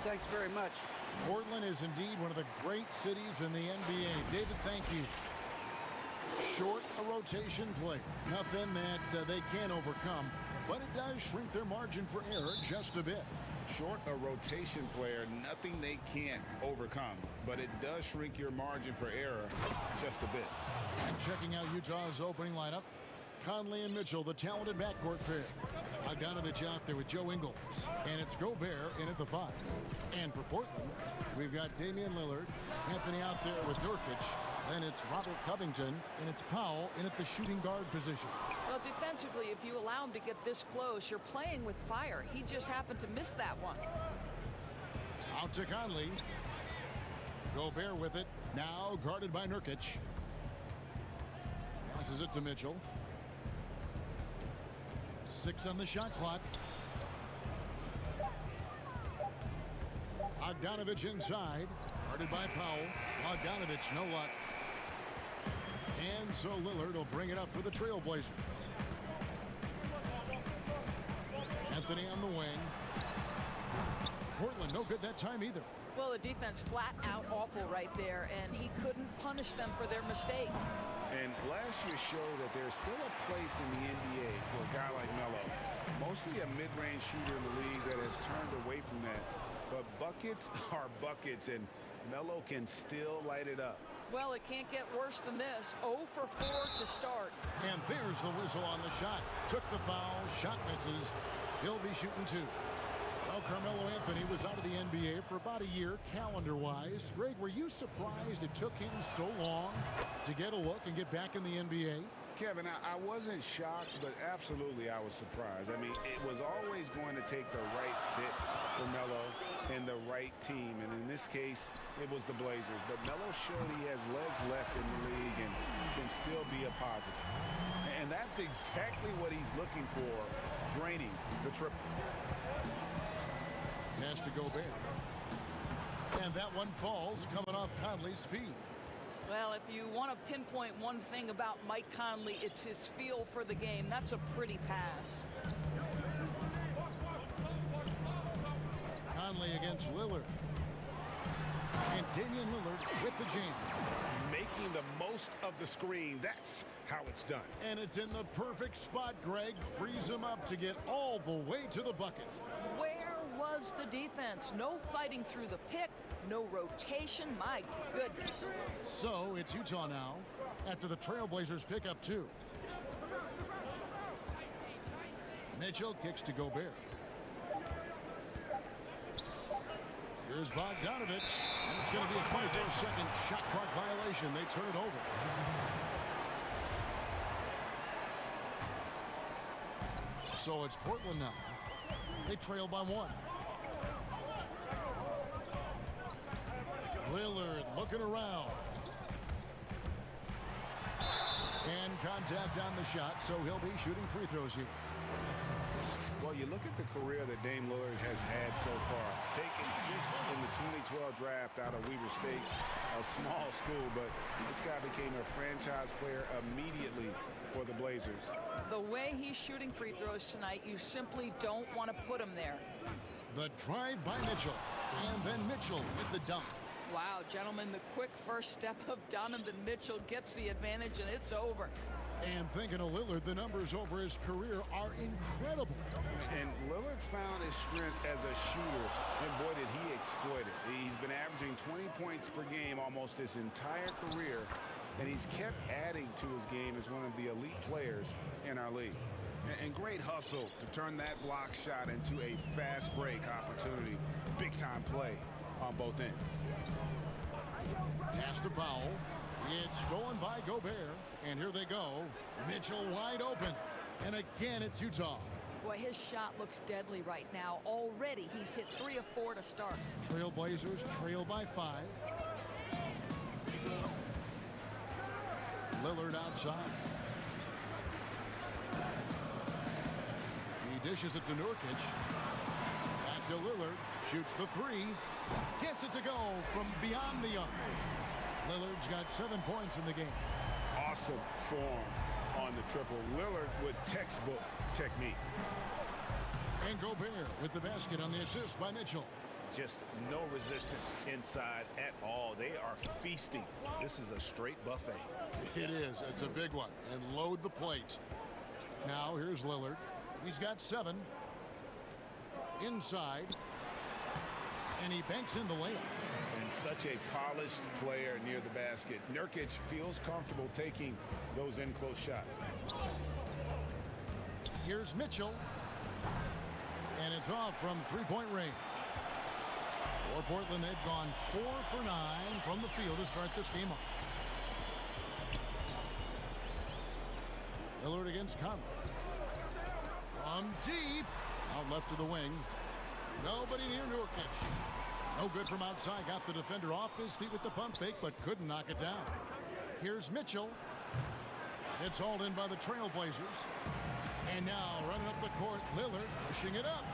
Thanks very much. Portland is indeed one of the great cities in the NBA. David, thank you. Short a rotation play. Nothing that they can't overcome, but it does shrink their margin for error just a bit. Short a rotation player, nothing they can't overcome, but it does shrink your margin for error just a bit. And checking out Utah's opening lineup, Conley and Mitchell, the talented backcourt pair. Bogdanovich out there with Joe Ingles, and it's Gobert in at the 5. And for Portland, we've got Damian Lillard, Anthony out there with Nurkic. Then it's Robert Covington, and it's Powell in at the shooting guard position. Well, defensively, if you allow him to get this close, you're playing with fire. He just happened to miss that one. Out to Conley. Gobert with it. Now guarded by Nurkic. Passes it to Mitchell. 6 on the shot clock. Bogdanovich inside. Guarded by Powell. Bogdanovich, no luck. And so Lillard will bring it up for the Trailblazers. Anthony on the wing. Portland, no good that time either. Well, the defense flat out awful right there, and he couldn't punish them for their mistake. And last year showed that there's still a place in the NBA for a guy like Melo. Mostly a mid-range shooter in the league that has turned away from that. But buckets are buckets, and Melo can still light it up. Well, it can't get worse than this. 0 for 4 to start. And there's the whistle on the shot. Took the foul. Shot misses. He'll be shooting 2. Well, Carmelo Anthony was out of the NBA for about a year, calendar-wise. Greg, were you surprised it took him so long to get a look and get back in the NBA? Kevin, I wasn't shocked, but absolutely I was surprised. I mean, it was always going to take the right fit for Melo and the right team. And in this case, it was the Blazers. But Melo showed he has legs left in the league and can still be a positive. And that's exactly what he's looking for, draining the triple. Pass to Gobert. And that one falls coming off Conley's feet. Well, if you want to pinpoint one thing about Mike Conley, it's his feel for the game. That's a pretty pass. Conley against Lillard. And Damian Lillard with the jam. Making the most of the screen. That's how it's done. And it's in the perfect spot, Greg. Frees him up to get all the way to the bucket. Where was the defense? No fighting through the pick. No rotation. My goodness. So it's Utah now after the Trailblazers pick up 2. Mitchell kicks to Gobert. Here's Bogdanovich. And it's going to be a 24-second shot clock violation. They turn it over. So it's Portland now. They trail by 1. Lillard looking around. And contact on the shot, so he'll be shooting free throws here. Well, you look at the career that Dame Lillard has had so far. Taken 6th in the 2012 draft out of Weber State, a small school, but this guy became a franchise player immediately for the Blazers. The way he's shooting free throws tonight, you simply don't want to put him there. The drive by Mitchell, and then Mitchell with the dunk. Wow, gentlemen, the quick first step of Donovan Mitchell gets the advantage, and it's over. And thinking of Lillard, the numbers over his career are incredible. And Lillard found his strength as a shooter, and boy, did he exploit it. He's been averaging 20 points per game almost his entire career, and he's kept adding to his game as one of the elite players in our league. And great hustle to turn that block shot into a fast break opportunity. Big-time play on both ends. Pass to Powell. It's stolen by Gobert. And here they go. Mitchell wide open. And again, it's Utah. Boy, his shot looks deadly right now. Already, he's hit 3 of 4 to start. Trailblazers trail by 5. Lillard outside. He dishes it to Nurkic. Back to Lillard. Shoots the 3. Gets it to go from beyond the arc. Lillard's got 7 points in the game. Awesome form on the triple. Lillard with textbook technique. And Gobert with the basket on the assist by Mitchell. just no resistance inside at all. They are feasting. This is a straight buffet. It is. It's a big one. And load the plate. Now here's Lillard. He's got 7. Inside. And he banks in the layup. And such a polished player near the basket. Nurkic feels comfortable taking those in-close shots. Here's Mitchell. And it's off from three-point range. For Portland, they've gone 4 for 9 from the field to start this game off. Lillard against Conley. From deep. Out left to the wing. Nobody near Nurkic. No good from outside. Got the defender off his feet with the pump fake, but couldn't knock it down. Here's Mitchell. It's hauled in by the Trailblazers. And now running up the court, Lillard pushing it up.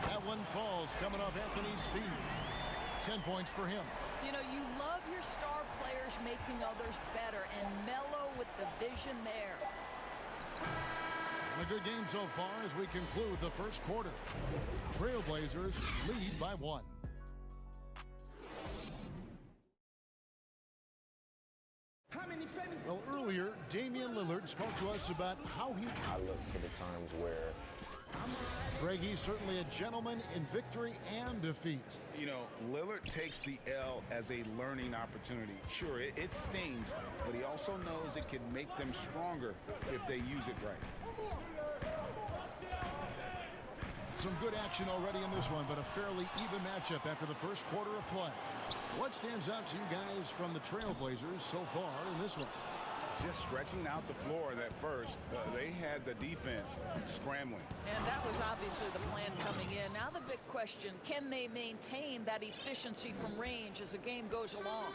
That one falls coming off Anthony's feet. 10 points for him. You know, you love your star players making others better, and Melo with the vision there. A good game so far as we conclude the first quarter. Trailblazers lead by 1. Well, earlier, Damian Lillard spoke to us about how I look to the times where Greg, he's certainly a gentleman in victory and defeat. You know, Lillard takes the L as a learning opportunity. Sure, it stings, but he also knows it can make them stronger if they use it right. Some good action already in this one, but a fairly even matchup after the first quarter of play. What stands out to you guys from the Trailblazers so far in this one? Just stretching out the floor that first. They had the defense scrambling. And that was obviously the plan coming in. Now the big question, can they maintain that efficiency from range as the game goes along?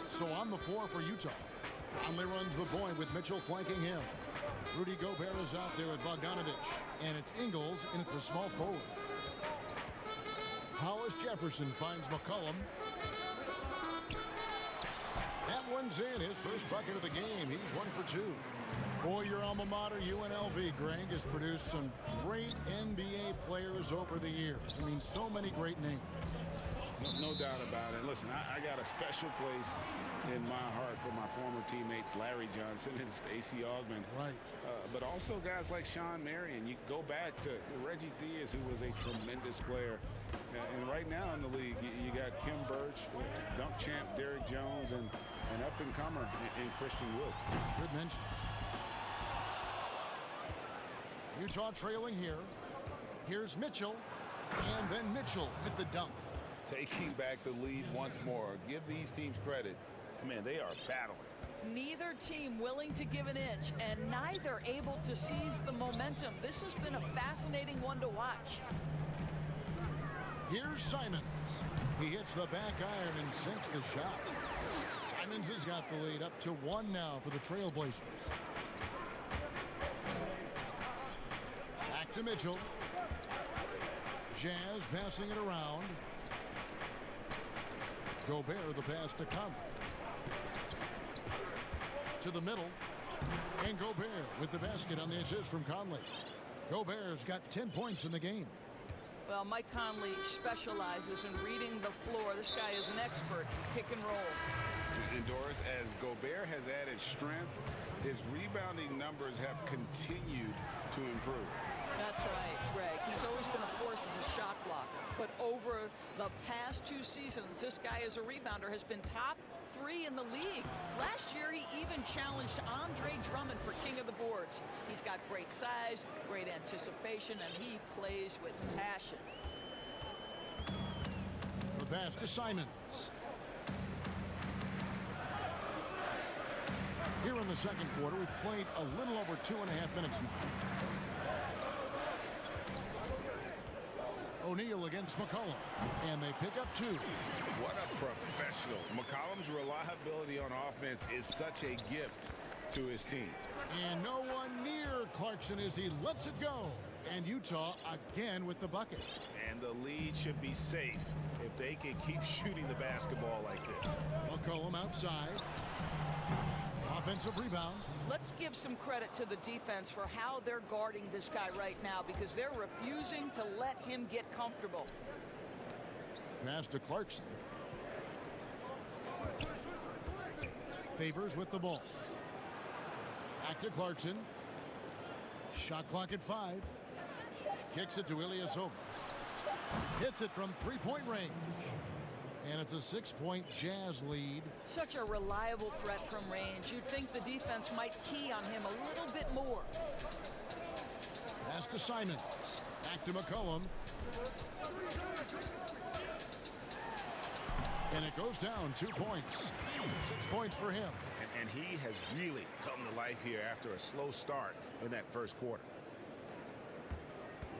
So on the floor for Utah. Conley runs the point with Mitchell flanking him. Rudy Gobert is out there with Bogdanovich. And it's Ingles in at the small forward. Hollis Jefferson finds McCollum. That one's in. His first bucket of the game. He's 1 for 2. Boy, your alma mater, UNLV, Greg, has produced some great NBA players over the years. I mean, so many great names. No doubt about it. Listen, I got a special place in my heart for my former teammates Larry Johnson and Stacey Augmon. Right. But also guys like Sean Marion. You go back to Reggie Diaz, who was a tremendous player. And right now in the league, you got Kim Birch, dunk champ Derrick Jones, and an up-and-comer in Christian Wood. Good mentions. Utah trailing here. Here's Mitchell. And then Mitchell with the dunk. Taking back the lead once more. Give these teams credit. Man, they are battling. Neither team willing to give an inch, and neither able to seize the momentum. This has been a fascinating one to watch. Here's Simons. He hits the back iron and sinks the shot. Simons has got the lead up to 1 now for the Trailblazers. Back to Mitchell. Jazz passing it around. Gobert the pass to Conley. To the middle. And Gobert with the basket on the assist from Conley. Gobert's got 10 points in the game. Well, Mike Conley specializes in reading the floor. This guy is an expert in pick and roll. And Doris, as Gobert has added strength, his rebounding numbers have continued to improve. That's right, Greg. He's always been a force as a shot blocker. But over the past 2 seasons, this guy as a rebounder has been top 3 in the league. Last year, he even challenged Andre Drummond for king of the boards. He's got great size, great anticipation, and he plays with passion. The pass to Simons. Here in the second quarter, we've played a little over 2.5 minutes now. O'Neal against McCollum, and they pick up 2. What a professional. McCollum's reliability on offense is such a gift to his team. And no one near Clarkson as he lets it go. And Utah again with the bucket. And the lead should be safe if they can keep shooting the basketball like this. McCollum outside. Offensive rebound. Let's give some credit to the defense for how they're guarding this guy right now, because they're refusing to let him get comfortable. pass to Clarkson. Favors with the ball. Back to Clarkson. Shot clock at 5. Kicks it to Ilyasova. Hits it from three-point range. And it's a 6-point Jazz lead. Such a reliable threat from range. You'd think the defense might key on him a little bit more. Pass to Simons. Back to McCollum. And it goes down 2 points. 6 points for him. And he has really come to life here after a slow start in that first quarter.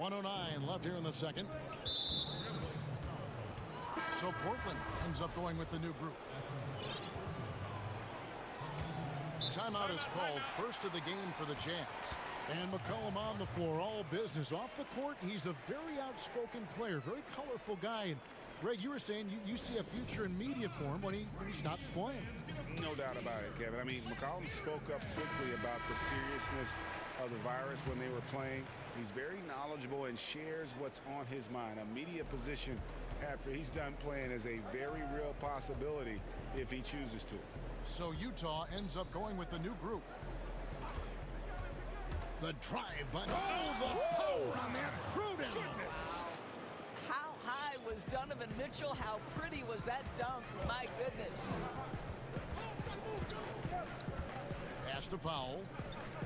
1:09 left here in the second. So Portland ends up going with the new group. Timeout is called, first of the game for the Jazz. And McCollum on the floor, all business. Off the court, he's a very outspoken player, very colorful guy. And Greg, you were saying you see a future in media for him when he stops playing. No doubt about it, Kevin. I mean, McCollum spoke up quickly about the seriousness of the virus when they were playing. He's very knowledgeable and shares what's on his mind. A media position after he's done playing is a very real possibility if he chooses to. So Utah ends up going with the new group. The drive, but the power on that throwdown. How high was Donovan Mitchell? How pretty was that dunk? My goodness. Pass to Powell.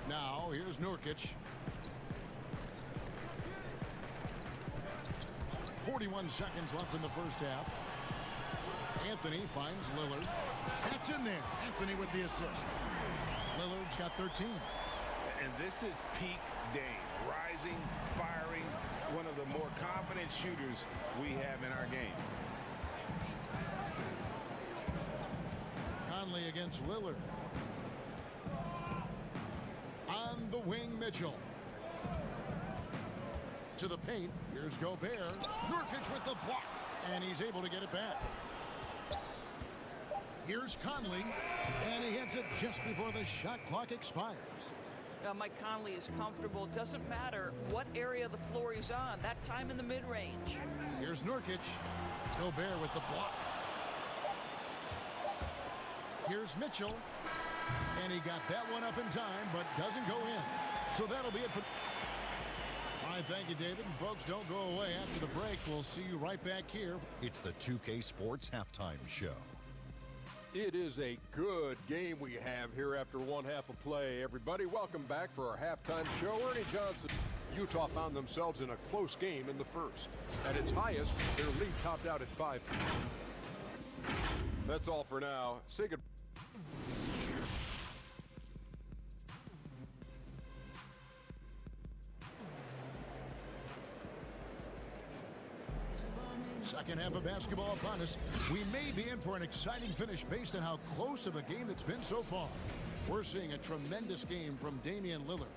Now here's Nurkic. 41 seconds left in the first half. Anthony finds Lillard. That's in there. Anthony with the assist. Lillard's got 13. And this is peak Dame. Rising, firing, one of the more confident shooters we have in our game. Conley against Lillard. On the wing, Mitchell. To the paint. Here's Gobert. Nurkic with the block. And he's able to get it back. Here's Conley. And he hits it just before the shot clock expires. Mike Conley is comfortable. Doesn't matter what area of the floor he's on. That time in the mid-range. Here's Nurkic. Gobert with the block. Here's Mitchell. And he got that one up in time, but doesn't go in. So that'll be it for... All right, thank you, David. And folks, don't go away after the break. We'll see you right back here. It's the 2K Sports Halftime Show. It is a good game we have here after one half of play. Everybody, welcome back for our halftime show. Ernie Johnson. Utah found themselves in a close game in the first. At its highest, their lead topped out at 5. That's all for now. Say goodbye. Second half of basketball upon us. We may be in for an exciting finish based on how close of a game it's been so far. We're seeing a tremendous game from Damian Lillard.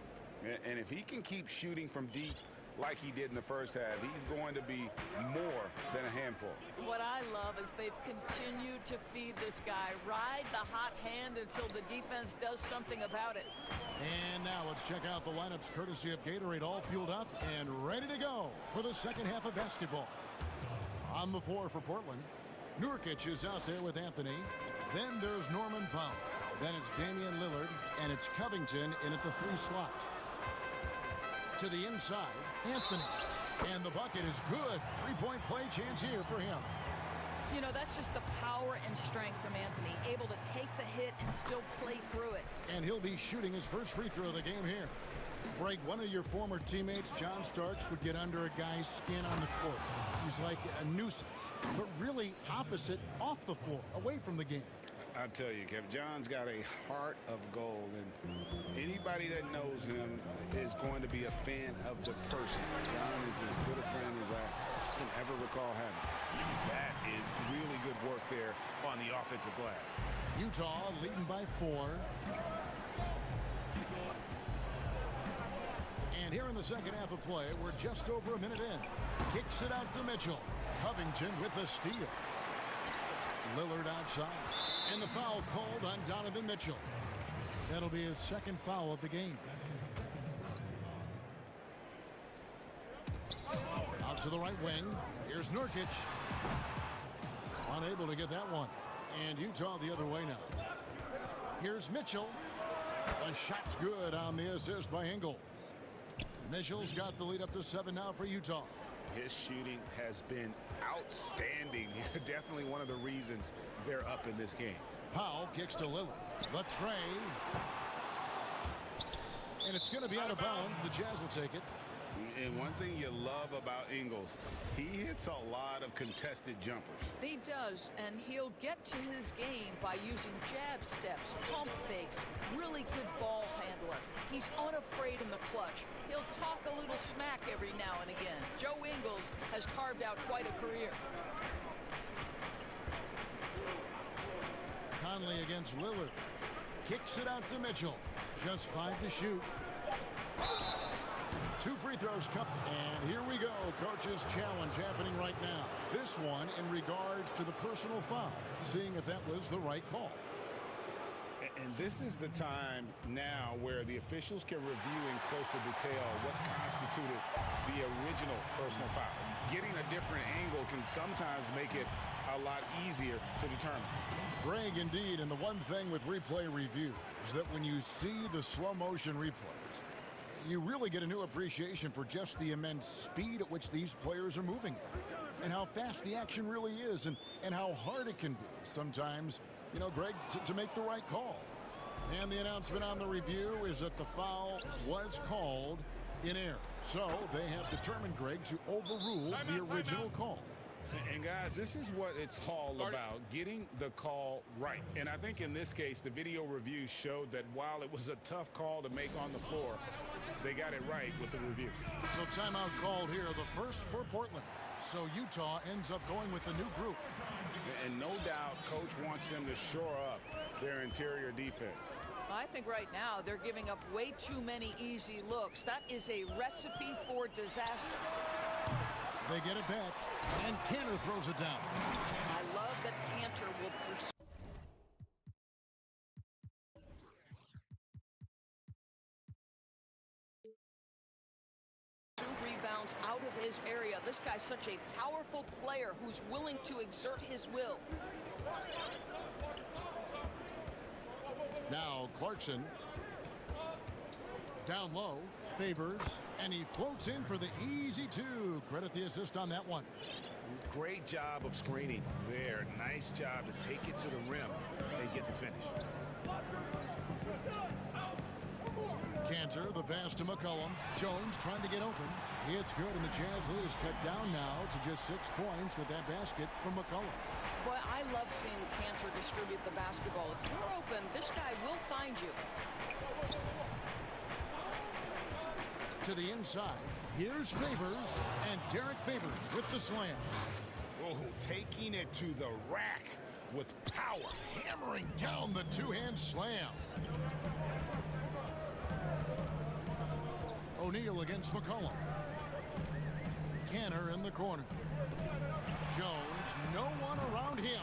And if he can keep shooting from deep like he did in the first half, he's going to be more than a handful. What I love is they've continued to feed this guy. Ride the hot hand until the defense does something about it. And now let's check out the lineups courtesy of Gatorade, all fueled up and ready to go for the second half of basketball. On the floor for Portland, Nurkic is out there with Anthony. Then there's Norman Powell. Then it's Damian Lillard, and it's Covington in at the 3 slot. To the inside, Anthony. And the bucket is good. 3-point play chance here for him. You know, that's just the power and strength from Anthony. Able to take the hit and still play through it. And he'll be shooting his first free throw of the game here. Greg, one of your former teammates, John Starks, would get under a guy's skin on the court. He's like a nuisance, but really opposite off the floor, away from the game. I tell you, Kevin, John's got a heart of gold, and anybody that knows him is going to be a fan of the person. John is as good a friend as I can ever recall having. That is really good work there on the offensive glass. Utah leading by 4. And here in the second half of play, we're just over a minute in. Kicks it out to Mitchell. Covington with the steal. Lillard outside. And the foul called on Donovan Mitchell. That'll be his second foul of the game. Out to the right wing. Here's Nurkic. Unable to get that one. And Utah the other way now. Here's Mitchell. A shot's good on the assist by Ingles. Mitchell's got the lead up to 7 now for Utah. His shooting has been outstanding. Definitely one of the reasons they're up in this game. Powell kicks to Lillard. The tray. And it's going to be out of bounds. The Jazz will take it. And one thing you love about Ingles, he hits a lot of contested jumpers. He does, and he'll get to his game by using jab steps, pump fakes, really good ball handler. He's unafraid in the clutch. He'll talk a little smack every now and again. Joe Ingles has carved out quite a career. Conley against Lillard. Kicks it out to Mitchell. Just 5 to shoot. 2 free throws come. And here we go. Coach's challenge happening right now. This one in regards to the personal foul. Seeing if that was the right call. And this is the time now where the officials can review in closer detail what constituted the original personal foul. Getting a different angle can sometimes make it a lot easier to determine. Greg, indeed, and the one thing with replay review is that when you see the slow motion replays, you really get a new appreciation for just the immense speed at which these players are moving and how fast the action really is and how hard it can be sometimes, you know, Greg, to make the right call. And the announcement on the review is that the foul was called in error. So they have determined, Greg, to overrule the original call. And guys, this is what it's all about, getting the call right. And I think in this case, the video review showed that while it was a tough call to make on the floor, they got it right with the review. So timeout called here, the first for Portland. So Utah ends up going with the new group. And no doubt, Coach wants them to shore up their interior defense. I think right now they're giving up way too many easy looks. That is a recipe for disaster. They get it back, and Cantor throws it down. I love that Cantor will pursue. 2 rebounds out of his area. This guy's such a powerful player who's willing to exert his will. Now Clarkson. Down low, Favors, and he floats in for the easy 2. Credit the assist on that one. Great job of screening there. Nice job to take it to the rim and get the finish. Cantor, the pass to McCollum. Jones trying to get open. It's good, and the Jazz lead is cut down now to just 6 points with that basket from McCollum. Boy, I love seeing Cantor distribute the basketball. If you're open, this guy will find you. To the inside, here's Favors, and Derek Favors with the slam. Oh, taking it to the rack with power. Hammering down the 2-hand slam. O'Neal against McCollum. Cantor in the corner. Jones, no one around him.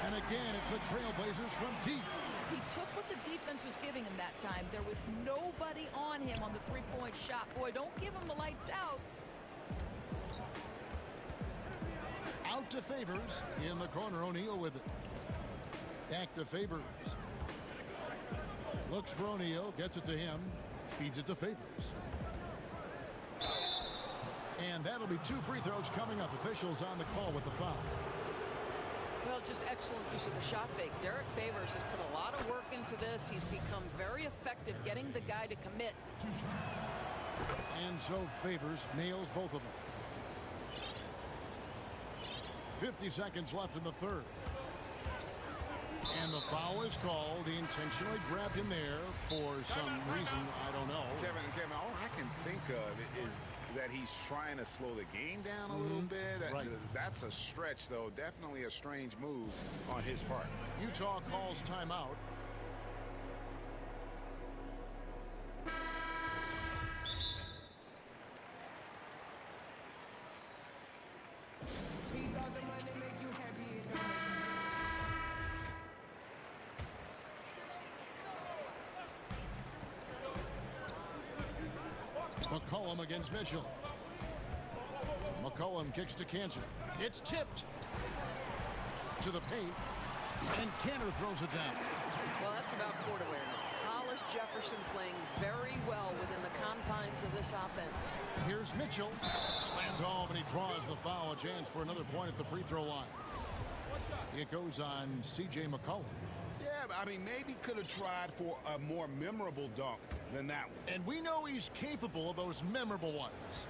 And again, it's the Trailblazers from deep. He took what the defense was giving him that time. There was nobody on him on the 3-point shot. Boy, don't give him the lights out. Out to Favors. In the corner, O'Neal with it. Back to Favors. Looks for O'Neal, gets it to him, feeds it to Favors. And that'll be 2 free throws coming up. Officials on the call with the foul. Well, just excellent use of the shot fake. Derek Favors has put a lot of work into this. He's become very effective getting the guy to commit. And so Favors nails both of them. 50 seconds left in the third. And the foul is called. He intentionally grabbed him there for some reason, I don't know. Kevin, all I can think of is that he's trying to slow the game down a little bit. Right. That's a stretch, though. Definitely a strange move on his part. Utah calls timeout. McCollum against Mitchell. McCollum kicks to Cantor. It's tipped. To the paint. And Cantor throws it down. Well, that's about court awareness. Hollis Jefferson playing very well within the confines of this offense. Here's Mitchell. Slammed home, and he draws the foul. A chance for another point at the free throw line. It goes on C.J. McCollum. Yeah, I mean, maybe could have tried for a more memorable dunk than that one. And we know he's capable of those memorable ones.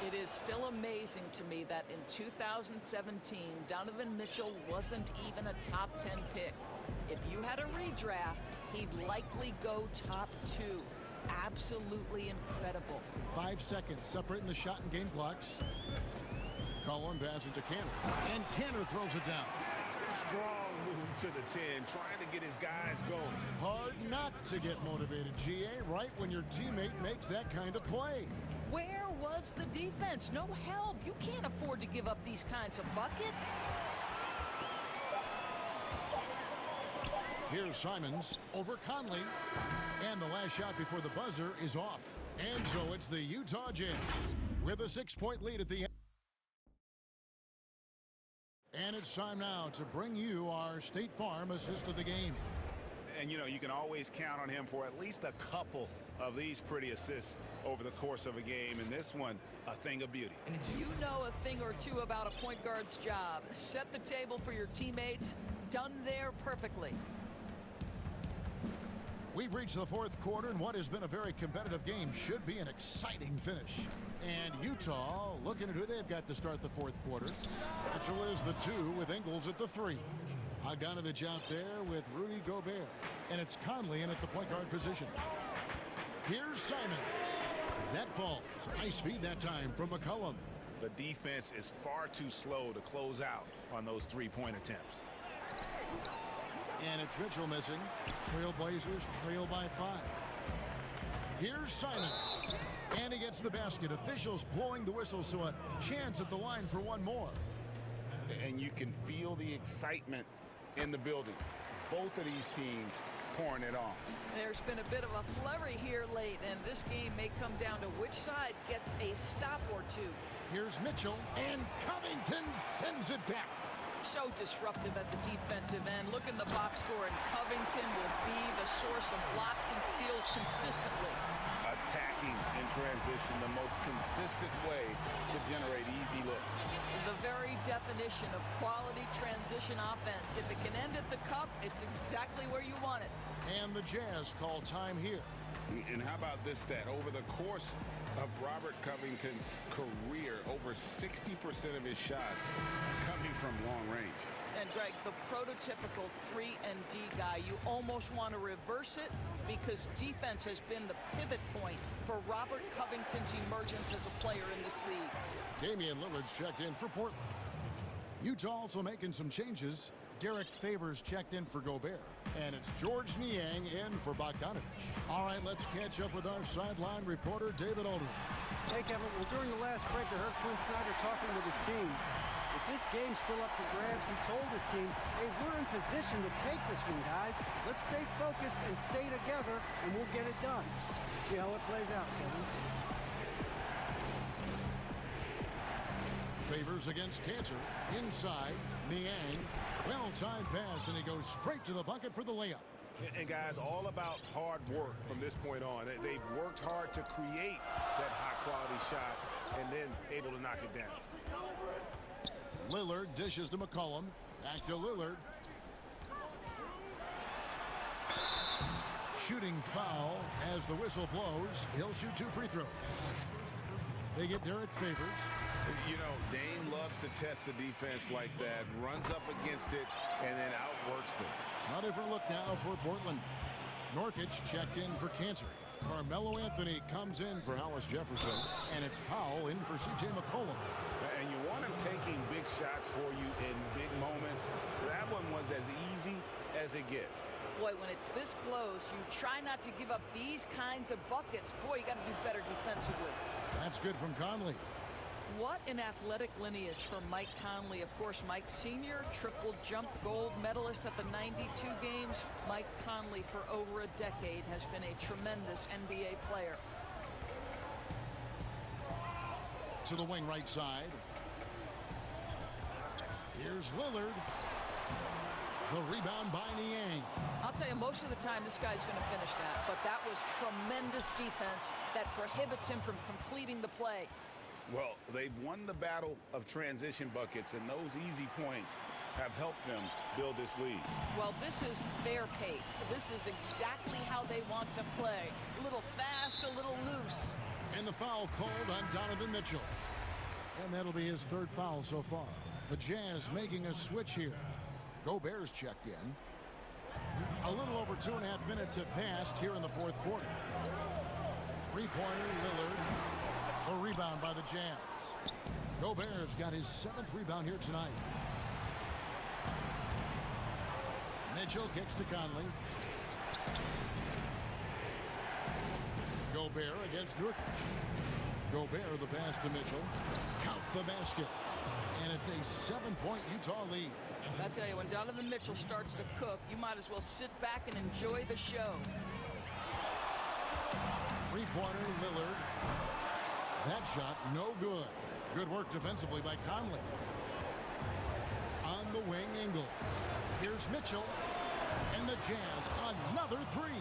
It is still amazing to me that in 2017, Donovan Mitchell wasn't even a top 10 pick. If you had a redraft, he'd likely go top 2. Absolutely incredible. 5 seconds separating the shot and game clocks. Cullen passes to Cantor. And Cantor throws it down. Strong move to the 10, trying to get his guys going. Hard not to get motivated, GA, right when your teammate makes that kind of play. Where was the defense? No help. You can't afford to give up these kinds of buckets. Here's Simons over Conley. And the last shot before the buzzer is off. And so it's the Utah Jazz with a 6-point lead at the end. And it's time now to bring you our State Farm assist of the game. And, you know, you can always count on him for at least a couple of these pretty assists over the course of a game. And this one, a thing of beauty. You know a thing or two about a point guard's job. Set the table for your teammates. Done there perfectly. We've reached the fourth quarter, and what has been a very competitive game should be an exciting finish. And Utah looking at who they've got to start the fourth quarter. Mitchell is the 2 with Ingles at the 3. Bogdanovich out there with Rudy Gobert. And it's Conley in at the point guard position. Here's Simons. That falls. Nice feed that time from McCollum. The defense is far too slow to close out on those three-point attempts. And it's Mitchell missing. Trailblazers trail by 5. Here's Simons. And he gets the basket. Officials blowing the whistle, so a chance at the line for one more. And you can feel the excitement in the building. Both of these teams pouring it on. There's been a bit of a flurry here late, and this game may come down to which side gets a stop or two. Here's Mitchell, and Covington sends it back. So disruptive at the defensive end. Look in the box score, and Covington will be the source of blocks and steals consistently. Attacking in transition, the most consistent way to generate easy looks. The very definition of quality transition offense. If it can end at the cup, it's exactly where you want it. And the Jazz call time here. And how about this stat? Over the course of Robert Covington's career, over 60% of his shots coming from long range. And Greg, the prototypical 3-and-D guy, you almost want to reverse it because defense has been the pivot point for Robert Covington's emergence as a player in this league. Damian Lillard's checked in for Portland. Utah also making some changes. Derek Favors checked in for Gobert. And it's George Niang in for Bogdanovich. All right, let's catch up with our sideline reporter, David Aldridge. Hey, Kevin. Well, during the last break, I heard Quinn Snyder talking with his team. If this game's still up for grabs, he told his team, hey, we're in position to take this one, guys. Let's stay focused and stay together, and we'll get it done. See how it plays out, Kevin. Favors against Cantor. Inside, Niang. Well-timed pass, and he goes straight to the bucket for the layup. And guys, all about hard work from this point on. They've worked hard to create that high-quality shot and then able to knock it down. Lillard dishes to McCollum. Back to Lillard. Shooting foul as the whistle blows. He'll shoot 2 free throws. They get Derek Favors. You know, Dame loves to test the defense like that, runs up against it, and then outworks them. A different look now for Portland. Norkic checked in for Cantor. Carmelo Anthony comes in for Hollis Jefferson, and it's Powell in for C.J. McCollum. And you want him taking big shots for you in big moments. That one was as easy as it gets. Boy, when it's this close, you try not to give up these kinds of buckets. Boy, you got to do better defensively. That's good from Conley. What an athletic lineage for Mike Conley. Of course, Mike Sr., triple jump gold medalist at the 92 games. Mike Conley, for over a decade, has been a tremendous NBA player. To the wing right side. Here's Lillard. The rebound by Niang. I'll tell you, most of the time this guy's going to finish that, but that was tremendous defense that prohibits him from completing the play. Well, they've won the battle of transition buckets, and those easy points have helped them build this lead. Well, this is their pace. This is exactly how they want to play. A little fast, a little loose. And the foul called on Donovan Mitchell. And that'll be his third foul so far. The Jazz making a switch here. Gobert's checked in. A little over 2.5 minutes have passed here in the fourth quarter. Three-pointer, Lillard. A rebound by the Jazz. Gobert's got his 7th rebound here tonight. Mitchell kicks to Conley. Gobert against Nurkic. Gobert the pass to Mitchell. Count the basket. And it's a 7-point Utah lead. I tell you, when Donovan Mitchell starts to cook, you might as well sit back and enjoy the show. Three-pointer, Lillard. That shot, no good. Good work defensively by Conley. On the wing, Ingles. Here's Mitchell. And the Jazz, another three.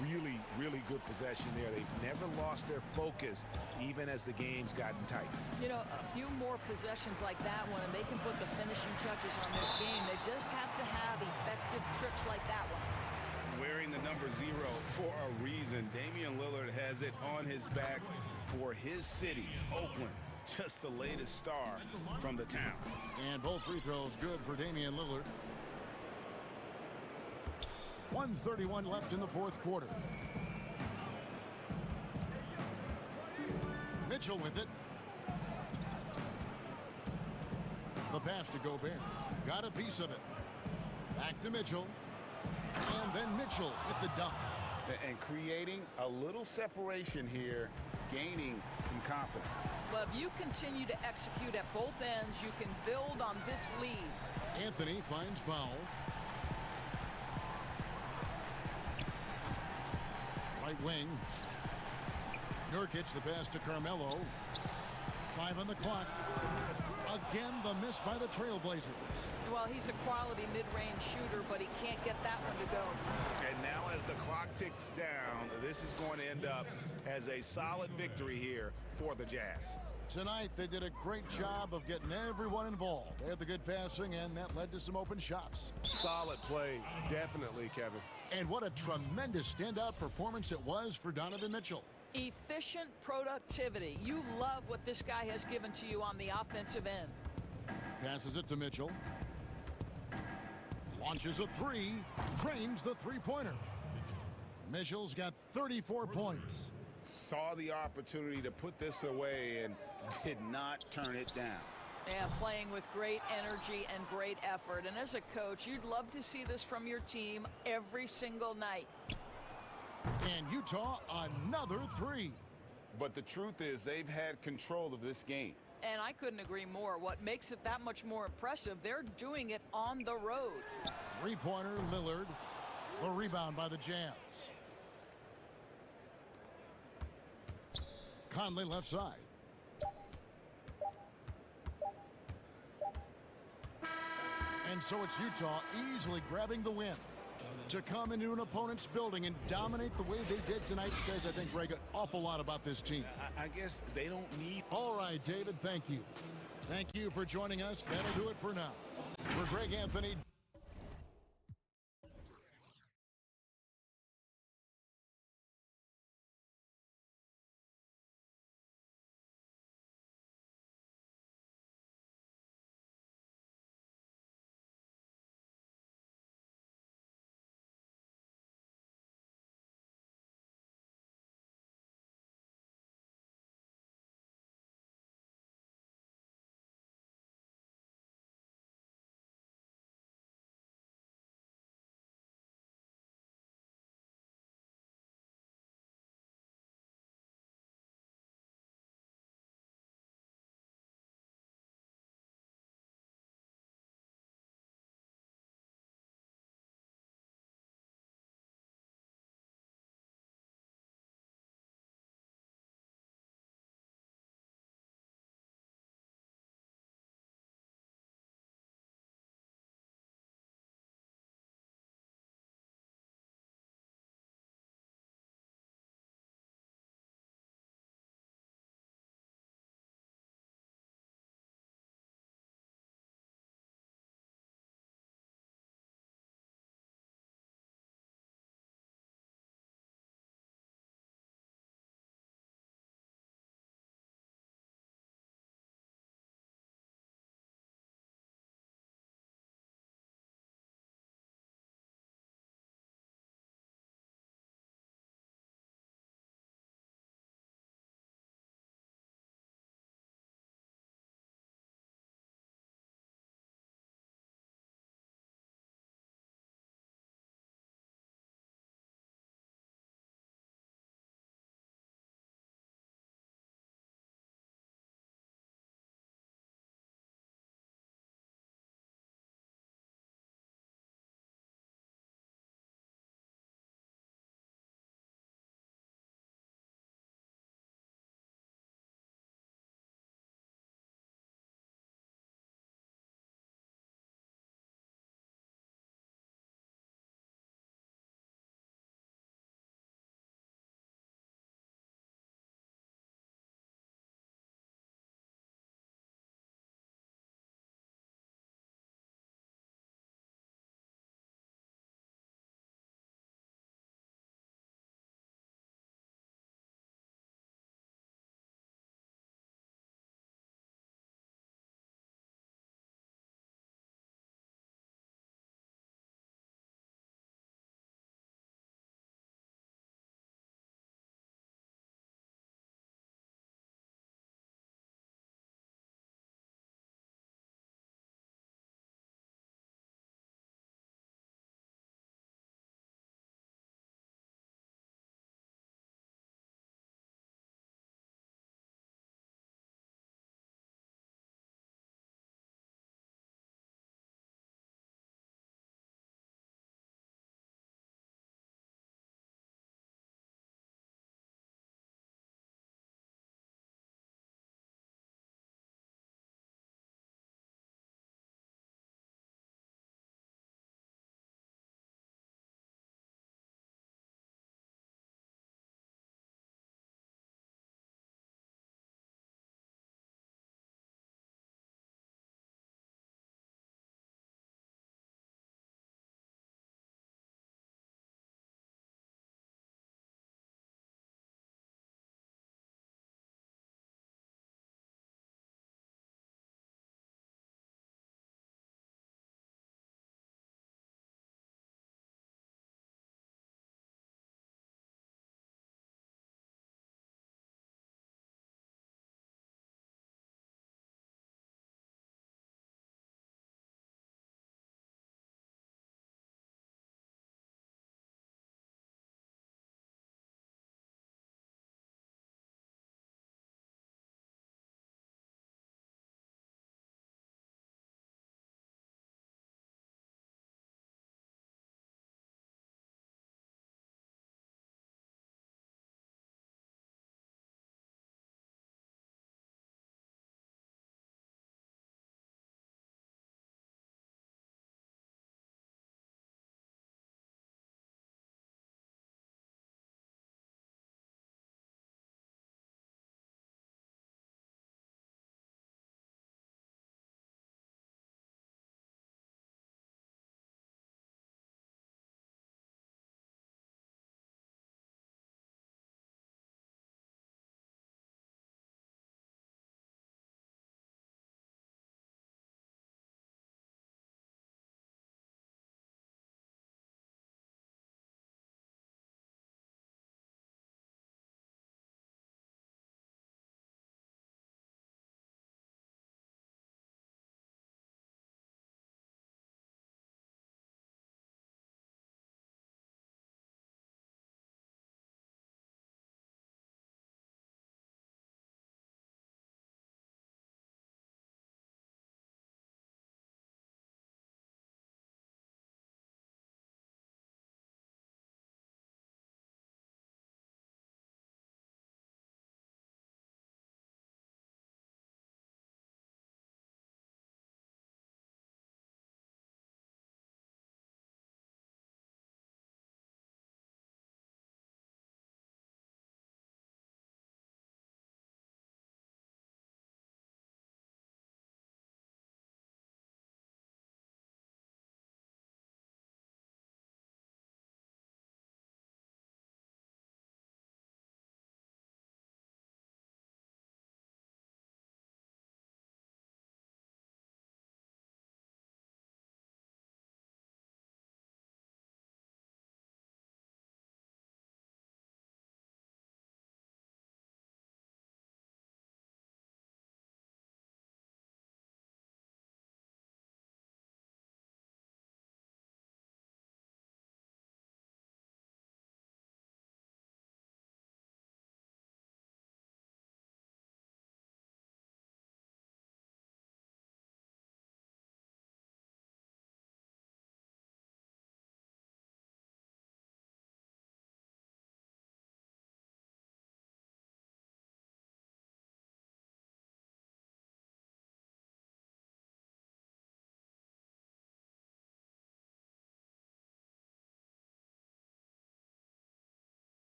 Really, really good possession there. They've never lost their focus, even as the game's gotten tight. You know, a few more possessions like that one, and they can put the finishing touches on this game. They just have to have effective trips like that one. Wearing the number 0 for a reason. Damian Lillard has it on his back for his city, Oakland. Just the latest star from the town. And both free throws good for Damian Lillard. 1:31 left in the fourth quarter. Mitchell with it. The pass to Gobert. Got a piece of it. Back to Mitchell. And then Mitchell with the dunk. And creating a little separation here, gaining some confidence. Well, if you continue to execute at both ends, you can build on this lead. Anthony finds Powell. Right wing. Nurkic the pass to Carmelo. 5 on the clock. Again, the miss by the Trailblazers. Well, he's a quality mid-range shooter, but he can't get that one to go. And now as the clock ticks down, this is going to end up as a solid victory here for the Jazz. Tonight, they did a great job of getting everyone involved. They had the good passing, and that led to some open shots. Solid play, definitely, Kevin. And what a tremendous standout performance it was for Donovan Mitchell. Efficient productivity. You love what this guy has given to you on the offensive end. Passes it to Mitchell. Launches a three. Drains the three-pointer. Mitchell's got 34 points. Saw the opportunity to put this away and did not turn it down. And playing with great energy and great effort. And as a coach, you'd love to see this from your team every single night. And Utah, another three. But the truth is, they've had control of this game. And I couldn't agree more. What makes it that much more impressive, they're doing it on the road. Three-pointer, Lillard. The rebound by the Jazz. Conley left side. And so it's Utah easily grabbing the win. To come into an opponent's building and dominate the way they did tonight says, I think, Greg, an awful lot about this team. I guess they don't need... All right, David, thank you. Thank you for joining us. That'll do it for now. For Greg Anthony...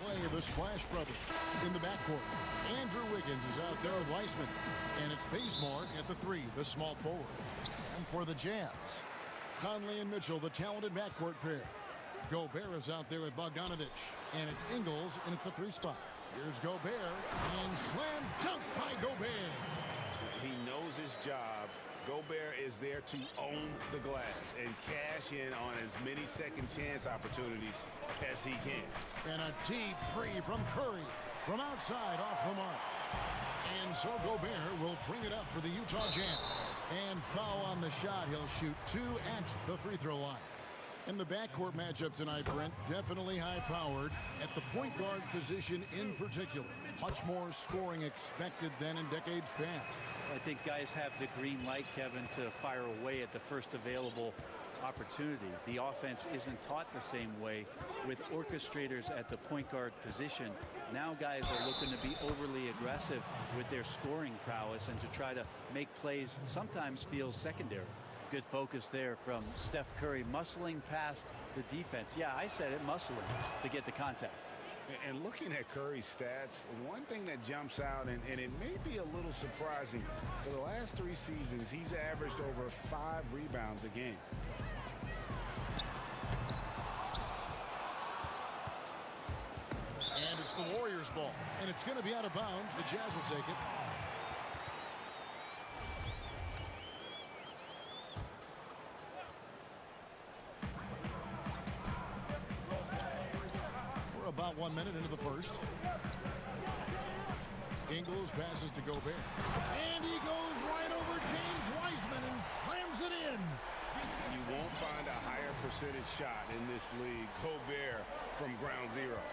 play of the Splash Brothers. In the backcourt, Andrew Wiggins is out there with Weissman. And it's Bazemore at the 3, the small forward. And for the Jazz, Conley and Mitchell, the talented backcourt pair. Gobert is out there with Bogdanovich. And it's Ingles in at the 3 spot. Here's Gobert, and slam dunk by Gobert. He knows his job. Gobert is there to own the glass and cash in on as many second chance opportunities as he can. And a deep three from Curry from outside off the mark. And so Gobert will bring it up for the Utah Jazz. And foul on the shot. He'll shoot 2 at the free throw line. In the backcourt matchup tonight, Brent, definitely high-powered at the point guard position in particular. Much more scoring expected than in decades past. I think guys have the green light, Kevin, to fire away at the first available opportunity. The offense isn't taught the same way with orchestrators at the point guard position. Now guys are looking to be overly aggressive with their scoring prowess and to try to make plays sometimes feels secondary. Good focus there from Steph Curry, muscling past the defense. Yeah, I said it, muscling to get the contact. And looking at Curry's stats, one thing that jumps out, and it may be a little surprising, for the last 3 seasons, he's averaged over 5 rebounds a game. And it's the Warriors' ball. And it's going to be out of bounds. The Jazz will take it. About 1 minute into the first. Ingles passes to Gobert. And he goes right over James Wiseman and slams it in. You won't find a higher percentage shot in this league. Gobert from ground zero.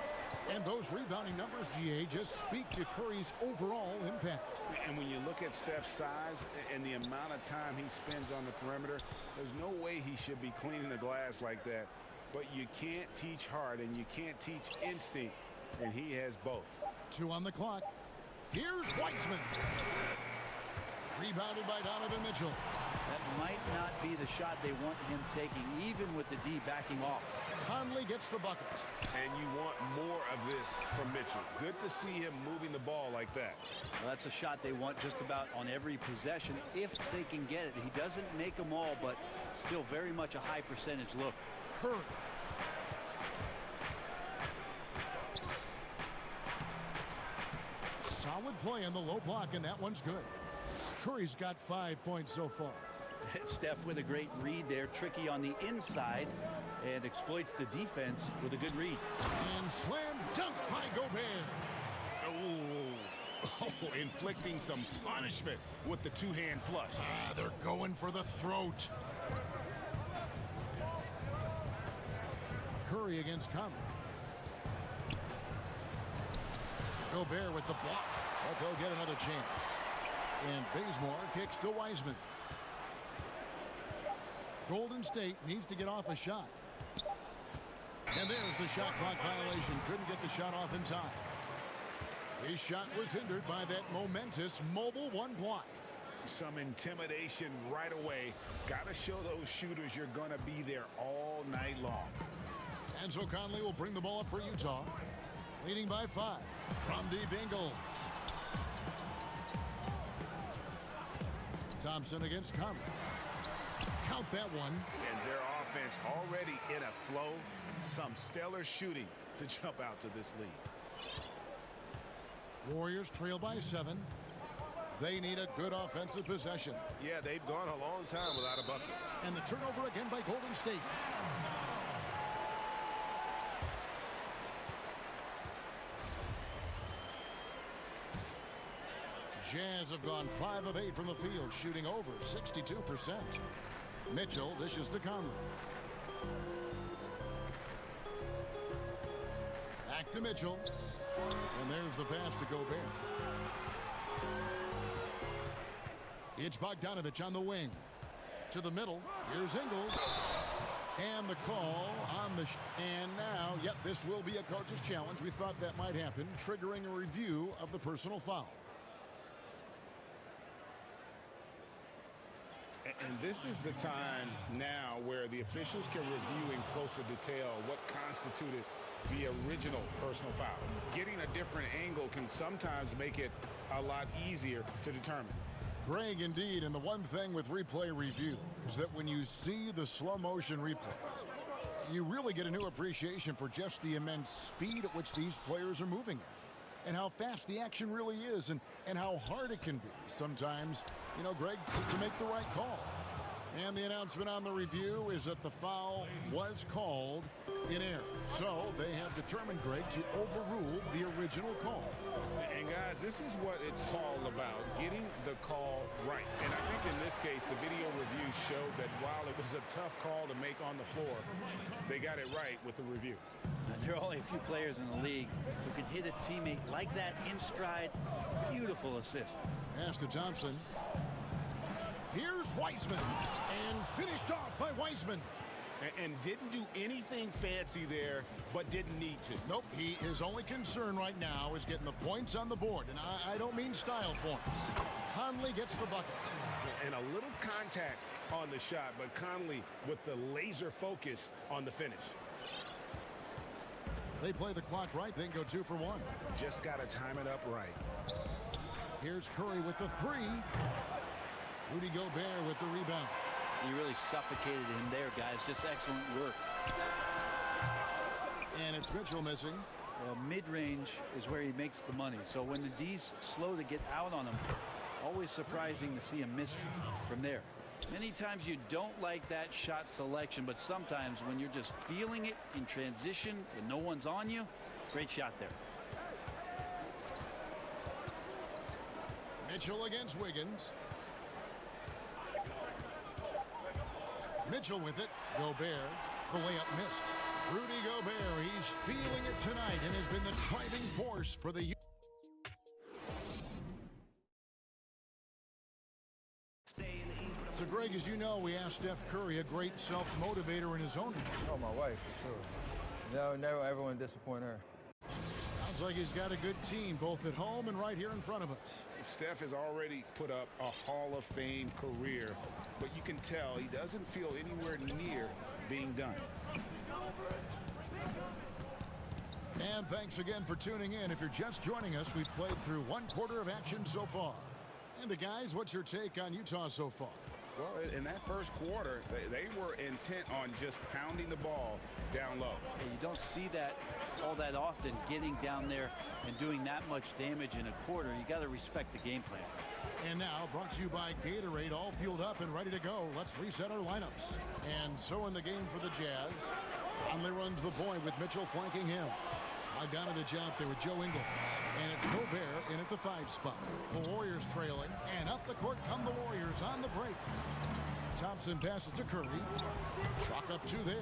And those rebounding numbers, GA, just speak to Curry's overall impact. And when you look at Steph's size and the amount of time he spends on the perimeter, there's no way he should be cleaning the glass like that. But you can't teach heart and you can't teach instinct, and he has both. 2 on the clock. Here's Weissman. Rebounded by Donovan Mitchell. That might not be the shot they want him taking, even with the D backing off. Conley gets the bucket. And you want more of this from Mitchell. Good to see him moving the ball like that. Well, that's a shot they want just about on every possession if they can get it. He doesn't make them all, but still very much a high percentage look. Curry. Solid play in the low block, and that one's good. Curry's got 5 points so far. Steph with a great read there, tricky on the inside, and exploits the defense with a good read. And slam dunk by Gobert. Oh, inflicting some punishment with the 2-hand flush. They're going for the throat. Curry against Conley. Gobert with the block, but they'll get another chance. And Bazemore kicks to Wiseman. Golden State needs to get off a shot. And there's the shot clock violation. Couldn't get the shot off in time. His shot was hindered by that momentous mobile 1 block. Some intimidation right away. Got to show those shooters you're going to be there all night long. And so Conley will bring the ball up for Utah. Leading by 5 from deep Ingles. Thompson against Conley. Count that one. And their offense already in a flow. Some stellar shooting to jump out to this lead. Warriors trail by 7. They need a good offensive possession. Yeah, they've gone a long time without a bucket. And the turnover again by Golden State. Jazz have gone 5 of 8 from the field, shooting over 62%. Mitchell dishes to Conley. Back to Mitchell. And there's the pass to Gobert. It's Bogdanovich on the wing. To the middle. Here's Ingles. And the call on the... And now, yep, this will be a coach's challenge. We thought that might happen, triggering a review of the personal foul. And this is the time now where the officials can review in closer detail what constituted the original personal foul. Getting a different angle can sometimes make it a lot easier to determine. Greg, indeed, and the one thing with replay review is that when you see the slow motion replays, you really get a new appreciation for just the immense speed at which these players are moving at, and how fast the action really is, and how hard it can be sometimes, you know, Greg, to make the right call. And the announcement on the review is that the foul was called in error. So they have determined, Greg, to overrule the original call. And guys, this is what it's all about, getting the call right. And I think in this case, the video review showed that while it was a tough call to make on the floor, they got it right with the review. Now, there are only a few players in the league who can hit a teammate like that in stride. Beautiful assist. Pass to Thompson. Here's Wiseman, and finished off by Wiseman. And didn't do anything fancy there, but didn't need to. Nope, his only concern right now is getting the points on the board, and I don't mean style points. Conley gets the bucket. And a little contact on the shot, but Conley with the laser focus on the finish. They play the clock right, then go 2 for 1. Just got to time it up right. Here's Curry with the 3. Rudy Gobert with the rebound. You really suffocated him there, guys. Just excellent work. And it's Mitchell missing. Well, mid-range is where he makes the money. So when the D's slow to get out on him, always surprising to see him miss from there. Many times you don't like that shot selection, but sometimes when you're just feeling it in transition when no one's on you, great shot there. Mitchell against Wiggins. Mitchell with it. Gobert. The layup missed. Rudy Gobert, he's feeling it tonight and has been the driving force for the... So, Greg, as you know, we asked Steph Curry, a great self-motivator in his own. Oh, my wife, for sure. Never ever want to disappoint her. Sounds like he's got a good team, both at home and right here in front of us. Steph has already put up a Hall of Fame career, but you can tell he doesn't feel anywhere near being done. And thanks again for tuning in. If you're just joining us, we've played through 1/4 of action so far. And guys, what's your take on Utah so far? Well, in that first quarter, they were intent on just pounding the ball down low. And you don't see that all that often, getting down there and doing that much damage in a quarter. You got to respect the game plan. And now, brought to you by Gatorade, all fueled up and ready to go. Let's reset our lineups. And so in the game for the Jazz, Conley runs the point with Mitchell flanking him. Bogdanovich out there with Joe Ingles. And it's Gobert in at the 5 spot. The Warriors trailing. And up the court come the Warriors on the break. Thompson passes to Curry. Chalk up 2 there.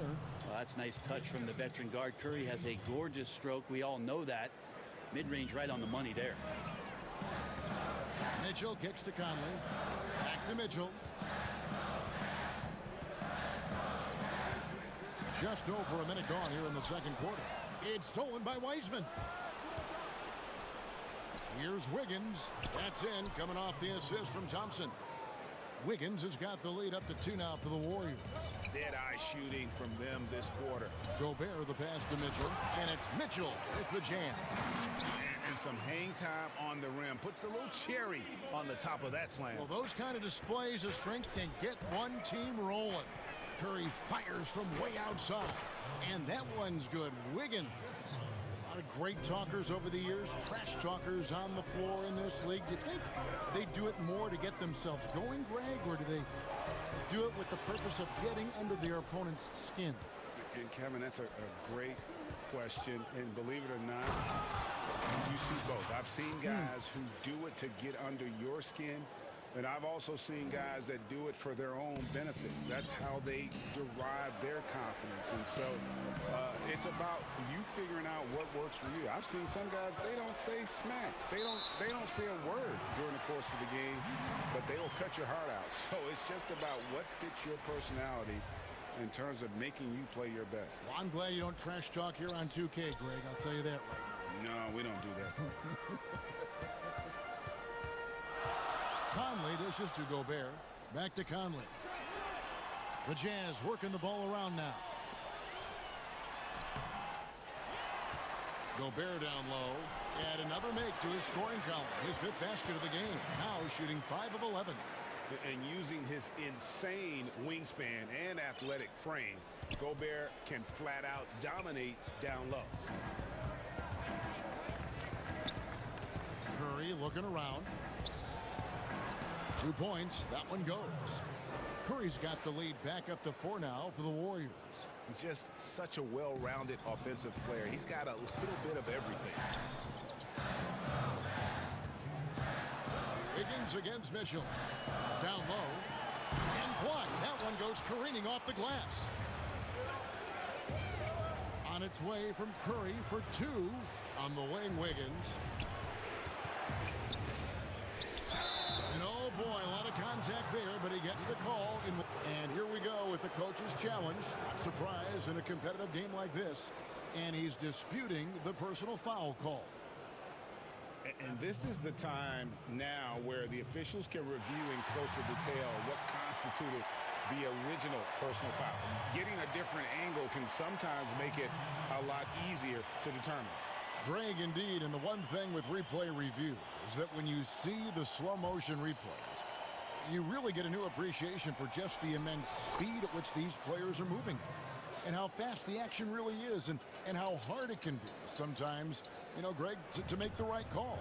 Well, that's a nice touch from the veteran guard. Curry has a gorgeous stroke. We all know that. Mid-range right on the money there. Mitchell kicks to Conley. Back to Mitchell. Just over a minute gone here in the second quarter. It's stolen by Wiseman. Here's Wiggins. That's in, coming off the assist from Thompson. Wiggins has got the lead up to 2 now for the Warriors. Dead-eye shooting from them this quarter. Gobert the pass to Mitchell. And it's Mitchell with the jam. And some hang time on the rim. Puts a little cherry on the top of that slam. Well, those kind of displays of strength can get one team rolling. Curry fires from way outside. And that one's good. Wiggins. A lot of great talkers over the years. Trash talkers on the floor in this league. Do you think they do it more to get themselves going, Greg? Or do they do it with the purpose of getting under their opponent's skin? And Kevin, that's a great question. And believe it or not, you see both. I've seen guys who do it to get under your skin. And I've also seen guys that do it for their own benefit. That's how they derive their confidence. And so it's about you figuring out what works for you. I've seen some guys, they don't say smack. They don't say a word during the course of the game, but they will cut your heart out. So it's just about what fits your personality in terms of making you play your best. Well, I'm glad you don't trash talk here on 2K, Greg. I'll tell you that right now. No, we don't do that. Conley dishes to Gobert. Back to Conley. The Jazz working the ball around now. Gobert down low. And another make to his scoring column. His 5th basket of the game. Now shooting 5 of 11. And using his insane wingspan and athletic frame, Gobert can flat out dominate down low. Curry looking around. 2 points. That one goes. Curry's got the lead back up to 4 now for the Warriors. Just such a well-rounded offensive player. He's got a little bit of everything. Higgins against Mitchell. Down low. And blocked. That one goes careening off the glass. On its way from Curry for 2. On the wing, Wiggins. And oh boy, a lot of contact there, but he gets the call. And here we go with the coach's challenge. Not surprised in a competitive game like this. And he's disputing the personal foul call. And this is the time now where the officials can review in closer detail what constituted the original personal foul. Getting a different angle can sometimes make it a lot easier to determine. Greg, indeed, and the one thing with replay review is that when you see the slow motion replays, you really get a new appreciation for just the immense speed at which these players are moving and how fast the action really is and how hard it can be sometimes, you know, Greg, to make the right call.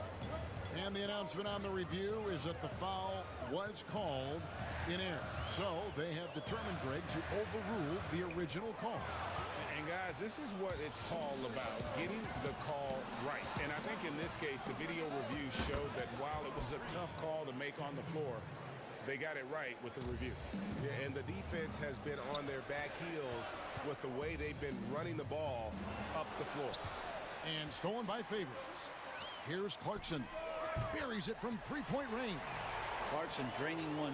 And the announcement on the review is that the foul was called in error. So they have determined, Greg, to overrule the original call. And guys, this is what it's all about, getting the call right. And I think in this case, the video review showed that while it was a tough call to make on the floor, they got it right with the review. Yeah, and the defense has been on their back heels with the way they've been running the ball up the floor. And stolen by favorites. Here's Clarkson. Buries it from 3-point range. Clarkson draining one.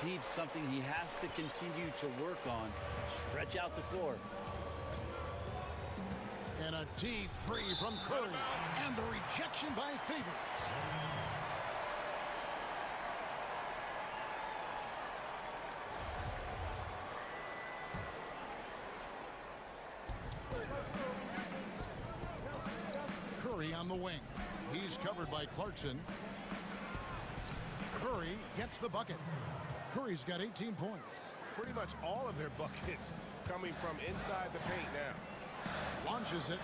Deep, something he has to continue to work on. Stretch out the floor. And a deep 3 from Curry. And the rejection by favorites. Curry on the wing. He's covered by Clarkson. Curry gets the bucket. Curry's got 18 points. Pretty much all of their buckets coming from inside the paint now. Launches it.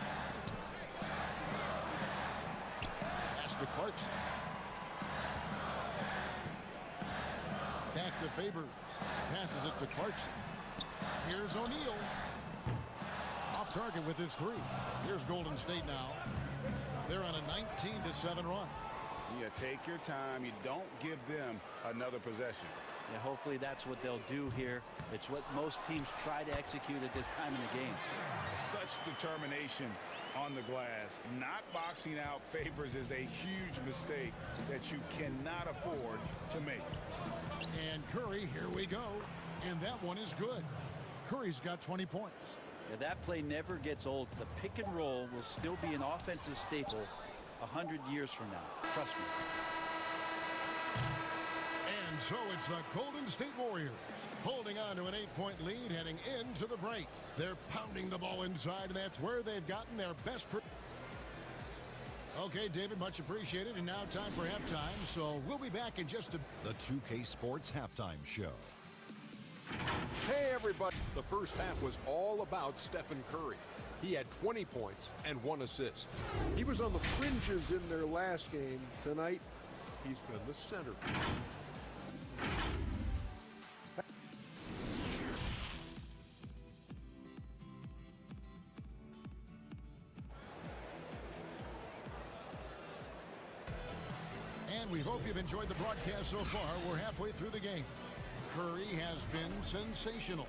Pass to Clarkson. Back to Favors. Passes it to Clarkson. Here's O'Neal. Off target with his 3. Here's Golden State now. They're on a 19-7 run. You take your time. You don't give them another possession. Yeah, hopefully that's what they'll do here. It's what most teams try to execute at this time in the game. Such determination on the glass. Not boxing out Favors is a huge mistake that you cannot afford to make. And Curry, here we go. And that one is good. Curry's got 20 points. Yeah, that play never gets old. The pick and roll will still be an offensive staple 100 years from now. Trust me. And so it's the Golden State Warriors holding on to an 8-point lead heading into the break. They're pounding the ball inside, and that's where they've gotten their best. Okay, David, much appreciated. And now time for halftime, so we'll be back in just a... The 2K Sports Halftime Show. Hey, everybody. The first half was all about Stephen Curry. He had 20 points and 1 assist. He was on the fringes in their last game. Tonight, he's been the centerpiece. And we hope you've enjoyed the broadcast so far. We're halfway through the game. Curry has been sensational.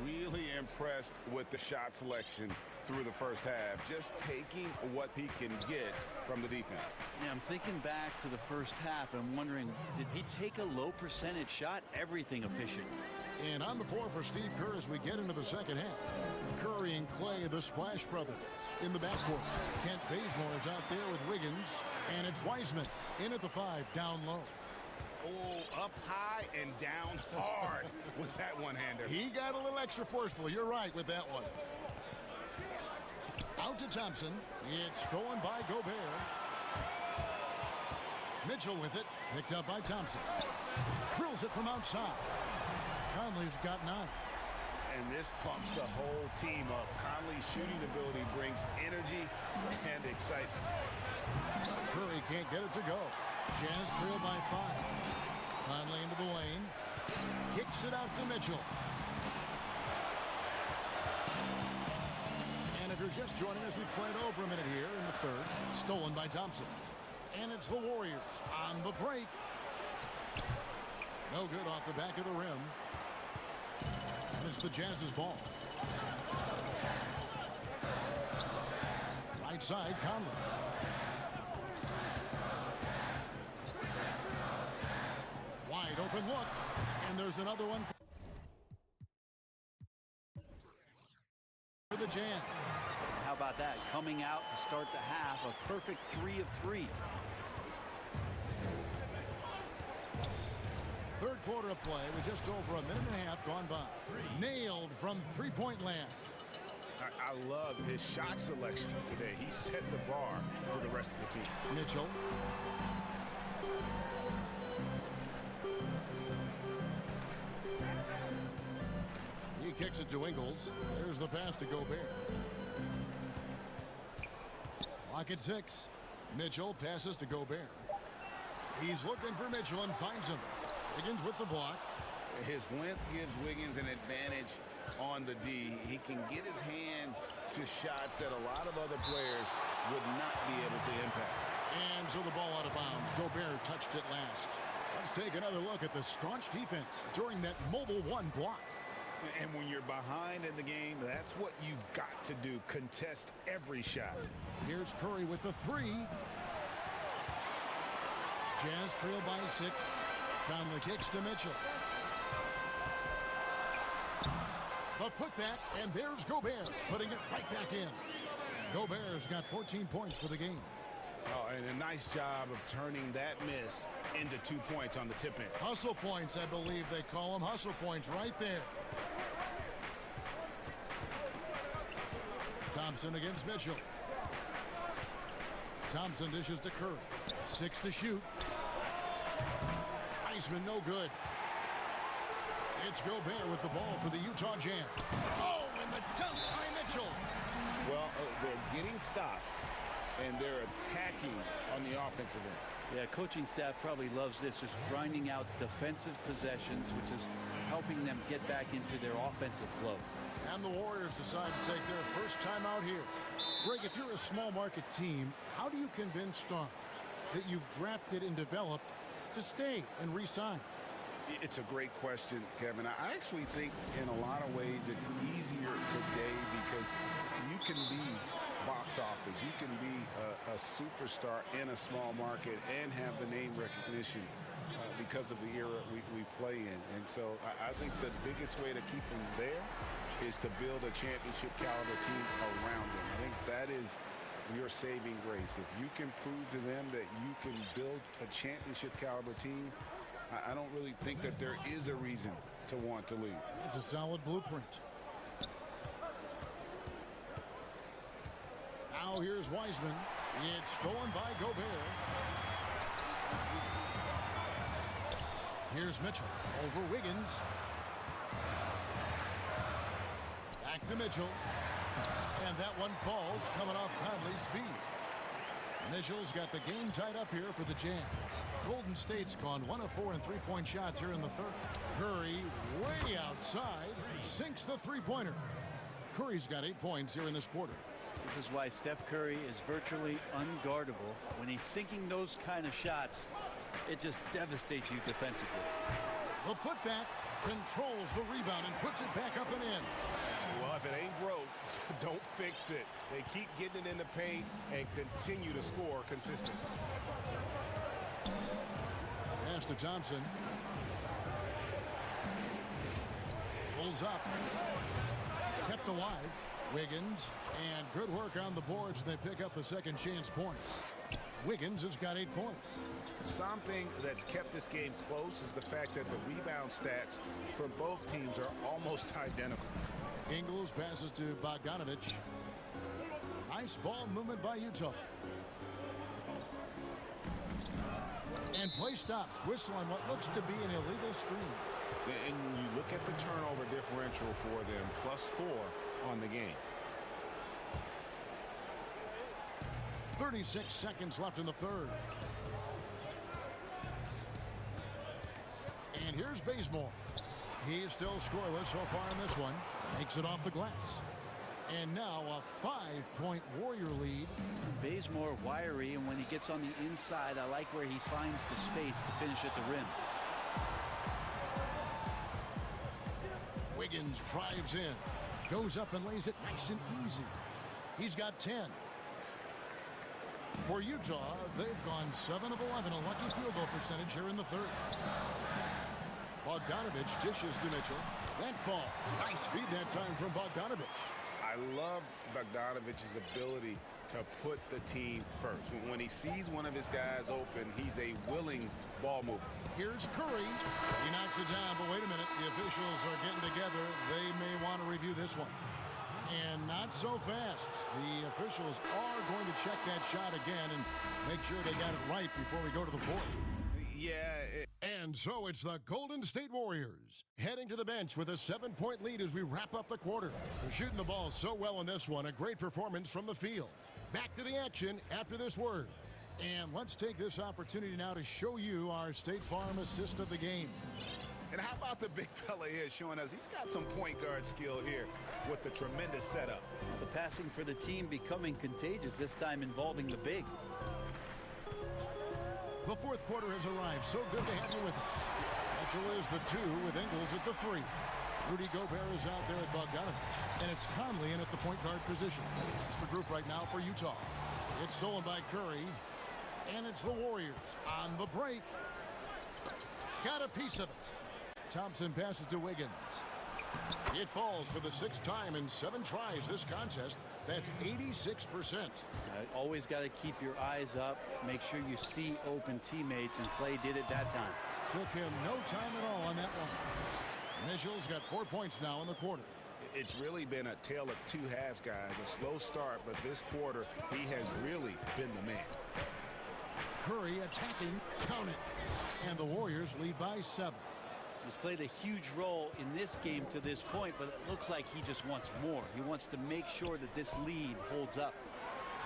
Really impressed with the shot selection through the first half. Just taking what he can get from the defense. Yeah, I'm thinking back to the first half and wondering, did he take a low percentage shot? Everything efficient. And on the floor for Steve Kerr as we get into the second half. Curry and Clay, the Splash Brothers, in the backcourt. Kent Bazemore is out there with Wiggins. And it's Wiseman in at the 5, down low. Oh, up high and down hard with that one-hander. He got a little extra forceful. You're right with that one. Out to Thompson. It's stolen by Gobert. Mitchell with it. Picked up by Thompson. Drills it from outside. Conley's got 9. And this pumps the whole team up. Conley's shooting ability brings energy and excitement. Curry can't get it to go. Jazz trail by 5. Conley into the lane. Kicks it out to Mitchell. And if you're just joining us, we played over a minute here in the third. Stolen by Thompson. And it's the Warriors on the break. No good off the back of the rim. And it's the Jazz's ball. Right side, Conley. Wide open look. And there's another one for the Jazz. How about that? Coming out to start the half, a perfect 3 of 3. Third quarter of play with just over a minute and a half gone by. Nailed from three-point land. I love his shot selection today. He set the bar for the rest of the team. Mitchell. He kicks it to Ingles. There's the pass to Gobert. Clock at 6. Mitchell passes to Gobert. He's looking for Mitchell and finds him. Wiggins with the block. His length gives Wiggins an advantage on the D. He can get his hand to shots that a lot of other players would not be able to impact. And so the ball out of bounds. Gobert touched it last. Let's take another look at the staunch defense during that mobile 1 block. And when you're behind in the game, that's what you've got to do. Contest every shot. Here's Curry with the 3. Jazz trail by 6. Conley kicks to Mitchell. The putback, and there's Gobert putting it right back in. Gobert's got 14 points for the game. Oh, and a nice job of turning that miss into 2 points on the tip in. Hustle points, I believe they call them. Hustle points right there. Thompson against Mitchell. Thompson dishes to Curry. 6 to shoot. Wiseman no good. It's Gobert with the ball for the Utah Jazz. Oh, and the dunk by Mitchell. Well, they're getting stops, and they're attacking on the offensive end. Yeah, coaching staff probably loves this, just grinding out defensive possessions, which is helping them get back into their offensive flow. And the Warriors decide to take their first time out here. Greg, if you're a small market team, how do you convince stars that you've drafted and developed to stay and re-sign? It's a great question, Kevin. I actually think in a lot of ways it's easier today because you can be box office. You can be a superstar in a small market and have the name recognition because of the era we play in. And so I think the biggest way to keep them there is to build a championship caliber team around them. I think that is your saving grace. If you can prove to them that you can build a championship caliber team, I don't really think that there is a reason to want to leave. It's a solid blueprint. Now here's Wiseman. It's stolen by Gobert. Here's Mitchell over Wiggins. Back to Mitchell. And that one falls coming off Conley's feet. Mitchell's got the game tied up here for the Jazz. Golden State's gone 1 of 4 in three-point shots here in the third. Curry way outside sinks the three-pointer. Curry's got 8 points here in this quarter. This is why Steph Curry is virtually unguardable. When he's sinking those kind of shots, it just devastates you defensively. The putback controls the rebound and puts it back up and in. Well, if it ain't broke, don't fix it. They keep getting it in the paint and continue to score consistently. Pass to Thompson. Ingles up. Kept alive. Wiggins. And good work on the boards. They pick up the second chance points. Wiggins has got 8 points. Something that's kept this game close is the fact that the rebound stats for both teams are almost identical. Ingles passes to Bogdanovich. Nice ball movement by Utah. And play stops. Whistle on what looks to be an illegal screen. And you look at the turnover differential for them, +4 on the game. 36 seconds left in the third. And here's Bazemore. He's still scoreless so far in this one. Makes it off the glass. And now a 5-point Warrior lead. Bazemore wiry, and when he gets on the inside, I like where he finds the space to finish at the rim. Wiggins drives in. Goes up and lays it nice and easy. He's got 10. For Utah, they've gone 7 of 11, a lucky field goal percentage here in the third. Bogdanovich dishes to Mitchell. That ball. Nice feed that time from Bogdanovich. I love Bogdanovich's ability to put the team first. When he sees one of his guys open, he's a willing ball mover. Here's Curry. He knocks it down, but wait a minute. The officials are getting together. They may want to review this one. And not so fast. The officials are going to check that shot again and make sure they got it right before we go to the fourth. Yeah. And so it's the Golden State Warriors heading to the bench with a 7-point lead as we wrap up the quarter. They're shooting the ball so well in this one. A great performance from the field. Back to the action after this word. And let's take this opportunity now to show you our State Farm assist of the game. And how about the big fella here showing us he's got some point guard skill here with the tremendous setup. The passing for the team becoming contagious, this time involving the big. The fourth quarter has arrived. So good to have you with us. Mitchell is the 2 with Ingles at the 3. Rudy Gobert is out there at Bogdanovich. And it's Conley in at the point guard position. That's the group right now for Utah. It's stolen by Curry. And it's the Warriors on the break. Got a piece of it. Thompson passes to Wiggins. It falls for the 6th time in 7 tries this contest. That's 86%. Always got to keep your eyes up. Make sure you see open teammates, and Clay did it that time. Took him no time at all on that one. Mitchell's got 4 points now in the quarter. It's really been a tale of 2 halves, guys. A slow start, but this quarter, he has really been the man. Curry attacking, count it. And the Warriors lead by 7. He's played a huge role in this game to this point, but it looks like he just wants more. He wants to make sure that this lead holds up.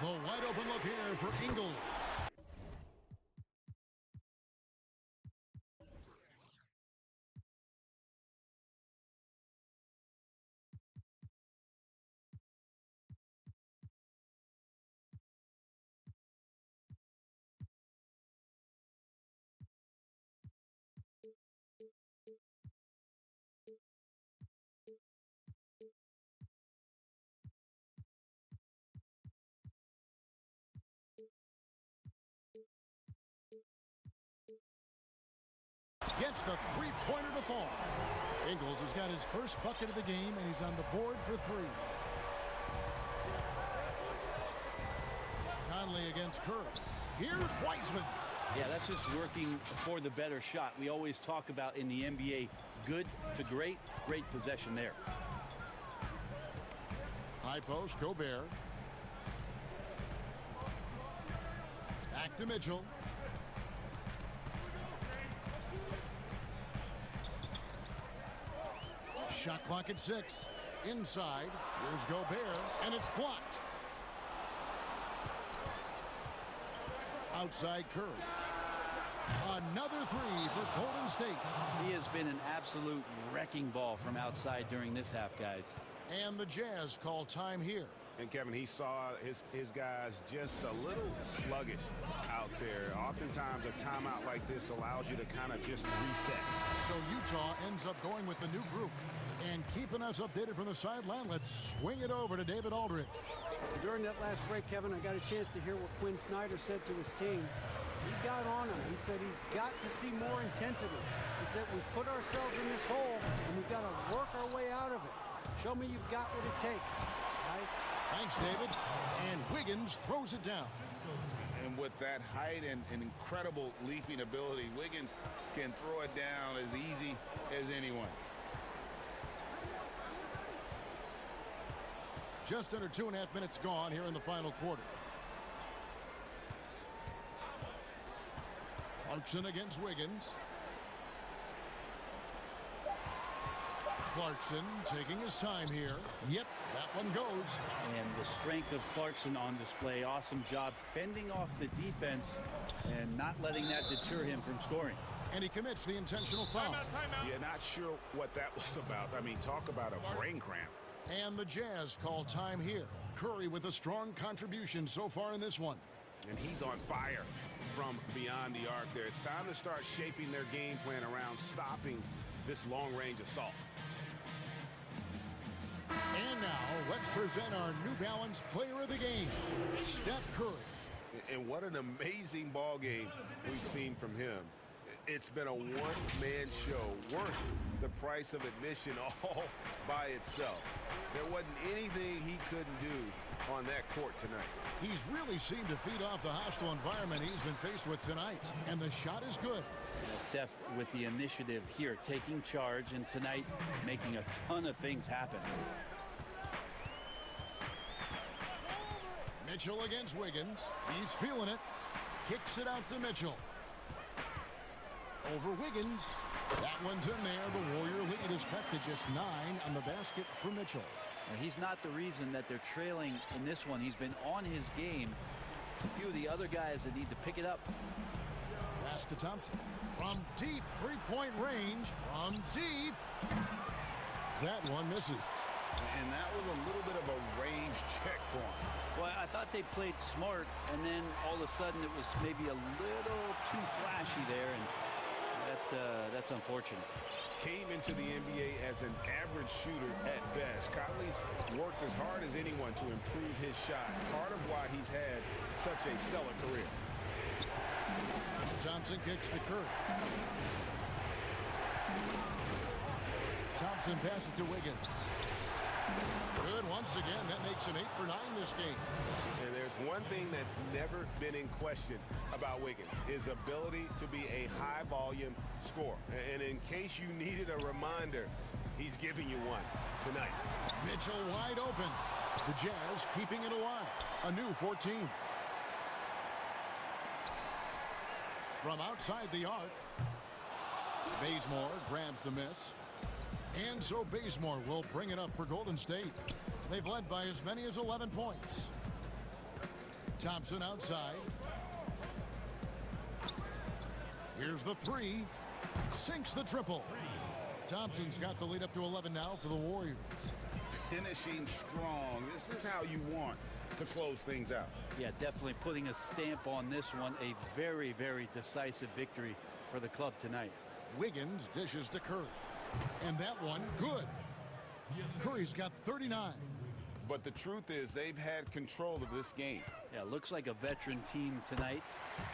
The wide open look here for Ingles. Gets the 3-pointer to fall. Ingles has got his first bucket of the game, and he's on the board for 3. Conley against Curry. Here's Wiseman. Yeah, that's just working for the better shot. We always talk about in the NBA, good to great, great possession there. High post, Gobert. Back to Mitchell. Shot clock at 6. Inside. Here's Gobert, and it's blocked. Outside Curry. Another 3 for Golden State. He has been an absolute wrecking ball from outside during this half, guys. And the Jazz call time here. And Kevin, he saw his guys just a little sluggish out there. Oftentimes a timeout like this allows you to kind of just reset. So Utah ends up going with the new group. And keeping us updated from the sideline, let's swing it over to David Aldridge. During that last break, Kevin, I got a chance to hear what Quinn Snyder said to his team. He got on him. He said he's got to see more intensity. He said we put ourselves in this hole and we we've got to work our way out of it. Show me you've got what it takes, guys. Thanks, David. And Wiggins throws it down. And with that height and incredible leaping ability, Wiggins can throw it down as easy as anyone. Just under 2.5 minutes gone here in the final quarter. Clarkson against Wiggins. Clarkson taking his time here. Yep, that one goes. And the strength of Clarkson on display. Awesome job fending off the defense and not letting that deter him from scoring. And he commits the intentional foul. Yeah, not sure what that was about. I mean, talk about a brain cramp. And the Jazz call time here. Curry with a strong contribution so far in this one. And he's on fire from beyond the arc there. It's time to start shaping their game plan around stopping this long-range assault. And now, let's present our New Balance player of the game, Steph Curry. And what an amazing ball game we've seen from him. It's been a one-man show worth the price of admission all by itself. There wasn't anything he couldn't do on that court tonight. He's really seemed to feed off the hostile environment he's been faced with tonight, and the shot is good. Steph with the initiative here, taking charge, and tonight making a ton of things happen. Mitchell against Wiggins. He's feeling it. Kicks it out to Mitchell. Over Wiggins. That one's in there. The Warrior lead is cut to just 9 on the basket for Mitchell. Now, he's not the reason that they're trailing in this one. He's been on his game. It's a few of the other guys that need to pick it up. Pass to Thompson. From deep three-point range. From deep. That one misses. And that was a little bit of a range check for him. Well, I thought they played smart, and then all of a sudden it was maybe a little too flashy there, and that's unfortunate. Came into the NBA as an average shooter at best. Conley's worked as hard as anyone to improve his shot. Part of why he's had such a stellar career. Thompson kicks to Curry. Thompson passes to Wiggins. Good once again. That makes him 8 for 9 this game. And there's one thing that's never been in question about Wiggins, his ability to be a high-volume scorer. And in case you needed a reminder, he's giving you one tonight. Mitchell wide open. The Jazz keeping it alive. A new 14. From outside the arc, Bazemore grabs the miss. And so Bazemore will bring it up for Golden State. They've led by as many as 11 points. Thompson outside. Here's the three. Sinks the triple. Thompson's got the lead up to 11 now for the Warriors. Finishing strong. This is how you want to close things out. Yeah, definitely putting a stamp on this one. A very, very decisive victory for the club tonight. Wiggins dishes to Curry. And that one, good. Curry's got 39. But the truth is they've had control of this game. Yeah, looks like a veteran team tonight,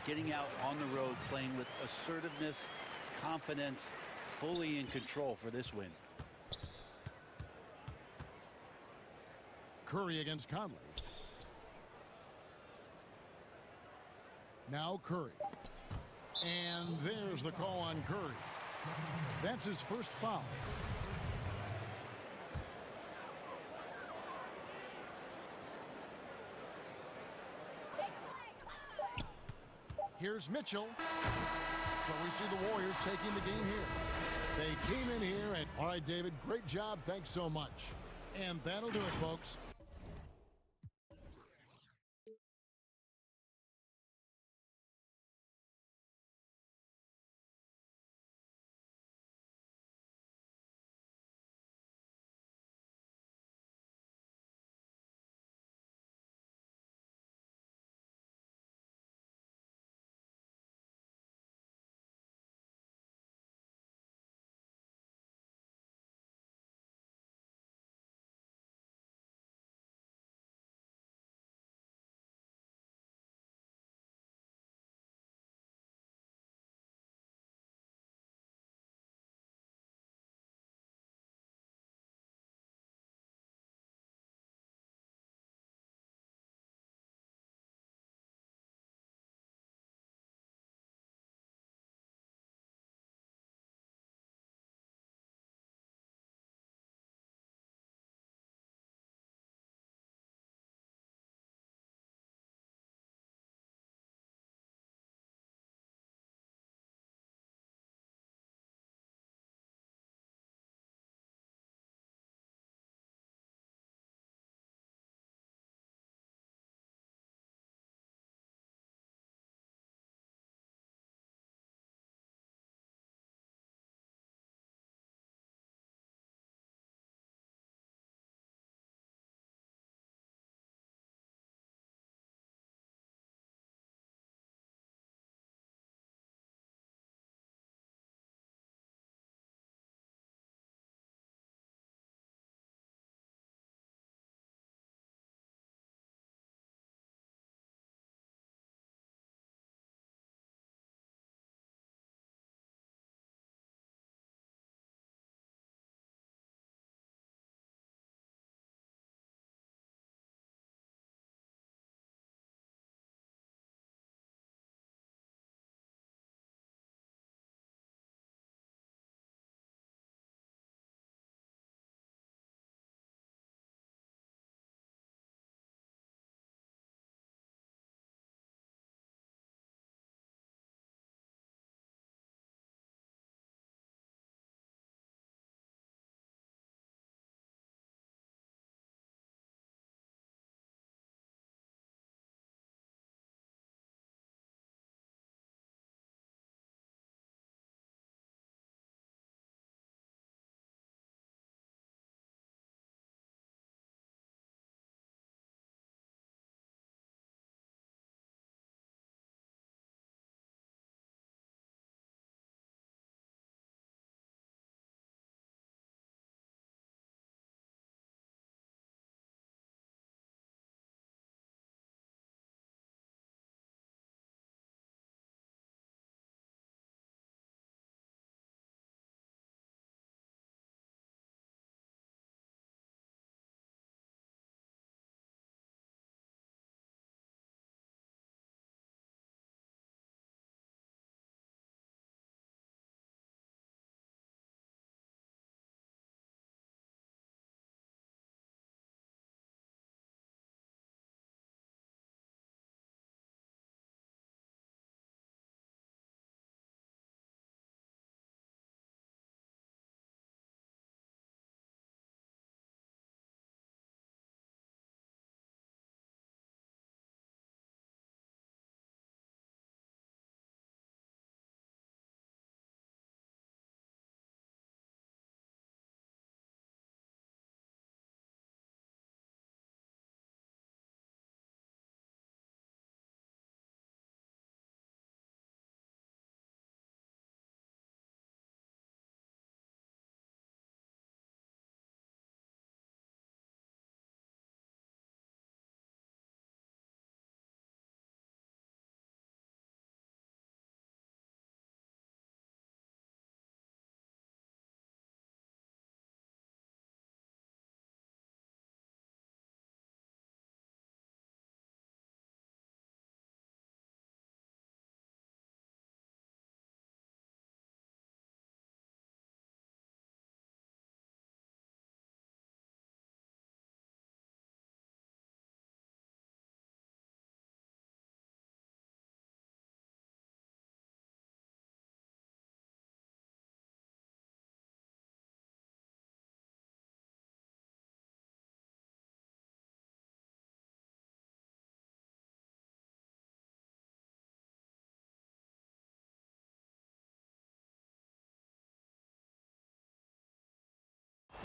getting out on the road, playing with assertiveness, confidence, fully in control for this win. Curry against Conley. Now Curry. And there's the call on Curry. That's his first foul. Here's Mitchell. So we see the Warriors taking the game here. They came in here and, all right, David, great job. Thanks so much. And that'll do it, folks.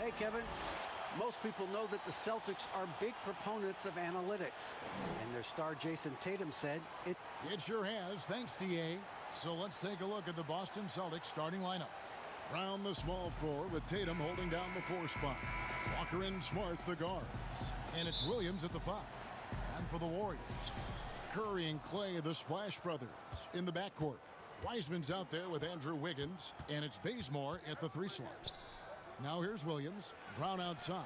Okay, Kevin. Most people know that the Celtics are big proponents of analytics. And their star Jason Tatum said it sure has, thanks, DA. So let's take a look at the Boston Celtics starting lineup. Brown the small forward with Tatum holding down the 4 spot. Walker and Smart the guards. And it's Williams at the 5. And for the Warriors, Curry and Clay, the Splash Brothers, in the backcourt. Wiseman's out there with Andrew Wiggins, and it's Bazemore at the 3 slot. Now here's Williams. Brown outside.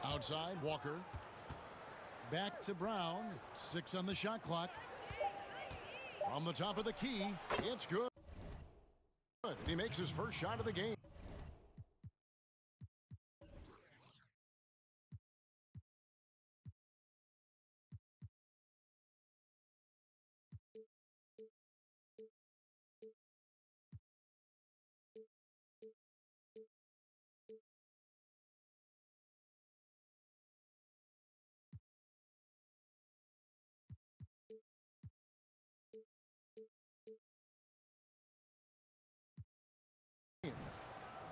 Outside, Walker. Back to Brown. 6 on the shot clock. From the top of the key, it's good. He makes his first shot of the game.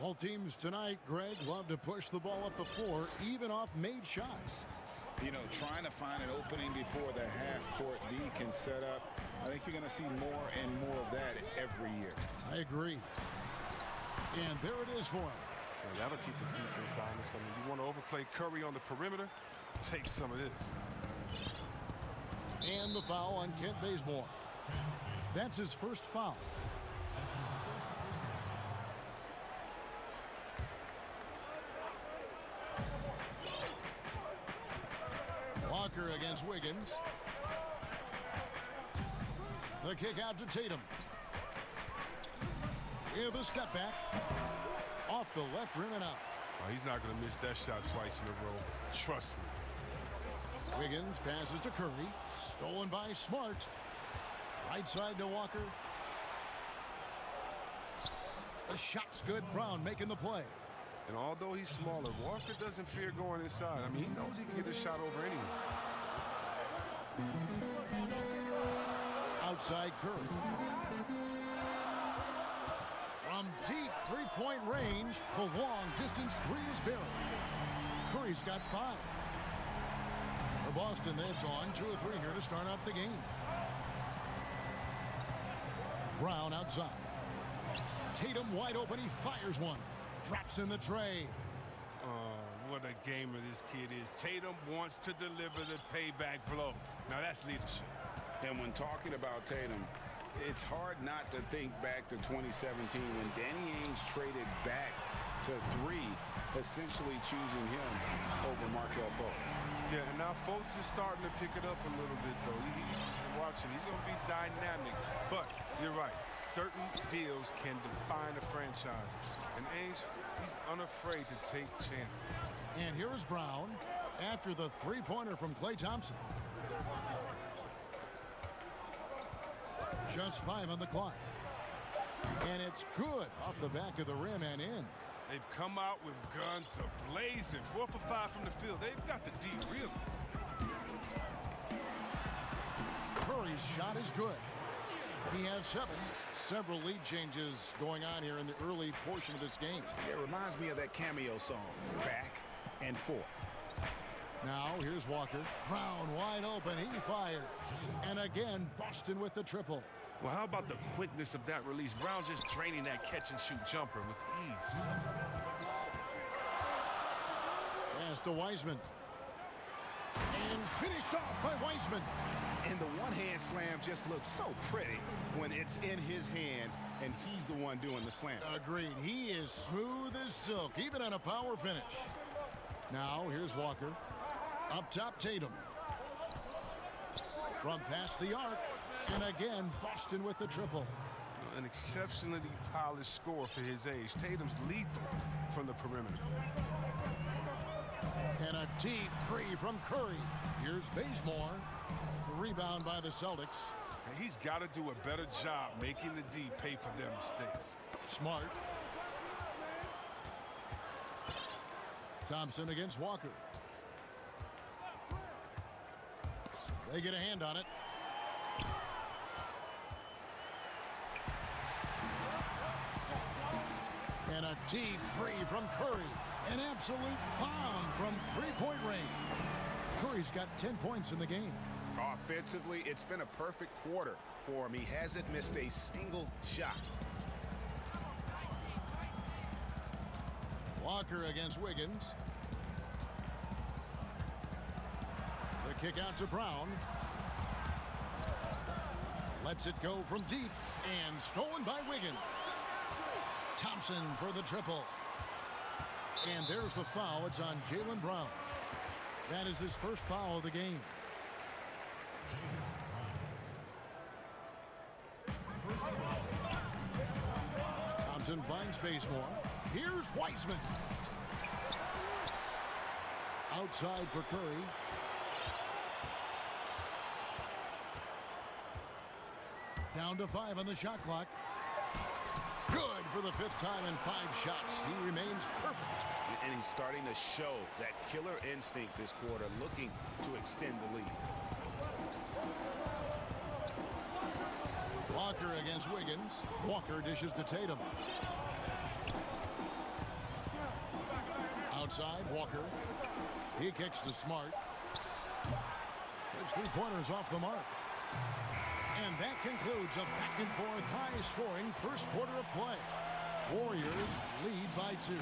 Both teams tonight, Greg, love to push the ball up the floor, even off made shots. You know, trying to find an opening before the half-court D can set up. I think you're going to see more and more of that every year. I agree. And there it is for him. And that'll keep the defense honest. I mean, you want to overplay Curry on the perimeter? Take some of this. And the foul on Kent Bazemore. That's his first foul. Walker against Wiggins. The kick out to Tatum. With a step back. Off the left rim and out. Oh, he's not going to miss that shot twice in a row. Trust me. Wiggins passes to Curry. Stolen by Smart. Right side to Walker. The shot's good. Brown making the play. And although he's smaller, Walker doesn't fear going inside. I mean, he knows he can get a shot over anyone. Outside Curry. From deep three-point range, the long-distance 3 is buried. Curry's got 5. For Boston, they've gone 2 of 3 here to start out the game. Brown outside. Tatum wide open. He fires one. Drops in the tray. What a gamer this kid is. Tatum wants to deliver the payback blow. Now that's leadership. And when talking about Tatum, it's hard not to think back to 2017 when Danny Ainge traded back to 3, essentially choosing him over Markelle Fultz. Yeah, and now Fultz is starting to pick it up a little bit, though. He's watching. He's going to be dynamic. But you're right. Certain deals can define a franchise. And Ainge, he's unafraid to take chances. And here is Brown after the three-pointer from Klay Thompson. Just 5 on the clock. And it's good off the back of the rim and in. They've come out with guns blazing. 4 for 5 from the field. They've got the D really. Curry's shot is good. He has 7. Several lead changes going on here in the early portion of this game. It reminds me of that cameo song, Back and Forth. Now here's Walker. Brown wide open. He fires. And again, Boston with the triple. Well, how about the quickness of that release? Brown just draining that catch-and-shoot jumper with ease. Pass to Wiseman. And finished off by Wiseman. And the one-hand slam just looks so pretty when it's in his hand and he's the one doing the slam. Agreed. He is smooth as silk, even on a power finish. Now here's Walker. Up top, Tatum. From past the arc. And again, Boston with the triple. An exceptionally polished score for his age. Tatum's lethal from the perimeter. And a deep 3 from Curry. Here's Bazemore. The rebound by the Celtics. And he's got to do a better job making the D pay for their mistakes. Smart. Thompson against Walker. They get a hand on it. And a deep three from Curry. An absolute bomb from three-point range. Curry's got 10 points in the game. Offensively, it's been a perfect quarter for him. He hasn't missed a single shot. Walker against Wiggins. The kick out to Brown. Lets it go from deep. And stolen by Wiggins. Thompson for the triple. And there's the foul. It's on Jaylen Brown. That is his first foul of the game. Thompson finds Bazemore. Here's Wiseman. Outside for Curry. Down to 5 on the shot clock. Good for the 5th time in 5 shots. He remains perfect. And he's starting to show that killer instinct this quarter, looking to extend the lead. Walker against Wiggins. Walker dishes to Tatum. Outside, Walker. He kicks to Smart. His three-pointers off the mark. And that concludes a back-and-forth, high-scoring first quarter of play. Warriors lead by 2.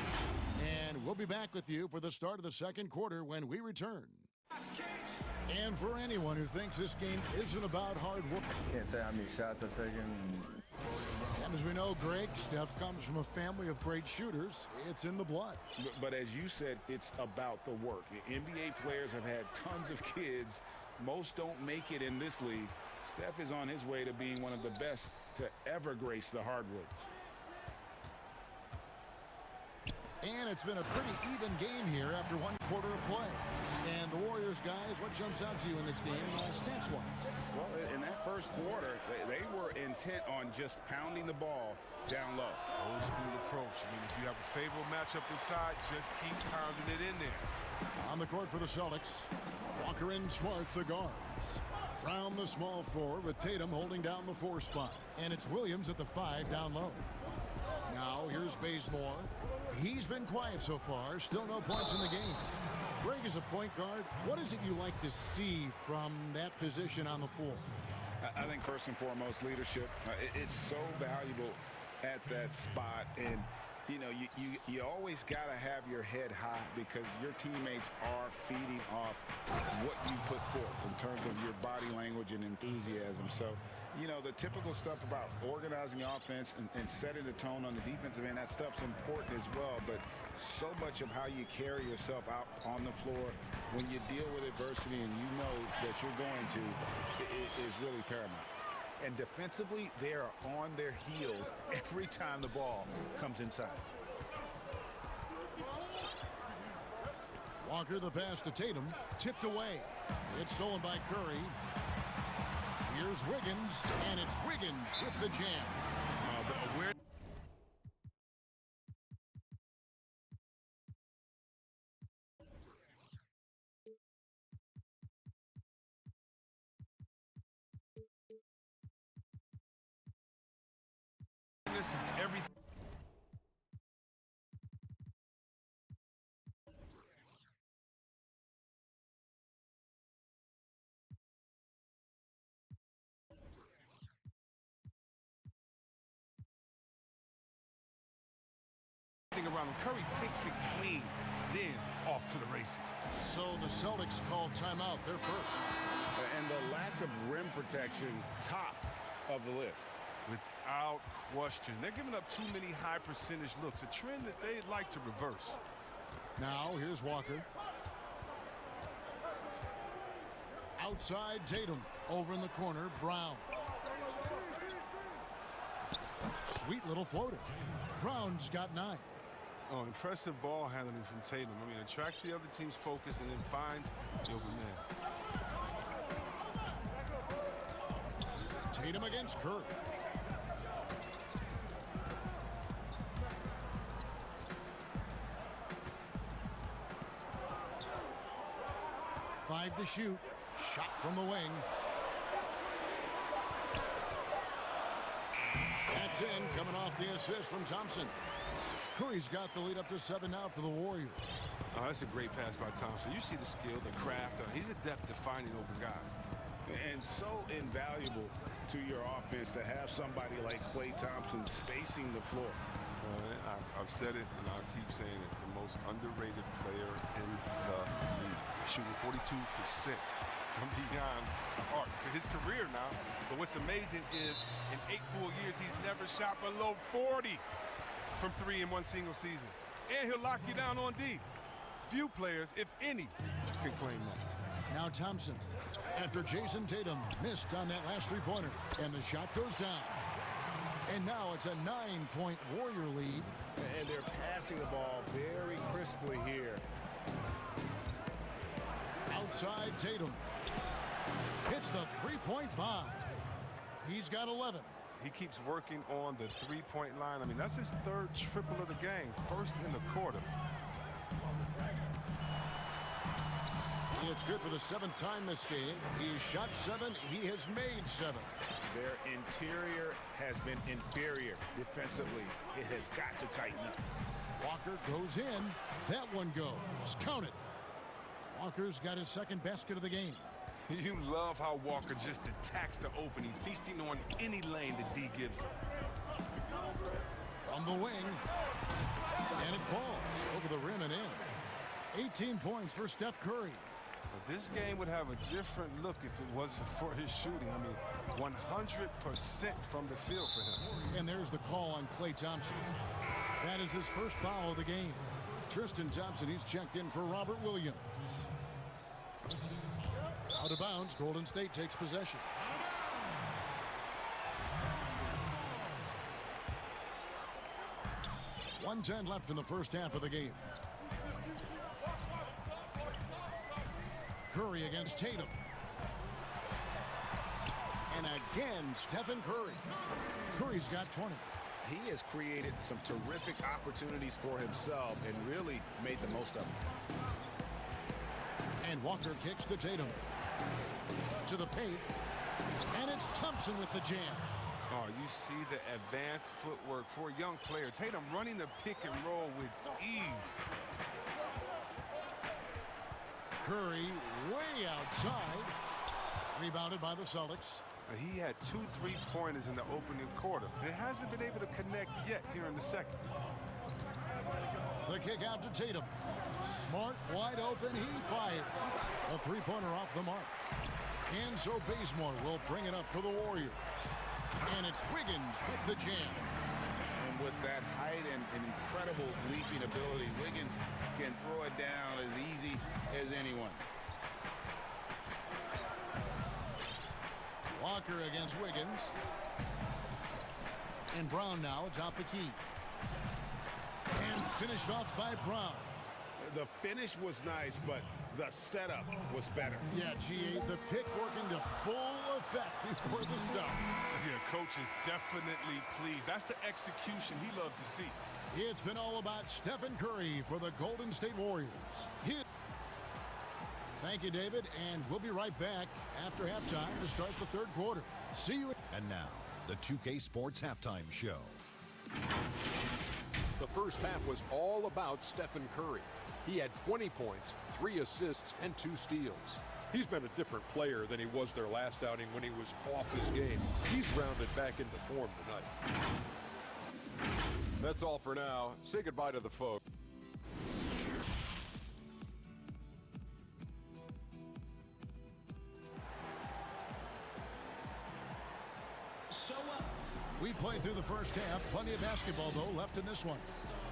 And we'll be back with you for the start of the second quarter when we return. And for anyone who thinks this game isn't about hard work. Can't tell how many shots I've taken. And as we know, Greg, Steph comes from a family of great shooters. It's in the blood. But as you said, it's about the work. NBA players have had tons of kids. Most don't make it in this league. Steph is on his way to being one of the best to ever grace the hardwood. And it's been a pretty even game here after one quarter of play. And the Warriors, guys, what jumps out to you in this game, stats-wise? Well, in that first quarter, they were intent on just pounding the ball down low. Old school approach. I mean, if you have a favorable matchup inside, just keep pounding it in there. On the court for the Celtics, Walker and Smart, the guards. Brown, the small forward, with Tatum holding down the 4 spot. And it's Williams at the 5 down low. Now, here's Bazemore. He's been quiet so far. Still no points in the game. Greg is a point guard. What is it you like to see from that position on the floor? I think first and foremost, leadership. It's so valuable at that spot. And, you know, you always got to have your head high because your teammates are feeding off what you put forth in terms of your body language and enthusiasm. So, you know, the typical stuff about organizing offense and setting the tone on the defensive end, that stuff's important as well. But so much of how you carry yourself out on the floor when you deal with adversity and you know that you're going to is really paramount. And defensively, they are on their heels every time the ball comes inside. Walker, the pass to Tatum, tipped away. It's stolen by Curry. Here's Wiggins, and it's Wiggins with the jam. Every around him. Curry picks it clean, then off to the races. So the Celtics called timeout. They're first. And the lack of rim protection, top of the list. Without question. They're giving up too many high percentage looks, a trend that they'd like to reverse. Now here's Walker. Outside Tatum. Over in the corner, Brown. Sweet little floater. Brown's got 9. Oh, impressive ball handling from Tatum. I mean, attracts the other team's focus and then finds the open man. Tatum against Curry. Five to shoot. Shot from the wing. That's in, coming off the assist from Thompson. Curry's got the lead up to 7 now for the Warriors. Oh, that's a great pass by Thompson. You see the skill, the craft. He's adept at finding open guys. And so invaluable to your offense to have somebody like Klay Thompson spacing the floor. I've said it, and I'll keep saying it. The most underrated player in the league. Shooting 42% from beyond the arc for his career now. But what's amazing is in 8 full years, he's never shot below 40 from 3 in one single season. And he'll lock you down on D. Few players, if any, can claim that. Now Thompson, after Jason Tatum missed on that last three-pointer, and the shot goes down. And now it's a 9-point Warrior lead. And they're passing the ball very crisply here. Outside Tatum. Hits the three-point bomb. He's got 11. He keeps working on the three-point line. I mean, that's his 3rd triple of the game. First in the quarter. It's good for the 7th time this game. He shot 7. He has made 7. Their interior has been inferior defensively. It has got to tighten up. Walker goes in. That one goes. Count it. Walker's got his 2nd basket of the game. You love how Walker just attacks the opening, feasting on any lane that D gives him. From the wing. And it falls over the rim and in. 18 points for Steph Curry. But this game would have a different look if it wasn't for his shooting. I mean, 100% from the field for him. And there's the call on Klay Thompson. That is his first foul of the game. Tristan Thompson, he's checked in for Robert Williams. Out of bounds, Golden State takes possession. .110 left in the first half of the game. Curry against Tatum. And again, Stephen Curry. Curry's got 20. He has created some terrific opportunities for himself and really made the most of them. And Walker kicks to Tatum. To the paint. And it's Thompson with the jam. Oh, you see the advanced footwork for a young player. Tatum running the pick and roll with ease. Curry way outside. Rebounded by the Celtics. He had 2 3-pointers in the opening quarter. It hasn't been able to connect yet here in the second. The kick out to Tatum. Smart, wide open, he fires. A three-pointer off the mark. And so Bazemore will bring it up for the Warriors. And it's Wiggins with the jam. And with that height and incredible leaping ability, Wiggins can throw it down as easy as anyone. Walker against Wiggins. And Brown now atop the key. And finished off by Brown. The finish was nice, but the setup was better. Yeah, GA, the pick working to full effect before the stuff. Yeah, coach is definitely pleased. That's the execution he loves to see. It's been all about Stephen Curry for the Golden State Warriors. Thank you, David, and we'll be right back after halftime to start the 3rd quarter. See you. And now, the 2K Sports Halftime Show. The first half was all about Stephen Curry. He had 20 points, 3 assists, and 2 steals. He's been a different player than he was their last outing when he was off his game. He's rounded back into form tonight. That's all for now. Say goodbye to the folks. We played through the first half. Plenty of basketball, though, left in this one.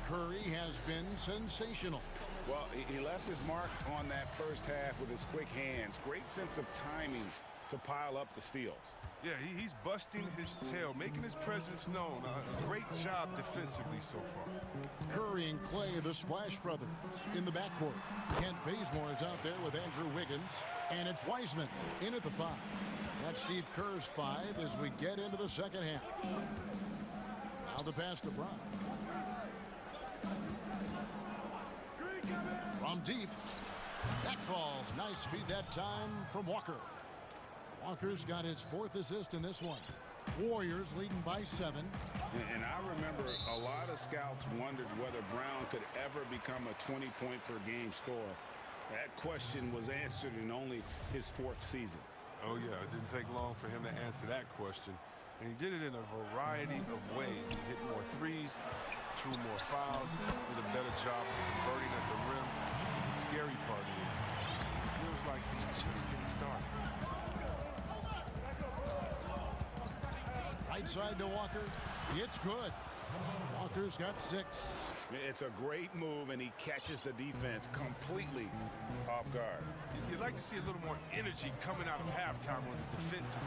Curry has been sensational. Well, he left his mark on that first half with his quick hands. Great sense of timing to pile up the steals. Yeah, he's busting his tail, making his presence known. A great job defensively so far. Curry and Clay, the Splash Brothers, in the backcourt. Kent Bazemore is out there with Andrew Wiggins. And it's Wiseman in at the 5. That's Steve Kerr's 5 as we get into the second half. Now the pass to Brown. From deep. That falls. Nice feed that time from Walker. Walker's got his 4th assist in this one. Warriors leading by 7. And I remember a lot of scouts wondered whether Brown could ever become a 20-point-per-game scorer. That question was answered in only his 4th season. Oh, yeah, it didn't take long for him to answer that question. And he did it in a variety of ways. He hit more threes, drew more fouls, did a better job of converting at the rim. The scary part is, it feels like he's just getting started. Right side to Walker. It's good. Walker's got 6. It's a great move, and he catches the defense completely off guard. You'd like to see a little more energy coming out of halftime on the defensive.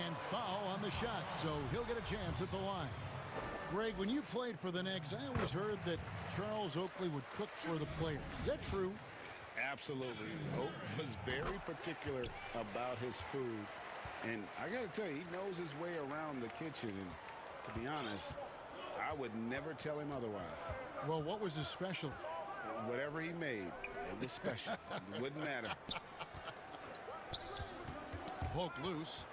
And foul on the shot, so he'll get a chance at the line. Greg, when you played for the Knicks, I always heard that Charles Oakley would cook for the players. Is that true? Absolutely. Oak was very particular about his food. And I got to tell you, he knows his way around the kitchen. And to be honest, I would never tell him otherwise. Well, what was his special? Whatever he made, it was special. It wouldn't matter. Poked loose.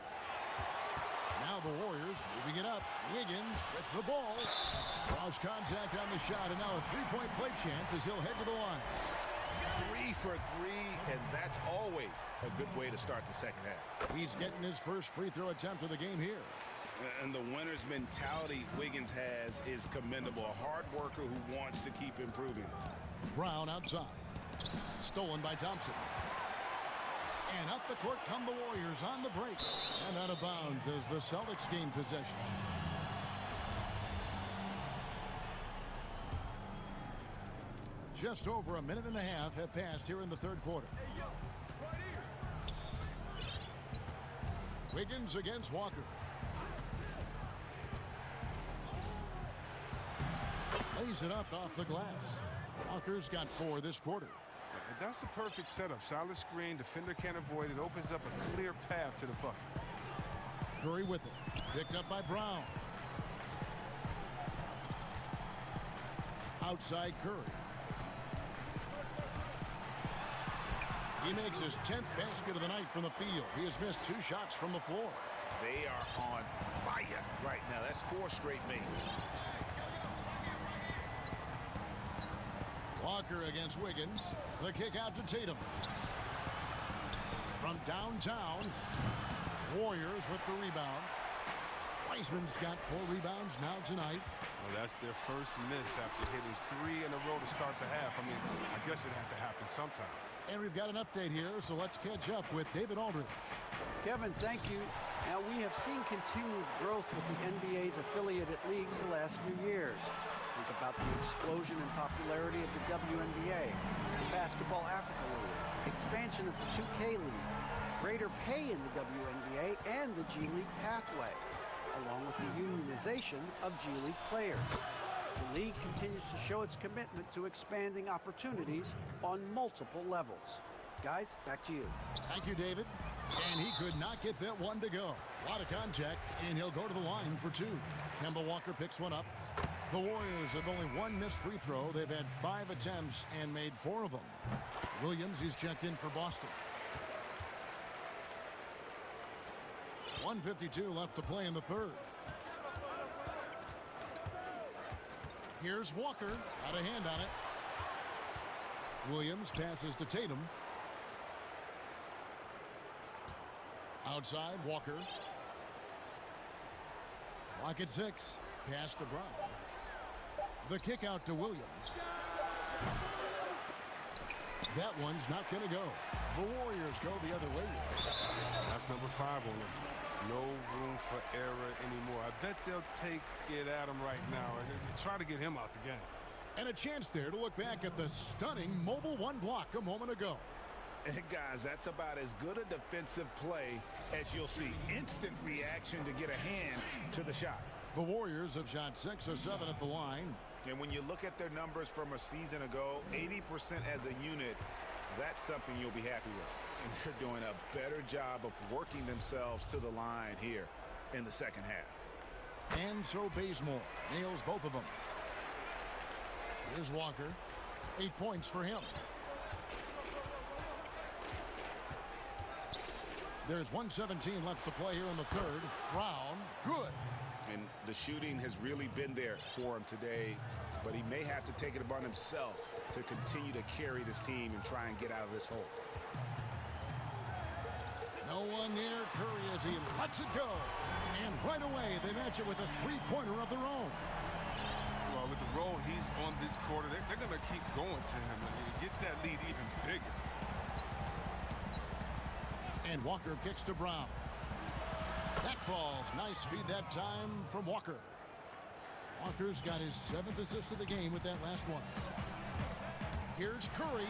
Now the Warriors moving it up. Wiggins with the ball. Draws contact on the shot, and now a 3-point play chance as he'll head to the line. 3 for 3, and that's always a good way to start the second half. He's getting his first free throw attempt of the game here. And the winner's mentality Wiggins has is commendable. A hard worker who wants to keep improving. Brown outside. Stolen by Thompson. And up the court come the Warriors on the break. And out of bounds as the Celtics gain possession. Just over a minute and a half have passed here in the 3rd quarter. Wiggins against Walker. Lays it up off the glass. Walker's got 4 this quarter. That's a perfect setup. Solid screen, defender can't avoid it. Opens up a clear path to the bucket. Curry with it. Picked up by Brown. Outside Curry. He makes his 10th basket of the night from the field. He has missed 2 shots from the floor. They are on fire right now. That's 4 straight makes. Walker against Wiggins. The kick out to Tatum. From downtown, Warriors with the rebound. Wiseman's got 4 rebounds now tonight. Well, that's their first miss after hitting 3 in a row to start the half. I mean, I guess it had to happen sometime. And we've got an update here, so let's catch up with David Aldridge. Kevin, thank you. Now, we have seen continued growth with the NBA's affiliated leagues the last few years. Think about the explosion in popularity of the WNBA, the Basketball Africa League, expansion of the 2K League, greater pay in the WNBA, and the G League pathway, along with the unionization of G League players. The league continues to show its commitment to expanding opportunities on multiple levels. Guys, back to you. Thank you, David. And he could not get that one to go. A lot of contact, and he'll go to the line for 2. Kemba Walker picks one up. The Warriors have only 1 missed free throw. They've had 5 attempts and made 4 of them. Williams, he's checked in for Boston. 1:52 left to play in the 3rd. Here's Walker. Got a hand on it. Williams passes to Tatum. Outside, Walker. Clock at 6. Pass to Brown. The kick out to Williams. That one's not going to go. The Warriors go the other way. That's number 5 on them. No room for error anymore. I bet they'll take it at him right now and try to get him out the game. And a chance there to look back at the stunning mobile 1 block a moment ago. And guys, that's about as good a defensive play as you'll see. Instant reaction to get a hand to the shot. The Warriors have shot 6 of 7 at the line. And when you look at their numbers from a season ago, 80% as a unit, that's something you'll be happy with. And they're doing a better job of working themselves to the line here in the second half. And so Bazemore nails both of them. Here's Walker. 8 points for him. There's 1:17 left to play here in the 3rd. Brown, good. And the shooting has really been there for him today, but he may have to take it upon himself to continue to carry this team and try and get out of this hole. No one near Curry as he lets it go. And right away, they match it with a three-pointer of their own. Well, with the role he's on this quarter, they're going to keep going to him and get that lead even bigger. And Walker kicks to Brown. That falls. Nice feed that time from Walker. Walker's got his 7th assist of the game with that last one. Here's Curry.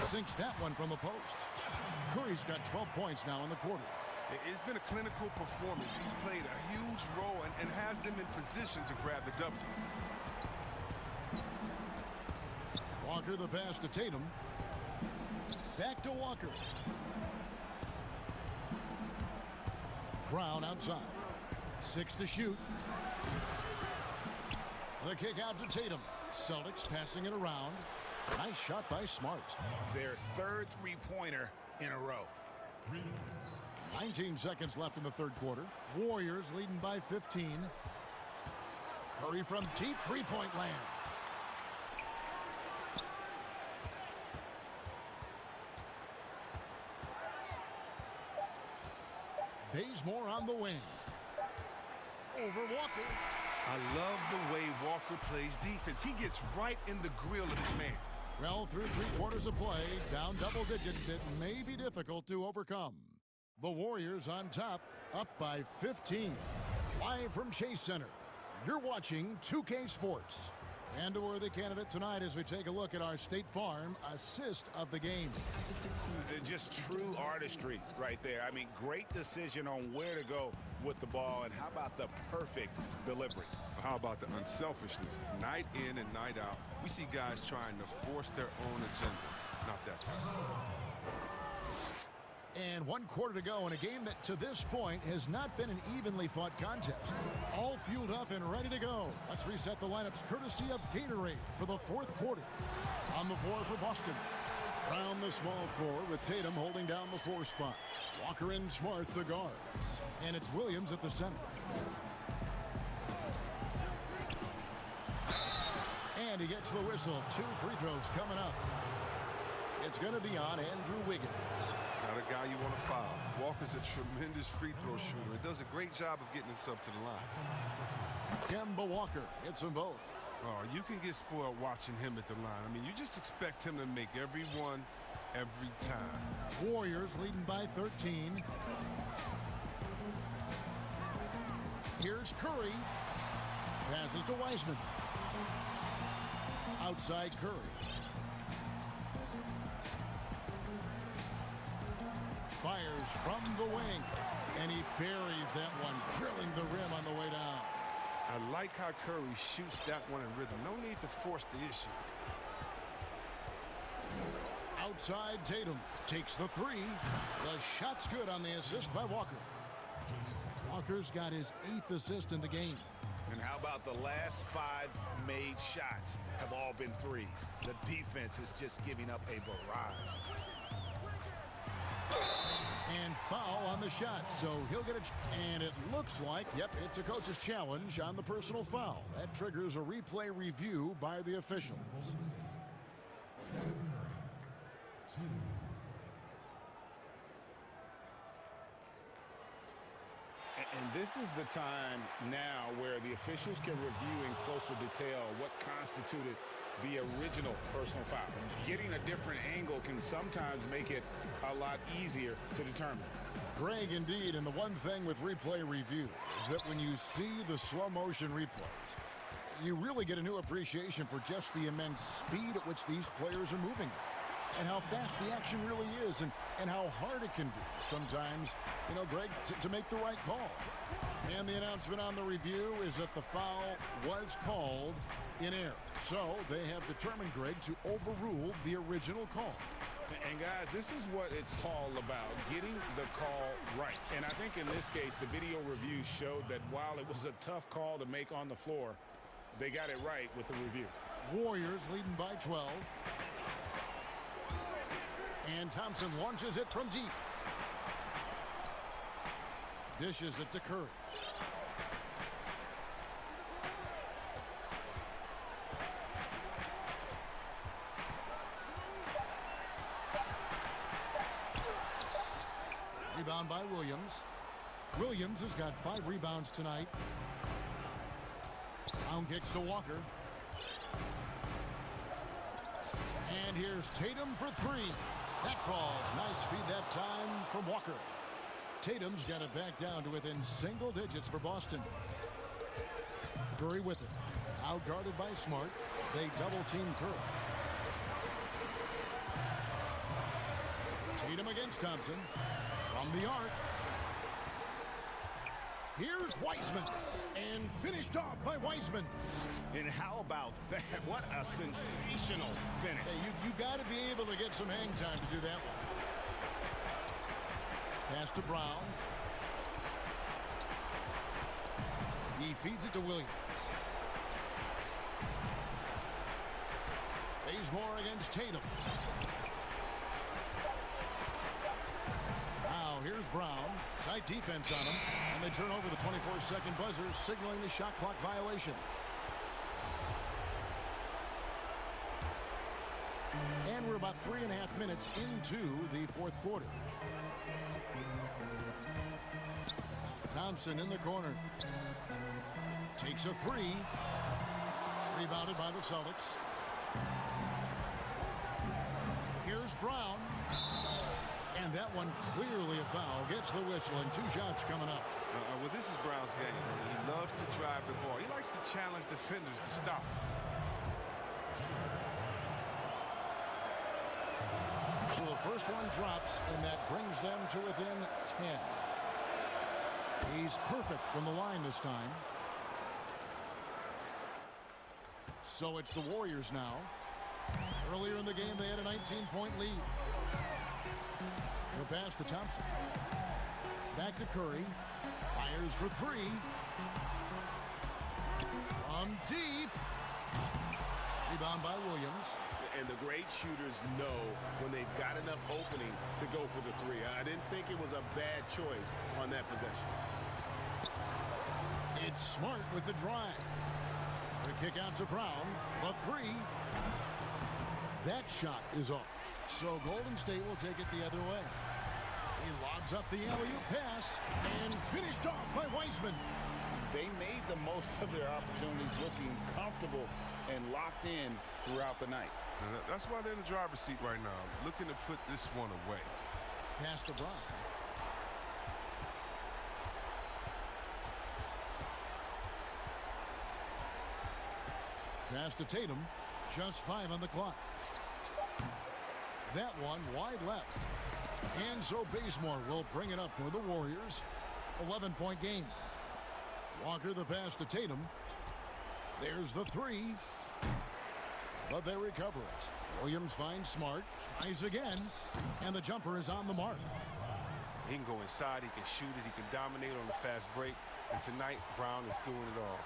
Sinks that one from the post. Curry's got 12 points now in the quarter. It's been a clinical performance. He's played a huge role and has them in position to grab the W. Walker the pass to Tatum. Back to Walker. Brown outside. 6 to shoot. The kick out to Tatum. Celtics passing it around. Nice shot by Smart. Their 3rd three-pointer in a row. 19 seconds left in the 3rd quarter. Warriors leading by 15. Curry from deep three-point land. Bazemore on the wing. Over Walker. I love the way Walker plays defense. He gets right in the grill of this man. Well, through 3 quarters of play, down double digits, it may be difficult to overcome. The Warriors on top, up by 15. Live from Chase Center, you're watching 2K Sports. And a worthy candidate tonight as we take a look at our State Farm assist of the game. Just true artistry right there. I mean, great decision on where to go with the ball, and how about the perfect delivery? How about the unselfishness? Night in and night out, we see guys trying to force their own agenda. Not that time. And 1 quarter to go in a game that to this point has not been an evenly fought contest. All fueled up and ready to go. Let's reset the lineups courtesy of Gatorade for the 4th quarter. On the floor for Boston. Brown the small 4 with Tatum holding down the 4 spot. Walker and Smart the guards. And it's Williams at the center. And he gets the whistle. 2 free throws coming up. It's going to be on Andrew Wiggins. Not a guy you want to foul. Walker's a tremendous free throw shooter. He does a great job of getting himself to the line. Kemba Walker hits them both. Oh, you can get spoiled watching him at the line. I mean, you just expect him to make every one, every time. Warriors leading by 13. Here's Curry. Passes to Wiseman. Outside Curry. Fires from the wing. And he buries that one, drilling the rim on the way down. I like how Curry shoots that one in rhythm. No need to force the issue. Outside Tatum takes the 3. The shot's good on the assist by Walker. Walker's got his 8th assist in the game. And how about the last 5 made shots have all been threes? The defense is just giving up a barrage. And foul on the shot, so he'll get it. And it looks like, yep, it's a coach's challenge on the personal foul. That triggers a replay review by the officials. And this is the time now where the officials can review in closer detail what constituted the original personal foul. Getting a different angle can sometimes make it a lot easier to determine. Greg, indeed, and the one thing with replay review is that when you see the slow motion replays, you really get a new appreciation for just the immense speed at which these players are moving and how fast the action really is and how hard it can be sometimes, you know, Greg, to make the right call. And the announcement on the review is that the foul was called in error. So they have determined, Greg, to overrule the original call. And guys, this is what it's all about, getting the call right. And I think in this case, the video review showed that while it was a tough call to make on the floor, they got it right with the review. Warriors leading by 12. And Thompson launches it from deep. Dishes it to Curry. Rebound by Williams. Williams has got 5 rebounds tonight. Brown kicks to Walker. And here's Tatum for 3. That falls. Nice feed that time from Walker. Tatum's got it back down to within single digits for Boston. Curry with it. Now guarded by Smart. They double team Curry. Tatum against Thompson. From the arc. Here's Wiseman. And finished off by Wiseman. And how about that? What a sensational finish. Hey, you got to be able to get some hang time to do that one. Pass to Brown. He feeds it to Williams. Bazemore against Tatum. Now here's Brown. Tight defense on him. And they turn over the 24-second buzzer, signaling the shot clock violation. And we're about 3.5 minutes into the fourth quarter. Thompson in the corner. Takes a 3. Rebounded by the Celtics. Here's Brown. And that one clearly a foul. Gets the whistle and 2 shots coming up. Well, this is Brown's game. He loves to drive the ball. He likes to challenge defenders to stop. So the first one drops, and that brings them to within 10. He's perfect from the line this time. So it's the Warriors now. Earlier in the game, they had a 19-point lead. The pass to Thompson. Back to Curry. Fires for 3. From deep. Rebound by Williams. And the great shooters know when they've got enough opening to go for the 3. I didn't think it was a bad choice on that possession. It's Smart with the drive. The kick out to Brown. A 3. That shot is off. So Golden State will take it the other way. He lobs up the alley-oop pass and finished off by Wiseman. They made the most of their opportunities, looking comfortable and locked in throughout the night. That's why they're in the driver's seat right now, looking to put this one away. Pass to Brown. Pass to Tatum. Just 5 on the clock. That one wide left. And so Bazemore will bring it up for the Warriors. 11-point game. Walker the pass to Tatum. There's the 3. But they recover it. Williams finds Smart. Tries again. And the jumper is on the mark. He can go inside. He can shoot it. He can dominate on the fast break. And tonight, Brown is doing it all.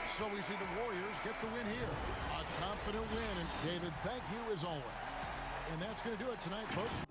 So we see the Warriors get the win here. A confident win. And David, thank you as always. And that's going to do it tonight, folks.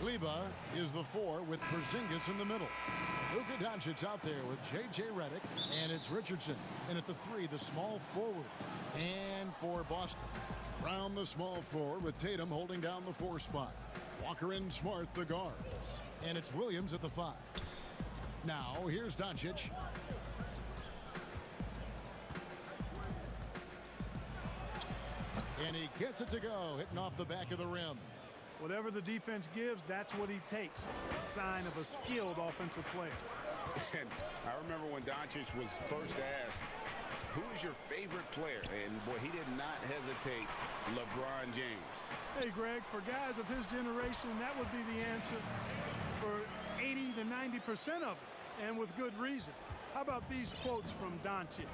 Kleba is the 4 with Porzingis in the middle. Luka Doncic out there with J.J. Redick, and it's Richardson. And at the 3, the small forward. And for Boston, Brown the small forward with Tatum holding down the 4 spot. Walker and Smart the guards. And it's Williams at the 5. Now here's Doncic. And he gets it to go, hitting off the back of the rim. Whatever the defense gives, that's what he takes. A sign of a skilled offensive player. And I remember when Doncic was first asked, who is your favorite player? And boy, he did not hesitate. LeBron James. Hey, Greg, for guys of his generation, that would be the answer for 80 to 90% of it, and with good reason. How about these quotes from Doncic?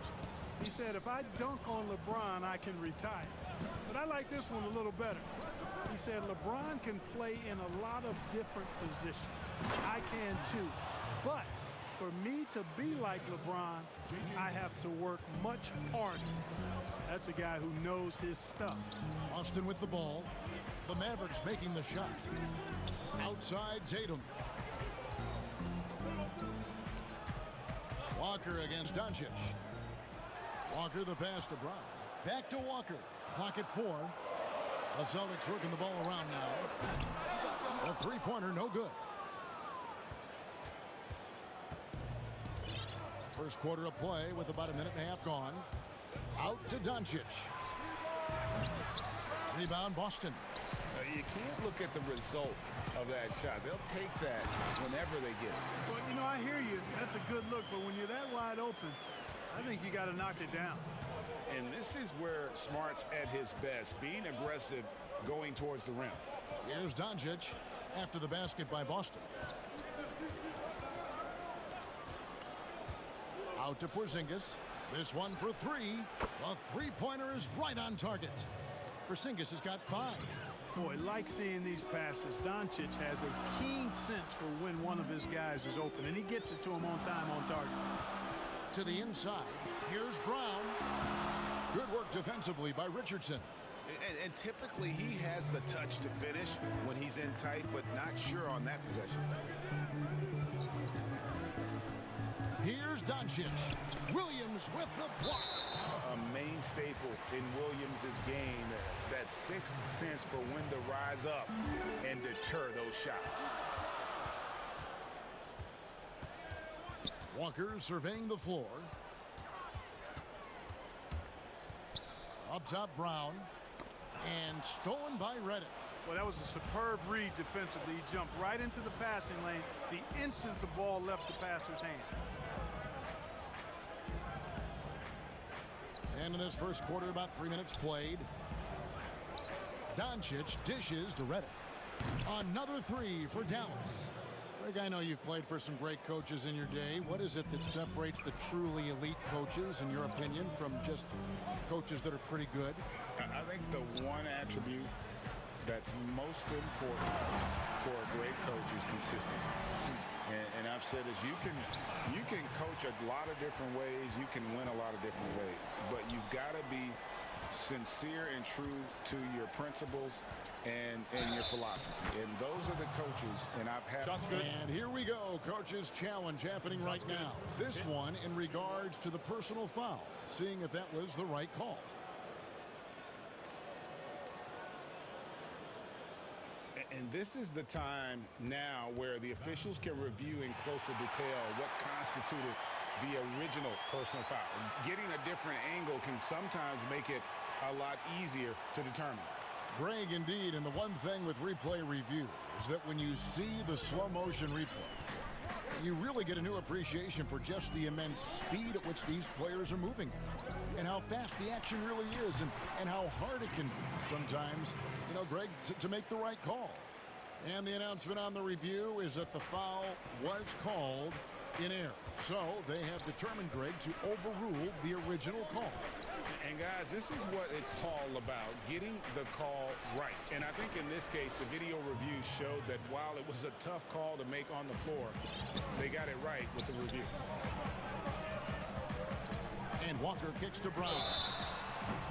He said, if I dunk on LeBron, I can retire. But I like this one a little better. He said, LeBron can play in a lot of different positions. I can too. But for me to be like LeBron, I have to work much harder. That's a guy who knows his stuff. Austin with the ball. The Mavericks making the shot. Outside Tatum. Walker against Doncic. Walker the pass to Brown. Back to Walker. Clock at 4. The Celtics working the ball around now. The three-pointer no good. First quarter of play with about a minute and a half gone. Out to Doncic. Rebound Boston. You can't look at the result of that shot. They'll take that whenever they get it. Well, you know, I hear you. That's a good look, but when you're that wide open, I think you got to knock it down. And this is where Smart's at his best, being aggressive, going towards the rim. Here's Doncic after the basket by Boston. Out to Porzingis. This one for 3. The three-pointer is right on target. Porzingis has got 5. Boy, like seeing these passes. Doncic has a keen sense for when one of his guys is open, and he gets it to him on time, on target. To the inside. Here's Brown. Good work defensively by Richardson. And typically he has the touch to finish when he's in tight, but not sure on that possession. Here's Doncic. Williams with the block. A main staple in Williams' game, that sixth sense for when to rise up and deter those shots. Walker surveying the floor. Up top, Brown. And stolen by Redick. Well, that was a superb read defensively. He jumped right into the passing lane the instant the ball left the passer's hand. And in this first quarter, about 3 minutes played. Doncic dishes to Redick. Another 3 for Dallas. Greg, I know you've played for some great coaches in your day. What is it that separates the truly elite coaches, in your opinion, from just coaches that are pretty good? I think the one attribute that's most important for a great coach is consistency. And I've said is you can coach a lot of different ways, you can win a lot of different ways, but you've got to be sincere and true to your principles and your philosophy. And those are the coaches, and I've had. And here we go, coach's challenge happening right now. This one in regards to the personal foul, seeing if that was the right call. And this is the time now where the officials can review in closer detail what constituted the original personal foul. Getting a different angle can sometimes make it a lot easier to determine. Greg, indeed, and the one thing with replay review is that when you see the slow motion replay, you really get a new appreciation for just the immense speed at which these players are moving and how fast the action really is and how hard it can be sometimes, you know, Greg, to make the right call. And the announcement on the review is that the foul was called in error. So they have determined, Greg, to overrule the original call. And guys, this is what it's all about, getting the call right. And I think in this case, the video review showed that while it was a tough call to make on the floor, they got it right with the review. And Walker kicks to Brown.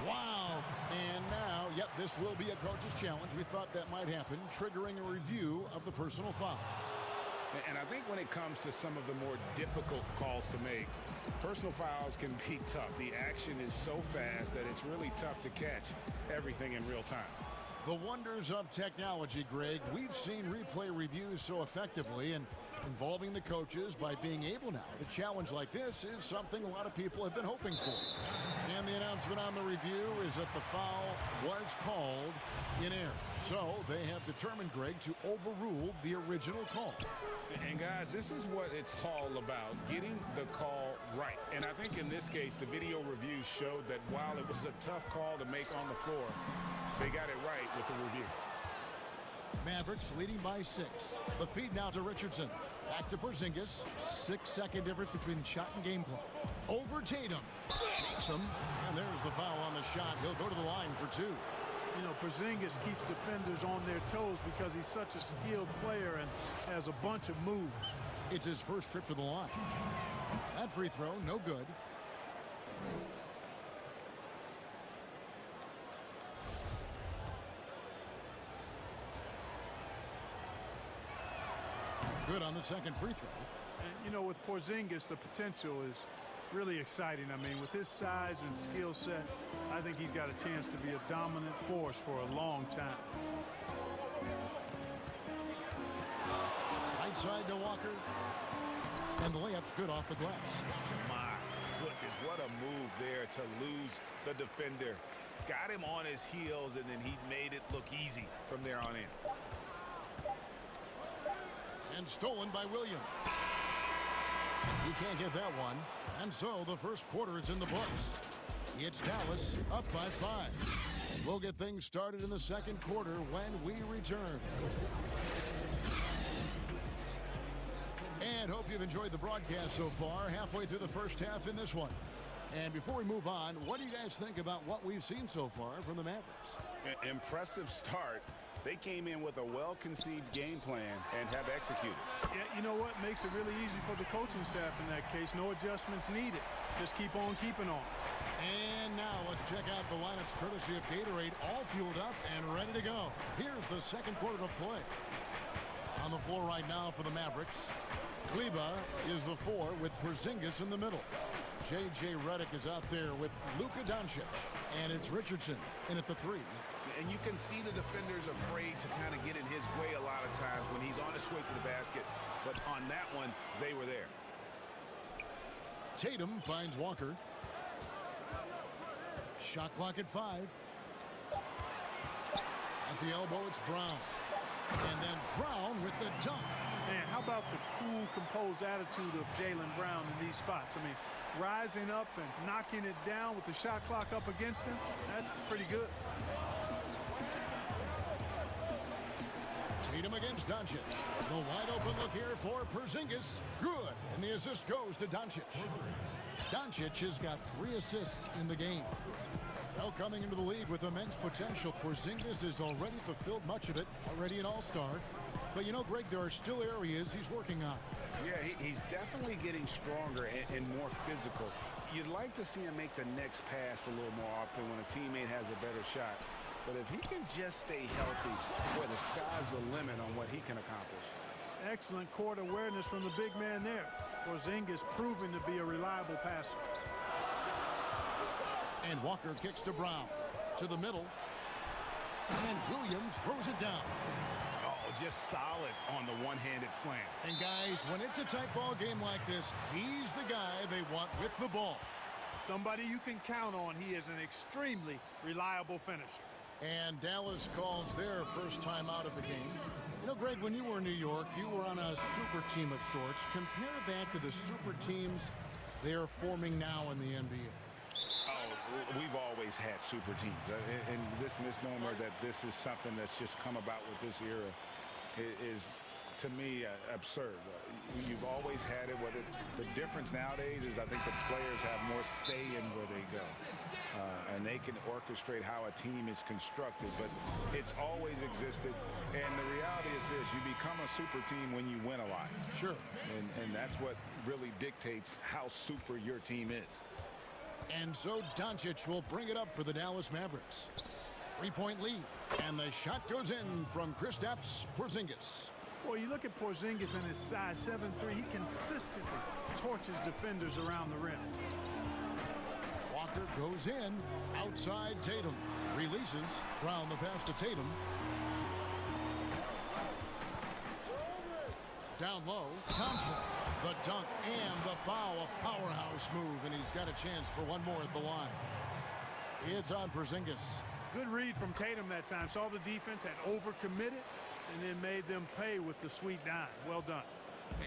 Wow. And now, yep, this will be a coach's challenge. We thought that might happen, triggering a review of the personal foul. And I think when it comes to some of the more difficult calls to make, personal fouls can be tough. The action is so fast that it's really tough to catch everything in real time. The wonders of technology, Greg. We've seen replay reviews so effectively, and involving the coaches by being able now to challenge like this is something a lot of people have been hoping for. And the announcement on the review is that the foul was called in error. So they have determined, Greg, to overrule the original call. And guys, this is what it's all about, getting the call right. And I think in this case, the video review showed that while it was a tough call to make on the floor, they got it right with the review. Mavericks leading by 6. The feed now to Richardson. Back to Porzingis. 6-second difference between the shot and game clock. Over Tatum. Shakes him. And there's the foul on the shot. He'll go to the line for 2. You know, Porzingis keeps defenders on their toes because he's such a skilled player and has a bunch of moves. It's his first trip to the line. That free throw, no good. Good on the second free throw. And, you know, with Porzingis, the potential is really exciting. I mean, with his size and skill set, I think he's got a chance to be a dominant force for a long time. Right side to Walker. And the layup's good off the glass. My goodness, what a move there to lose the defender. Got him on his heels, and then he made it look easy from there on in. And stolen by Williams. He can't get that one. And so the first quarter is in the books. It's Dallas up by 5. We'll get things started in the second quarter when we return. And hope you've enjoyed the broadcast so far. Halfway through the first half in this one. And before we move on, what do you guys think about what we've seen so far from the Mavericks? Impressive start. They came in with a well-conceived game plan and have executed. Yeah, you know what? Makes it really easy for the coaching staff in that case. No adjustments needed. Just keep on keeping on. And now let's check out the lineups courtesy of Gatorade, all fueled up and ready to go. Here's the second quarter of play. On the floor right now for the Mavericks, Kleba is the 4 with Porzingis in the middle. J.J. Redick is out there with Luka Doncic. And it's Richardson in at the 3. And you can see the defenders afraid to kind of get in his way a lot of times when he's on his way to the basket. But on that one, they were there. Tatum finds Walker. Shot clock at 5. At the elbow, it's Brown. And then Brown with the dunk. Man, how about the cool, composed attitude of Jaylen Brown in these spots? I mean, rising up and knocking it down with the shot clock up against him, that's pretty good. Tatum against Doncic. The wide open look here for Porzingis. Good. And the assist goes to Doncic. Doncic has got 3 assists in the game. Well, coming into the league with immense potential, Porzingis has already fulfilled much of it, already an all-star. But, you know, Greg, there are still areas he's working on. Yeah, he's definitely getting stronger and more physical. You'd like to see him make the next pass a little more often when a teammate has a better shot. But if he can just stay healthy, boy, the sky's the limit on what he can accomplish. Excellent court awareness from the big man there. Porzingis proving to be a reliable passer. And Walker kicks to Brown. To the middle. And Williams throws it down. Oh, just solid on the one-handed slam. And guys, when it's a tight ball game like this, he's the guy they want with the ball. Somebody you can count on. He is an extremely reliable finisher. And Dallas calls their first time out of the game. You know, Greg, when you were in New York, you were on a super team of sorts. Compare that to the super teams they are forming now in the NBA. Oh, we've always had super teams. And this misnomer that this is something that's just come about with this era is, to me, absurd. You've always had it. The difference nowadays is I think the players have more say in where they go. And they can orchestrate how a team is constructed. But it's always existed. And the reality is this. You become a super team when you win a lot. Sure. And that's what really dictates how super your team is. And so Doncic will bring it up for the Dallas Mavericks. 3-point lead. And the shot goes in from Kristaps Porzingis. Well, you look at Porzingis and his size 7'3", he consistently torches defenders around the rim. Walker goes in. Outside Tatum. Releases. Round the pass to Tatum. Down low, Thompson. The dunk and the foul. A powerhouse move, and he's got a chance for one more at the line. It's on Porzingis. Good read from Tatum that time. Saw the defense, had overcommitted, and then made them pay with the sweet dime. Well done.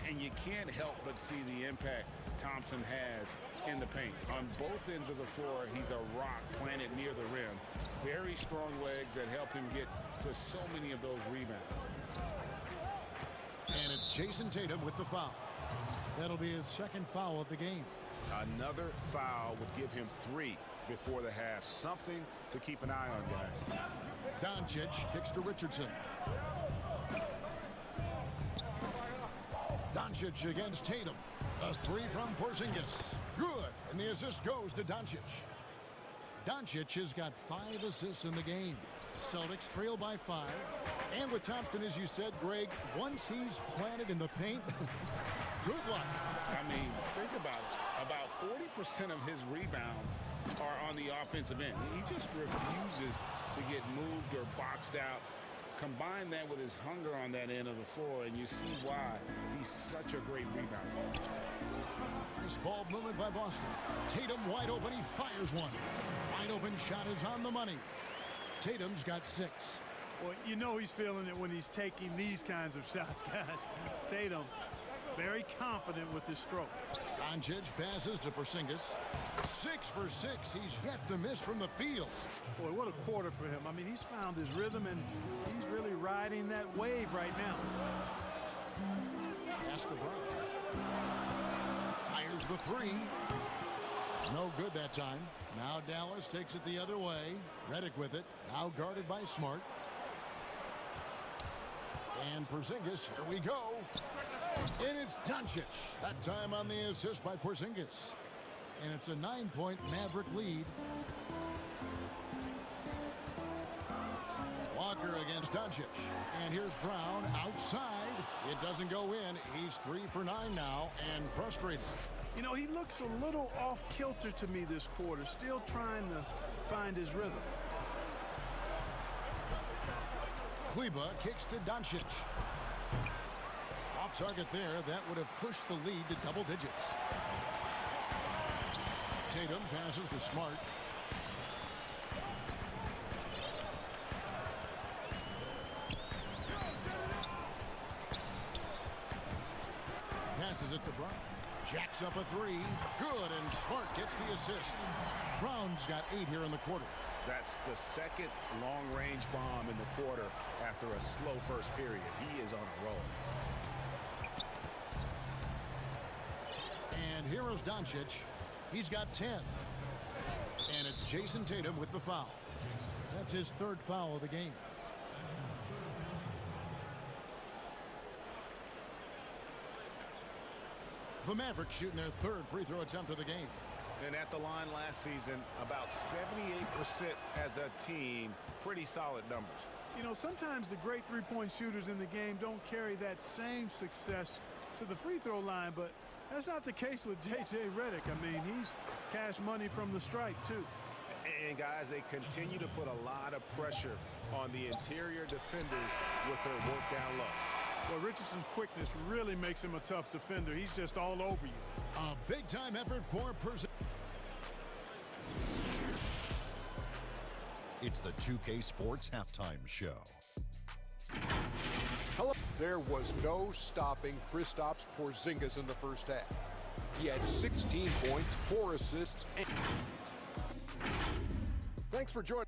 And you can't help but see the impact Thompson has in the paint. On both ends of the floor, he's a rock planted near the rim. Very strong legs that help him get to so many of those rebounds. And it's Jason Tatum with the foul. That'll be his second foul of the game. Another foul would give him 3 before the half. Something to keep an eye on, guys. Doncic kicks to Richardson. Doncic against Tatum. A 3 from Porzingis. Good. And the assist goes to Doncic. Doncic has got 5 assists in the game. Celtics trail by 5. And with Thompson, as you said, Greg, once he's planted in the paint, good luck. I mean, think about it. About 40% of his rebounds are on the offensive end. He just refuses to get moved or boxed out. Combine that with his hunger on that end of the floor, and you see why he's such a great rebounder. Nice ball movement by Boston. Tatum wide open. He fires one. Wide open shot is on the money. Tatum's got 6. Well, you know he's feeling it when he's taking these kinds of shots, guys. Tatum, very confident with his stroke. Doncic passes to Porzingis. 6 for 6. He's yet to miss from the field. Boy, what a quarter for him. I mean, he's found his rhythm, and he's really riding that wave right now. Escobar fires the 3. No good that time. Now Dallas takes it the other way. Redick with it. Now guarded by Smart. And Porzingis, here we go. And it's Doncic. That time on the assist by Porzingis. And it's a 9-point Maverick lead. Walker against Doncic. And here's Brown outside. It doesn't go in. He's 3 for 9 now and frustrated. You know, he looks a little off kilter to me this quarter. Still trying to find his rhythm. Kleba kicks to Doncic. Off target there. That would have pushed the lead to double digits. Tatum passes to Smart. Passes it to Brown. Jacks up a 3. Good, and Smart gets the assist. Brown's got 8 here in the quarter. That's the second long-range bomb in the quarter after a slow first period. He is on a roll. And here is Doncic. He's got 10. And it's Jason Tatum with the foul. That's his 3rd foul of the game. The Mavericks shooting their 3rd free throw attempt of the game. And at the line last season, about 78% as a team. Pretty solid numbers. You know, sometimes the great three-point shooters in the game don't carry that same success to the free throw line, but that's not the case with J.J. Redick. I mean, he's cash money from the stripe, too. And, guys, they continue to put a lot of pressure on the interior defenders with their work down low. Well, Richardson's quickness really makes him a tough defender. He's just all over you. A big-time effort for Porzingis. It's the 2K Sports Halftime Show. Hello. There was no stopping Kristaps Porzingis in the first half. He had 16 points, 4 assists, and... Thanks for joining.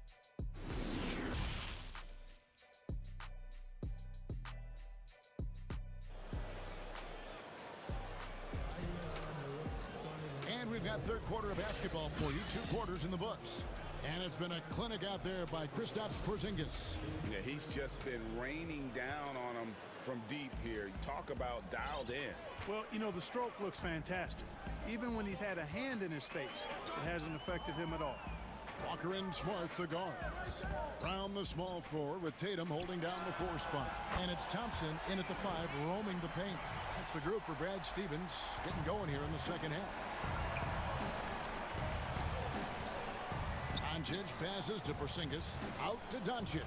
And we've got 3rd quarter of basketball for you. 2 quarters in the books. And it's been a clinic out there by Kristaps Porzingis. Yeah, he's just been raining down on him from deep here. You talk about dialed in. Well, you know, the stroke looks fantastic. Even when he's had a hand in his face, it hasn't affected him at all. Walker and Smart, the guards. Brown, the small forward, with Tatum holding down the 4 spot. And it's Thompson in at the 5, roaming the paint. That's the group for Brad Stevens getting going here in the second half. Doncic passes to Porzingis. Out to Doncic.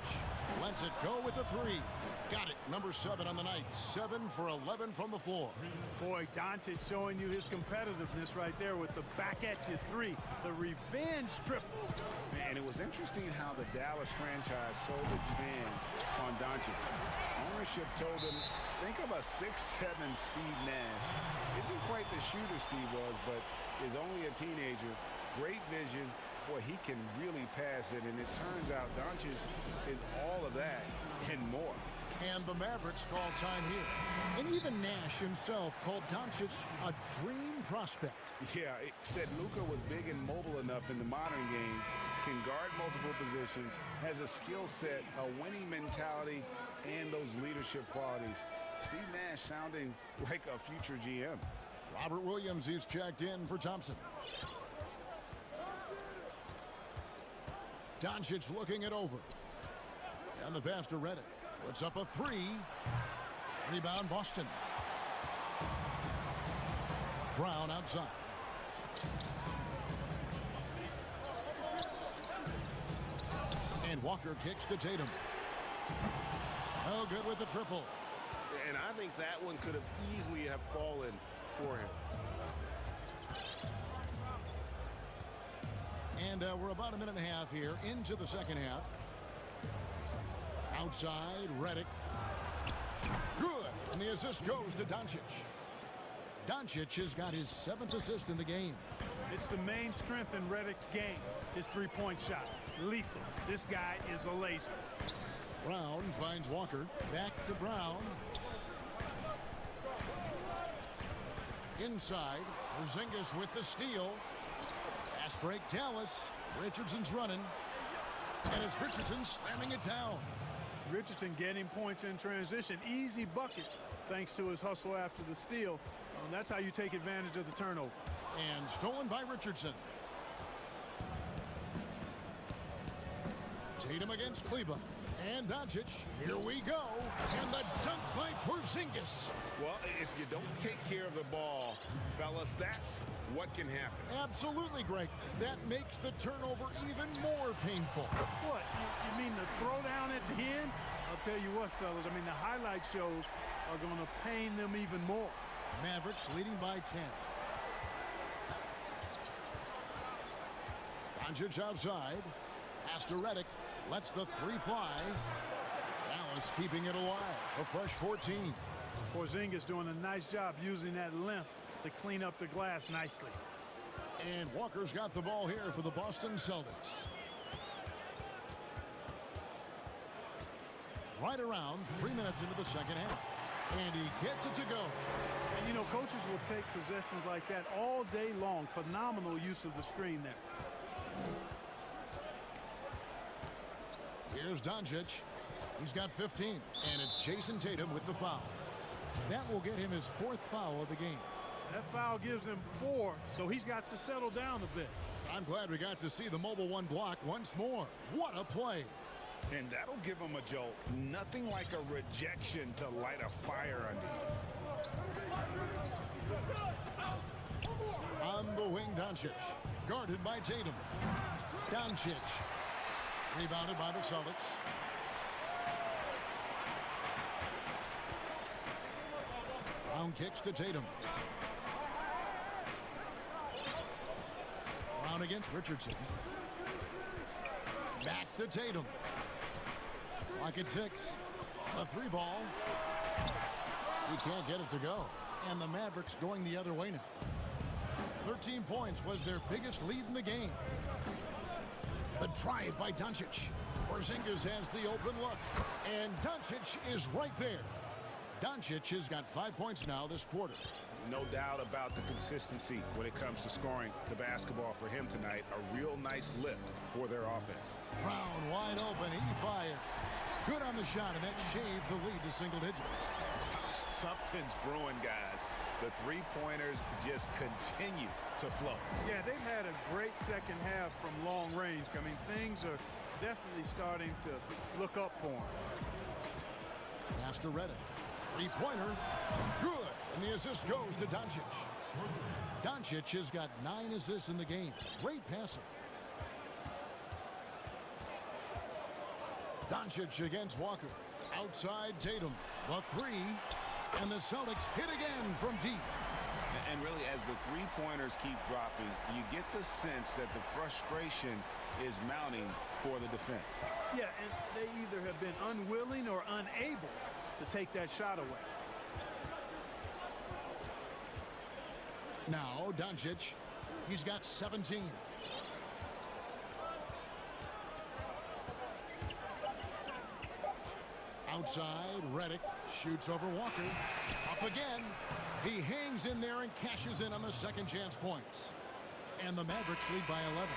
Lets it go with the 3. Got it. Number 7 on the night. 7 for 11 from the floor. Boy, Doncic showing you his competitiveness right there with the back-at-you 3. The revenge triple. Man, it was interesting how the Dallas franchise sold its fans on Doncic. Ownership told them, think of a 6'7" Steve Nash. Isn't quite the shooter Steve was, but is only a teenager. Great vision. Boy, he can really pass it, and it turns out Doncic is all of that and more. And the Mavericks call time here. And even Nash himself called Doncic a dream prospect. Yeah, it said Luka was big and mobile enough in the modern game, can guard multiple positions, has a skill set, a winning mentality, and those leadership qualities. Steve Nash sounding like a future GM. Robert Williams is checked in for Thompson. Doncic looking it over. And the pass to Redick. Puts up a 3. Rebound Boston. Brown outside. And Walker kicks to Tatum. Oh, good with the triple. And I think that one could have easily have fallen for him. And we're about a minute and a half here into the second half. Outside, Redick. Good. And the assist goes to Doncic. Doncic has got his 7th assist in the game. It's the main strength in Redick's game. His 3-point shot. Lethal. This guy is a laser. Brown finds Walker. Back to Brown. Inside. Porzingis with the steal. Fast break Dallas. Richardson's running. And it's Richardson slamming it down. Richardson getting points in transition. Easy buckets thanks to his hustle after the steal. That's how you take advantage of the turnover. And stolen by Richardson. Tatum against Kleba. And Doncic. Here we go. And the dunk by Porzingis. Well, if you don't take care of the ball, fellas, that's what can happen. Absolutely, Greg. That makes the turnover even more painful. What? You mean the throwdown at the end? I'll tell you what, fellas. I mean, the highlight shows are going to pain them even more. Mavericks leading by 10. Doncic outside. Pass to Redick. Lets the 3 fly. Dallas keeping it alive. A fresh 14. Porzingis doing a nice job using that length to clean up the glass nicely. And Walker's got the ball here for the Boston Celtics. Right around 3 minutes into the second half. And he gets it to go. And, you know, coaches will take possessions like that all day long. Phenomenal use of the screen there. Here's Doncic. He's got 15. And it's Jason Tatum with the foul. That will get him his 4th foul of the game. That foul gives him 4, so he's got to settle down a bit. I'm glad we got to see the mobile 1 block once more. What a play. And that'll give him a jolt. Nothing like a rejection to light a fire under. On the wing, Doncic. Guarded by Tatum. Doncic. Rebounded by the Celtics. Brown kicks to Tatum. Brown against Richardson. Back to Tatum. Clock at 6. A 3 ball. He can't get it to go. And the Mavericks going the other way now. 13 points was their biggest lead in the game. The drive by Doncic. Porzingis has the open look. And Doncic is right there. Doncic has got 5 points now this quarter. No doubt about the consistency when it comes to scoring the basketball for him tonight. A real nice lift for their offense. Brown wide open. He fires. Good on the shot, and that shaves the lead to single digits. Something's brewing, guys. The three-pointers just continue to flow. Yeah, they've had a great second half from long range. I mean, things are definitely starting to look up for him. Pass to Redick. Three-pointer. Good. And the assist goes to Doncic. Doncic has got 9 assists in the game. Great passing. Doncic against Walker. Outside Tatum. The three. And the Celtics hit again from deep. And really, as the three-pointers keep dropping, you get the sense that the frustration is mounting for the defense. Yeah, and they either have been unwilling or unable to take that shot away. Now, Doncic. He's got 17. Outside, Redick shoots over Walker. Up again. He hangs in there and cashes in on the second chance points. And the Mavericks lead by 11.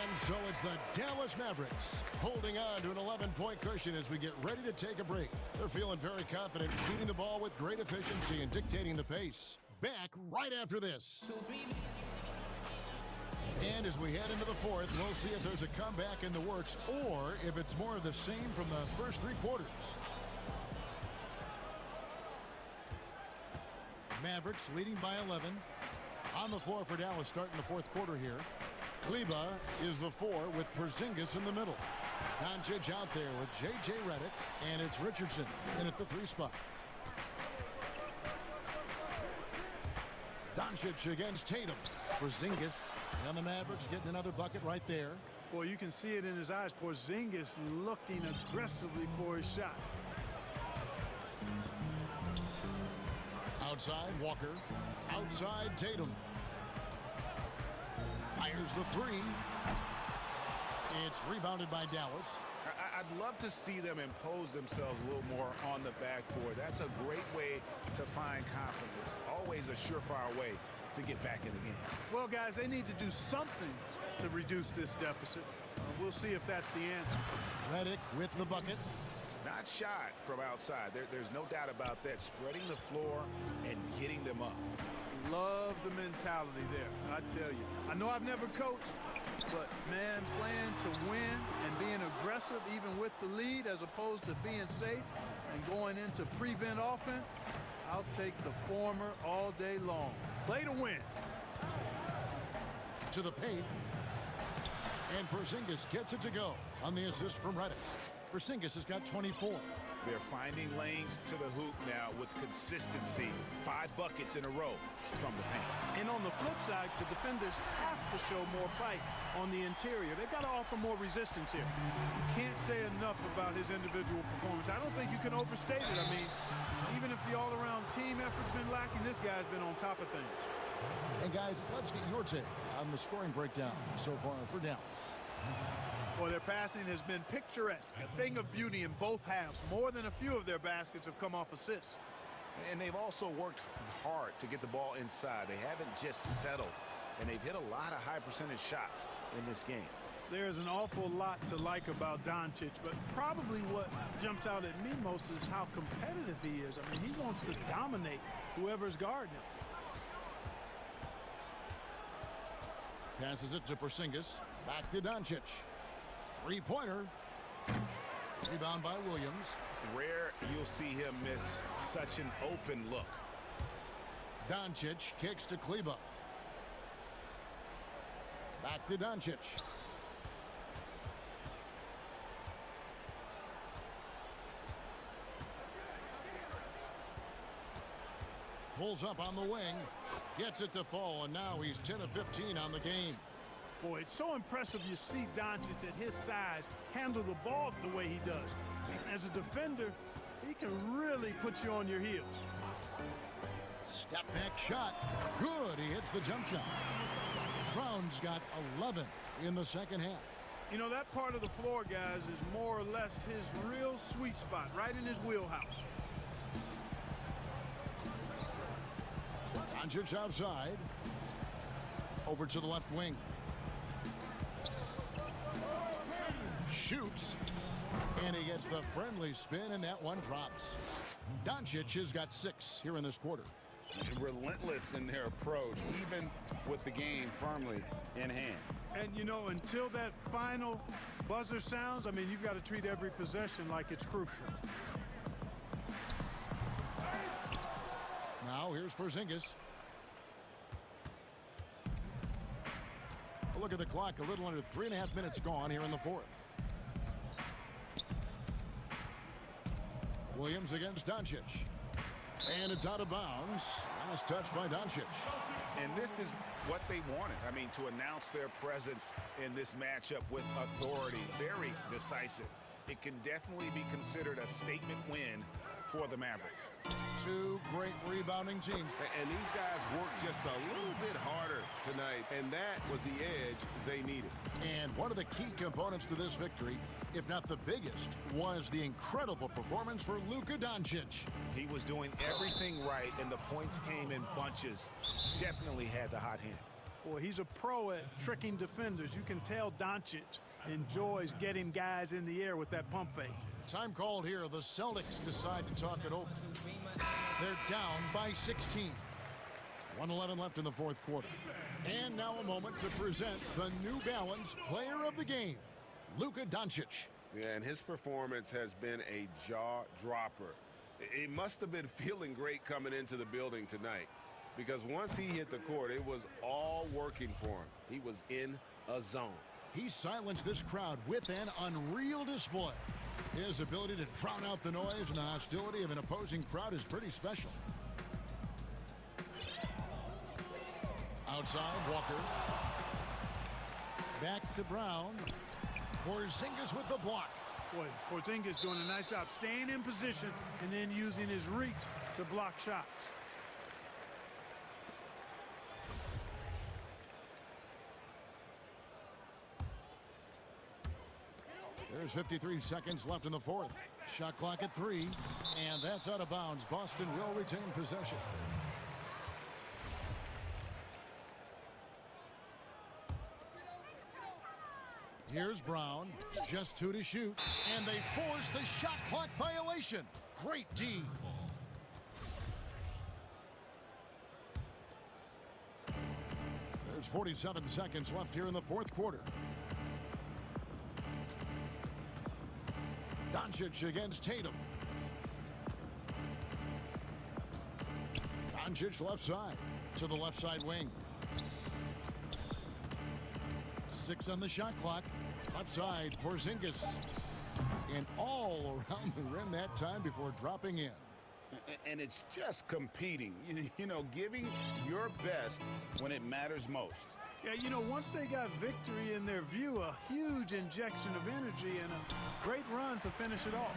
And so it's the Dallas Mavericks holding on to an 11-point cushion as we get ready to take a break. They're feeling very confident, shooting the ball with great efficiency and dictating the pace. Back right after this. And as we head into the fourth, we'll see if there's a comeback in the works or if it's more of the same from the first 3 quarters. Mavericks leading by 11. On the floor for Dallas starting the fourth quarter here. Kleba is the 4 with Porzingis in the middle. Doncic out there with J.J. Redick, and it's Richardson in at the 3 spot. Doncic against Tatum. Porzingis, and the Mavericks getting another bucket right there. Boy, you can see it in his eyes. Porzingis looking aggressively for his shot. Outside, Walker. Outside, Tatum. Fires the 3. It's rebounded by Dallas. I'd love to see them impose themselves a little more on the backboard. That's a great way to find confidence. Always a surefire way to get back in the game. Well, guys, they need to do something to reduce this deficit. We'll see if that's the answer. Redick with the bucket. Not shot from outside. There's no doubt about that. Spreading the floor and getting them up. Love the mentality there, I tell you. I know I've never coached, but, man, playing to win and being aggressive even with the lead as opposed to being safe and going into prevent offense, I'll take the former all day long. Play to win. To the paint. And Porzingis gets it to go on the assist from Redick. Porzingis has got 24. They're finding lanes to the hoop now with consistency. 5 buckets in a row from the paint. And on the flip side, the defenders have to show more fight on the interior. They've got to offer more resistance here. You can't say enough about his individual performance. I don't think you can overstate it. I mean, even if the all-around team effort's been lacking, this guy's been on top of things. And guys, let's get your take on the scoring breakdown so far for Dallas. Well, their passing has been picturesque, a thing of beauty in both halves. More than a few of their baskets have come off assists. And they've also worked hard to get the ball inside. They haven't just settled, and they've hit a lot of high percentage shots in this game. There's an awful lot to like about Doncic, but probably what jumps out at me most is how competitive he is. I mean, he wants to dominate whoever's guarding him. Passes it to Porzingis. Back to Doncic. 3-pointer. Rebound by Williams. Rare you'll see him miss such an open look. Doncic kicks to Kleba. Back to Doncic. Pulls up on the wing. Gets it to fall, and now he's 10 of 15 on the game. Boy, it's so impressive you see Doncic at his size handle the ball the way he does. As a defender, he can really put you on your heels. Step back shot. Good. He hits the jump shot. Brown's got 11 in the second half. You know, that part of the floor, guys, is more or less his real sweet spot, right in his wheelhouse. Doncic outside. Over to the left wing. Shoots. And he gets the friendly spin, and that one drops. Doncic has got 6 here in this quarter. Relentless in their approach, even with the game firmly in hand. And, you know, until that final buzzer sounds, I mean, you've got to treat every possession like it's crucial. Now, here's Porzingis. A look at the clock, a little under 3.5 minutes gone here in the fourth. Williams against Doncic. And it's out of bounds. Last touch by Doncic. And this is what they wanted. I mean, to announce their presence in this matchup with authority. Very decisive. It can definitely be considered a statement win for the Mavericks. 2 great rebounding teams. And these guys worked just a little bit harder tonight, and that was the edge they needed. And one of the key components to this victory, if not the biggest, was the incredible performance for Luka Doncic. He was doing everything right, and the points came in bunches. Definitely had the hot hand. Boy, he's a pro at tricking defenders. You can tell Doncic enjoys getting guys in the air with that pump fake. Time called here. The Celtics decide to talk it over. They're down by 16. 1:11 left in the fourth quarter. And now a moment to present the New Balance Player of the Game, Luka Doncic. Yeah, and his performance has been a jaw-dropper. He must have been feeling great coming into the building tonight, because once he hit the court, it was all working for him. He was in a zone. He silenced this crowd with an unreal display. His ability to drown out the noise and the hostility of an opposing crowd is pretty special. Outside, Walker. Back to Brown. Porzingis with the block. Boy, Porzingis doing a nice job staying in position and then using his reach to block shots. There's 53 seconds left in the fourth. Shot clock at 3, and that's out of bounds. Boston will retain possession. Here's Brown, just 2 to shoot, and they force the shot clock violation. Great D. There's 47 seconds left here in the fourth quarter. Doncic against Tatum. Doncic left side to the left side wing. 6 on the shot clock. Left side, Porzingis. And all around the rim that time before dropping in. And it's just competing, you know, giving your best when it matters most. Yeah, you know, once they got victory in their view, a huge injection of energy and a great run to finish it off.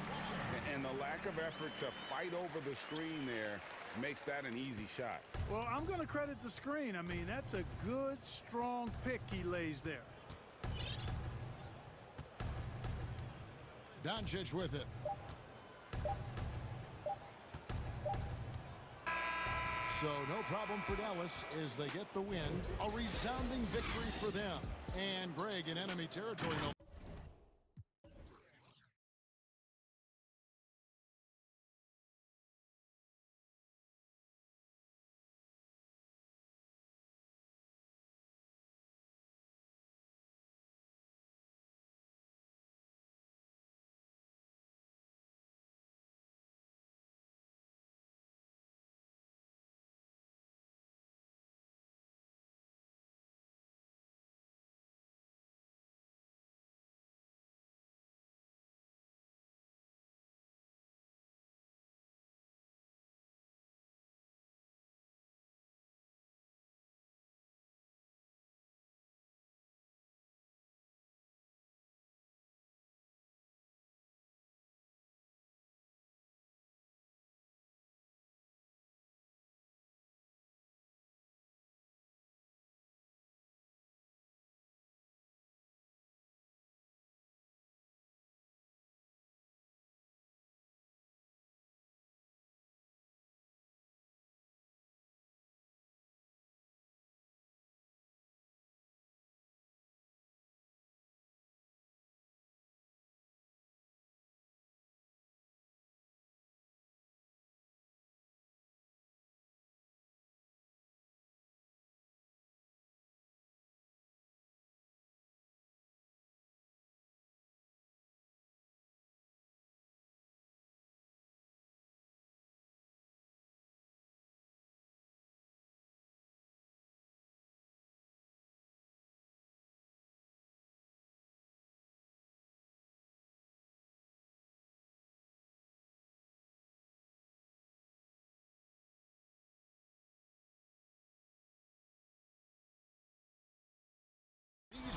And the lack of effort to fight over the screen there makes that an easy shot. Well, I'm going to credit the screen. I mean, that's a good, strong pick he lays there. Doncic with it. So no problem for Dallas as they get the win. A resounding victory for them. And Greg in enemy territory.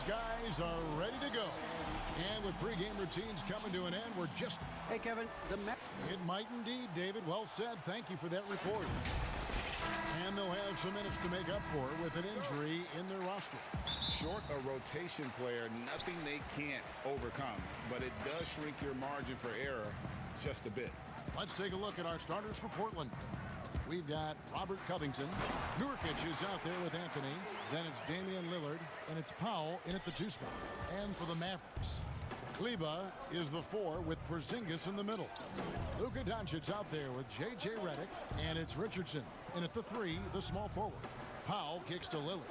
These guys are ready to go. And with pregame routines coming to an end, we're just... Hey, Kevin, It might indeed, David. Well said. Thank you for that report. And they'll have some minutes to make up for it with an injury in their roster. Short a rotation player, nothing they can't overcome, but it does shrink your margin for error just a bit. Let's take a look at our starters for Portland. We've got Robert Covington. Nurkic is out there with Anthony. Then it's Damian Lillard, and it's Powell in at the 2 spot. And for the Mavericks, Kleba is the 4 with Porzingis in the middle. Luka Doncic out there with J.J. Redick, and it's Richardson. And at the 3, the small forward. Powell kicks to Lillard.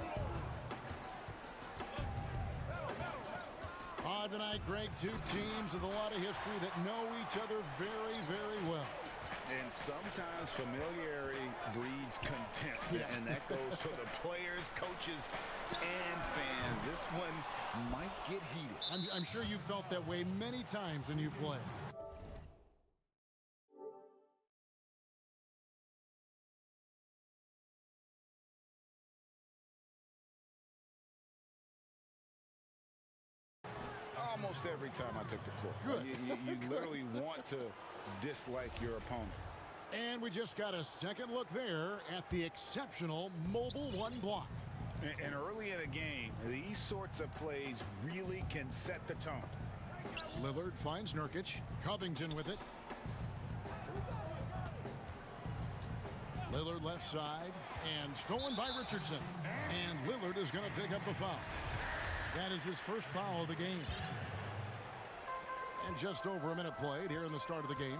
Tonight, Greg, 2 teams with a lot of history that know each other very, very well. And sometimes familiarity breeds contempt. Yeah. And that goes for the players, coaches, and fans. This one might get heated. I'm sure you've felt that way many times when you play. Almost every time I took the floor. Good. You literally want to dislike your opponent. And we just got a second look there at the exceptional mobile 1 block. And early in a game, these sorts of plays really can set the tone. Lillard finds Nurkic. Covington with it. Lillard left side and stolen by Richardson. And Lillard is going to pick up the foul. That is his first foul of the game. And just over a minute played here in the start of the game.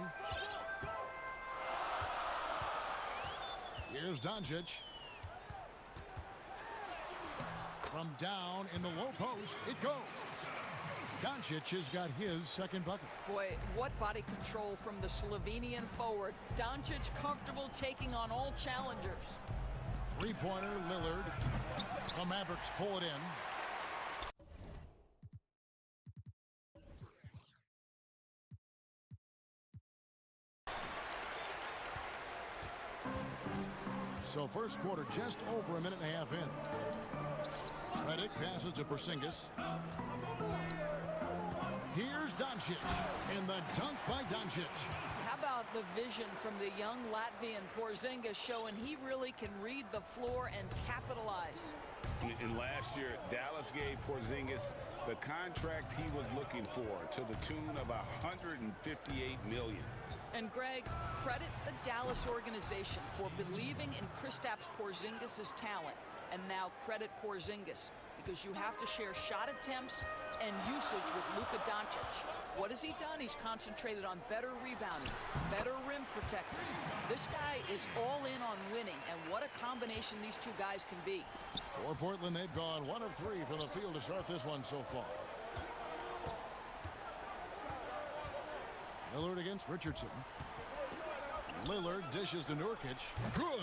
Here's Doncic. From down in the low post, it goes. Doncic has got his second bucket. Boy, what body control from the Slovenian forward. Doncic comfortable taking on all challengers. 3-pointer, Lillard. The Mavericks pull it in. So first quarter just over a minute and a half in. Redick passes to Porzingis. Here's Doncic. And the dunk by Doncic. How about the vision from the young Latvian Porzingis showing he really can read the floor and capitalize. And last year, Dallas gave Porzingis the contract he was looking for to the tune of $158 million. And Greg, credit the Dallas organization for believing in Kristaps Porzingis' talent. And now credit Porzingis, because you have to share shot attempts and usage with Luka Doncic. What has he done? He's concentrated on better rebounding, better rim protecting. This guy is all in on winning, and what a combination these 2 guys can be. For Portland, they've gone 1 of 3 from the field to start this one so far. Lillard against Richardson. Lillard dishes to Nurkic. Good.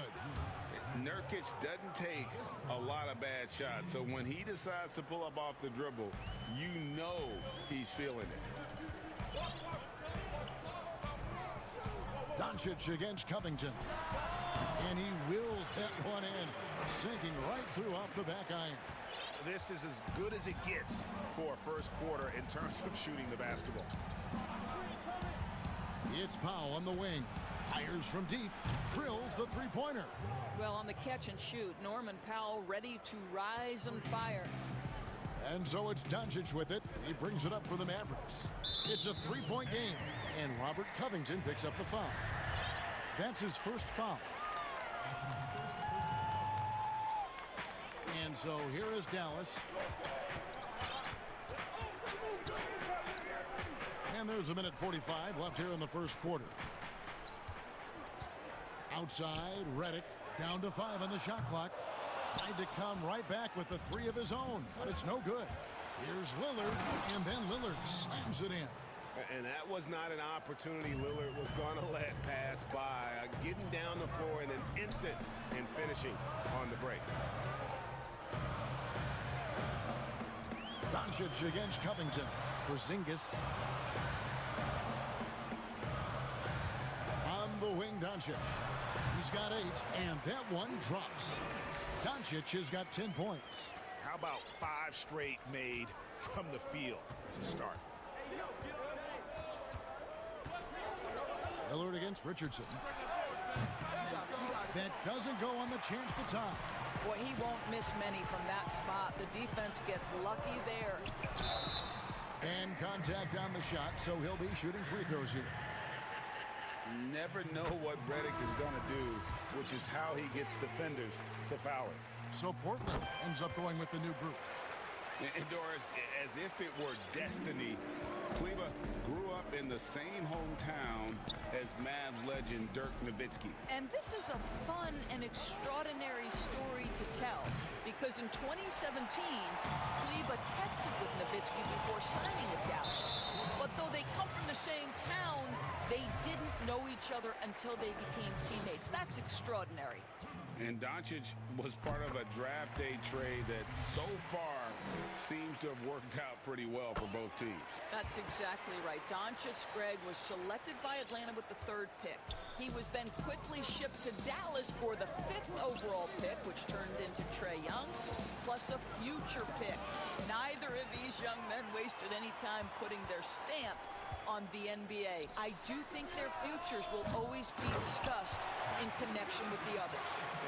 Nurkic doesn't take a lot of bad shots, so when he decides to pull up off the dribble, you know he's feeling it. Doncic against Covington. And he wills that one in, sinking right through off the back iron. This is as good as it gets for a first quarter in terms of shooting the basketball. It's Powell on the wing. Fires from deep. Drills the 3-pointer. Well, on the catch and shoot, Norman Powell ready to rise and fire. And so it's Doncic with it. He brings it up for the Mavericks. It's a 3-point game. And Robert Covington picks up the foul. That's his first foul. And so here is Dallas. And there's a minute 45 left here in the first quarter. Outside, Redick down to 5 on the shot clock. Tried to come right back with the 3 of his own, but it's no good. Here's Lillard, and then Lillard slams it in. And that was not an opportunity Lillard was going to let pass by. Getting down the floor and then instant and finishing on the break. Doncic against Covington. Porzingis. On the wing, Doncic. He's got 8, and that one drops. Doncic has got 10 points. How about 5 straight made from the field to start? Lillard against Richardson. That doesn't go on the chance to tie. Boy, he won't miss many from that spot. The defense gets lucky there. And contact on the shot, so he'll be shooting free throws here. Never know what Redick is going to do, which is how he gets defenders to foul it. So Portland ends up going with the new group. And Doris, as if it were destiny, Kleba grew up in the same hometown as Mavs legend Dirk Nowitzki. And this is a fun and extraordinary story to tell, because in 2017, Kleba texted with Nowitzki before signing with Dallas. But though they come from the same town, they didn't know each other until they became teammates. That's extraordinary. And Doncic was part of a draft day trade that so far seems to have worked out pretty well for both teams. That's exactly right. Doncic, Greg, was selected by Atlanta with the 3rd pick. He was then quickly shipped to Dallas for the 5th overall pick, which turned into Trae Young, plus a future pick. Neither of these young men wasted any time putting their stamp on the NBA. I do think their futures will always be discussed in connection with the other.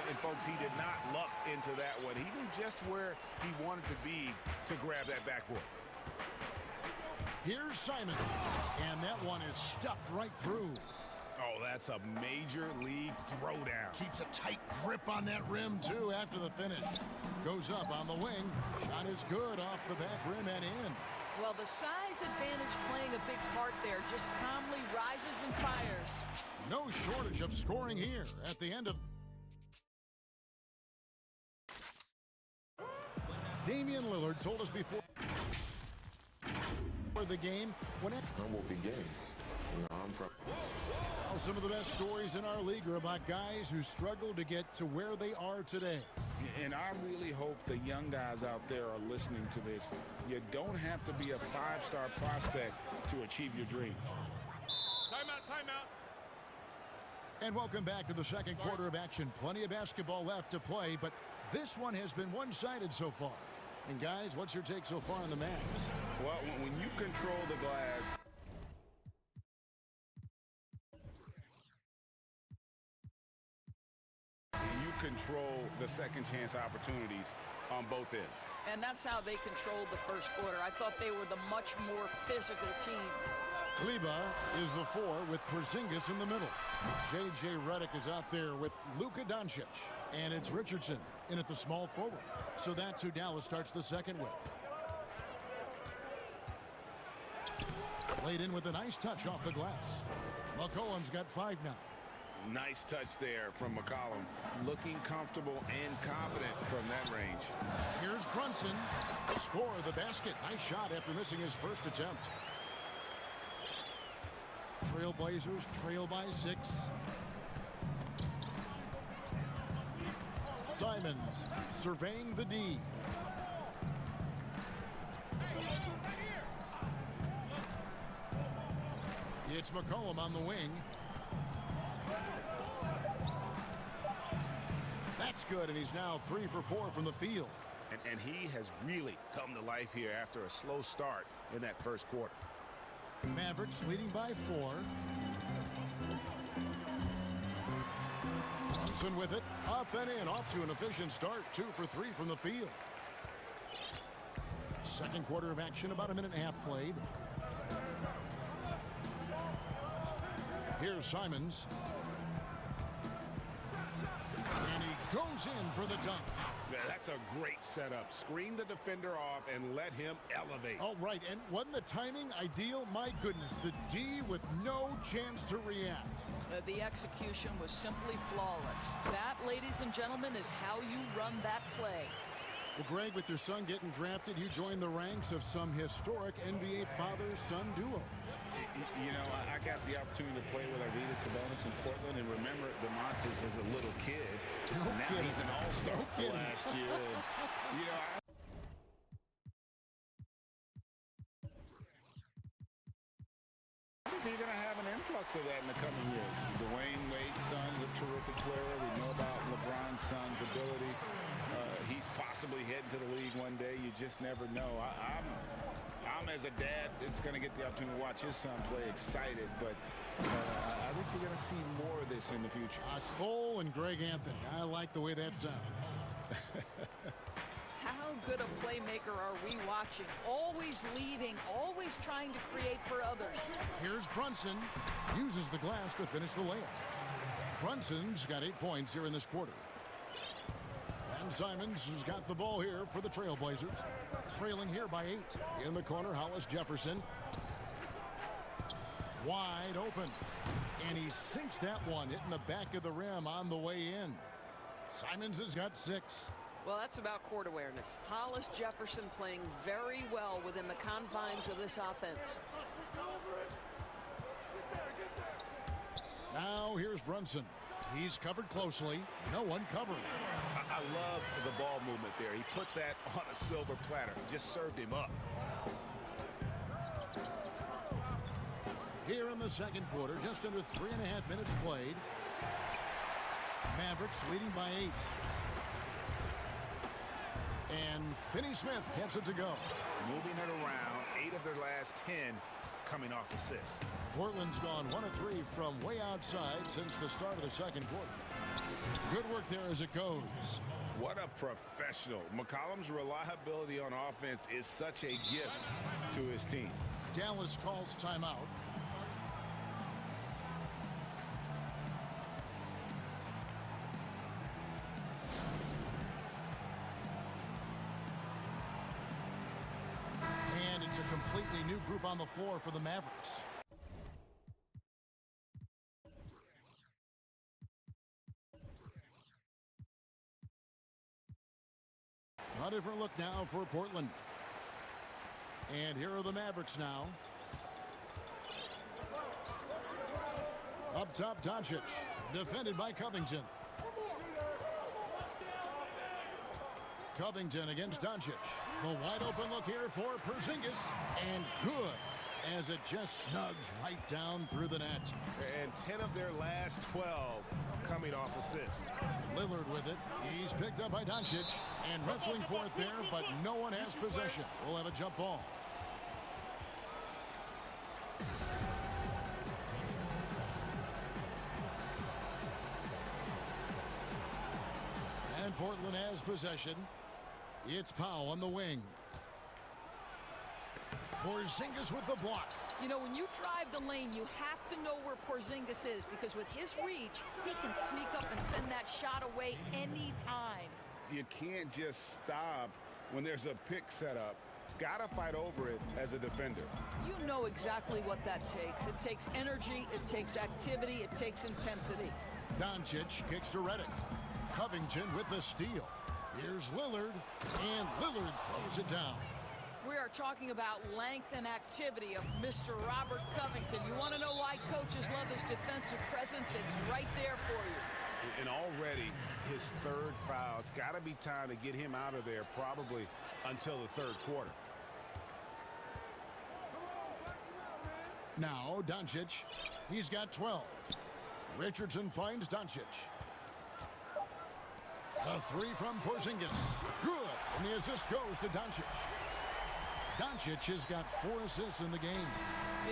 And folks, he did not luck into that one. He knew just where he wanted to be to grab that backboard. Here's Simon, and that one is stuffed right through. Oh, that's a major league throwdown. Keeps a tight grip on that rim, too, after the finish. Goes up on the wing. Shot is good off the back rim and in. Well, the size advantage playing a big part there. Just calmly rises and fires. No shortage of scoring here at the end of... Damian Lillard told us before the game when Humble begins. You know, I'm from. Well, some of the best stories in our league are about guys who struggled to get to where they are today. And I really hope the young guys out there are listening to this. You don't have to be a 5-star prospect to achieve your dreams. Timeout, timeout. And welcome back to the second quarter of action. Plenty of basketball left to play, but this one has been one-sided so far. And guys, what's your take so far on the Mavs? Well, when you control the glass, you control the second chance opportunities on both ends. And that's how they controlled the first quarter. I thought they were the much more physical team. Kleba is the 4 with Porzingis in the middle. J.J. Redick is out there with Luka Doncic. And it's Richardson in at the small forward. So that's who Dallas starts the second with. Laid in with a nice touch off the glass. McCollum's got 5 now. Nice touch there from McCollum. Looking comfortable and confident from that range. Here's Brunson. Score the basket. Nice shot after missing his first attempt. Trailblazers trail by 6. Simons surveying the D. It's McCollum on the wing. That's good, and he's now 3 for 4 from the field. And he has really come to life here after a slow start in that first quarter. Mavericks leading by 4. Brunson with it. Up and in. Off to an efficient start. 2 for 3 from the field. Second quarter of action. About a minute and a half played. Here's Simons. And he goes in for the dunk. Yeah, that's a great setup. Screen the defender off and let him elevate. All right, and wasn't the timing ideal? My goodness, the D with no chance to react. The execution was simply flawless. That, ladies and gentlemen, is how you run that play. Well, Greg, with your son getting drafted, you joined the ranks of some historic NBA father-son duos. You know, I got the opportunity to play with Arvydas Sabonis in Portland, and remember DeMontis as a little kid. No now kidding. He's an all-star last year. And, you know, I think you're going to have an influx of that in the coming years. Dwayne Wade's son's a terrific player. We know about LeBron's son's ability. He he's possibly heading to the league one day. You just never know. I'm as a dad that's going to get the opportunity to watch his son play excited, but I think you're going to see more of this in the future. Cole and Greg Anthony. I like the way that sounds. How good a playmaker are we watching? Always leading, always trying to create for others. Here's Brunson. Uses the glass to finish the layup. Brunson's got 8 points here in this quarter. And Simons has got the ball here for the Trailblazers. Trailing here by 8. In the corner, Hollis Jefferson. Wide open. And he sinks that one, hitting the back of the rim on the way in. Simons has got 6. Well, that's about court awareness. Hollis Jefferson playing very well within the confines of this offense. Now here's Brunson. He's covered closely. No one covering. I love the ball movement there. He put that on a silver platter. Just served him up. Here in the second quarter, just under 3.5 minutes played. Mavericks leading by 8. And Finney Smith gets it to go. Moving it around. 8 of their last 10 coming off assists. Portland's gone 1 of 3 from way outside since the start of the second quarter. Good work there as it goes. What a professional. McCollum's reliability on offense is such a gift to his team. Dallas calls timeout. And it's a completely new group on the floor for the Mavericks. A different look now for Portland. And here are the Mavericks now. Up top, Doncic. Defended by Covington. Covington against Doncic. The wide open look here for Porzingis. And good, as it just snugs right down through the net. And 10 of their last 12 coming off assists. Lillard with it. He's picked up by Doncic. And wrestling for it there, but no one has possession. We'll have a jump ball. And Portland has possession. It's Powell on the wing. Porzingis with the block. You know, when you drive the lane, you have to know where Porzingis is, because with his reach, he can sneak up and send that shot away anytime. You can't just stop when there's a pick set up. Gotta fight over it as a defender. You know exactly what that takes. It takes energy, it takes activity, it takes intensity. Doncic kicks to Redick. Covington with the steal. Here's Lillard, and Lillard throws it down. We are talking about length and activity of Mr. Robert Covington. You want to know why coaches love his defensive presence? It's right there for you. And already his 3rd foul. It's got to be time to get him out of there, probably until the 3rd quarter. Now Doncic. He's got 12. Richardson finds Doncic. A 3 from Porzingis. Good. And the assist goes to Doncic. Doncic has got 4 assists in the game.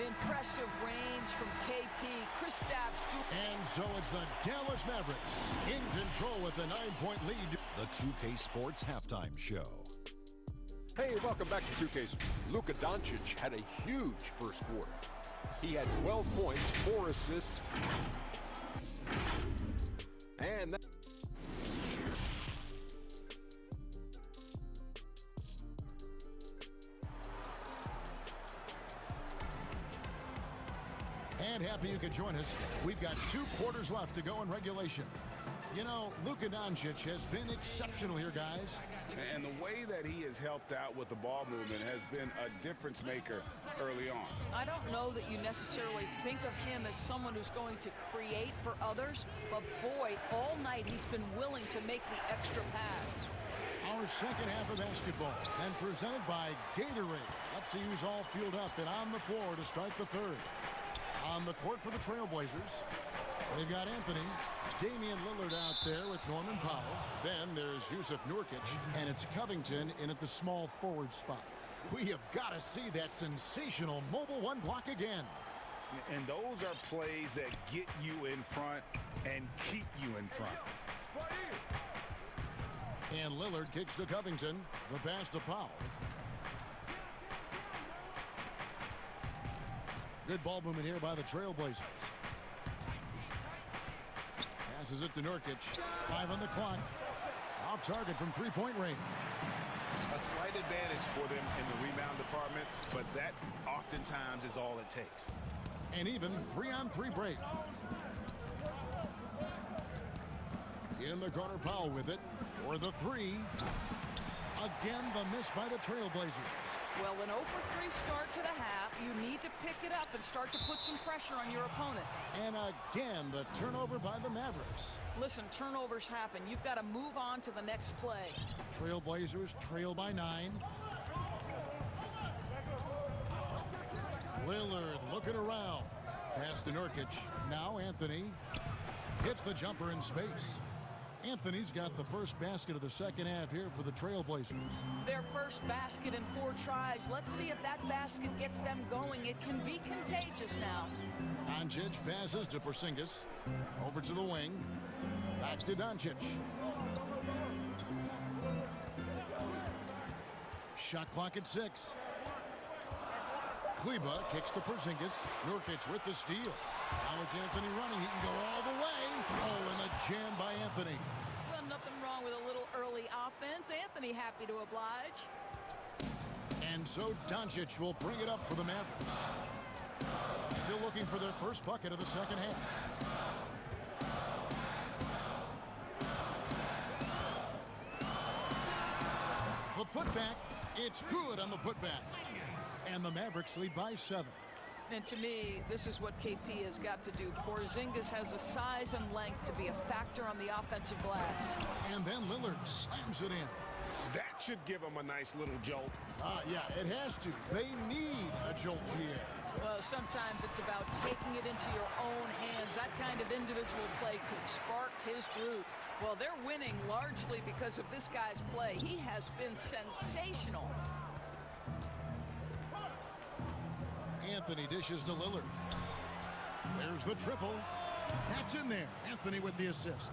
Impressive range from KP. Kristaps. And so it's the Dallas Mavericks in control with a 9-point lead. The 2K Sports Halftime Show. Hey, welcome back to 2K. Luka Doncic had a huge first quarter. He had 12 points, 4 assists. And that... And happy you could join us. We've got 2 quarters left to go in regulation. You know, Luka Doncic has been exceptional here, guys. And the way that he has helped out with the ball movement has been a difference maker early on. I don't know that you necessarily think of him as someone who's going to create for others, but boy, all night he's been willing to make the extra pass. Our second half of basketball, and presented by Gatorade. Let's see who's all fueled up and on the floor to start the 3rd. On the court for the Trailblazers, they've got Anthony, Damian Lillard out there with Norman Powell. Then there's Yusuf Nurkic, and it's Covington in at the small forward spot. We have got to see that sensational mobile one block again. And those are plays that get you in front and keep you in front. And Lillard kicks to Covington. The pass to Powell. Good ball movement here by the Trailblazers. Passes it to Nurkic. 5 on the clock. Off target from three-point range. A slight advantage for them in the rebound department, but that oftentimes is all it takes. An even 3-on-3 break. In the corner, Powell with it for the three. Again, the miss by the Trailblazers. Well, an 0-for-3 start to the half. You need to pick it up and start to put some pressure on your opponent. And again, the turnover by the Mavericks. Listen, turnovers happen. You've got to move on to the next play. Trailblazers trail by 9. Lillard looking around. Pass to Nurkic. Now Anthony hits the jumper in space. Anthony's got the first basket of the second half here for the Trailblazers. Their first basket in 4 tries. Let's see if that basket gets them going. It can be contagious now. Doncic passes to Porzingis. Over to the wing. Back to Doncic. Shot clock at 6. Kleba kicks to Porzingis. Nurkic with the steal. Now it's Anthony running. He can go all the way. Oh, and the jam by Anthony. Well, nothing wrong with a little early offense. Anthony happy to oblige. And so Doncic will bring it up for the Mavericks. Still looking for their first bucket of the second half. The putback. It's good on the putback. And the Mavericks lead by 7. And to me, this is what KP has got to do. Porzingis has the size and length to be a factor on the offensive glass. And then Lillard slams it in. That should give them a nice little jolt. Yeah, it has to. They need a jolt here. Well, sometimes it's about taking it into your own hands. That kind of individual play could spark his group. Well, they're winning largely because of this guy's play. He has been sensational. Anthony dishes to Lillard. There's the triple. That's in there. Anthony with the assist.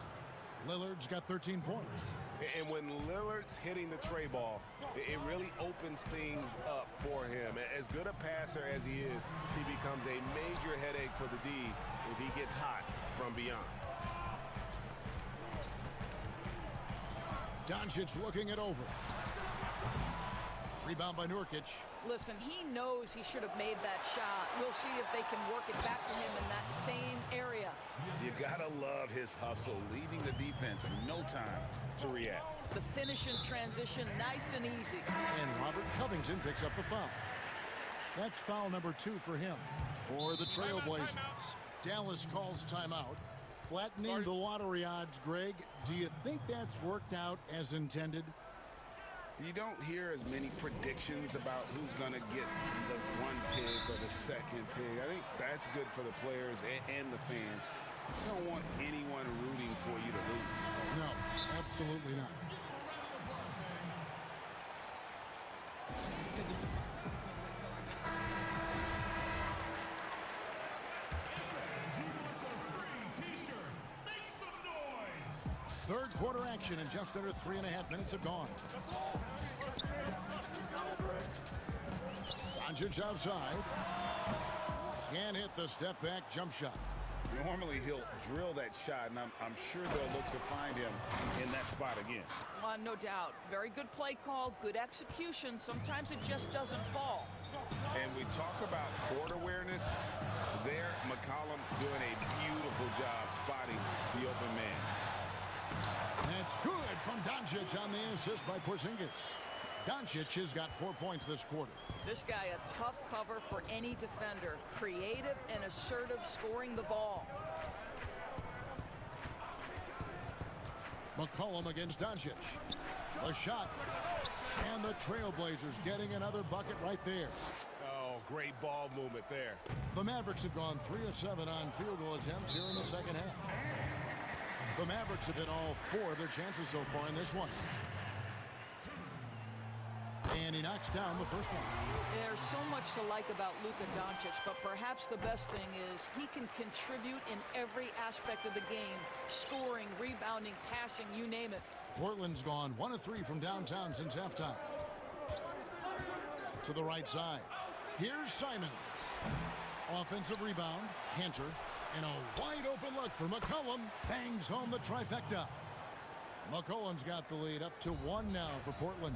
Lillard's got 13 points. And when Lillard's hitting the tray ball, it really opens things up for him. As good a passer as he is, he becomes a major headache for the D if he gets hot from beyond. Doncic looking it over. Rebound by Nurkic. Listen, he knows he should have made that shot. We'll see if they can work it back to him in that same area. You gotta love his hustle, leaving the defense no time to react. The finish in transition, nice and easy. And Robert Covington picks up the foul. That's foul number 2 for him. For the Trailblazers. Dallas calls timeout. Flattening the lottery odds, Greg. Do you think that's worked out as intended? You don't hear as many predictions about who's going to get the one pig or the second pig. I think that's good for the players and the fans. You don't want anyone rooting for you to lose. No, absolutely not. Third quarter action and just under 3.5 minutes have gone. Doncic outside. Can't hit the step back jump shot. Normally he'll drill that shot, and I'm sure they'll look to find him in that spot again. No doubt. Very good play call, good execution. Sometimes it just doesn't fall. And we talk about court awareness. There, McCollum doing a beautiful job spotting the open man. That's good from Doncic on the assist by Porzingis. Doncic has got 4 points this quarter. This guy a tough cover for any defender. Creative and assertive scoring the ball. McCollum against Doncic. A shot. And the Trailblazers getting another bucket right there. Oh, Oh, great ball movement there. The Mavericks have gone 3 of 7 on field goal attempts here in the second half. The Mavericks have hit all 4 of their chances so far in this one. And he knocks down the first one. There's so much to like about Luka Doncic, but perhaps the best thing is he can contribute in every aspect of the game. Scoring, rebounding, passing, you name it. Portland's gone 1 of 3 from downtown since halftime. To the right side. Here's Simons. Offensive rebound, Cantor. And a wide open look for McCollum. Bangs home the trifecta. McCollum's got the lead up to 1 now for Portland.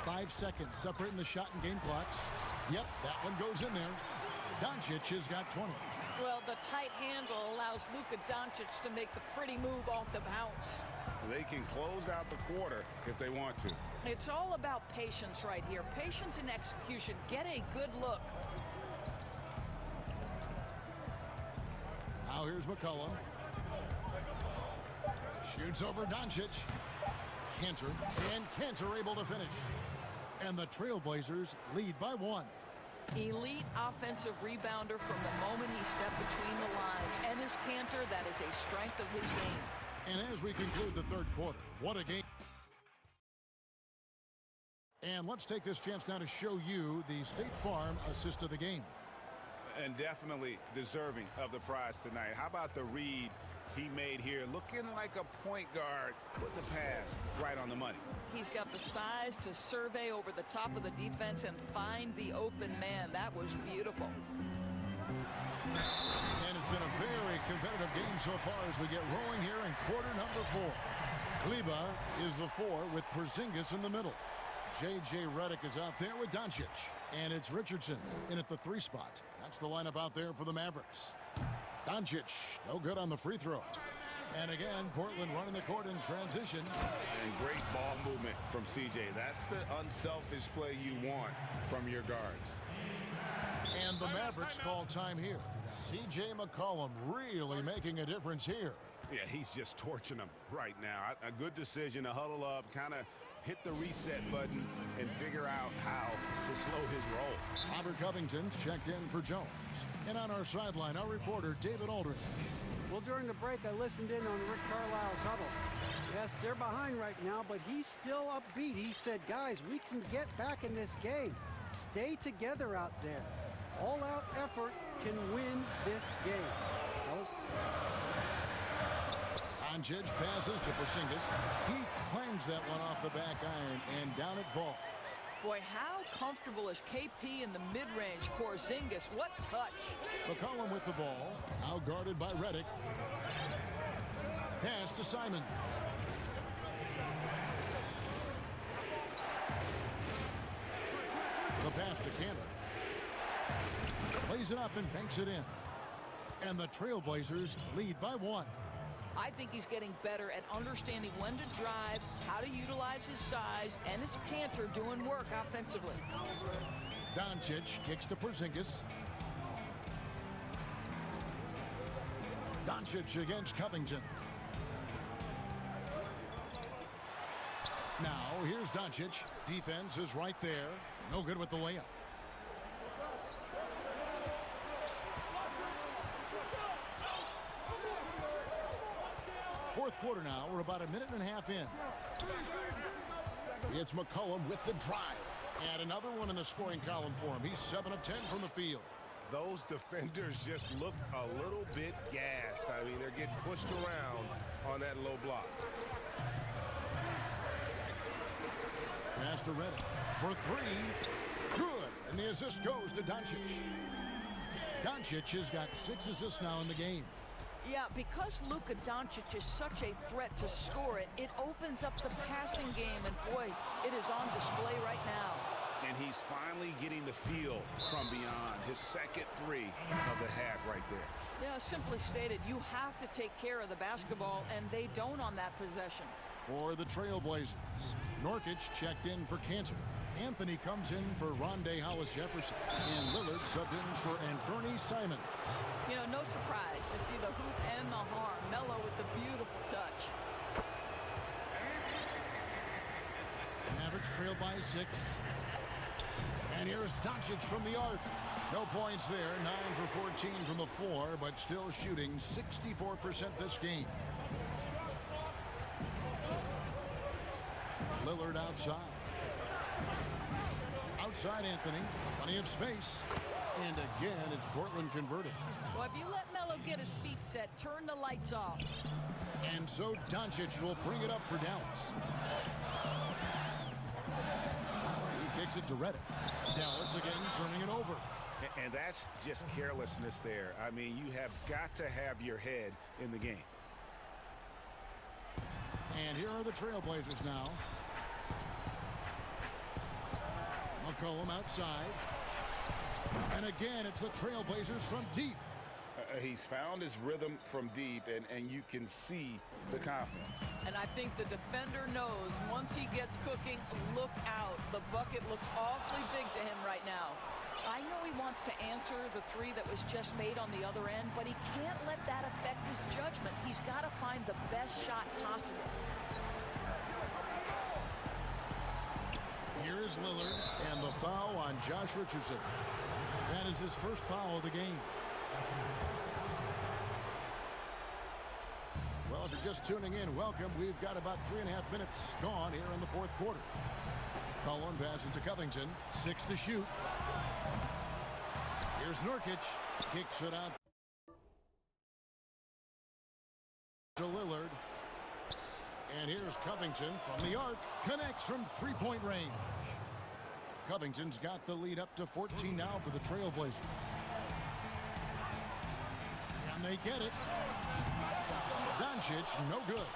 5 seconds separating the shot and game clocks. Yep, that one goes in there. Doncic has got 20. Well, the tight handle allows Luka Doncic to make the pretty move off the bounce. They can close out the quarter if they want to. It's all about patience right here. Patience and execution. Get a good look. Now here's McCollum. Shoots over Doncic. Cantor. And Cantor able to finish. And the Trailblazers lead by 1. Elite offensive rebounder from the moment he stepped between the lines. And his Cantor, that is a strength of his game. And as we conclude the third quarter, what a game. And let's take this chance now to show you the State Farm assist of the game. And definitely deserving of the prize tonight. How about the read he made here? Looking like a point guard. Put the pass right on the money. He's got the size to survey over the top of the defense and find the open man. That was beautiful. And it's been a very competitive game so far as we get rolling here in quarter number 4. Kleba is the 4 with Porzingis in the middle. J.J. Redick is out there with Doncic. And it's Richardson in at the 3 spot. That's the lineup out there for the Mavericks. Doncic, no good on the free throw. And again, Portland running the court in transition. And great ball movement from C.J. That's the unselfish play you want from your guards. And the Mavericks call time here. C.J. McCollum really making a difference here. Yeah, he's just torching them right now. A good decision to huddle up, kind of hit the reset button and figure out how to slow his roll. Robert Covington's checked in for Jones. And on our sideline, our reporter, David Aldridge. Well, during the break, I listened in on Rick Carlisle's huddle. Yes, they're behind right now, but he's still upbeat. He said, guys, we can get back in this game. Stay together out there. All-out effort can win this game. Doncic passes to Porzingis. He claims that one off the back iron, and down it falls. Boy, how comfortable is KP in the mid-range? Porzingis, what touch. McCollum with the ball, now guarded by Redick. Pass to Simons. The pass to Cantor. Plays it up and banks it in. And the Trailblazers lead by 1. I think he's getting better at understanding when to drive, how to utilize his size, and his Cantor doing work offensively. Doncic kicks to Porzingis. Doncic against Covington. Now, here's Doncic. Defense is right there. No good with the layup. Fourth quarter now. We're about a minute and a half in. It's McCollum with the drive. And another one in the scoring column for him. He's 7 of 10 from the field. Those defenders just look a little bit gassed. I mean, they're getting pushed around on that low block. Pass to Redick for 3. Good. And the assist goes to Doncic. Doncic has got 6 assists now in the game. Yeah, because Luka Doncic is such a threat to score it, it opens up the passing game, and boy, it is on display right now. And he's finally getting the feel from beyond. His second 3 of the half right there. Yeah, simply stated, you have to take care of the basketball, and they don't on that possession. For the Trailblazers, Nurkic checked in for Cantor. Anthony comes in for Rondé Hollis-Jefferson. And Lillard subbed in for Anthony Simons. You know, no surprise to see the hoop and the harm. Melo with the beautiful touch. Mavericks trail by 6. And And here's Doncic from the arc. No points there. 9 for 14 from the floor, but still shooting 64% this game. Lillard outside. Outside Anthony. Plenty of space. And again, it's Portland converted. Well, if you let Melo get his feet set, turn the lights off. And so Doncic will bring it up for Dallas. He kicks it to Reddick. Dallas again turning it over. And that's just carelessness there. I mean, you have got to have your head in the game. And here are the Trailblazers now. McCollum outside. And again, it's the Trailblazers from deep. He's found his rhythm from deep, and you can see the confidence. And I think the defender knows once he gets cooking, look out. The bucket looks awfully big to him right now. I know he wants to answer the three that was just made on the other end, but he can't let that affect his judgment. He's got to find the best shot possible. Here is Lillard, and the foul on Josh Richardson. That is his first foul of the game. Well, if you're just tuning in, welcome. We've got about 3.5 minutes gone here in the fourth quarter. Cullen passes to Covington. 6 to shoot. Here's Nurkic. Kicks it out to Lillard. And here's Covington from the arc. Connects from three-point range. Covington's got the lead up to 14 now for the Trailblazers. Can they get it? Doncic, no good.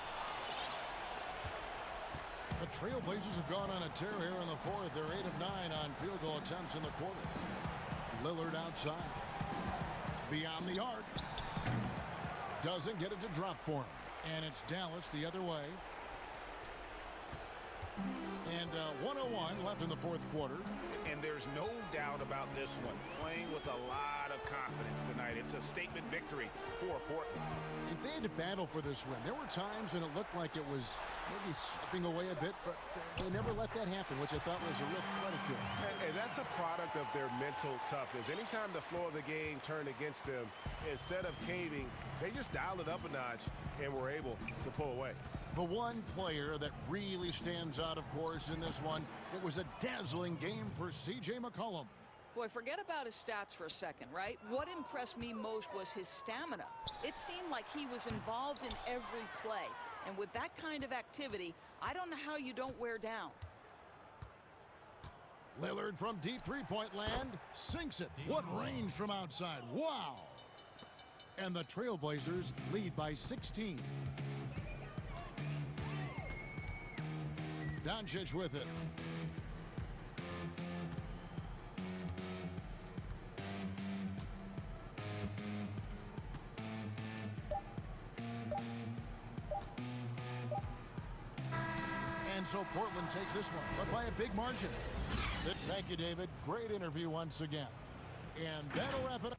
The Trailblazers have gone on a tear here in the fourth. They're 8 of 9 on field goal attempts in the quarter. Lillard outside. Beyond the arc. Doesn't get it to drop for him. And it's Dallas the other way. And 1:01 left in the fourth quarter. And there's no doubt about this one. Playing with a lot of confidence tonight. It's a statement victory for Portland. If they had to battle for this win, there were times when it looked like it was maybe slipping away a bit, but they never let that happen, which I thought was a real credit to them. And that's a product of their mental toughness. Anytime the flow of the game turned against them, instead of caving, they just dialed it up a notch and were able to pull away. The one player that really stands out, of course, in this one, it was a dazzling game for C.J. McCollum. Boy, forget about his stats for a second, right? What impressed me most was his stamina. It seemed like he was involved in every play. And with that kind of activity, I don't know how you don't wear down. Lillard from deep three-point land sinks it. What range from outside. Wow. And the Trailblazers lead by 16. Doncic with it. And so Portland takes this one, but by a big margin. Thank you, David. Great interview once again. And that'll wrap it up.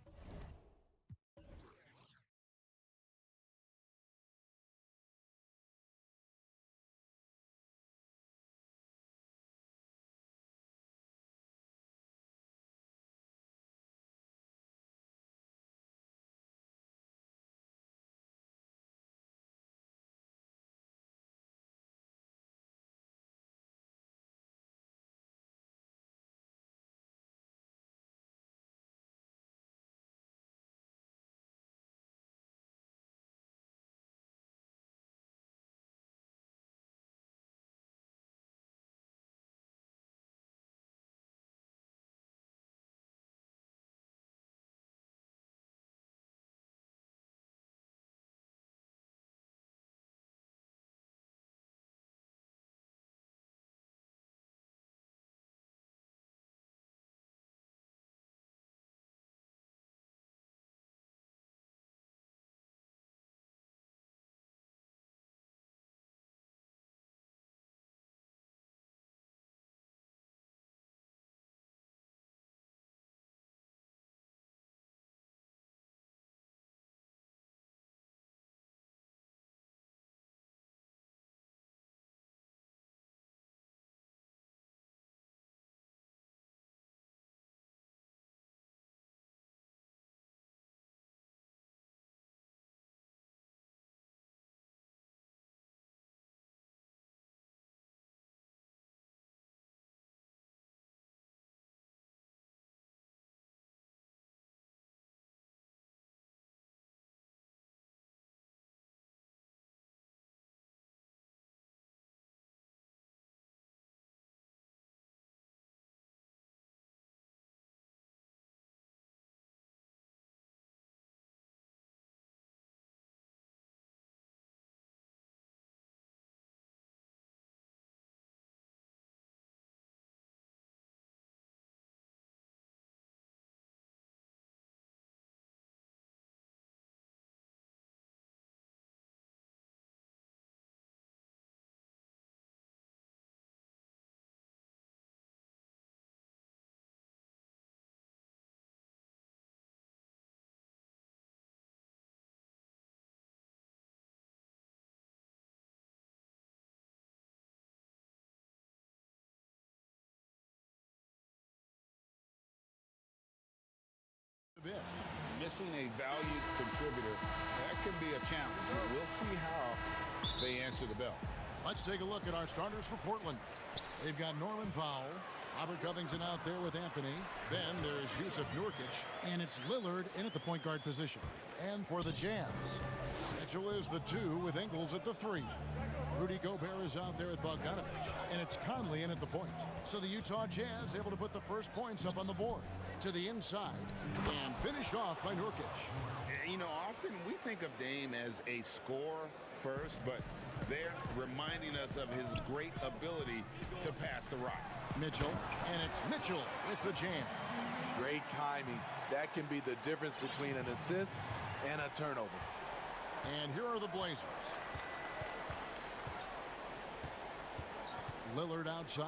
missing a valued contributor, that could be a challenge. We'll see how they answer the bell. Let's take a look at our starters for Portland. They've got Norman Powell, Robert Covington out there with Anthony. Then there's Yusuf Nurkic, and it's Lillard in at the point guard position. And for the Jazz, Mitchell is the 2 with Ingles at the 3. Rudy Gobert is out there at Bogdanovich, and it's Conley in at the point. So the Utah Jazz able to put the first points up on the board. To the inside, and finished off by Nurkic. You know, often we think of Dame as a scorer first, but they're reminding us of his great ability to pass the rock. Mitchell, and it's Mitchell with the jam. Great timing. That can be the difference between an assist and a turnover. And here are the Blazers. Lillard outside.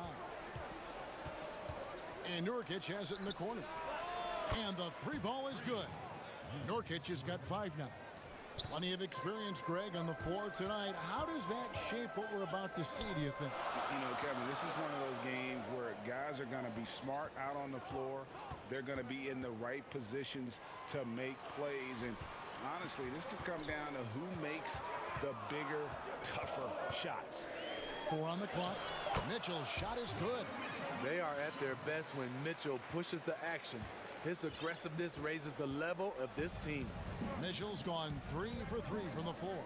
And Nurkic has it in the corner. And the 3 ball is good. Nurkic has got 5 now. Plenty of experience, Greg, on the floor tonight. How does that shape what we're about to see, do you think? You know, Kevin, this is one of those games where guys are going to be smart out on the floor. They're going to be in the right positions to make plays. And honestly, this could come down to who makes the bigger, tougher shots. 4 on the clock. Mitchell's shot is good. They are at their best when Mitchell pushes the action. His aggressiveness raises the level of this team. Mitchell's gone 3 for 3 from the floor.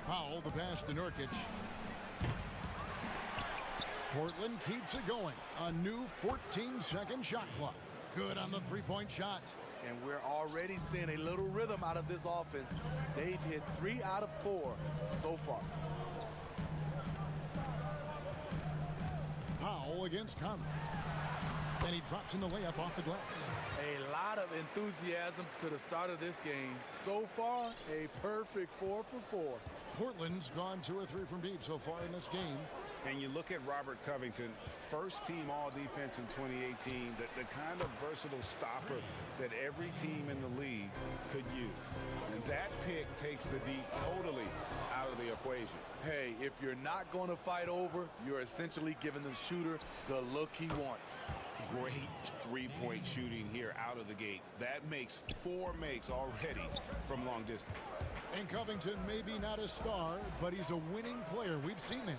Powell, the pass to Nurkic. Portland keeps it going. A new 14-second shot clock. Good on the 3-point shot. And we're already seeing a little rhythm out of this offense. They've hit 3 out of 4 so far. Powell against Conley. And he drops in the layup off the glass. A lot of enthusiasm to the start of this game. So far, a perfect 4 for 4. Portland's gone 2 or 3 from deep so far in this game. And you look at Robert Covington, first team all-defense in 2018, the kind of versatile stopper that every team in the league could use. And that pick takes the D totally out of the equation. Hey, if you're not going to fight over, you're essentially giving the shooter the look he wants. Great three-point shooting here out of the gate. That makes 4 makes already from long distance. And Covington may be not a star, but he's a winning player. We've seen that.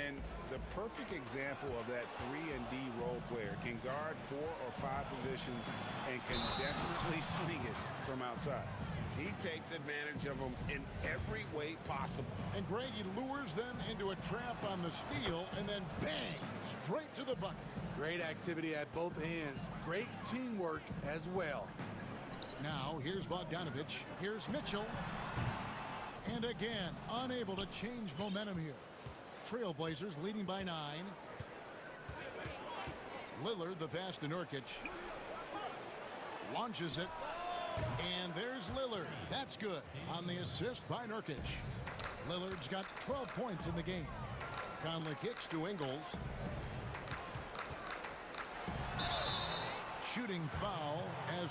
And the perfect example of that 3-and-D role player can guard 4 or 5 positions and can definitely sling it from outside. He takes advantage of them in every way possible. And Greg, he lures them into a trap on the steal and then bang, straight to the bucket. Great activity at both ends. Great teamwork as well. Now, here's Bogdanovich. Here's Mitchell. And again, unable to change momentum here. Trailblazers leading by 9. Lillard, the pass to Nurkic. Launches it. And there's Lillard. That's good on the assist by Nurkic. Lillard's got 12 points in the game. Conley kicks to Ingles. Shooting foul as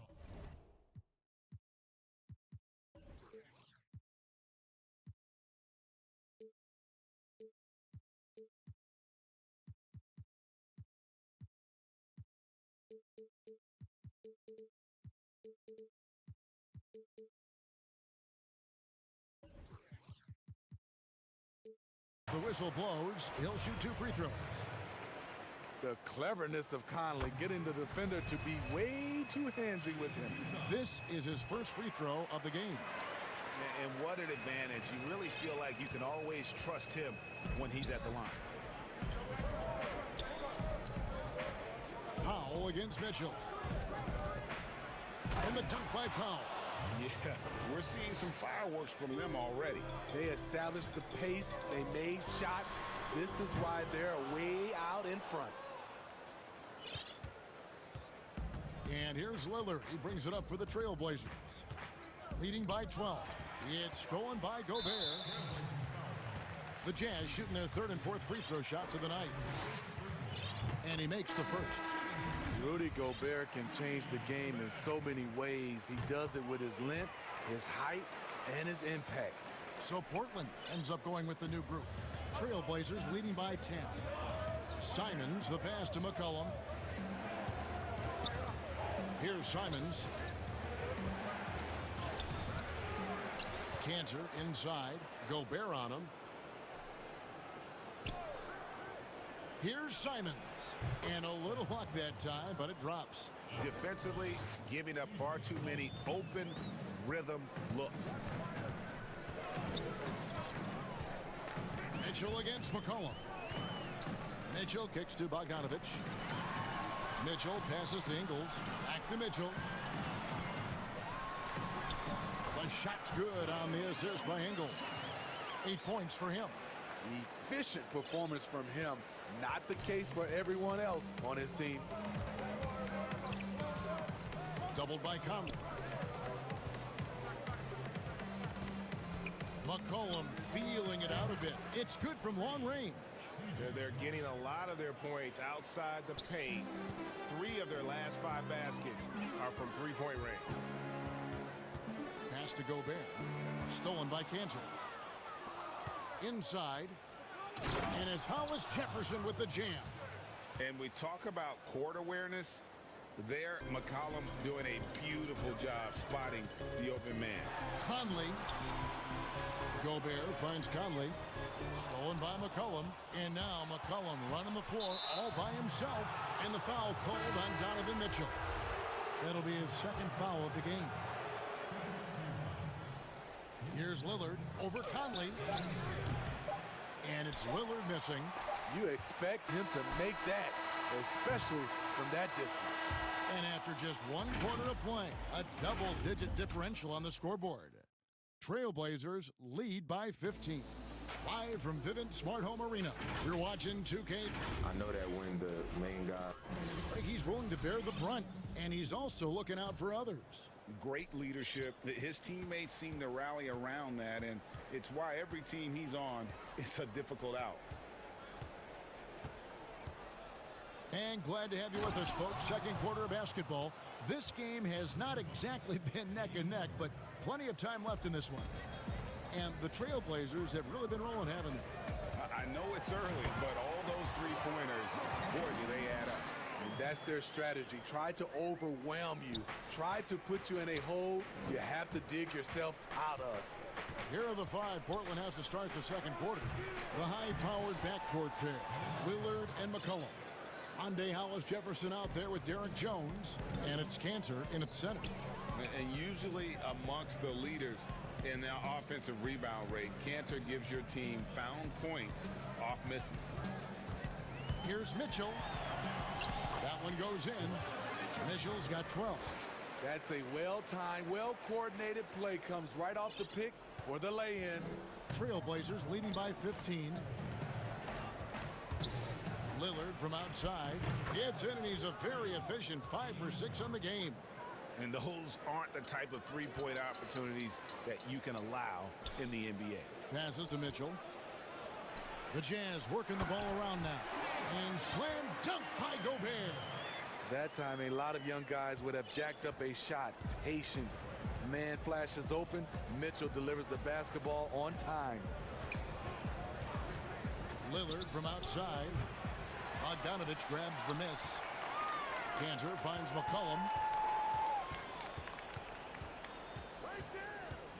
the whistle blows. He'll shoot 2 free throws. The cleverness of Conley getting the defender to be way too handsy with him. This is his first free throw of the game. And what an advantage. You really feel like you can always trust him when he's at the line. Powell against Mitchell. And the dunk by Powell. Yeah, we're seeing some fireworks from them already. They established the pace. They made shots. This is why they're way out in front. And here's Lillard. He brings it up for the Trailblazers. Leading by 12. It's stolen by Gobert. The Jazz shooting their 3rd and 4th free throw shots of the night. And he makes the first. Rudy Gobert can change the game in so many ways. He does it with his length, his height, and his impact. So Portland ends up going with the new group. Trailblazers leading by 10. Simons, the pass to McCollum. Here's Simons. Cantor inside. Gobert on him. Here's Simons. And a little luck that time, but it drops. Defensively, giving up far too many open rhythm looks. Mitchell against McCollum. Mitchell kicks to Bogdanovich. Mitchell passes to Ingles. Back to Mitchell. The shot's good on the assist by Ingles. 8 points for him. Efficient performance from him. Not the case for everyone else on his team. Doubled by Conley. McCollum feeling it out a bit. It's good from long range. They're getting a lot of their points outside the paint. 3 of their last 5 baskets are from three-point range. Pass to Gobert. Stolen by Cantor. Inside. And it's Hollis Jefferson with the jam. And we talk about court awareness. There, McCollum doing a beautiful job spotting the open man. Conley. Gobert finds Conley. Stolen by McCollum. And now McCollum running the floor all by himself. And the foul called on Donovan Mitchell. That'll be his second foul of the game. Here's Lillard over Conley. And it's Lillard missing. You expect him to make that, especially from that distance. And after just 1 quarter of play, a double-digit differential on the scoreboard. Trailblazers lead by 15. Live from Vivint Smart Home Arena, you're watching 2K. I know that when the main guy... He's willing to bear the brunt, and he's also looking out for others. Great leadership. His teammates seem to rally around that, and it's why every team he's on is a difficult out. And glad to have you with us, folks. Second quarter of basketball. This game has not exactly been neck and neck, but plenty of time left in this one. And the Trailblazers have really been rolling, haven't they? I know it's early, but all those three-pointers, boy, do they add up. And that's their strategy. Try to overwhelm you. Try to put you in a hole you have to dig yourself out of. Here are the 5 Portland has to start the second quarter. The high-powered backcourt pair, Lillard and McCollum. Monday Hollis Jefferson out there with Derek Jones, and it's Cantor in at center. And usually amongst the leaders in the offensive rebound rate, Cantor gives your team found points off misses. Here's Mitchell. That one goes in. Mitchell's got 12. That's a well-timed, well-coordinated play. Comes right off the pick for the lay-in. Trailblazers leading by 15. Lillard from outside. Gets in, and he's a very efficient 5 for 6 on the game. And those aren't the type of three-point opportunities that you can allow in the NBA. Passes to Mitchell. The Jazz working the ball around now. And slam dunk by Gobert. That time, a lot of young guys would have jacked up a shot. Patience. Man flashes open. Mitchell delivers the basketball on time. Lillard from outside. Bogdanovich grabs the miss. Cantor finds McCollum.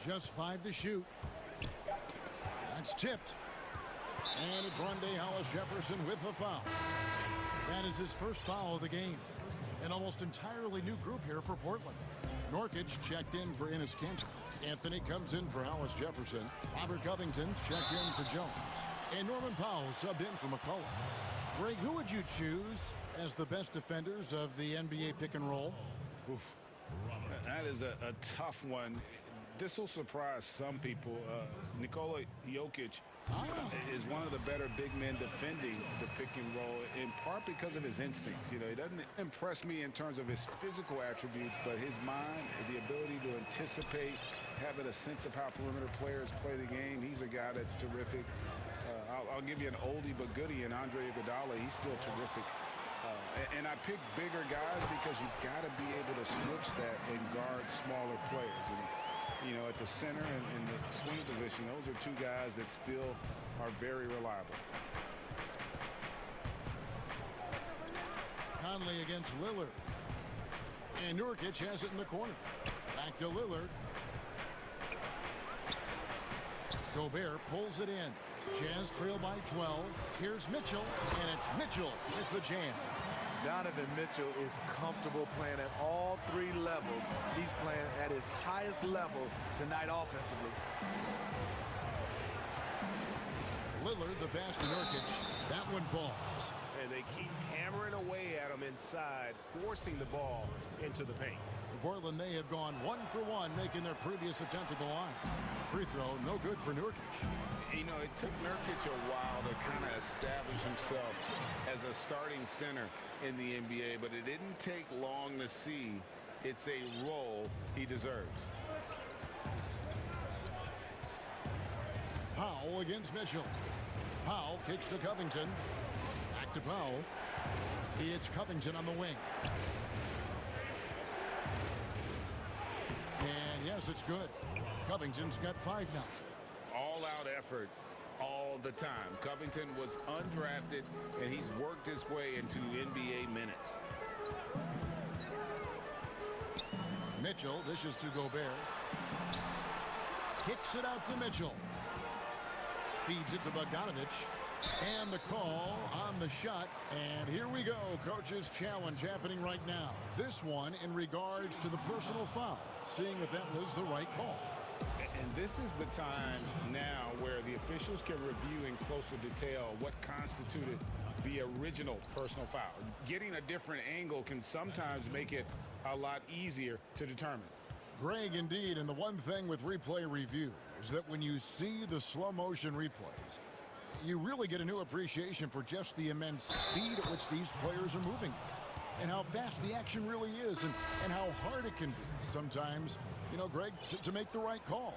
Just 5 to shoot. That's tipped. And it's Rondé Hollis Jefferson with the foul. That is his first foul of the game. An almost entirely new group here for Portland. Norkic checked in for Enes Kanter. Anthony comes in for Hollis Jefferson. Robert Covington's checked in for Jones. And Norman Powell subbed in for McCollum. Greg, who would you choose as the best defenders of the NBA pick and roll? Oof. That is a tough one. This will surprise some people. Nikola Jokic is one of the better big men defending the pick and roll, in part because of his instincts. You know, he doesn't impress me in terms of his physical attributes, but his mind, the ability to anticipate, having a sense of how perimeter players play the game. He's a guy that's terrific. I'll give you an oldie but goodie in Andre Iguodala. He's still terrific. And I pick bigger guys because you've got to be able to switch that and guard smaller players. And, you know, at the center and the swing position, those are 2 guys that still are very reliable. Conley against Lillard. And Nurkic has it in the corner. Back to Lillard. Gobert pulls it in. Jazz trail by 12. Here's Mitchell, and it's Mitchell with the jam. Donovan Mitchell is comfortable playing at all three levels. He's playing at his highest level tonight offensively. Lillard, the pass to Nurkic. That one falls. And they keep hammering away at him inside, forcing the ball into the paint. Portland, they have gone 1 for 1, making their previous attempt at the line. Free throw, no good for Nurkic. You know, it took Nurkic a while to kind of establish himself as a starting center in the NBA, but it didn't take long to see it's a role he deserves. Powell against Mitchell. Powell kicks to Covington. Back to Powell. It's Covington on the wing. And yes, it's good. Covington's got 5 now. All-out effort all the time. Covington was undrafted, and he's worked his way into NBA minutes. Mitchell dishes to Gobert. Kicks it out to Mitchell. Feeds it to Bogdanovich. And the call on the shot. And here we go. Coach's challenge happening right now. This one in regards to the personal foul. Seeing if that was the right call. And this is the time now where the officials can review in closer detail what constituted the original personal foul. Getting a different angle can sometimes make it a lot easier to determine. Greg, indeed, and the one thing with replay review is that when you see the slow motion replays, you really get a new appreciation for just the immense speed at which these players are moving and how fast the action really is and how hard it can be sometimes, you know, Greg, to make the right call.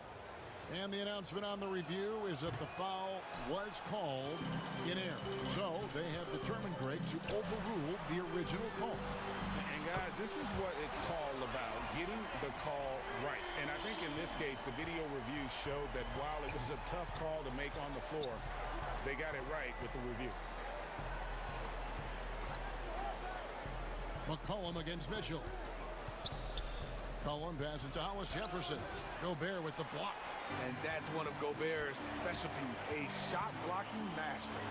And the announcement on the review is that the foul was called in error. So they have determined, Greg, to overrule the original call. And guys, this is what it's called about, getting the call right. And I think in this case, the video review showed that while it was a tough call to make on the floor, they got it right with the review. McCollum against Mitchell. McCollum passes to Hollis Jefferson. Gobert with the block. And that's one of Gobert's specialties, a shot-blocking master.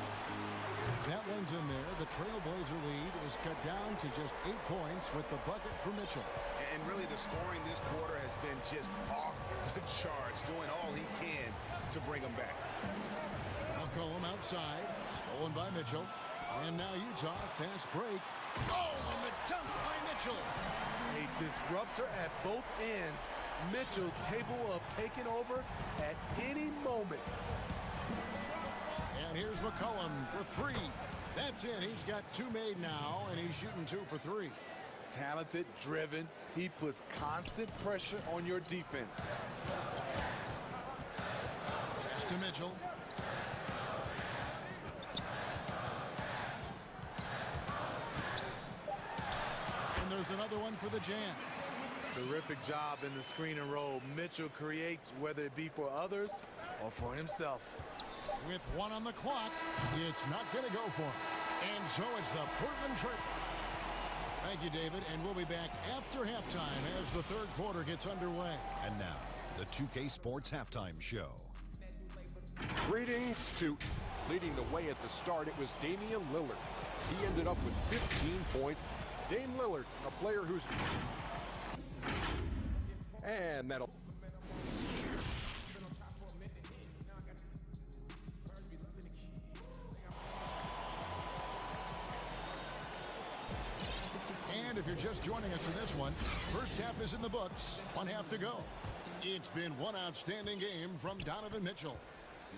That one's in there. The Trailblazer lead is cut down to just 8 points with the bucket for Mitchell. And really, the scoring this quarter has been just off the charts, doing all he can to bring them back. McCollum outside, stolen by Mitchell. And now Utah, fast break. Oh, and the dunk by Mitchell. A disruptor at both ends. Mitchell's capable of taking over at any moment. And here's McCollum for 3. That's it. He's got 2 made now, and he's shooting 2 for 3. Talented, driven. He puts constant pressure on your defense. Pass to Mitchell. And there's another one for the Jazz. Terrific job in the screen and roll. Mitchell creates, whether it be for others or for himself. With 1 on the clock, it's not going to go for him. And so it's the Portland Trail. Thank you, David, and we'll be back after halftime as the third quarter gets underway. And now, the 2K Sports Halftime Show. Greetings to leading the way at the start. It was Damian Lillard. He ended up with 15 points. Dame Lillard, a player who's... And that'll... And if you're just joining us in this one, first half is in the books. 1 half to go. It's been one outstanding game from Donovan Mitchell.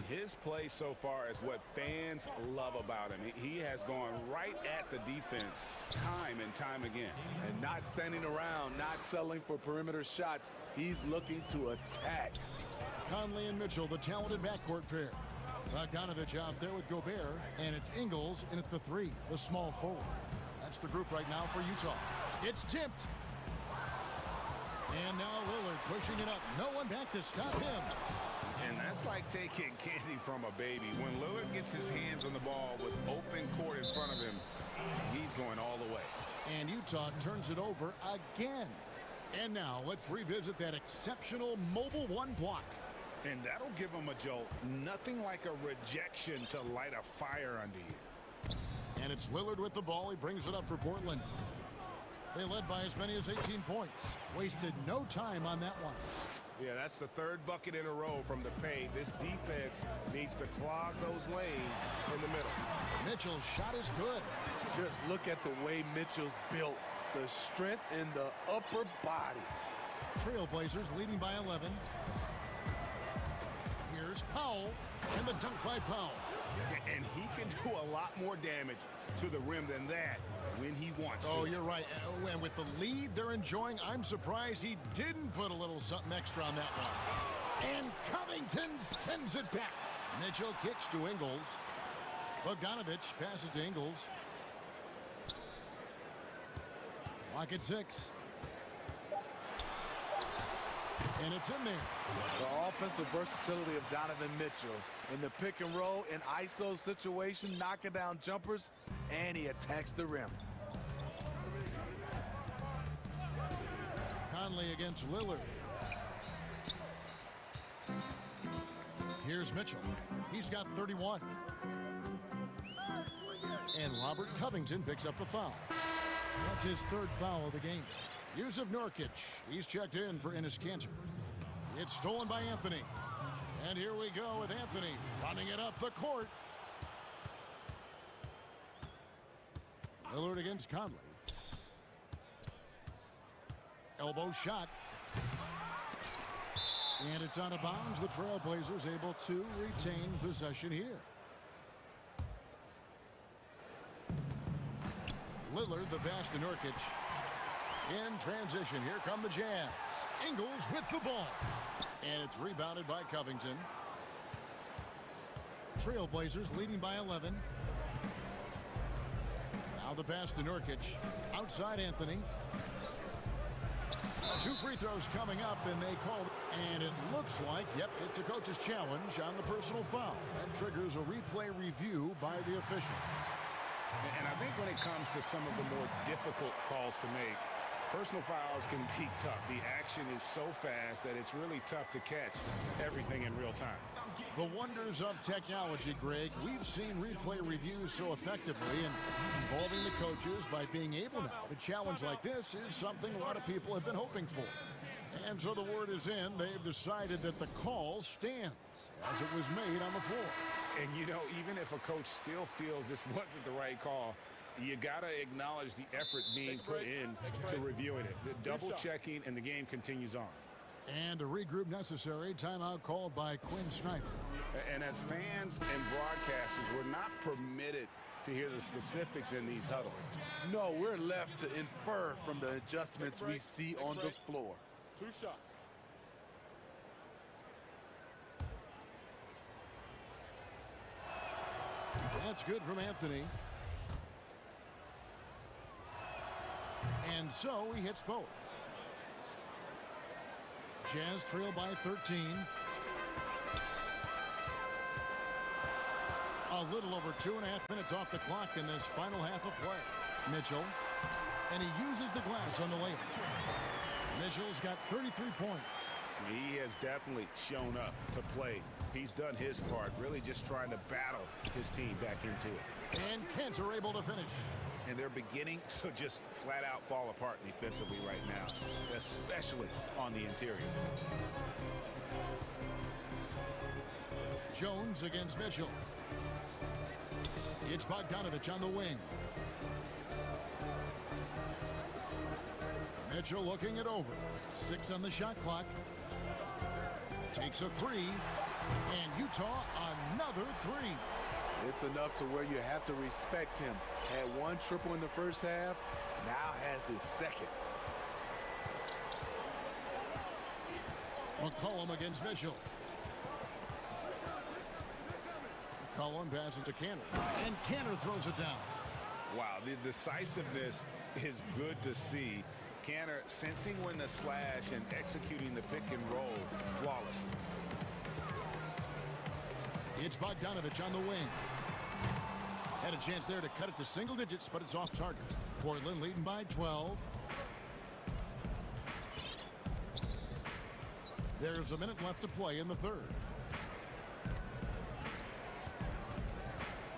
His play so far is what fans love about him. He has gone right at the defense time and time again. And not standing around, not settling for perimeter shots. He's looking to attack. Conley and Mitchell, the talented backcourt pair. Bogdanovich out there with Gobert, and it's Ingles in at the 3, the small forward. That's the group right now for Utah. It's tipped. And now Lillard pushing it up. No one back to stop him. And that's like taking candy from a baby. When Lillard gets his hands on the ball with open court in front of him, he's going all the way. And Utah turns it over again. And now let's revisit that exceptional mobile one block. And that'll give them a jolt. Nothing like a rejection to light a fire under you. And it's Lillard with the ball. He brings it up for Portland. They led by as many as 18 points. Wasted no time on that one. Yeah, that's the third bucket in a row from the paint. This defense needs to clog those lanes in the middle. Mitchell's shot is good. Just look at the way Mitchell's built. The strength in the upper body. Trailblazers leading by 11. Here's Powell, and the dunk by Powell. And he can do a lot more damage to the rim than that when he wants to. Oh, you're right. And with the lead they're enjoying, I'm surprised he didn't put a little something extra on that one. And Covington sends it back. Mitchell kicks to Ingles. Bogdanovich passes to Ingles. Clock at 6. And it's in there. The offensive versatility of Donovan Mitchell. In the pick and roll, in ISO situation, knocking down jumpers, and he attacks the rim. Conley against Lillard. Here's Mitchell. He's got 31. And Robert Covington picks up the foul. That's his third foul of the game. Yusuf Nurkic. He's checked in for Enes Kanter. It's stolen by Anthony. And here we go with Anthony running it up the court. Lillard against Conley. Elbow shot. And it's out of bounds. The Trailblazers able to retain possession here. Lillard, the pass to Nurkic. In transition, here come the Jazz. Ingles with the ball. And it's rebounded by Covington. Trailblazers leading by 11. Now the pass to Nurkic. Outside Anthony. 2 free throws coming up, and they called it. And it looks like, yep, it's a coach's challenge on the personal foul. That triggers a replay review by the official. And I think when it comes to some of the more difficult calls to make, personal fouls can be tough. The action is so fast that it's really tough to catch everything in real time. The wonders of technology, Greg. We've seen replay reviews so effectively, and involving the coaches by being able now to challenge like this is something a lot of people have been hoping for. And so the word is in. They've decided that the call stands as it was made on the floor. And, you know, even if a coach still feels this wasn't the right call, you got to acknowledge the effort being put in to reviewing it. The double checking, and the game continues on. And a regroup necessary. Timeout called by Quinn Snyder. And as fans and broadcasters, we're not permitted to hear the specifics in these huddles. No, we're left to infer from the adjustments we see on the floor. 2 shots. That's good from Anthony. And so he hits both. Jazz trail by 13. A little over 2.5 minutes off the clock in this final half of play. Mitchell. And he uses the glass on the layup. Mitchell's got 33 points. He has definitely shown up to play. He's done his part, really just trying to battle his team back into it. And Kanter able to finish. And they're beginning to just flat out fall apart defensively right now, especially on the interior. Jones against Mitchell. It's Bogdanovich on the wing. Mitchell looking it over. 6 on the shot clock. Takes a 3. And Utah another 3. It's enough to where you have to respect him. Had 1 triple in the first half, now has his second. McCollum against Mitchell. McCollum passes to Kanter. And Kanter throws it down. Wow, the decisiveness is good to see. Kanter sensing when to slash and executing the pick and roll flawlessly. It's Bogdanovich on the wing. Had a chance there to cut it to single digits, but it's off target. Portland leading by 12. There's a minute left to play in the third.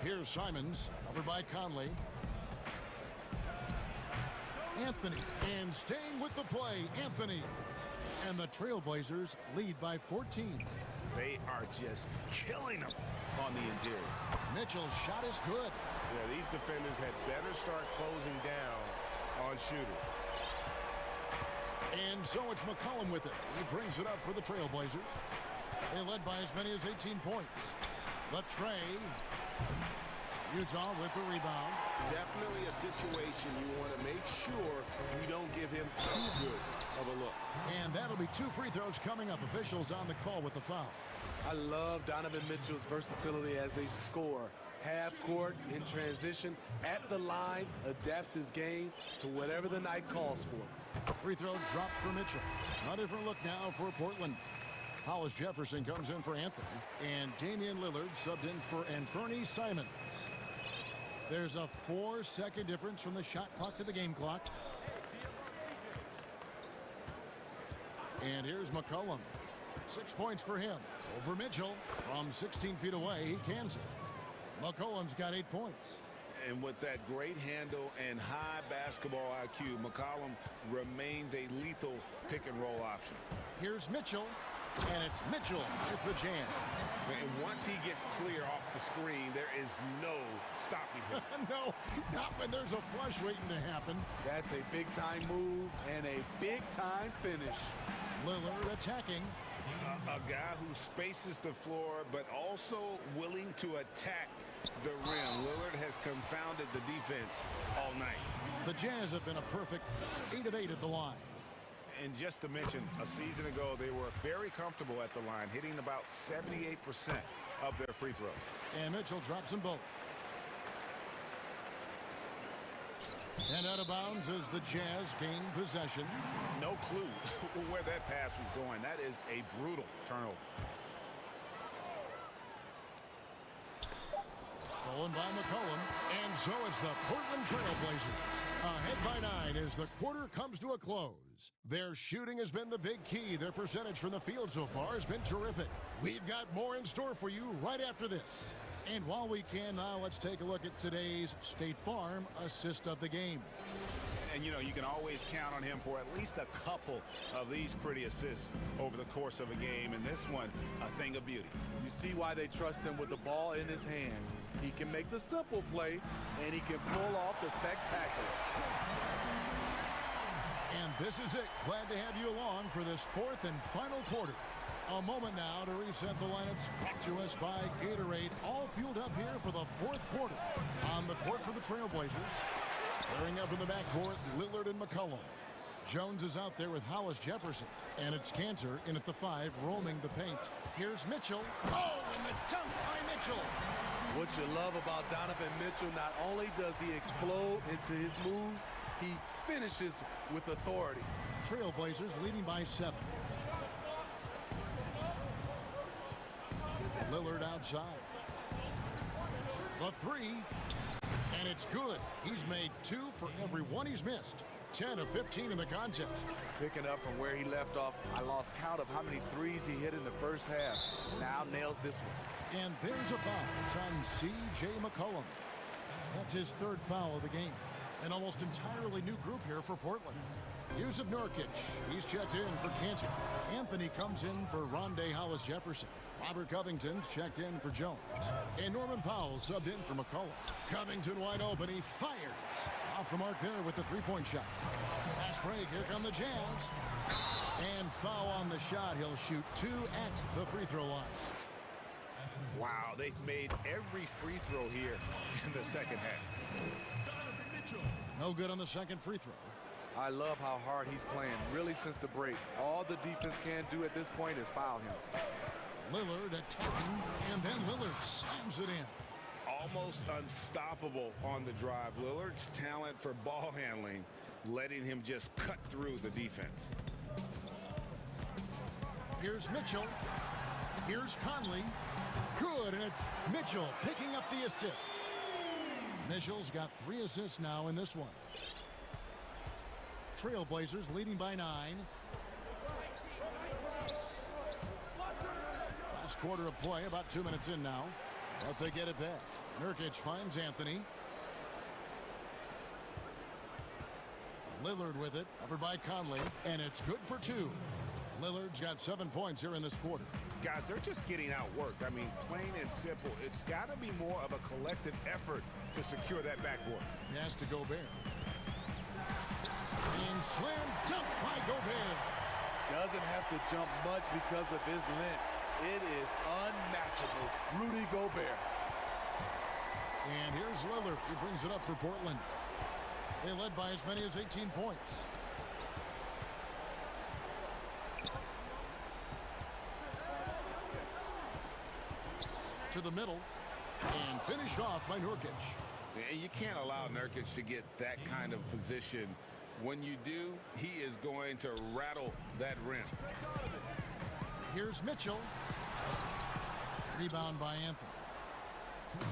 Here's Simons, covered by Conley. Anthony, and staying with the play, Anthony. And the Trailblazers lead by 14. They are just killing them on the interior. Mitchell's shot is good. Yeah, these defenders had better start closing down on shooting. And so it's McCollum with it. He brings it up for the Trailblazers. They led by as many as 18 points. The tray. Utah with the rebound. Definitely a situation you want to make sure you don't give him too good of a look. And that'll be 2 free throws coming up. Officials on the call with the foul. I love Donovan Mitchell's versatility as a scorer. Half court, in transition, at the line, adapts his game to whatever the night calls for. Free throw drops for Mitchell. A different look now for Portland. Hollis Jefferson comes in for Anthony. And Damian Lillard subbed in for Anthony Simons. There's a 4-second difference from the shot clock to the game clock. And here's McCollum. 6 points for him. Over Mitchell. From 16 feet away, he cans it. McCollum's got 8 points. And with that great handle and high basketball IQ, McCollum remains a lethal pick-and-roll option. Here's Mitchell. And it's Mitchell with the jam. And once he gets clear off the screen, there is no stopping him. No, not when there's a flush waiting to happen. That's a big-time move and a big-time finish. Lillard attacking. A guy who spaces the floor, but also willing to attack the rim. Lillard has confounded the defense all night. The Jazz have been a perfect 8 of 8 at the line. And just to mention, a season ago, they were very comfortable at the line, hitting about 78% of their free throws. And Mitchell drops them both. And out of bounds as the Jazz gain possession. No clue where that pass was going. That is a brutal turnover. Stolen by McCollum. And so it's the Portland Trailblazers. Ahead by 9 as the quarter comes to a close. Their shooting has been the big key. Their percentage from the field so far has been terrific. We've got more in store for you right after this. And while we can now, let's take a look at today's State Farm assist of the game. And, you know, you can always count on him for at least a couple of these pretty assists over the course of a game. And this one, a thing of beauty. You see why they trust him with the ball in his hands. He can make the simple play, and he can pull off the spectacular. And this is it. Glad to have you along for this 4th and final quarter. A moment now to reset the lineups brought to us by Gatorade. All fueled up here for the 4th quarter. On the court for the Trailblazers. Pairing up in the backcourt, Lillard and McCollum. Jones is out there with Hollis Jefferson. And it's Cantor in at the 5, roaming the paint. Here's Mitchell. Oh, and the dunk by Mitchell. What you love about Donovan Mitchell, not only does he explode into his moves, he finishes with authority. Trailblazers leading by 7. Lillard outside. The 3. And it's good. He's made 2 for every one he's missed. 10 of 15 in the contest. Picking up from where he left off, I lost count of how many threes he hit in the first half. Now nails this one. And there's a foul. It's on C.J. McCollum. That's his 3rd foul of the game. An almost entirely new group here for Portland. Yusuf Nurkic, he's checked in for Cantor. Anthony comes in for Rondé Hollis Jefferson. Robert Covington's checked in for Jones. And Norman Powell subbed in for McCollum. Covington wide open, he fires. Off the mark there with the 3-point shot. Fast break, here come the Jazz. And foul on the shot. He'll shoot 2 at the free throw line. Wow, they've made every free throw here in the second half. No good on the second free throw. I love how hard he's playing, really since the break. All the defense can do at this point is foul him. Lillard attacking, and then Lillard slams it in. Almost unstoppable on the drive. Lillard's talent for ball handling, letting him just cut through the defense. Here's Mitchell. Here's Conley. Good, and it's Mitchell picking up the assist. Mitchell's got 3 assists now in this one. Trailblazers leading by 9. Last quarter of play, about 2 minutes in now. But they get it back. Nurkic finds Anthony. Lillard with it, covered by Conley, and it's good for 2. Lillard's got 7 points here in this quarter. Guys, they're just getting outworked. I mean, plain and simple. It's got to be more of a collective effort to secure that backboard. He has to Gobert. And slam dunk by Gobert. Doesn't have to jump much because of his length. It is unmatchable. Rudy Gobert. And here's Lillard. He brings it up for Portland. They led by as many as 18 points. To the middle. And finished off by Nurkic. And you can't allow Nurkic to get that kind of position. When you do, he is going to rattle that rim. Here's Mitchell. Rebound by Anthony.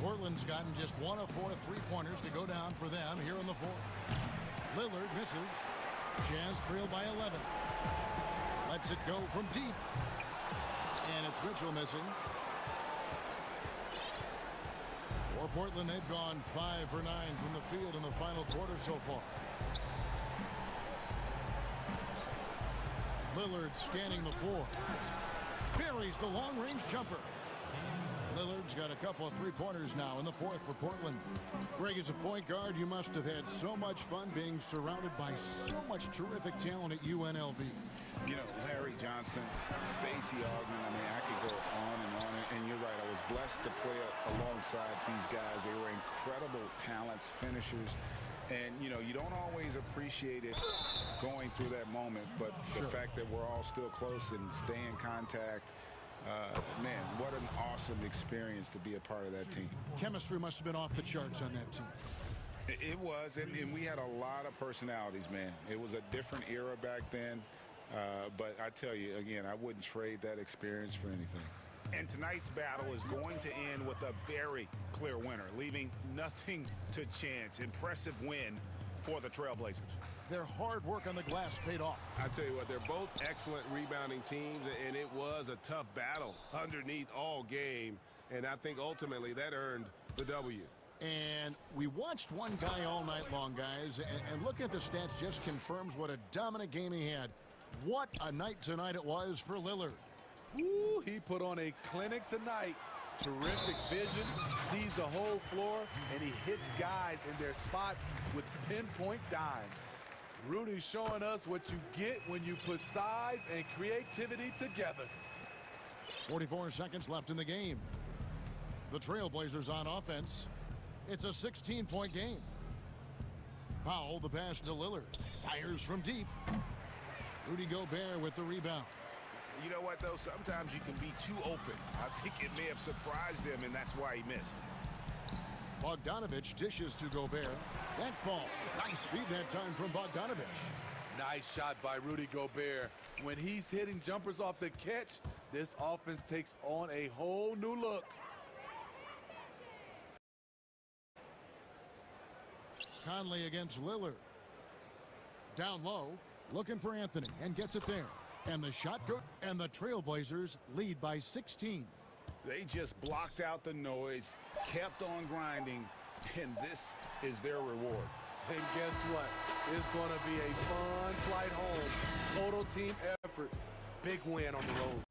Portland's gotten just 1 of 4 3-pointers to go down for them here in the 4th. Lillard misses. Jazz trail by 11. Lets it go from deep. And it's Mitchell missing. For Portland, they've gone 5 for 9 from the field in the final quarter so far. Lillard scanning the floor. Buries the long-range jumper. Lillard's got a couple of 3-pointers now in the 4th for Portland. Greg, as a point guard, you must have had so much fun being surrounded by so much terrific talent at UNLV. You know, Larry Johnson, Stacey Augmon, I mean, I could go on. And you're right, I was blessed to play alongside these guys. They were incredible talents, finishers. And, you know, you don't always appreciate it going through that moment, but the fact that we're all still close and stay in contact, man, what an awesome experience to be a part of that team. Chemistry must have been off the charts on that team. It was, and we had a lot of personalities, man. It was a different era back then, but I tell you, again, I wouldn't trade that experience for anything. And tonight's battle is going to end with a very clear winner, leaving nothing to chance. Impressive win for the Trailblazers. Their hard work on the glass paid off. I tell you what, they're both excellent rebounding teams, and it was a tough battle underneath all game, and I think ultimately that earned the W. And we watched one guy all night long, guys, and looking at the stats just confirms what a dominant game he had. What a night tonight it was for Lillard. Ooh, he put on a clinic tonight. Terrific vision, sees the whole floor, and he hits guys in their spots with pinpoint dimes. Rudy showing us what you get when you put size and creativity together. 44 seconds left in the game. The Trailblazers on offense. It's a 16-point game. Powell, the pass to Lillard. Fires from deep. Rudy Gobert with the rebound. You know what, though? Sometimes you can be too open. I think it may have surprised him, and that's why he missed. Bogdanovich dishes to Gobert. That fall. Nice feed that time from Bogdanovich. Nice shot by Rudy Gobert. When he's hitting jumpers off the catch, this offense takes on a whole new look. Conley against Lillard. Down low, looking for Anthony, and gets it there. And the shot goes, and the Trailblazers lead by 16. They just blocked out the noise, kept on grinding, and this is their reward. And guess what? It's going to be a fun flight home. Total team effort. Big win on the road.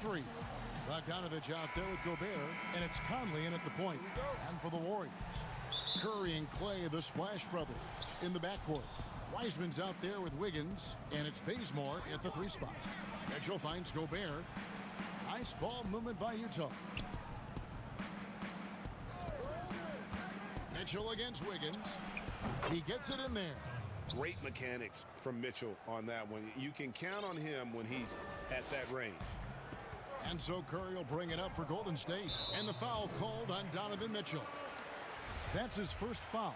three. Bogdanovich out there with Gobert, and it's Conley in at the point. And for the Warriors, Curry and Clay, the Splash Brothers, in the backcourt. Wiseman's out there with Wiggins, and it's Bazemore at the 3 spot. Mitchell finds Gobert. Nice ball movement by Utah. Mitchell against Wiggins. He gets it in there. Great mechanics from Mitchell on that one. You can count on him when he's at that range. And so Curry will bring it up for Golden State. And the foul called on Donovan Mitchell. That's his first foul.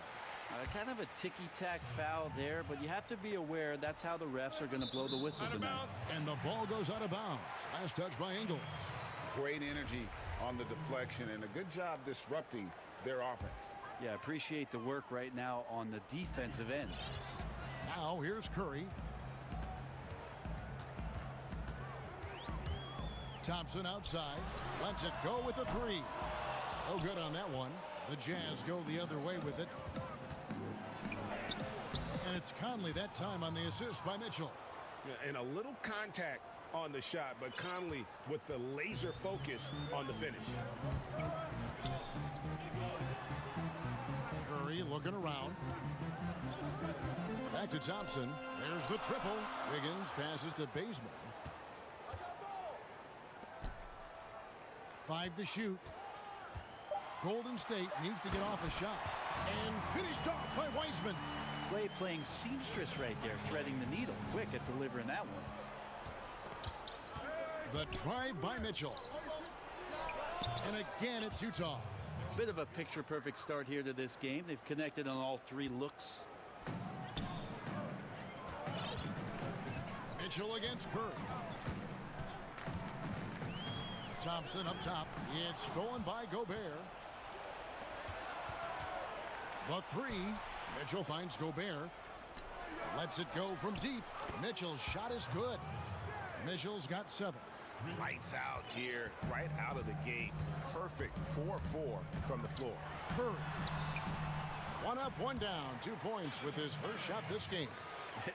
Kind of a ticky-tack foul there, but you have to be aware that's how the refs are going to blow the whistle tonight. And the ball goes out of bounds. Last touch by Ingles. Great energy on the deflection and a good job disrupting their offense. Yeah, appreciate the work right now on the defensive end. Now here's Curry. Thompson outside. Lets it go with a 3. No good on that one. The Jazz go the other way with it. And it's Conley that time on the assist by Mitchell. And a little contact on the shot, but Conley with the laser focus on the finish. Curry looking around. Back to Thompson. There's the triple. Wiggins passes to Bazemore. 5 to shoot. Golden State needs to get off a shot. And finished off by Wiseman. Clay playing seamstress right there, threading the needle. Quick at delivering that one. The drive by Mitchell. And again, it's Utah. Bit of a picture-perfect start here to this game. They've connected on all 3 looks. Mitchell against Curry. Thompson up top. It's stolen by Gobert. The 3. Mitchell finds Gobert. Lets it go from deep. Mitchell's shot is good. Mitchell's got 7. Lights out here, right out of the gate. Perfect 4-4 from the floor. Curry. 1 up, 1 down. 2 points with his first shot this game.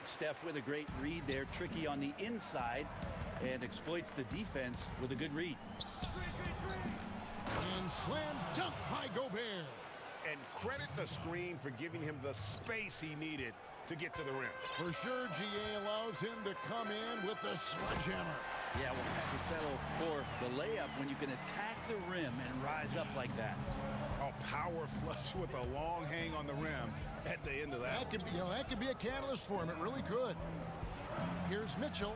Steph with a great read there. Tricky on the inside. And exploits the defense with a good read. And slam dunk by Gobert. And credit the screen for giving him the space he needed to get to the rim. For sure, GA allows him to come in with the sledgehammer. Yeah, we'll have to settle for the layup when you can attack the rim and rise up like that. A power flush with a long hang on the rim at the end of that. That could be a catalyst for him. It really could. Here's Mitchell.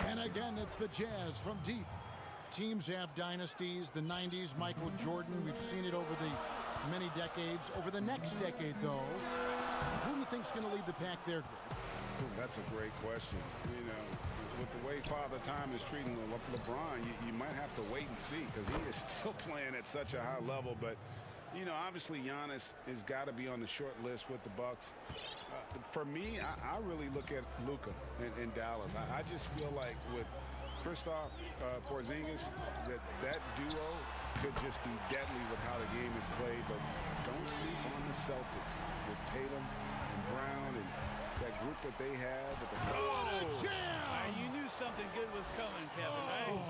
And again, it's the Jazz from deep. Teams have dynasties. The 90s, Michael Jordan. We've seen it over the many decades. Over the next decade, though, who do you think's going to lead the pack there, Greg? That's a great question. You know, with the way Father Time is treating LeBron, you might have to wait and see because he is still playing at such a high level. But, you know, obviously Giannis has got to be on the short list with the Bucks. For me, I really look at Luka in Dallas. I just feel like with Kristaps Porzingis, that duo could just be deadly with how the game is played. But don't sleep on the Celtics with Tatum and Brown and that group that they have. With the You knew something good was coming, Kevin, right?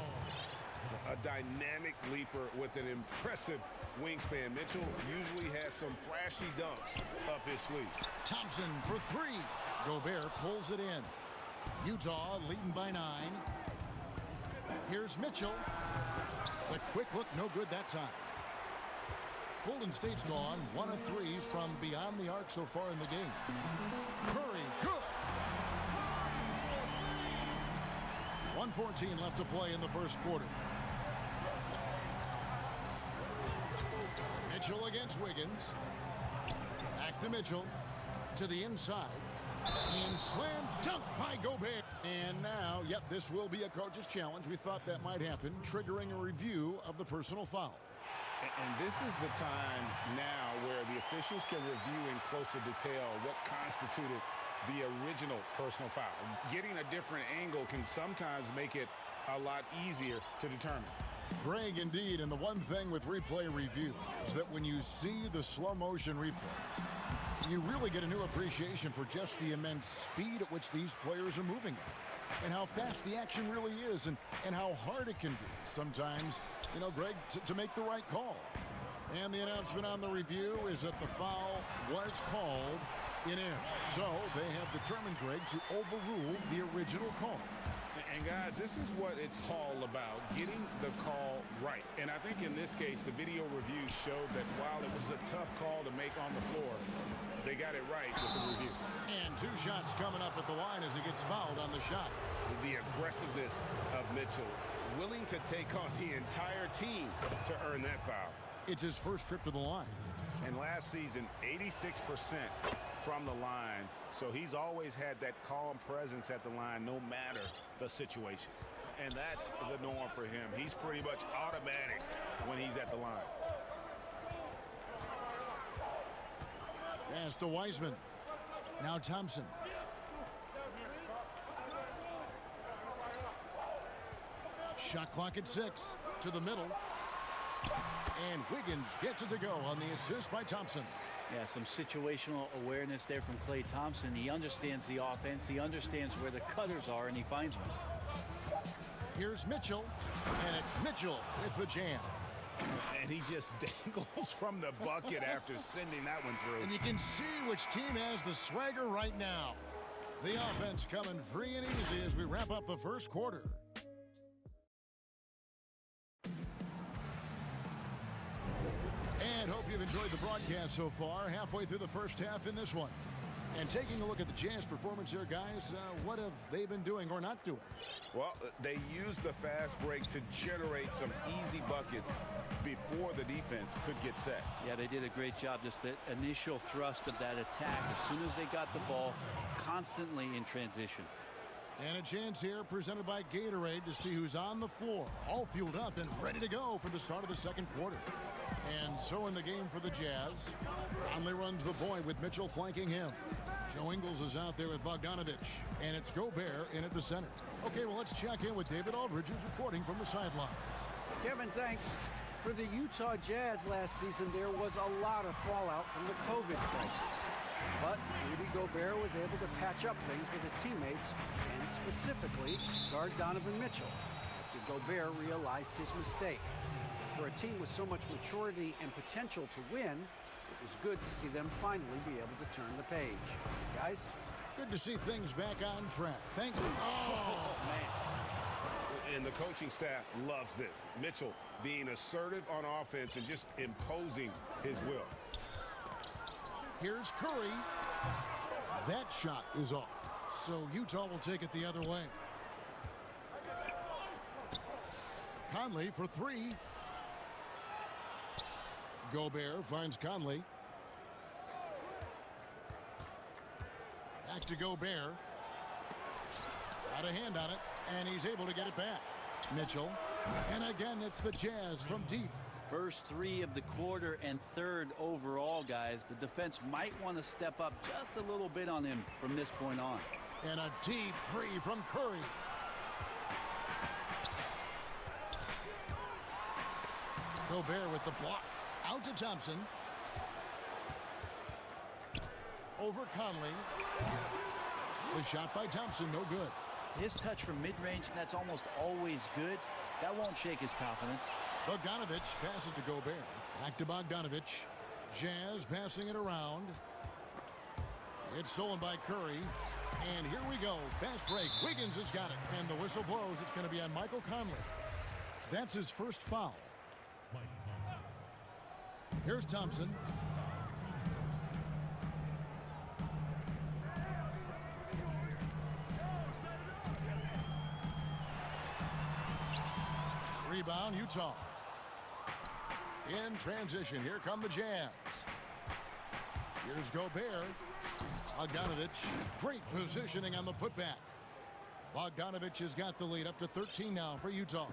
A dynamic leaper with an impressive wingspan. Mitchell usually has some flashy dunks up his sleeve. Thompson for 3. Gobert pulls it in. Utah leading by 9. Here's Mitchell. The quick look, no good that time. Golden State's gone 1 of 3 from beyond the arc so far in the game. Curry, good. 1:14 left to play in the first quarter. Mitchell against Wiggins. Back to Mitchell. To the inside. And slam dunk by Gobert. And now, this will be a coach's challenge. We thought that might happen, triggering a review of the personal foul. And this is the time now where the officials can review in closer detail what constituted the original personal foul. Getting a different angle can sometimes make it a lot easier to determine. Greg, indeed, and the one thing with replay review is that when you see the slow motion replays, you really get a new appreciation for just the immense speed at which these players are moving at. and how fast the action really is and how hard it can be sometimes, you know, Greg, to make the right call. And the announcement on the review is that the foul was called in air. So they have determined, Greg, to overrule the original call. And guys, this is what it's all about, getting the call right. And I think in this case, the video review showed that while it was a tough call to make on the floor, they got it right with the review. And 2 shots coming up at the line as he gets fouled on the shot. The aggressiveness of Mitchell, willing to take on the entire team to earn that foul. It's his first trip to the line. And last season, 86% from the line. So he's always had that calm presence at the line no matter the situation. And that's the norm for him. He's pretty much automatic when he's at the line. Pass to Wiseman. Now Thompson. Shot clock at 6. To the middle. And Wiggins gets it to go on the assist by Thompson. Yeah, some situational awareness there from Klay Thompson. He understands the offense. He understands where the cutters are, and he finds them. Here's Mitchell, and it's Mitchell with the jam. And he just dangles from the bucket after sending that one through. And you can see which team has the swagger right now. The offense coming free and easy as we wrap up the first quarter. And hope you've enjoyed the broadcast so far. Halfway through the first half in this one. And taking a look at the Jazz performance here, guys, what have they been doing or not doing? Well, they used the fast break to generate some easy buckets before the defense could get set. Yeah, they did a great job. Just the initial thrust of that attack, as soon as they got the ball, constantly in transition. And a chance here presented by Gatorade to see who's on the floor, all fueled up and ready to go for the start of the second quarter. And so in the game for the Jazz, Conley runs the point with Mitchell flanking him. Joe Ingles is out there with Bogdanovich, and it's Gobert in at the center. Okay, well, let's check in with David Aldridge, who's reporting from the sidelines. Kevin, thanks. For the Utah Jazz last season, there was a lot of fallout from the COVID crisis. But Rudy Gobert was able to patch up things with his teammates, and specifically guard Donovan Mitchell, after Gobert realized his mistake. For a team with so much maturity and potential to win, it was good to see them finally be able to turn the page. Guys? Good to see things back on track. Thank you. Oh, man. And the coaching staff loves this. Mitchell being assertive on offense and just imposing his will. Here's Curry. That shot is off. So Utah will take it the other way. Conley for 3. Gobert finds Conley. Back to Gobert. Got a hand on it, and he's able to get it back. Mitchell. And again, it's the Jazz from deep. First 3 of the quarter and 3rd overall, guys. The defense might want to step up just a little bit on him from this point on. And a deep 3 from Curry. Gobert with the block. Out to Thompson. Over Conley. The shot by Thompson, no good. His touch from mid-range, that's almost always good. That won't shake his confidence. Bogdanovich passes to Gobert. Back to Bogdanovich. Jazz passing it around. It's stolen by Curry. And here we go. Fast break. Wiggins has got it. And the whistle blows. It's going to be on Michael Conley. That's his first foul. Here's Thompson. Rebound, Utah. In transition, here come the Jazz. Here's Gobert. Bogdanovich, great positioning on the putback. Bogdanovich has got the lead up to 13 now for Utah.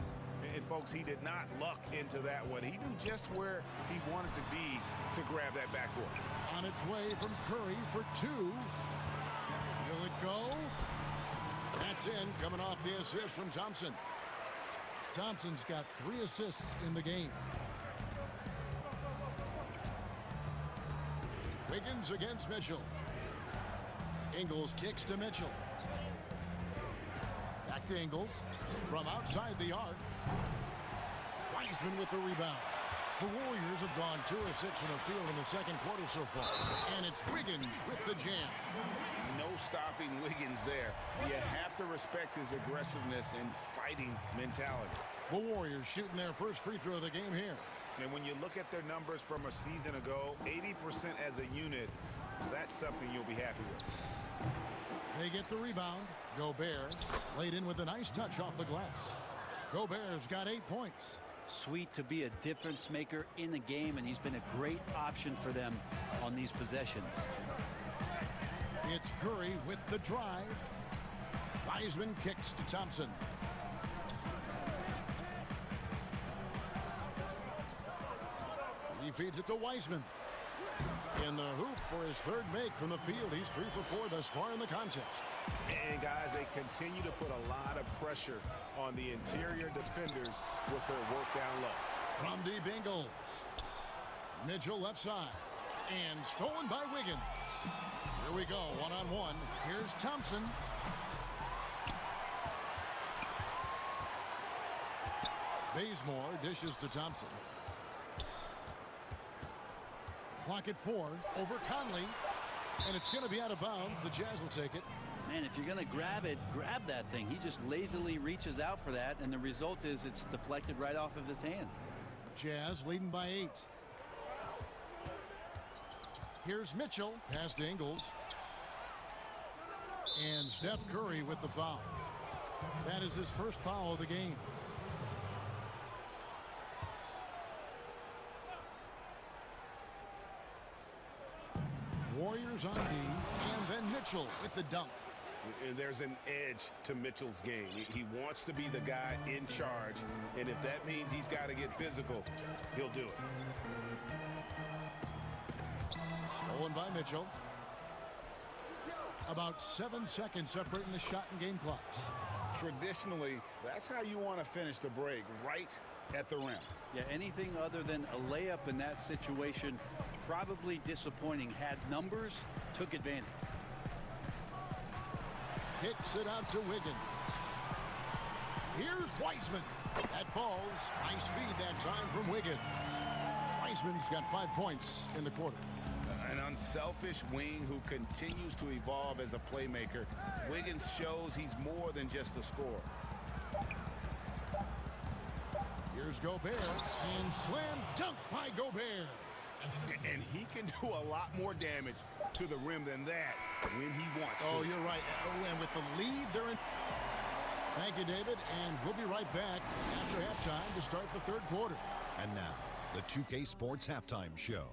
And folks, he did not luck into that one. He knew just where he wanted to be to grab that backboard. On its way from Curry for 2. Will it go? That's in, coming off the assist from Thompson. Thompson's got 3 assists in the game. Wiggins against Mitchell. Ingles kicks to Mitchell. to Ingles. From outside the arc. Wiseman with the rebound. The Warriors have gone 2 of 6 in the field in the second quarter so far. And it's Wiggins with the jam. No stopping Wiggins there. You have to respect his aggressiveness and fighting mentality. The Warriors shooting their first free throw of the game here. And when you look at their numbers from a season ago, 80% as a unit, that's something you'll be happy with. They get the rebound. Gobert laid in with a nice touch off the glass. Gobert's got 8 points. Sweet to be a difference maker in the game, and he's been a great option for them on these possessions. It's Curry with the drive. Wiseman kicks to Thompson. He feeds it to Wiseman. In the hoop for his third make from the field. He's 3 for 4 thus far in the contest. And guys, they continue to put a lot of pressure on the interior defenders with their work down low. From deep Ingles. Mitchell left side. And stolen by Wiggins. Here we go, one-on-one. Here's Thompson. Bazemore dishes to Thompson. Clock at 4 over Conley. And it's going to be out of bounds. The Jazz will take it. Man, if you're going to grab it, grab that thing. He just lazily reaches out for that, and the result is it's deflected right off of his hand. Jazz leading by 8. Here's Mitchell. Pass to Ingles. And Steph Curry with the foul. That is his first foul of the game. Warriors on D, and then Mitchell with the dunk. And there's an edge to Mitchell's game. He wants to be the guy in charge, and if that means he's got to get physical, he'll do it. Stolen by Mitchell. About 7 seconds separating the shot and game clocks. Traditionally, that's how you want to finish the break, right at the rim. Yeah, anything other than a layup in that situation, probably disappointing. Had numbers, took advantage. Kicks it out to Wiggins. Here's Wiseman. That falls. Nice feed that time from Wiggins. Wiseman's got 5 points in the quarter. An unselfish wing who continues to evolve as a playmaker. Wiggins shows he's more than just a scorer. Here's Gobert, and slam dunk by Gobert. And he can do a lot more damage to the rim than that when he wants to. Oh, you're right. Oh, and with the lead, they're in. Thank you, David, and we'll be right back after halftime to start the third quarter. And now, the 2K Sports Halftime Show.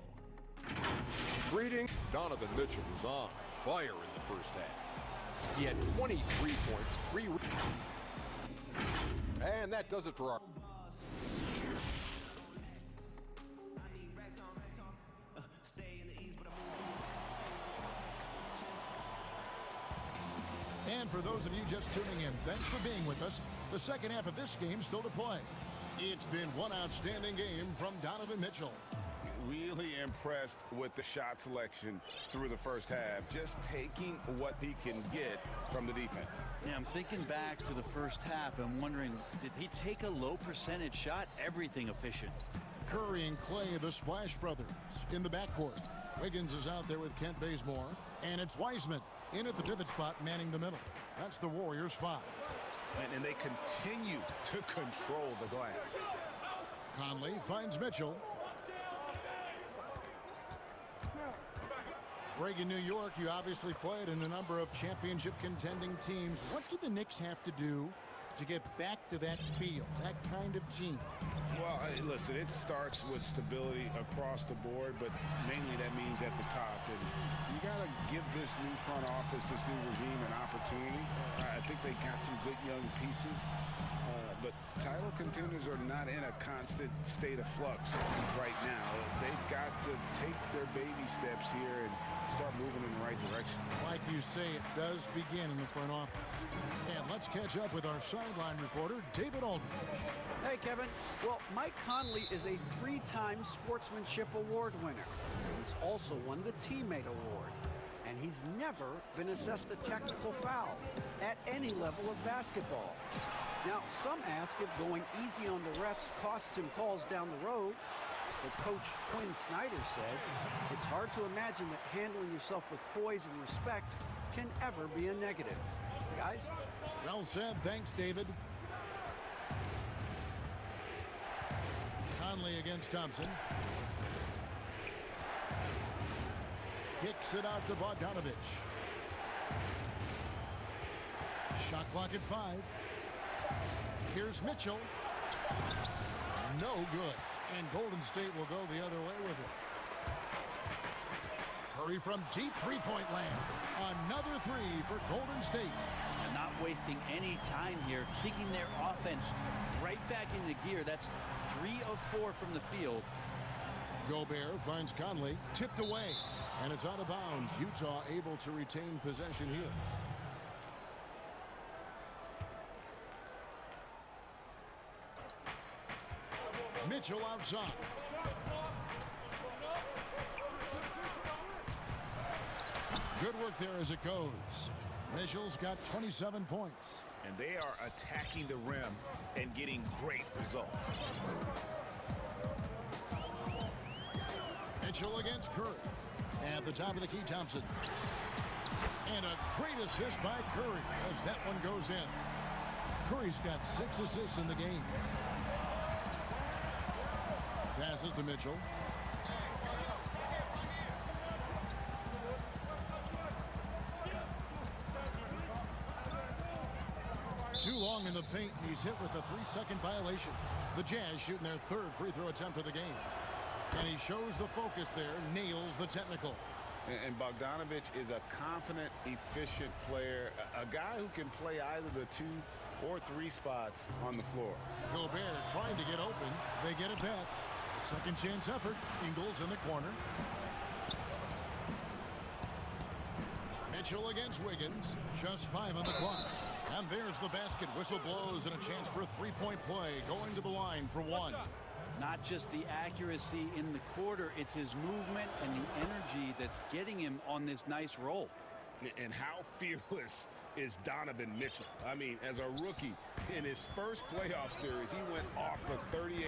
Greetings. Donovan Mitchell was on fire in the first half. He had 23 points, 3. And that does it for our... And for those of you just tuning in, thanks for being with us. The second half of this game still to play. It's been one outstanding game from Donovan Mitchell. Really impressed with the shot selection through the first half. Just taking what he can get from the defense. Yeah, I'm thinking back to the first half and wondering, did he take a low percentage shot? Everything efficient. Curry and Clay, the Splash Brothers, in the backcourt. Wiggins is out there with Kent Bazemore. And it's Wiseman in at the pivot spot, manning the middle. That's the Warriors' 5. And they continue to control the glass. Conley finds Mitchell. Greg, in New York, you obviously played in a number of championship contending teams. What do the Knicks have to do to get back to that feel, that kind of team? Well, listen, it starts with stability across the board, but mainly that means at the top. And you got to give this new front office, this new regime, an opportunity. I think they got some good young pieces, but title contenders are not in a constant state of flux right now. They've got to take their baby steps here and start moving in the right direction. Like you say, it does begin in the front office. And let's catch up with our sideline reporter, David Aldridge. Hey, Kevin. Well, Mike Conley is a 3-time Sportsmanship Award winner. He's also won the Teammate Award. And and he's never been assessed a technical foul at any level of basketball. Now, some ask if going easy on the refs costs him calls down the road. But Coach Quinn Snyder said it's hard to imagine that handling yourself with poise and respect can ever be a negative. Guys? Well said. Thanks, David. Conley against Thompson. Kicks it out to Bogdanovich. Shot clock at 5. Here's Mitchell. No good. And Golden State will go the other way with it. Curry from deep three-point land. Another three for Golden State. And not wasting any time here, kicking their offense right back into gear. That's 3 of 4 from the field. Gobert finds Conley, tipped away, and it's out of bounds. Utah able to retain possession here. Mitchell outside. Good work there as it goes. Mitchell's got 27 points. And they are attacking the rim and getting great results. Mitchell against Curry. At the top of the key, Thompson. And a great assist by Curry as that one goes in. Curry's got 6 assists in the game. Passes to Mitchell. Too long in the paint, and he's hit with a 3-second violation. The Jazz shooting their 3rd free throw attempt of the game. And he shows the focus there, nails the technical. And Bogdanovich is a confident, efficient player, a guy who can play either the 2 or 3 spots on the floor. Gobert trying to get open. They get it back. A second chance effort. Ingles in the corner. Mitchell against Wiggins. Just 5 on the clock. And there's the basket. Whistle blows and a chance for a 3-point play. Going to the line for 1. Not just the accuracy in the quarter, it's his movement and the energy that's getting him on this nice roll. And how fearless is Donovan Mitchell? I mean, as a rookie, in his first playoff series, he went off for 38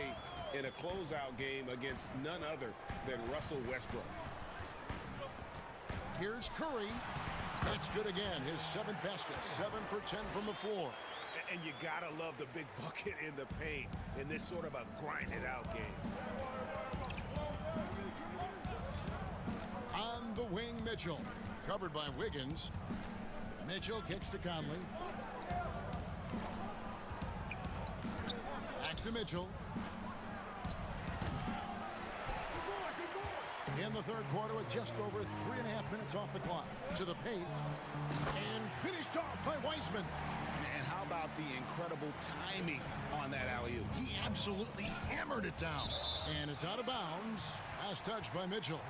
in a closeout game against none other than Russell Westbrook. Here's Curry. That's good again. His 7th basket. 7 for 10 from the floor. And you gotta love the big bucket in the paint in this sort of a grind-it-out game. On the wing, Mitchell. Covered by Wiggins. Mitchell kicks to Conley. Back to Mitchell. In the 3rd quarter with just over 3.5 minutes off the clock. To the paint. And finished off by Wiseman. And how about the incredible timing on that alley-oop? He absolutely hammered it down. And it's out of bounds. Last touch by Mitchell.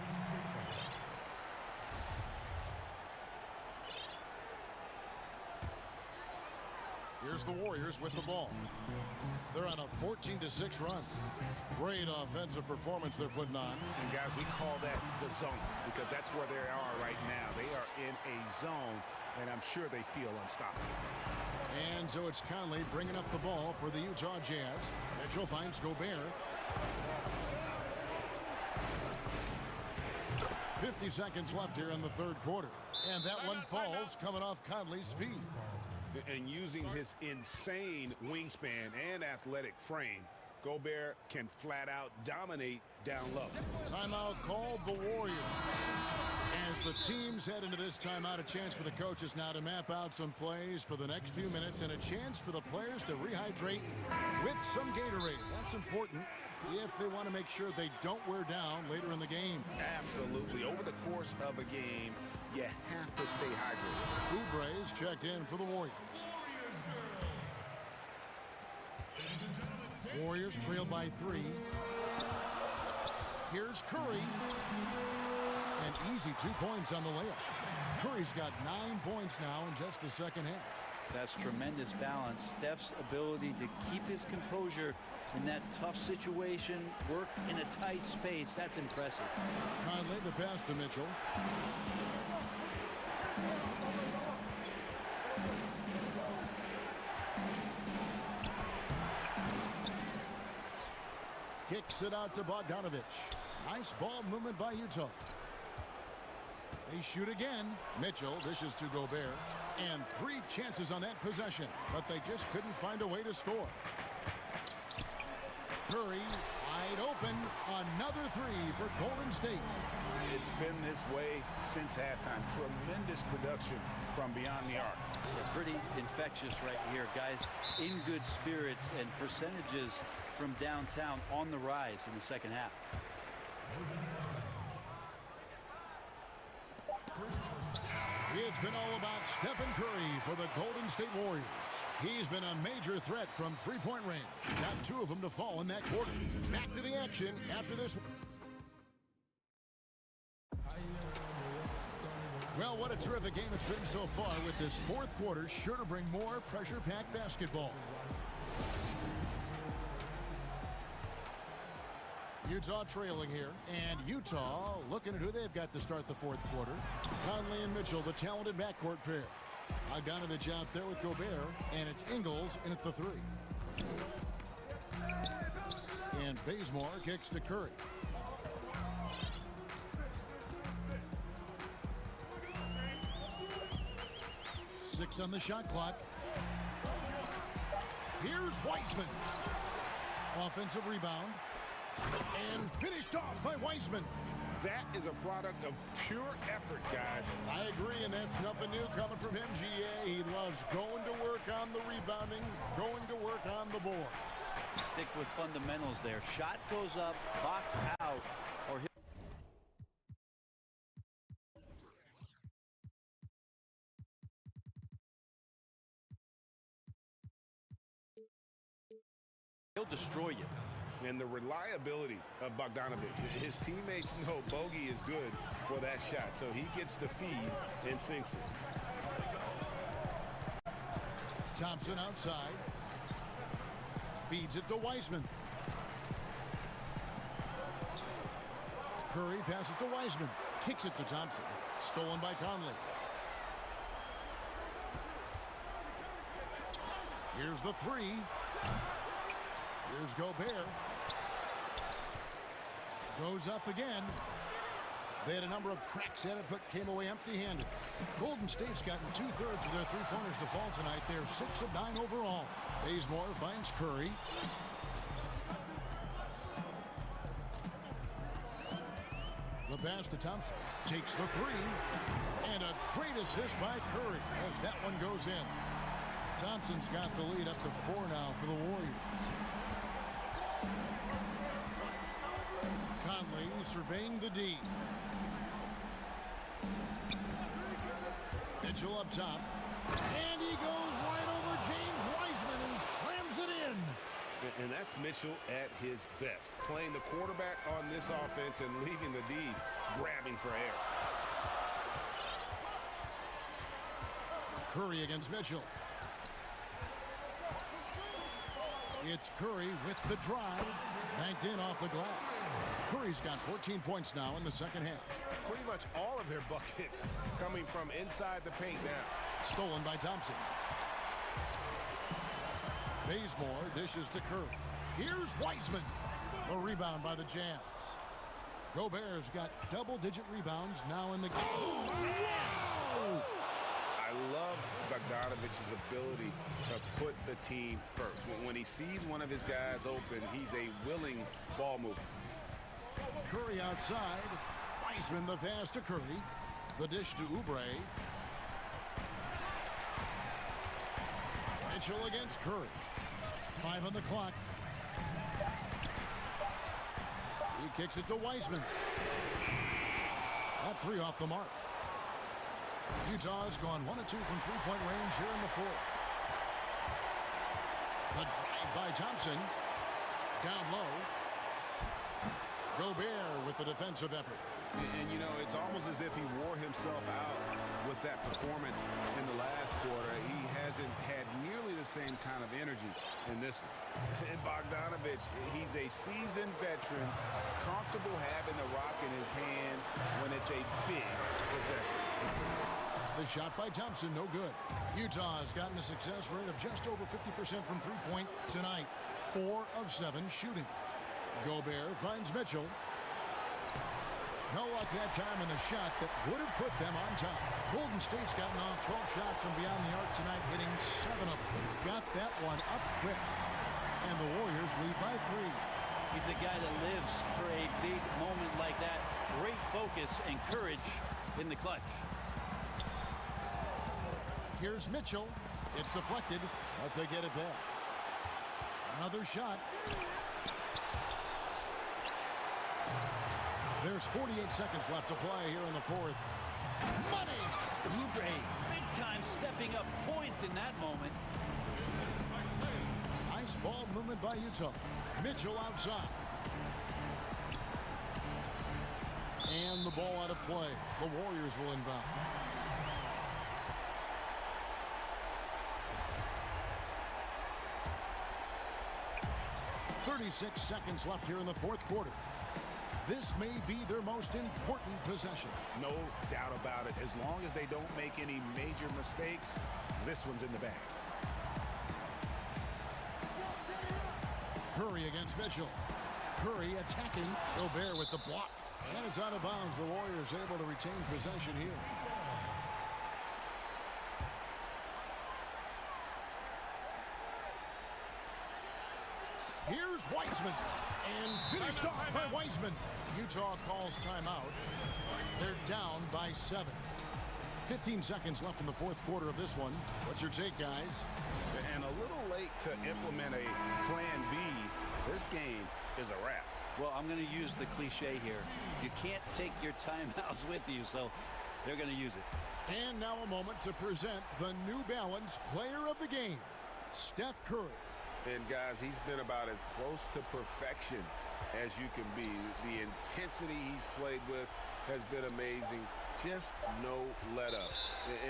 Here's the Warriors with the ball. They're on a 14-6 run. Great offensive performance they're putting on. And guys, we call that the zone because that's where they are right now. They are in a zone, and I'm sure they feel unstoppable. And so it's Conley bringing up the ball for the Utah Jazz. Mitchell finds Gobert. 50 seconds left here in the 3rd quarter. And that one falls coming off Conley's feet. And using his insane wingspan and athletic frame, Gobert can flat out dominate down low. Timeout called the Warriors. As the teams head into this timeout, a chance for the coaches now to map out some plays for the next few minutes and a chance for the players to rehydrate with some Gatorade. That's important if they want to make sure they don't wear down later in the game. Absolutely. Over the course of a game, you have to stay hydrated. Oubre's checked in for the Warriors. Warriors trail by 3. Here's Curry. An easy 2 points on the layup. Curry's got 9 points now in just the 2nd half. That's tremendous balance. Steph's ability to keep his composure in that tough situation, work in a tight space, that's impressive. Conley, the pass to Mitchell. Kicks it out to Bogdanovich. Nice ball movement by Utah. They shoot again. Mitchell dishes to Gobert. And 3 chances on that possession, but they just couldn't find a way to score. Curry wide open. Another 3 for Golden State. It's been this way since halftime. Tremendous production from beyond the arc. They're pretty infectious right here. Guys in good spirits, and percentages from downtown on the rise in the second half. It's been all about Stephen Curry for the Golden State Warriors. He's been a major threat from three-point range. Got 2 of them to fall in that quarter. Back to the action after this. Well, what a terrific game it's been so far, with this fourth quarter sure to bring more pressure-packed basketball. Utah trailing here, and Utah looking at who they've got to start the fourth quarter. Conley and Mitchell, the talented backcourt pair. Bogdanovich out there with Gobert, and it's Ingles in at the 3. And Bazemore kicks to Curry. Six on the shot clock. Here's Wiseman. Offensive rebound. And finished off by Wiseman. That is a product of pure effort, guys. I agree, and that's nothing new coming from him, GA. He loves going to work on the rebounding, going to work on the board. Stick with fundamentals there. Shot goes up, box out, or he'll destroy you. And the reliability of Bogdanovich. His teammates know bogey is good for that shot, so he gets the feed and sinks it. Thompson outside. Feeds it to Wiseman. Curry passes to Wiseman. Kicks it to Thompson. Stolen by Conley. Here's the 3. Here's Gobert. Goes up again. They had a number of cracks at it, but came away empty-handed. Golden State's gotten 2/3 of their three-pointers to fall tonight. They're 6 of 9 overall. Bazemore finds Curry. The pass to Thompson. Takes the 3. And a great assist by Curry as that one goes in. Thompson's got the lead up to 4 now for the Warriors. Conley surveying the D. Mitchell up top. And he goes right over James Wiseman and slams it in. And that's Mitchell at his best. Playing the quarterback on this offense and leaving the D grabbing for air. Curry against Mitchell. It's Curry with the drive. Banked in off the glass. Curry's got 14 points now in the second half. Pretty much all of their buckets coming from inside the paint now. Stolen by Thompson. Bazemore dishes to Curry. Here's Wiseman. The rebound by the Jazz. Gobert's got double-digit rebounds now in the game. Oh, wow! I love Bogdanovich's ability to put the team first. When he sees one of his guys open, he's a willing ball mover. Curry outside. Wiseman the pass to Curry. The dish to Oubre. Mitchell against Curry. 5 on the clock. He kicks it to Wiseman. That 3 off the mark. Utah's gone 1 of 2 from three-point range here in the fourth. The drive by Thompson. Down low. Gobert with the defensive effort. And, you know, it's almost as if he wore himself out with that performance in the last quarter. He hasn't had nearly the same kind of energy in this one. And Bogdanovich, he's a seasoned veteran, comfortable having the rock in his hands when it's a big possession. The shot by Thompson, no good. Utah has gotten a success rate of just over 50% from three-point tonight. 4 of 7 shooting. Gobert finds Mitchell. No luck that time in the shot that would have put them on top. Golden State's gotten off 12 shots from beyond the arc tonight, hitting 7 of them. Got that one up quick. And the Warriors lead by 3. He's a guy that lives for a big moment like that. Great focus and courage in the clutch. Here's Mitchell. It's deflected, but they get it back. Another shot. There's 48 seconds left to play here in the fourth. Money! Oubre, big time stepping up, poised in that moment. Nice ball movement by Utah. Mitchell outside. And the ball out of play. The Warriors will inbound. .36 seconds left here in the fourth quarter. This may be their most important possession. No doubt about it. As long as they don't make any major mistakes, this one's in the bag. Curry against Mitchell. Curry attacking. Gobert with the block. And it's out of bounds. The Warriors able to retain possession here. Here's Weissman. And finished off by Weissman. Utah calls timeout. They're down by 7. 15 seconds left in the fourth quarter of this one. What's your take, guys? And a little late to implement a plan B. This game is a wrap. Well, I'm going to use the cliche here. You can't take your timeouts with you, so they're going to use it. And now a moment to present the New Balance Player of the Game, Steph Curry. And guys, he's been about as close to perfection as you can be. The intensity he's played with has been amazing. Just no let up.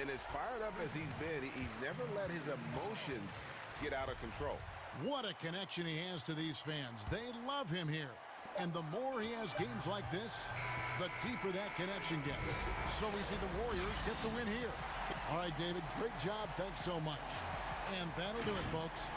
And as fired up as he's been, he's never let his emotions get out of control. What a connection he has to these fans. They love him here. And the more he has games like this, the deeper that connection gets. So we see the Warriors get the win here. All right, David, great job. Thanks so much. And that'll do it, folks.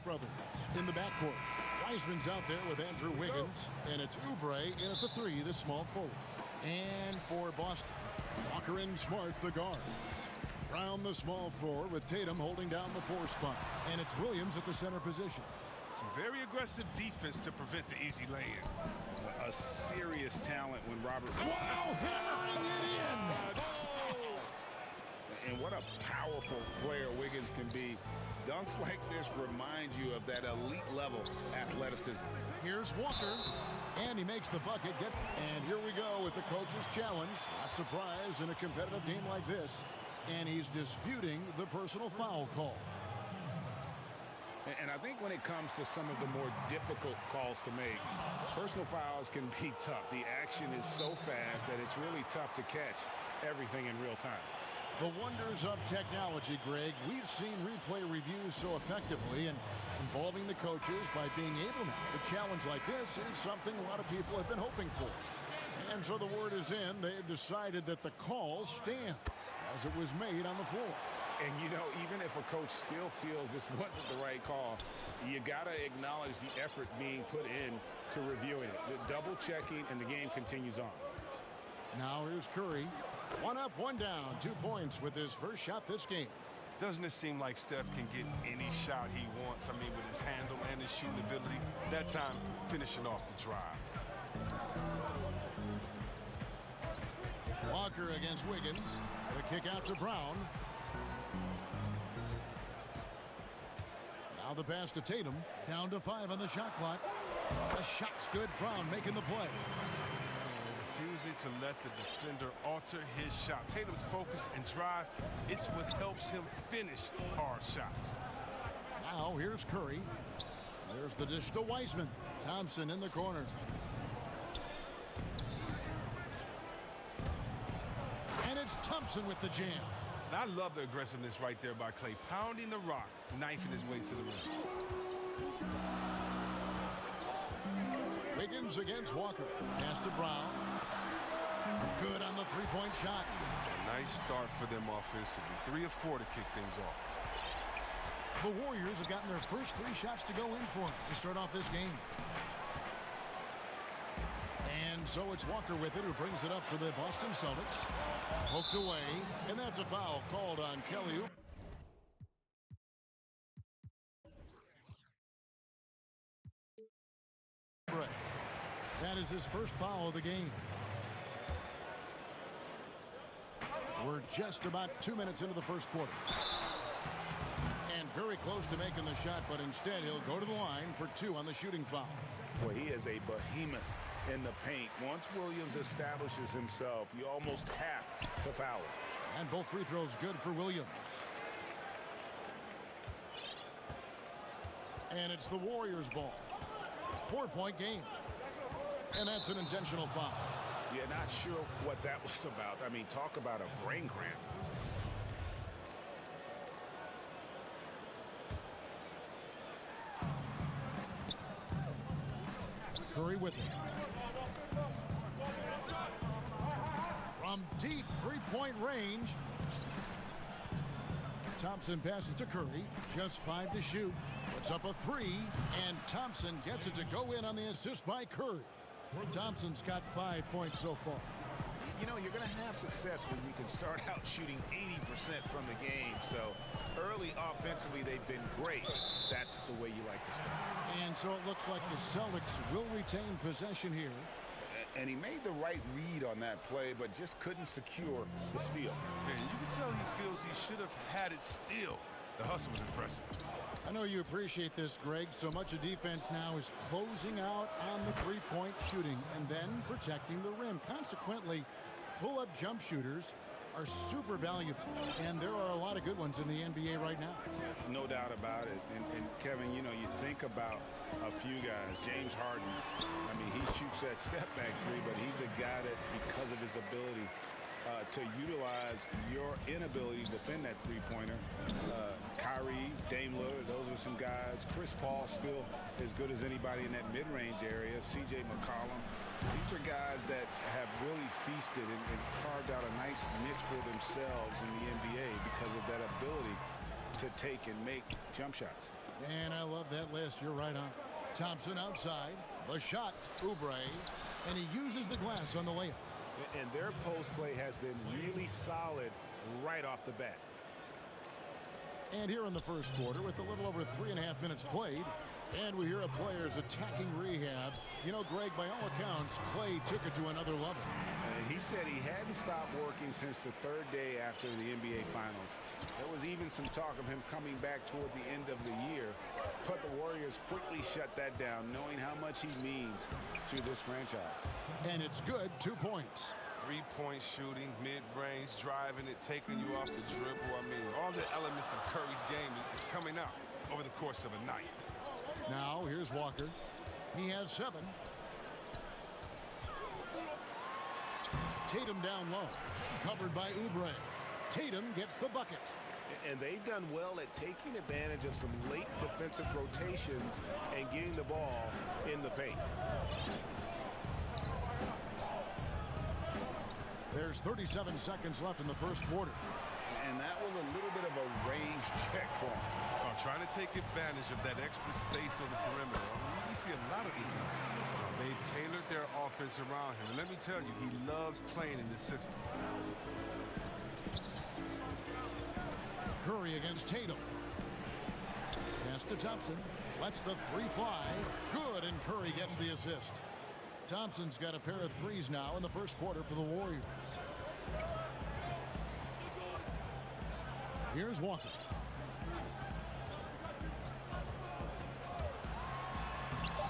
brothers in the backcourt. Wiseman's out there with Andrew Wiggins, and it's Oubre in at the 3, the small forward. And for Boston, Walker and Smart, the guards. Brown, the small forward, with Tatum holding down the 4 spot. And it's Williams at the center position. Some very aggressive defense to prevent the easy lay-in. A serious talent when Robert... Wow, hammering it in! And what a powerful player Wiggins can be. Dunks like this remind you of that elite level athleticism. Here's Walker, and he makes the bucket. And here we go with the coach's challenge. Not surprised in a competitive game like this. And he's disputing the personal foul call. And I think when it comes to some of the more difficult calls to make, personal fouls can be tough. The action is so fast that it's really tough to catch everything in real time. The wonders of technology, Greg. We've seen replay reviews so effectively, and involving the coaches by being able now to challenge like this is something a lot of people have been hoping for. And so the word is in. They've decided that the call stands as it was made on the floor. And, you know, even if a coach still feels this wasn't the right call, you got to acknowledge the effort being put in to reviewing it. The double checking, and the game continues on. Now here's Curry. 1 up, 1 down, 2 points with his first shot this game. Doesn't it seem like Steph can get any shot he wants? I mean, with his handle and his shooting ability. That time, finishing off the drive. Walker against Wiggins. The kick out to Brown. Now the pass to Tatum. Down to 5 on the shot clock. The shot's good. Brown making the play. Refusing to let the defender alter his shot. Tatum's focus and drive, it's what helps him finish hard shots. Now here's Curry. There's the dish to Wiseman. Thompson in the corner. And it's Thompson with the jam. And I love the aggressiveness right there by Klay. Pounding the rock, knifing his way to the rim. Wiggins against Walker. Pass to Brown. Good on the 3-point shot. A nice start for them offensively. 3 of 4 to kick things off. The Warriors have gotten their first 3 shots to go in for them to start off this game. And so it's Walker with it, who brings it up for the Boston Celtics. Poked away, and that's a foul called on Kelly. That is his first foul of the game. We're just about 2 minutes into the first quarter. And very close to making the shot, but instead he'll go to the line for 2 on the shooting foul. Boy, he is a behemoth in the paint. Once Williams establishes himself, you almost have to foul him. And both free throws good for Williams. And it's the Warriors' ball. 4-point game. And that's an intentional foul. Yeah, not sure what that was about. I mean, talk about a brain cramp. Curry with it. From deep 3-point range. Thompson passes to Curry. Just 5 to shoot. Puts up a 3. And Thompson gets it to go in on the assist by Curry. Thompson's got 5 points so far. You know, you're going to have success when you can start out shooting 80% from the game. So early offensively, they've been great. That's the way you like to start. And so it looks like the Celtics will retain possession here. And he made the right read on that play, but just couldn't secure the steal. And you can tell he feels he should have had it still. The hustle was impressive. I know you appreciate this, Greg. So much of defense now is closing out on the 3-point shooting and then protecting the rim. Consequently, pull-up jump shooters are super valuable, and there are a lot of good ones in the NBA right now. No doubt about it. And Kevin, you know, you think about a few guys. James Harden, I mean, he shoots that step-back 3, but he's a guy that, because of his ability to utilize your inability to defend that 3-pointer. Kyrie, Dame Lillard, those are some guys. Chris Paul still as good as anybody in that mid-range area. C.J. McCollum. These are guys that have really feasted and carved out a nice niche for themselves in the NBA because of that ability to take and make jump shots. And I love that list. You're right on. Thompson outside. The shot, Oubre. And he uses the glass on the layup. And their post play has been really solid right off the bat. And here in the first quarter, with a little over 3.5 minutes played, and we hear of players attacking rehab. You know, Greg, by all accounts, Clay took it to another level. He said he hadn't stopped working since the third day after the NBA Finals. There was even some talk of him coming back toward the end of the year, but the Warriors quickly shut that down, knowing how much he means to this franchise. And it's good, 2 points. Three-point shooting, mid-range, driving it, taking you off the dribble. I mean, all the elements of Curry's game is coming out over the course of a night. Now, here's Walker. He has 7. Tatum down low. Covered by Oubre. Tatum gets the bucket. And they've done well at taking advantage of some late defensive rotations and getting the ball in the paint. There's 37 seconds left in the first quarter. And that was a little bit of a range check for him. Trying to take advantage of that extra space on the perimeter. We see a lot of these now. They've tailored their offense around him. And let me tell you, he loves playing in this system. Curry against Tatum. Pass to Thompson. Lets the 3 fly. Good, and Curry gets the assist. Thompson's got a pair of 3s now in the first quarter for the Warriors. Here's Walker.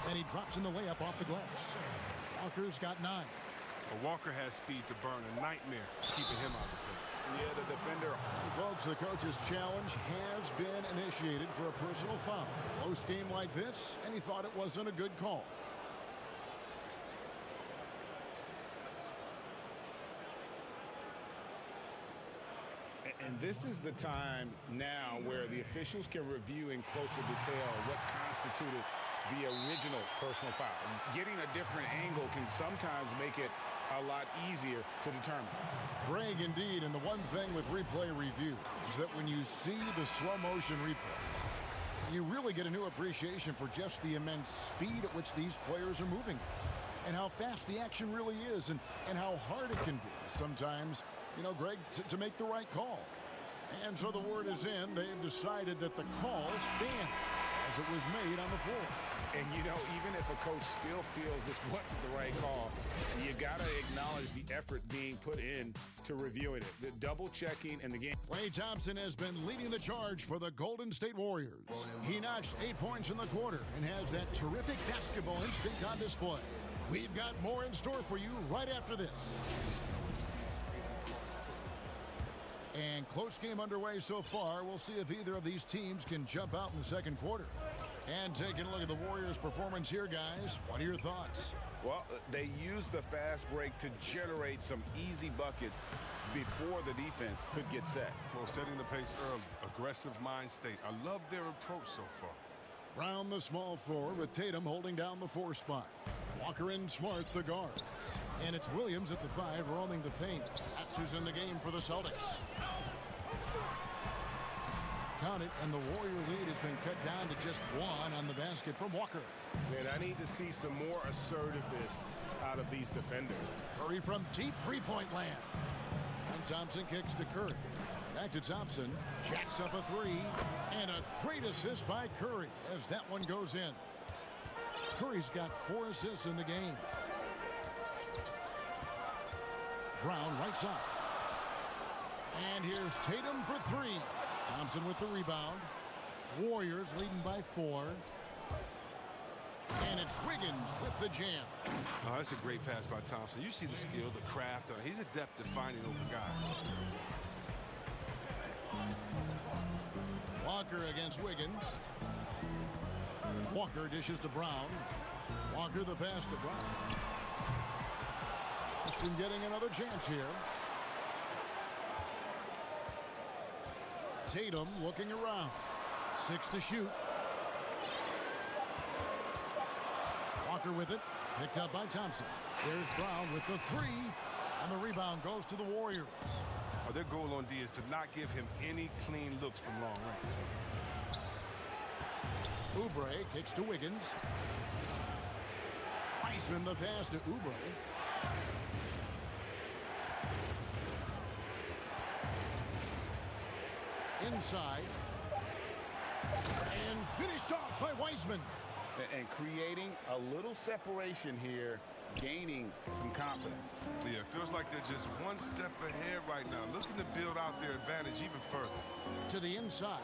And he drops in the layup off the glass. Walker's got 9. But Walker has speed to burn. A nightmare keeping him out of the paint. Yeah, the defender. Folks, the coach's challenge has been initiated for a personal foul. Close game like this, and he thought it wasn't a good call. And this is the time now where the officials can review in closer detail what constituted the original personal foul. Getting a different angle can sometimes make it a lot easier to determine. Greg, indeed, and the one thing with replay review is that when you see the slow motion replay, you really get a new appreciation for just the immense speed at which these players are moving and how fast the action really is and how hard it can be sometimes, you know, Greg, to make the right call. And so the word is in. They've decided that the call stands as it was made on the floor. And, you know, even if a coach still feels this wasn't the right call, you got to acknowledge the effort being put in to reviewing it. The double checking and the game. Klay Thompson has been leading the charge for the Golden State Warriors. He notched 8 points in the quarter and has that terrific basketball instinct on display. We've got more in store for you right after this. And close game underway so far. We'll see if either of these teams can jump out in the second quarter. And taking a look at the Warriors' performance here, guys. What are your thoughts? Well, they used the fast break to generate some easy buckets before the defense could get set. Well, setting the pace early. Aggressive mind state. I love their approach so far. Brown, the small forward, with Tatum holding down the 4 spot. Walker and Smart, the guards. And it's Williams at the 5, roaming the paint. That's who's in the game for the Celtics. Count it, and the Warrior lead has been cut down to just 1 on the basket from Walker. Man, I need to see some more assertiveness out of these defenders. Curry from deep three-point land. And Thompson kicks to Curry. Back to Thompson. Jacks up a 3. And a great assist by Curry as that one goes in. Curry's got 4 assists in the game. Brown right side. And here's Tatum for 3. Thompson with the rebound. Warriors leading by 4. And it's Wiggins with the jam. Oh, that's a great pass by Thompson. You see the skill, the craft. He's adept at finding open guys. Walker against Wiggins. Walker dishes to Brown. Walker the pass to Brown. He's been getting another chance here. Tatum looking around. 6 to shoot. Walker with it. Picked up by Thompson. There's Brown with the 3. And the rebound goes to the Warriors. Oh, their goal on D is to not give him any clean looks from long range. Oubre kicks to Wiggins. Wiseman the pass to Oubre. Inside. And finished off by Wiseman. And creating a little separation here, gaining some confidence. Yeah, it feels like they're just one step ahead right now, looking to build out their advantage even further. To the inside.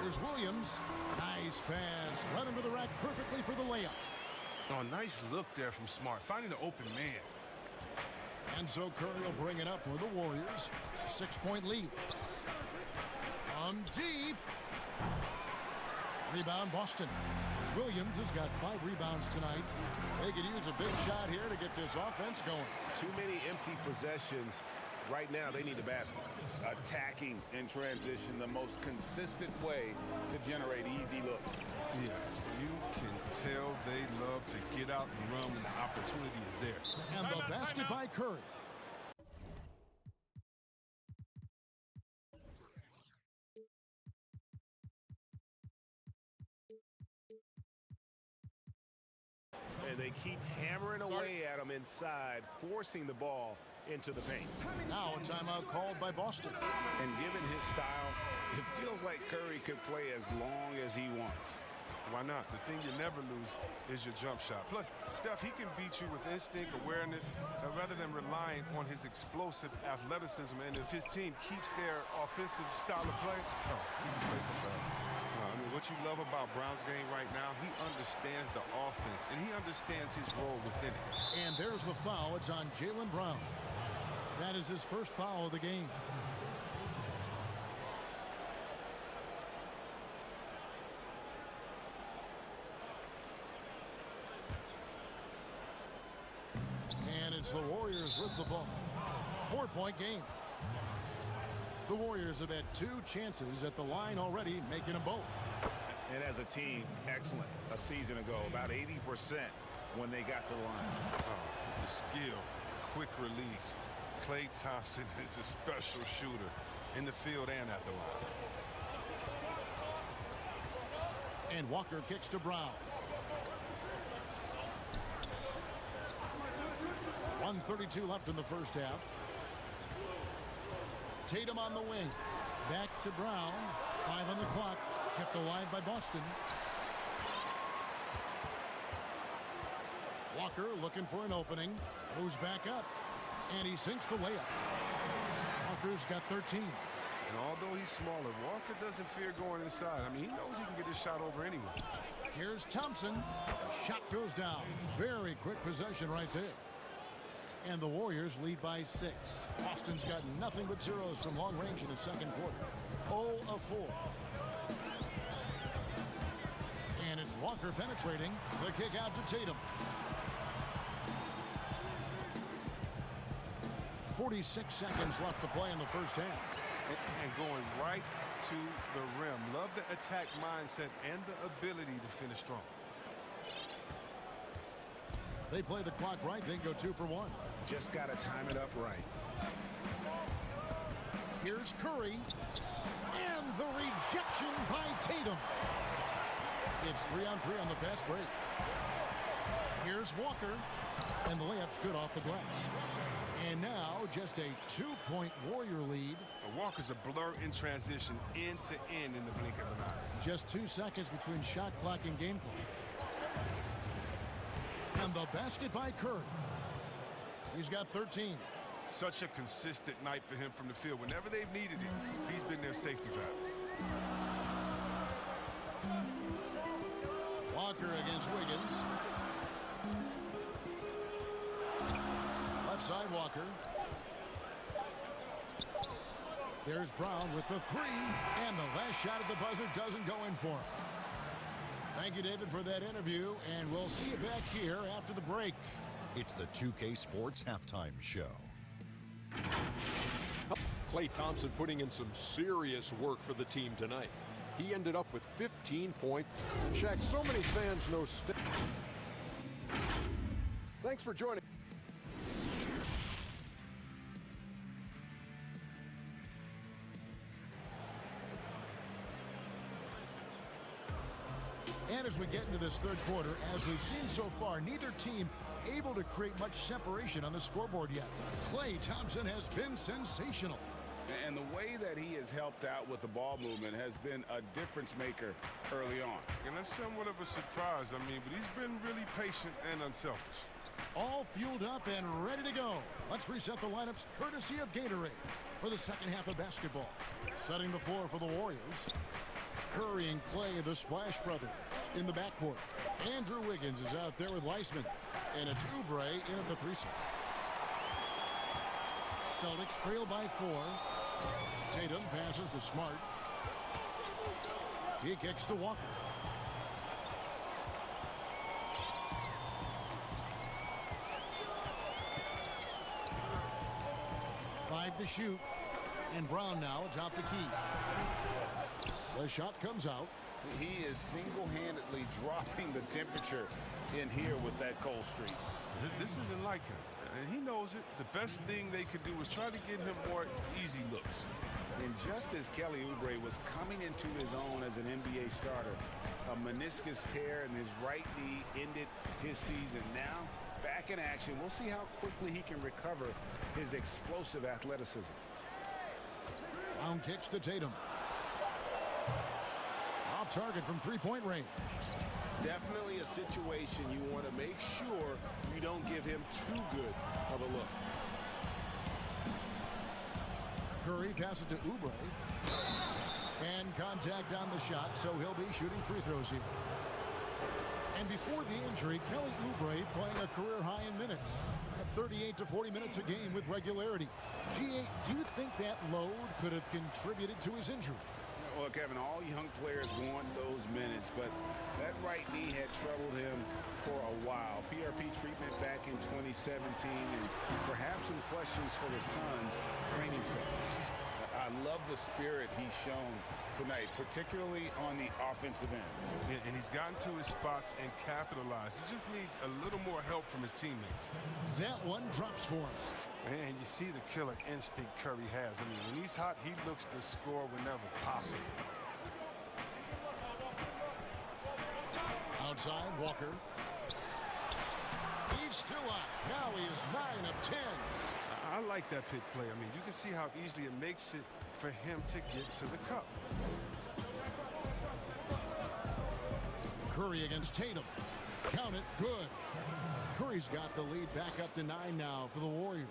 Here's Williams. Nice pass. Right under the rack perfectly for the layup. Oh, nice look there from Smart, finding the open man. And so Curry will bring it up for the Warriors. 6-point lead. On deep. Rebound Boston. Williams has got 5 rebounds tonight. They could use a big shot here to get this offense going. Too many empty possessions. Right now, they need a basket. Attacking in transition, the most consistent way to generate easy looks. Yeah, you can tell they love to get out and run when the opportunity is there. And the basket by Curry. And they keep hammering away at him inside, forcing the ball into the paint. Now a timeout called by Boston. And given his style, it feels like Curry could play as long as he wants. Why not? The thing you never lose is your jump shot. Plus, Steph, he can beat you with instinct, awareness, rather than relying on his explosive athleticism. And if his team keeps their offensive style of play, he can play for fun. I mean, what you love about Brown's game right now, he understands the offense, and he understands his role within it. And there's the foul. It's on Jaylen Brown. That is his first foul of the game. And it's the Warriors with the ball. 4-point game. The Warriors have had 2 chances at the line already, making them both. And as a team, excellent. A season ago, about 80% when they got to the line. The skill, quick release. Klay Thompson is a special shooter in the field and at the line. And Walker kicks to Brown. 1:32 left in the first half. Tatum on the wing. Back to Brown. 5 on the clock. Kept alive by Boston. Walker looking for an opening. Goes back up. And he sinks the layup. Walker's got 13. And although he's smaller, Walker doesn't fear going inside. I mean, he knows he can get his shot over anyway. Here's Thompson. The shot goes down. Very quick possession right there. And the Warriors lead by 6. Boston's got nothing but zeros from long range in the second quarter. 0 of 4. And it's Walker penetrating. The kick out to Tatum. 46 seconds left to play in the first half. And going right to the rim. Love the attack mindset and the ability to finish strong. They play the clock right, then go 2 for 1. Just got to time it up right. Here's Curry. And the rejection by Tatum. It's 3-on-3 on the fast break. Here's Walker. And the layup's good off the glass. And now just a 2-point Warrior lead. Walker's a blur in transition, end to end in the blink of an eye. Just 2 seconds between shot clock and game clock. And the basket by Curry. He's got 13. Such a consistent night for him from the field. Whenever they've needed it, he's been their safety valve. Walker against Wiggins. Left side Walker. There's Brown with the 3. And the last shot at the buzzer doesn't go in for him. Thank you, David, for that interview, and we'll see you back here after the break. It's the 2K Sports Halftime Show. Klay Thompson putting in some serious work for the team tonight. He ended up with 15 points. Shaq, so many fans know. Thanks for joining. And as we get into this third quarter, as we've seen so far, neither team able to create much separation on the scoreboard yet. Klay Thompson has been sensational. And the way that he has helped out with the ball movement has been a difference maker early on. And that's somewhat of a surprise, but he's been really patient and unselfish. All fueled up and ready to go. Let's reset the lineups courtesy of Gatorade for the second half of basketball. Setting the floor for the Warriors. Curry and Klay, the Splash Brothers, in the backcourt. Andrew Wiggins is out there with Weissman. And it's Oubre in at the 3-spot. Celtics trail by 4. Tatum passes to Smart. He kicks to Walker. Five to shoot. And Brown now atop the key. The shot comes out. He is single-handedly dropping the temperature in here with that cold streak. This isn't like him, and he knows it. The best thing they could do is try to get him more easy looks. And just as Kelly Oubre was coming into his own as an NBA starter, a meniscus tear in his right knee ended his season. Now, back in action, we'll see how quickly he can recover his explosive athleticism. Brown kicks to Tatum. Off target from three-point range. Definitely a situation you want to make sure you don't give him too good of a look. Curry passes to Oubre. And contact on the shot, so he'll be shooting free throws here. And before the injury, Kelly Oubre playing a career high in minutes. At 38 to 40 minutes a game with regularity. G8, do you think that load could have contributed to his injury? Well, Kevin, all young players want those minutes, but that right knee had troubled him for a while. PRP treatment back in 2017, and perhaps some questions for the Suns training sessions. I love the spirit he's shown tonight, particularly on the offensive end. And he's gotten to his spots and capitalized. He just needs a little more help from his teammates. That one drops for him. And you see the killer instinct Curry has. When he's hot, he looks to score whenever possible. Outside, Walker. He's still out. Now he is 9 of 10. I like that pick play. You can see how easily it makes it for him to get to the cup. Curry against Tatum. Count it, good. Curry's got the lead back up to 9 now for the Warriors.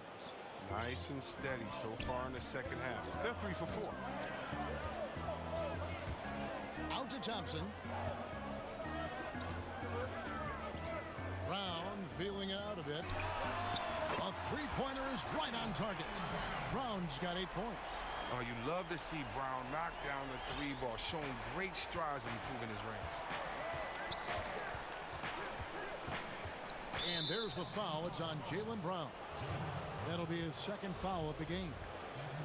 Nice and steady so far in the second half. They're 3 for 4. Out to Thompson. Brown feeling it out a bit. A three-pointer is right on target. Brown's got 8 points. Oh, you love to see Brown knock down the 3 ball, showing great strides in improving his range. And there's the foul. It's on Jaylen Brown. That'll be his second foul of the game.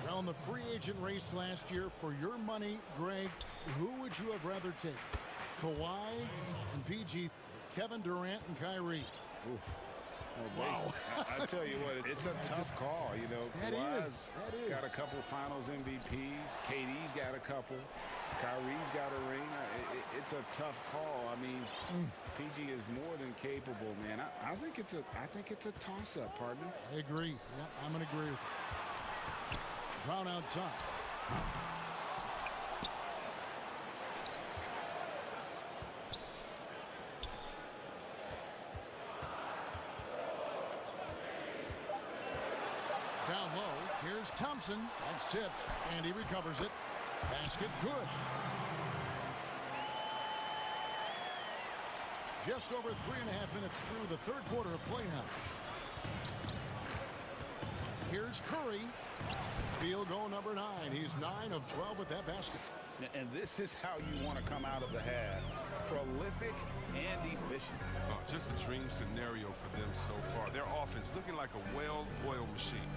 Now in the free agent race last year, for your money, Greg, who would you have rather take? Kawhi and PG, Kevin Durant and Kyrie. Oof. Well, wow. I tell you what, it's a tough call. Kawhi's got a couple finals MVPs. KD's got a couple. Kyrie's got a ring. It's a tough call. PG is more than capable, man. I think it's a toss-up, partner. I agree. Yep, I'm going to agree with you. Brown outside. Down low, here's Thompson. That's tipped, and he recovers it. Basket good. Just over 3.5 minutes through the third quarter of play now. Here's Curry. Field goal number 9. He's 9 of 12 with that basket. And this is how you want to come out of the half. Prolific and efficient. Oh, just a dream scenario for them so far. Their offense looking like a well-oiled machine.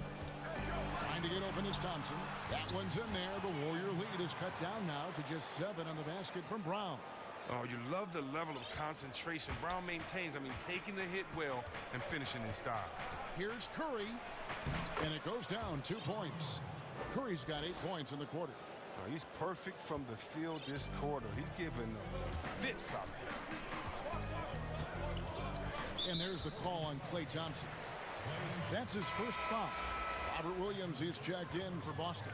Trying to get open is Thompson. That one's in there. The Warrior lead is cut down now to just 7 on the basket from Brown. Oh, you love the level of concentration Brown maintains. Taking the hit well and finishing in style. Here's Curry. And it goes down 2 points. Curry's got 8 points in the quarter. He's perfect from the field this quarter. He's giving them fits out there. And there's the call on Klay Thompson. That's his first foul. Robert Williams is checked in for Boston.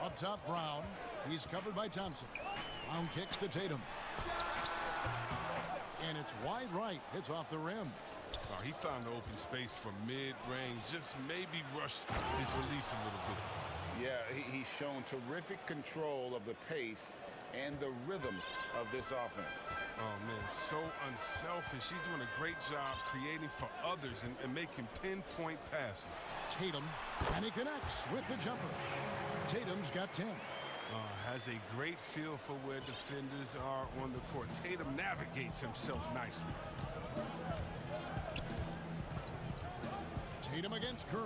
Up top, Brown. He's covered by Thompson. Brown kicks to Tatum. And it's wide right. It's off the rim. He found the open space from mid-range. Just maybe rushed his release a little bit. Yeah, he's shown terrific control of the pace and the rhythm of this offense. Oh, man, so unselfish. He's doing a great job creating for others and making pinpoint passes. Tatum, and he connects with the jumper. Tatum's got 10. Has a great feel for where defenders are on the court. Tatum navigates himself nicely. Tatum against Curry.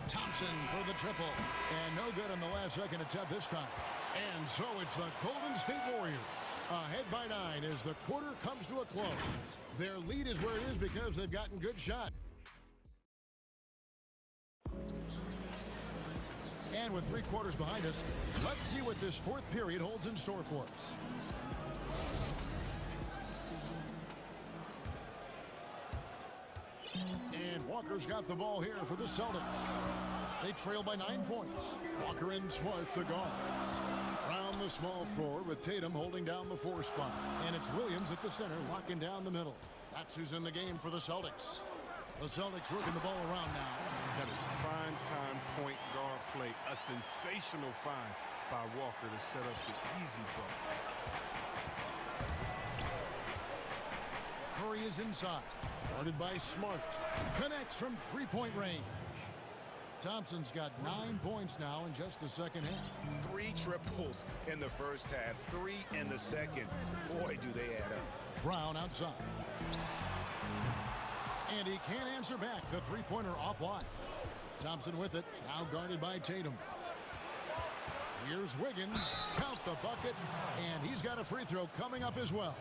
Thompson for the triple. And no good on the last second attempt this time. And so it's the Golden State Warriors ahead by 9 as the quarter comes to a close. Their lead is where it is because they've gotten good shot. And with 3 quarters behind us, let's see what this fourth period holds in store for us. And Walker's got the ball here for the Celtics. They trail by 9 points. Walker and Smart the guards. Round the small floor with Tatum holding down the 4 spot. And it's Williams at the center locking down the middle. That's who's in the game for the Celtics. The Celtics working the ball around now. That is prime-time point guard play. A sensational find by Walker to set up the easy ball. Curry is inside. Guarded by Smart. Connects from 3-point range. Thompson's got 9 points now in just the second half. 3 triples in the first half, 3 in the second. Boy, do they add up. Brown outside. And he can't answer back. The 3-pointer offline. Thompson with it. Now guarded by Tatum. Here's Wiggins. Count the bucket. And he's got a free throw coming up as well.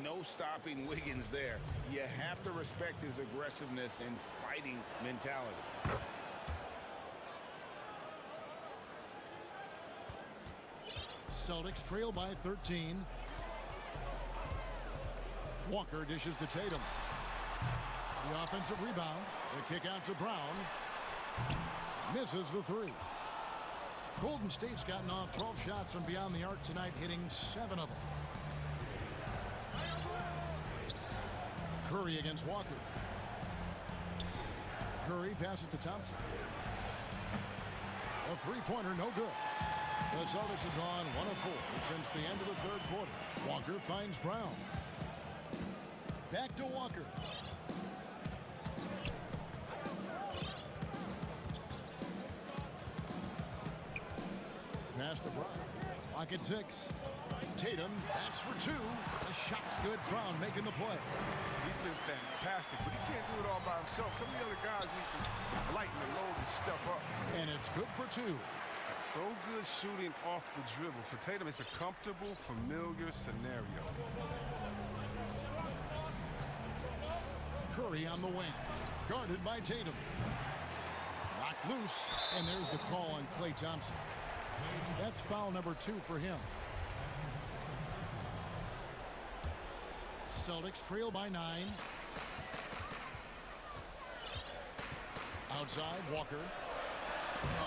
No stopping Wiggins there. You have to respect his aggressiveness and fighting mentality. Celtics trail by 13. Walker dishes to Tatum. The offensive rebound. The kick out to Brown. Misses the 3. Golden State's gotten off 12 shots from beyond the arc tonight, hitting 7 of them. Curry against Walker. Curry passes to Thompson. A 3-pointer, no good. The Celtics have gone 1 of 4 since the end of the 3rd quarter. Walker finds Brown. Back to Walker. Pass to Brown. Clock at 6. Tatum, that's for 2. The shot's good. Brown making the play. He's been fantastic, but he can't do it all by himself. Some of the other guys need to lighten the load and step up. And it's good for 2. So good shooting off the dribble. For Tatum, it's a comfortable, familiar scenario. Curry on the wing. Guarded by Tatum. Knocked loose. And there's the call on Klay Thompson. That's foul number 2 for him. Celtics trail by 9. Outside, Walker.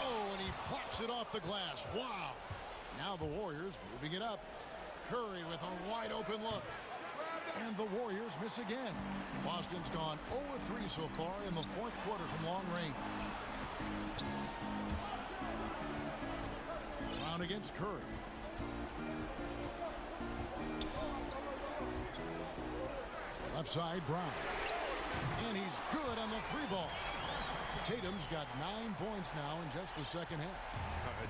Oh, and he plucks it off the glass. Wow. Now the Warriors moving it up. Curry with a wide open look. And the Warriors miss again. Boston's gone 0-3 so far in the 4th quarter from long range. Brown against Curry. Left side, Brown. And he's good on the 3-ball. Tatum's got 9 points now in just the second half.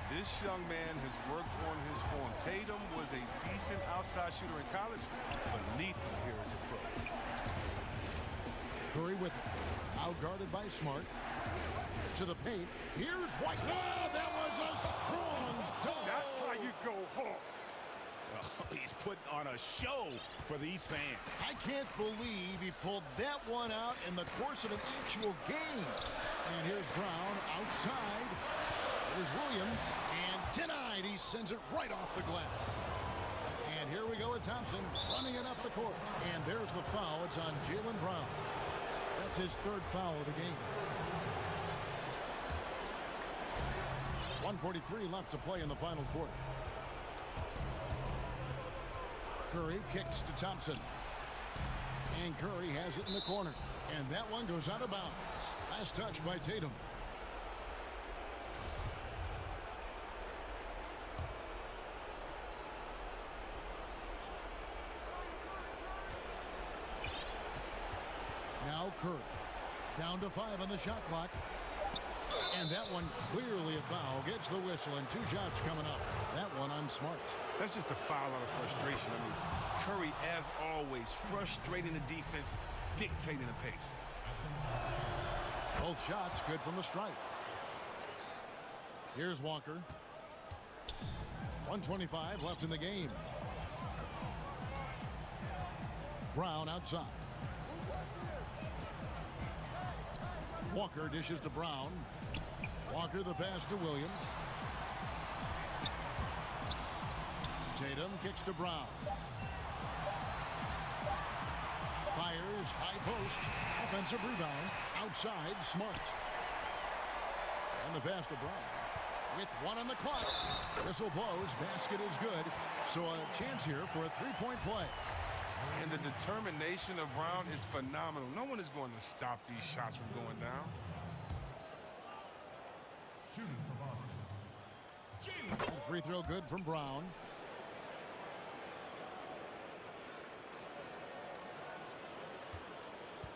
This young man has worked on his form. Tatum was a decent outside shooter in college, but lethal here as a pro. Curry with it. Out guarded by Smart. To the paint. Here's White. Oh, that was a strong dunk. That's how you go home. Oh, he's putting on a show for these fans. I can't believe he pulled that one out in the course of an actual game. And here's Brown outside. Here's Williams. And denied. He sends it right off the glass. And here we go with Thompson running it up the court. And there's the foul. It's on Jaylen Brown. That's his third foul of the game. 1:43 left to play in the final quarter. Curry kicks to Thompson. And Curry has it in the corner. And that one goes out of bounds. Last touch by Tatum. Now Curry. Down to 5 on the shot clock. And that one clearly a foul. Gets the whistle and 2 shots coming up. That one on Smart. That's just a foul out of frustration. I mean, Curry, as always, frustrating the defense, dictating the pace. Both shots good from the stripe. Here's Walker. 1:25 left in the game. Brown outside. Walker dishes to Brown. Walker the pass to Williams. Tatum kicks to Brown. Fires high post. Offensive rebound. Outside Smart. And the pass to Brown. With 1 on the clock. Whistle blows. Basket is good. So a chance here for a 3-point play. And the determination of Brown is phenomenal. No one is going to stop these shots from going down. That free throw good from Brown.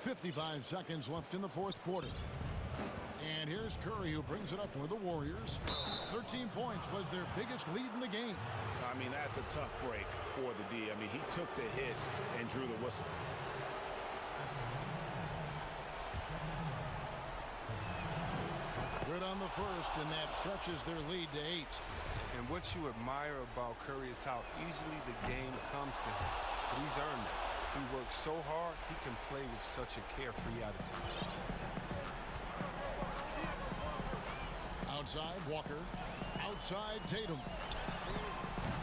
.55 seconds left in the fourth quarter. And here's Curry, who brings it up for the Warriors. 13 points was their biggest lead in the game. I mean, that's a tough break for the D. I mean, he took the hit and drew the whistle. Good on the first, and that stretches their lead to 8. And what you admire about Curry is how easily the game comes to him. But he's earned it. He works so hard, he can play with such a carefree attitude. Outside, Walker. Outside, Tatum.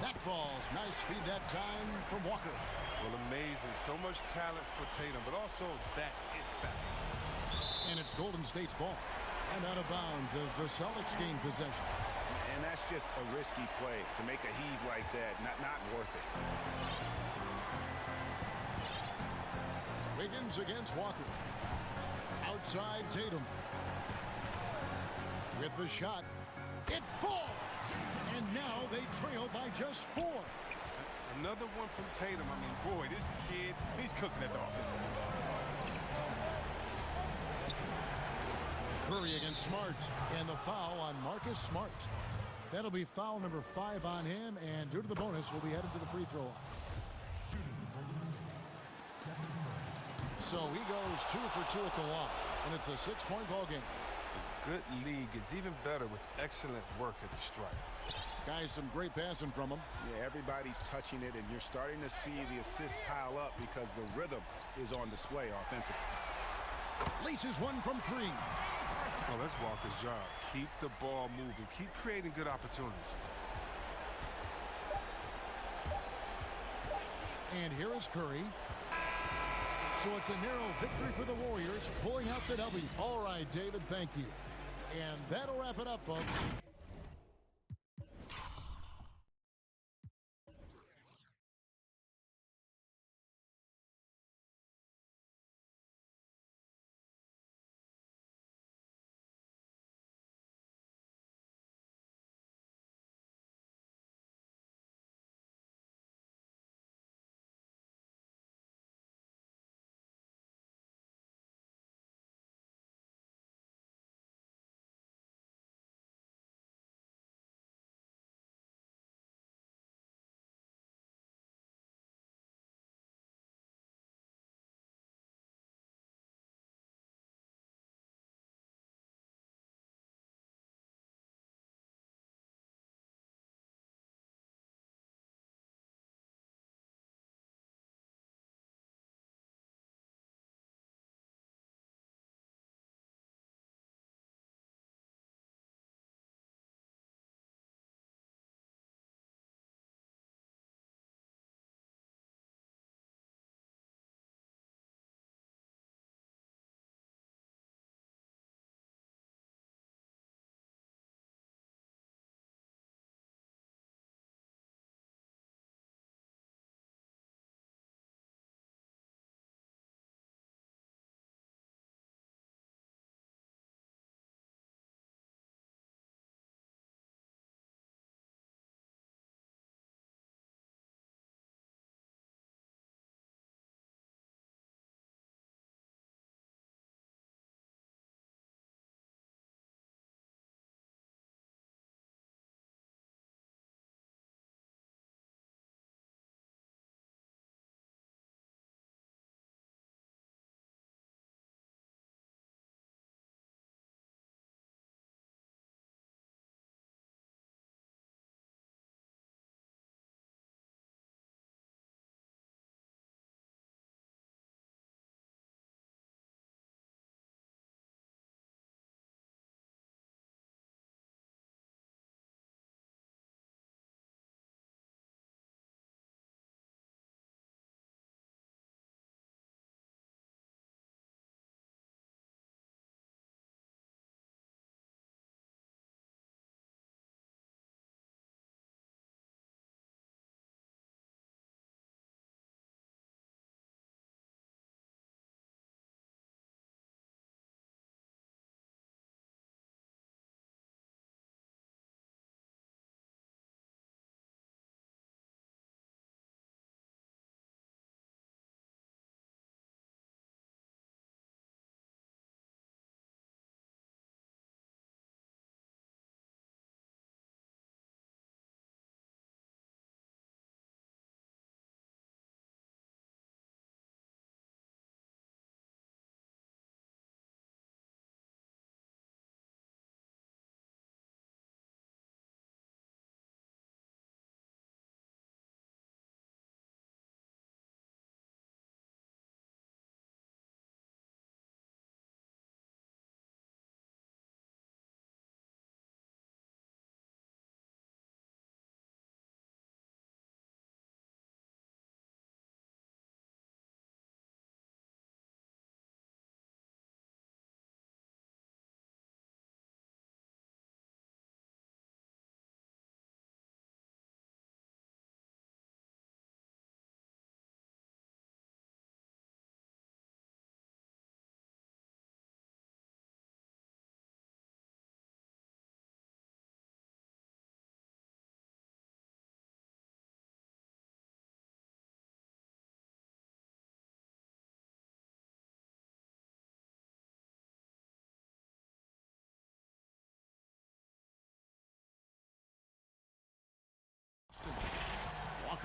That falls. Nice feed that time from Walker. Well, amazing. So much talent for Tatum, but also that it factor. And it's Golden State's ball. And out of bounds as the Celtics gain possession. And that's just a risky play. To make a heave like that, not worth it. Wiggins against Walker. Outside Tatum. With the shot. It falls. And now they trail by just 4. Another one from Tatum. I mean, boy, this kid, he's cooking at the offensive end. Curry against Smart. And the foul on Marcus Smart. That'll be foul number 5 on him. And due to the bonus, we'll be headed to the free throw line. So he goes 2 for 2 at the line. And it's a 6-point ball game. A good league is even better with excellent work at the stripe. Guys, some great passing from him. Yeah, everybody's touching it, and you're starting to see the assists pile up because the rhythm is on display offensively. Laces one from 3. Oh, that's Walker's job. Keep the ball moving. Keep creating good opportunities. And here is Curry. So it's a narrow victory for the Warriors, pulling out the W. All right, David, thank you. And that'll wrap it up, folks.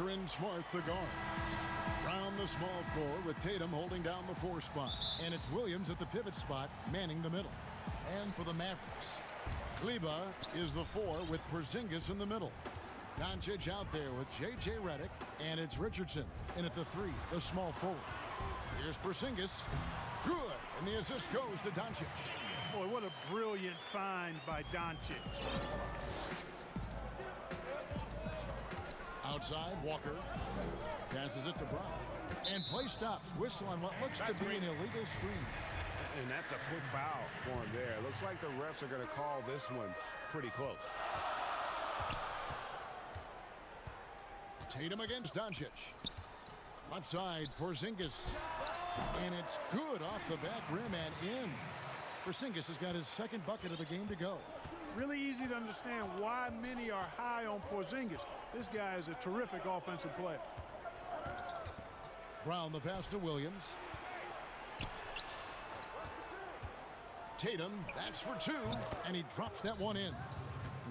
Walker and Smart, the guards. Brown, the small forward, with Tatum holding down the 4 spot. And it's Williams at the pivot spot, manning the middle. And for the Mavericks, Kleber is the 4 with Porzingis in the middle. Doncic out there with J.J. Redick, and it's Richardson in at the 3, the small forward. Here's Porzingis. Good, and the assist goes to Doncic. Boy, what a brilliant find by Doncic. Outside, Walker passes it to Brown. And play stops. Whistle on what looks to be an illegal screen. And that's a quick foul for him there. Looks like the refs are going to call this one pretty close. Tatum against Doncic. Left side, Porzingis. And it's good off the back rim and in. Porzingis has got his second bucket of the game to go. Really easy to understand why many are high on Porzingis. This guy is a terrific offensive player. Brown, the pass to Williams. Tatum, that's for 2, and he drops that one in.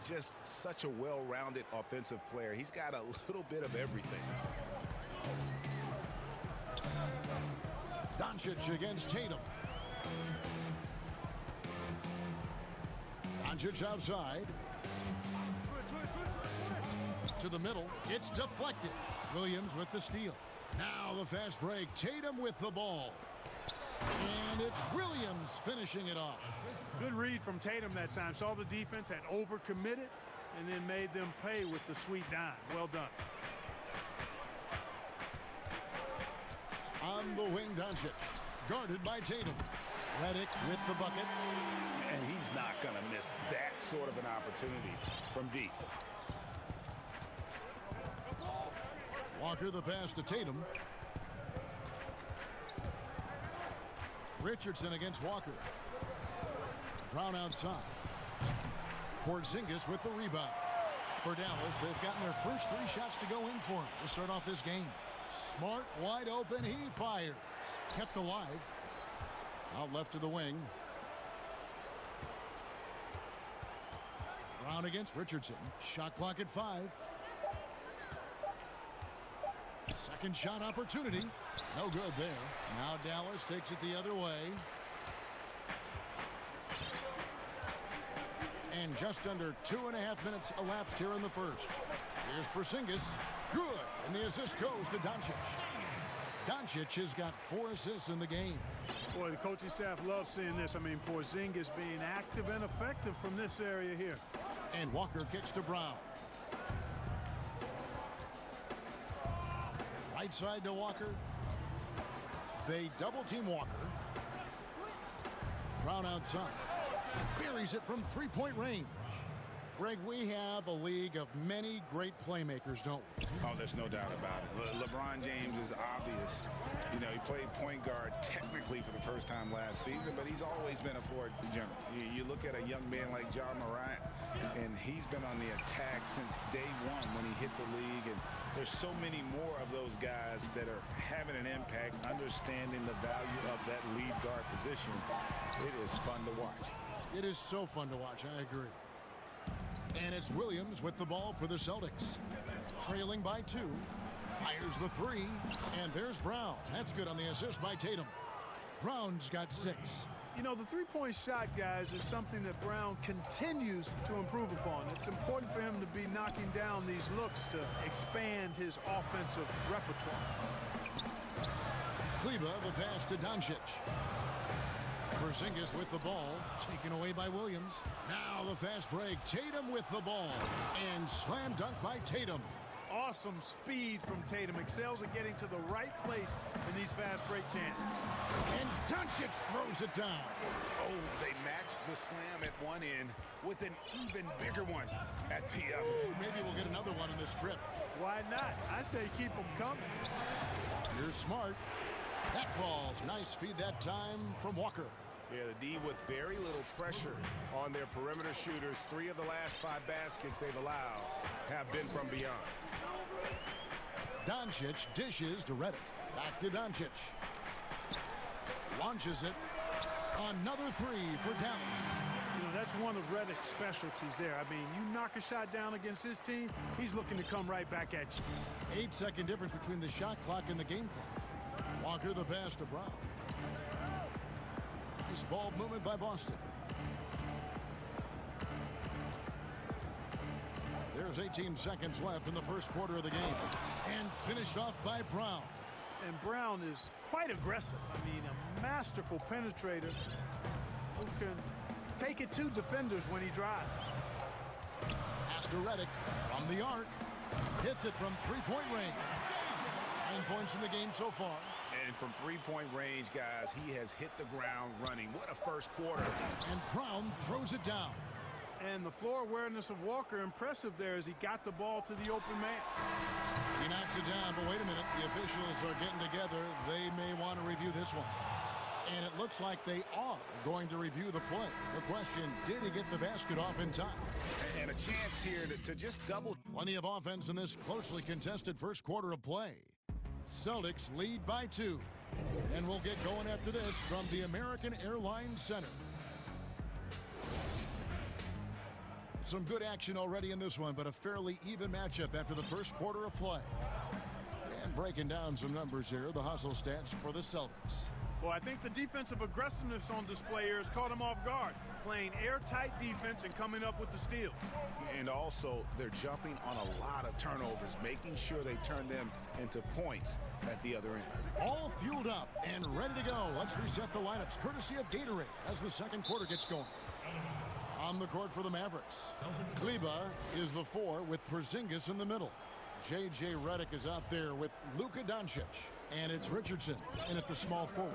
Just such a well-rounded offensive player. He's got a little bit of everything. Doncic against Tatum. Doncic outside. To the middle. It's deflected. Williams with the steal. Now the fast break. Tatum with the ball. And it's Williams finishing it off. Good read from Tatum that time. Saw the defense, had overcommitted, and then made them pay with the sweet dime. Well done. On the wing, Doncic. Guarded by Tatum. Redick with the bucket. And he's not going to miss that sort of an opportunity from deep. Walker the pass to Tatum. Richardson against Walker. Brown outside. Porzingis with the rebound. For Dallas, they've gotten their first 3 shots to go in for him to start off this game. Smart, wide open, he fires. Kept alive. Out left to the wing. Brown against Richardson. Shot clock at 5. Second shot opportunity. No good there. Now Dallas takes it the other way. And just under 2.5 minutes elapsed here in the first. Here's Porzingis. Good. And the assist goes to Doncic. Doncic has got 4 assists in the game. Boy, the coaching staff loves seeing this. I mean, Porzingis being active and effective from this area here. And Walker kicks to Brown. Right side to Walker. They double team Walker. Brown outside. Buries it from 3-point range. Greg, we have a league of many great playmakers, don't we? Oh, there's no doubt about it. LeBron James is obvious. You know, he played point guard technically for the first time last season, but he's always been a forward general. You look at a young man like Ja Morant, and he's been on the attack since day one when he hit the league. And there's so many more of those guys that are having an impact, understanding the value of that lead guard position. It is fun to watch. It is so fun to watch, I agree. And it's Williams with the ball for the Celtics. Trailing by 2. Fires the 3. And there's Brown. That's good on the assist by Tatum. Brown's got 6. You know, the 3-point shot, guys, is something that Brown continues to improve upon. It's important for him to be knocking down these looks to expand his offensive repertoire. Kleber, the pass to Doncic. Porzingis with the ball, taken away by Williams. Now the fast break. Tatum with the ball. And slam dunk by Tatum. Awesome speed from Tatum. Excels at getting to the right place in these fast break chances. And Doncic throws it down. Oh, they matched the slam at one end with an even bigger one at the other. Ooh, maybe we'll get another one in this trip. Why not? I say keep them coming. Here's Smart. That falls. Nice feed that time from Walker. Yeah, the D with very little pressure on their perimeter shooters. 3 of the last 5 baskets they've allowed have been from beyond. Doncic dishes to Redick. Back to Doncic. Launches it. Another 3 for Dallas. You know, that's that's one of Redick's specialties there. I mean, you knock a shot down against his team, he's looking to come right back at you. 8-second difference between the shot clock and the game clock. Walker the pass to Brown. Nice ball movement by Boston. There's 18 seconds left in the first quarter of the game. And finished off by Brown. And Brown is quite aggressive. I mean, a masterful penetrator who can take it to defenders when he drives. Pass to Redick from the arc. Hits it from three-point range. 9 points in the game so far. And from three-point range, guys, he has hit the ground running. What a first quarter. And Brown throws it down. And the floor awareness of Walker, impressive there as he got the ball to the open man. He knocks it down, but wait a minute. The officials are getting together. They may want to review this one. And it looks like they are going to review the play. The question, did he get the basket off in time? And a chance here to just double. Plenty of offense in this closely contested first quarter of play. Celtics lead by 2. And we'll get going after this from the American Airlines Center. Some good action already in this one, but a fairly even matchup after the first quarter of play. And breaking down some numbers here, the hustle stats for the Celtics. Well, I think the defensive aggressiveness on display here has caught him off guard. Playing airtight defense and coming up with the steal. And also, they're jumping on a lot of turnovers, making sure they turn them into points at the other end. All fueled up and ready to go. Let's reset the lineups, courtesy of Gatorade, as the second quarter gets going. On the court for the Mavericks, Kleba is the 4 with Porzingis in the middle. J.J. Redick is out there with Luka Doncic. And it's Richardson in at the small forward.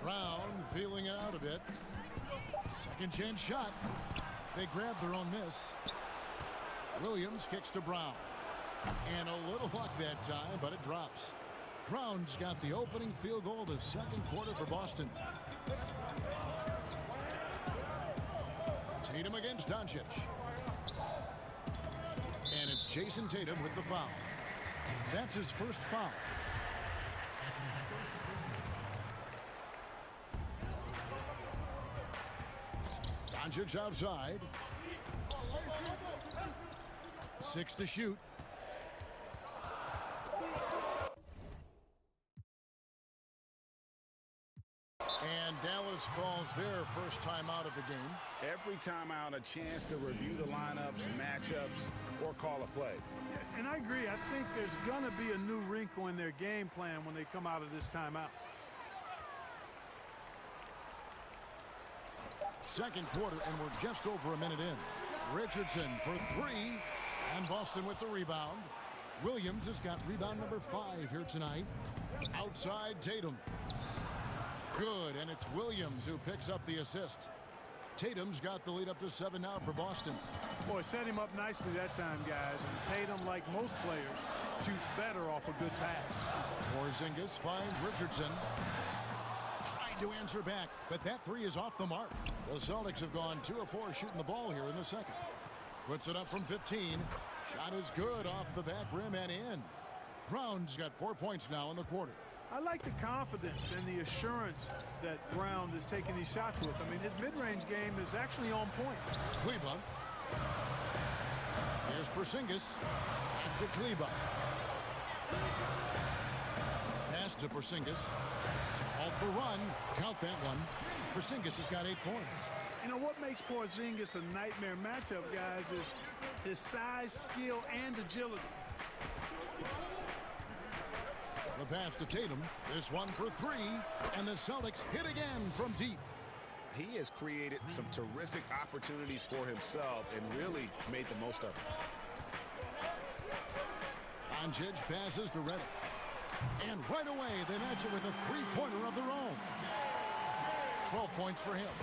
Brown feeling out a bit. Second chance shot. They grab their own miss. Williams kicks to Brown. And a little luck that time, but it drops. Brown's got the opening field goal of the second quarter for Boston. Tatum against Doncic. And it's Jason Tatum with the foul. That's his first foul. Doncic outside. 6 to shoot. And Dallas calls their first time out of the game. Every time out, a chance to review the lineups, matchups, or call a play. And I agree. I think there's going to be a new wrinkle in their game plan when they come out of this timeout. Second quarter, and we're just over a minute in. Richardson for 3, and Boston with the rebound. Williams has got rebound number 5 here tonight. Outside Tatum. Good, and it's Williams who picks up the assist. Tatum's got the lead up to 7 now for Boston. Boy, set him up nicely that time, guys. And Tatum, like most players, shoots better off a good pass. Porzingis finds Richardson. Trying to answer back, but that 3 is off the mark. The Celtics have gone 2 of 4 shooting the ball here in the second. Puts it up from 15. Shot is good off the back rim and in. Brown's got 4 points now in the quarter. I like the confidence and the assurance that Brown is taking these shots with. I mean, his mid-range game is actually on point. Kleba. Here's Porzingis. Back to Kleba. Pass to Porzingis. To halt the run. Count that one. Porzingis has got 8 points. You know what makes Porzingis a nightmare matchup, guys, is his size, skill, and agility. The pass to Tatum. This one for 3. And the Celtics hit again from deep. He has created some terrific opportunities for himself and really made the most of it. Doncic passes to Redick. And right away, they match it with a 3-pointer of their own. 12 points for him.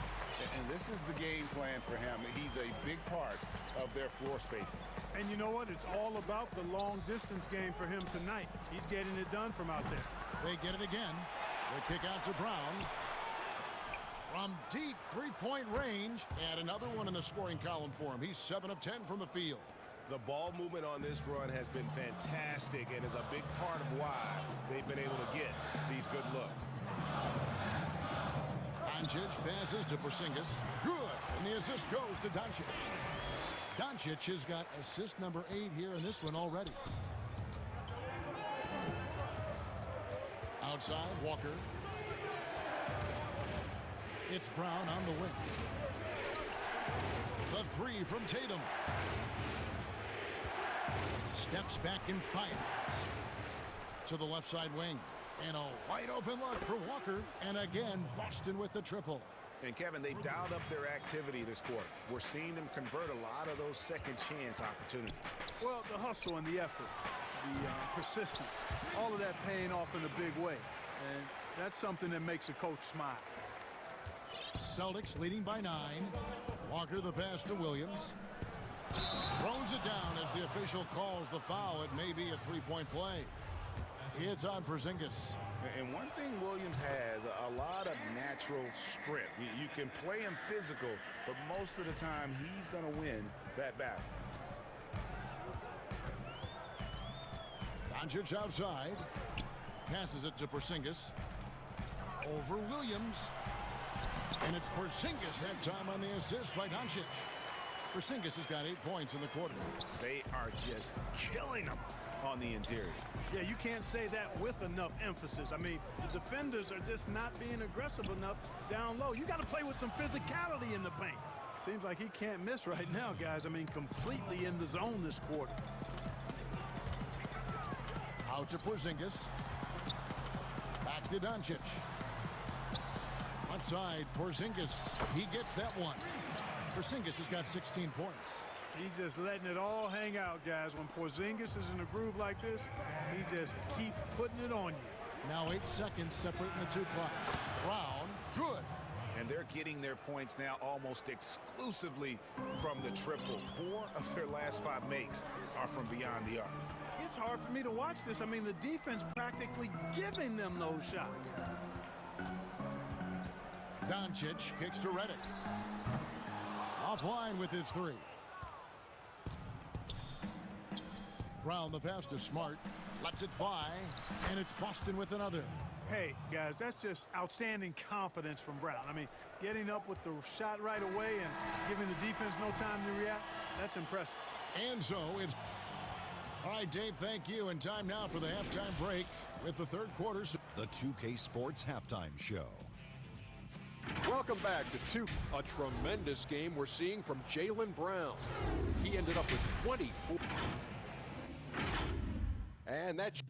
And this is the game plan for him. He's a big part of their floor spacing. And you know what? It's all about the long-distance game for him tonight. He's getting it done from out there. They get it again. They kick out to Brown. From deep 3-point range. And another one in the scoring column for him. He's 7 of 10 from the field. The ball movement on this run has been fantastic and is a big part of why they've been able to get these good looks. Doncic passes to Porzingis. Good. And the assist goes to Doncic. Doncic has got assist number 8 here in this one already. Outside, Walker. It's Brown on the wing. The three from Tatum. Steps back and fires. To the left side wing. And a wide open look for Walker. And again, Boston with the triple. And Kevin, they've dialed up their activity this quarter. We're seeing them convert a lot of those second chance opportunities. Well, the hustle and the effort, the persistence, all of that paying off in a big way. And that's something that makes a coach smile. Celtics leading by 9. Walker the pass to Williams. Throws it down as the official calls the foul. It may be a three-point play. It's on Porzingis. And one thing Williams has, a lot of natural strength. You can play him physical, but most of the time he's going to win that battle. Doncic outside. Passes it to Porzingis. Over Williams. And it's Porzingis that time on the assist by Doncic. Porzingis has got 8 points in the quarter. They are just killing them on the interior. Yeah, you can't say that with enough emphasis. I mean, the defenders are just not being aggressive enough down low. You got to play with some physicality in the paint. Seems like he can't miss right now, guys. I mean, completely in the zone this quarter. Out to Porzingis. Back to Doncic. Outside, Porzingis. He gets that one. Porzingis has got 16 points. He's just letting it all hang out, guys. When Porzingis is in a groove like this, he just keeps putting it on you. Now 8 seconds separating the two clocks. Brown, good. And they're getting their points now almost exclusively from the triple. 4 of their last 5 makes are from beyond the arc. It's hard for me to watch this. I mean, the defense practically giving them those shots. Doncic kicks to Redick. Offline with his 3. Brown the pass to Smart. Lets it fly. And it's Boston with another. Hey, guys, that's just outstanding confidence from Brown. I mean, getting up with the shot right away and giving the defense no time to react, that's impressive. And so it's... All right, Dave, thank you. And time now for the halftime break with the third quarter. The 2K Sports Halftime Show. Welcome back to a tremendous game we're seeing from Jaylen Brown. He ended up with 24. And that's...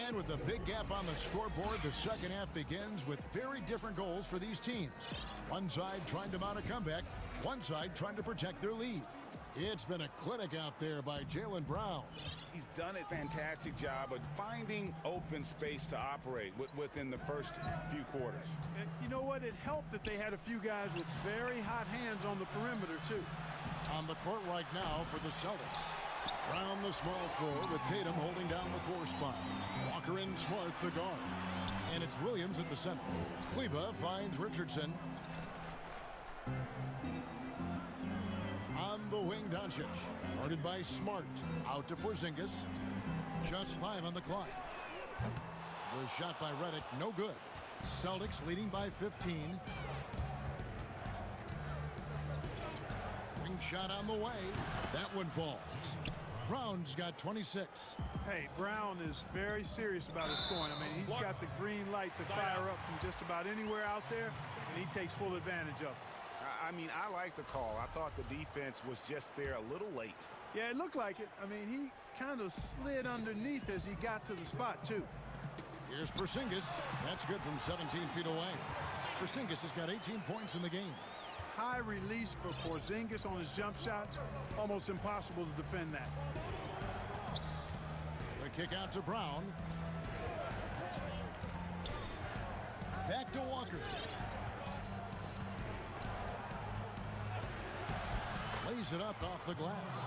And with a big gap on the scoreboard, the second half begins with very different goals for these teams. One side trying to mount a comeback, one side trying to protect their lead. It's been a clinic out there by Jaylen Brown. He's done a fantastic job of finding open space to operate within the first few quarters. And you know what? It helped that they had a few guys with very hot hands on the perimeter, too. On the court right now for the Celtics. Brown the small forward with Tatum holding down the 4 spot. Walker and Smart the guards. And it's Williams at the center. Kleba finds Richardson. On the wing, Doncic. Guarded by Smart. Out to Porzingis. Just 5 on the clock. The shot by Redick, no good. Celtics leading by 15. Ring shot on the way. That one falls. Brown's got 26. Hey, Brown is very serious about his scoring. I mean, he's got the green light to fire up from just about anywhere out there, and he takes full advantage of it. I mean, I like the call. I thought the defense was just there a little late. Yeah, it looked like it. I mean, he kind of slid underneath as he got to the spot, too. Here's Porzingis. That's good from 17 feet away. Porzingis has got 18 points in the game. High release for Porzingis on his jump shots. Almost impossible to defend that. The kick out to Brown. Back to Walker. Lays it up off the glass.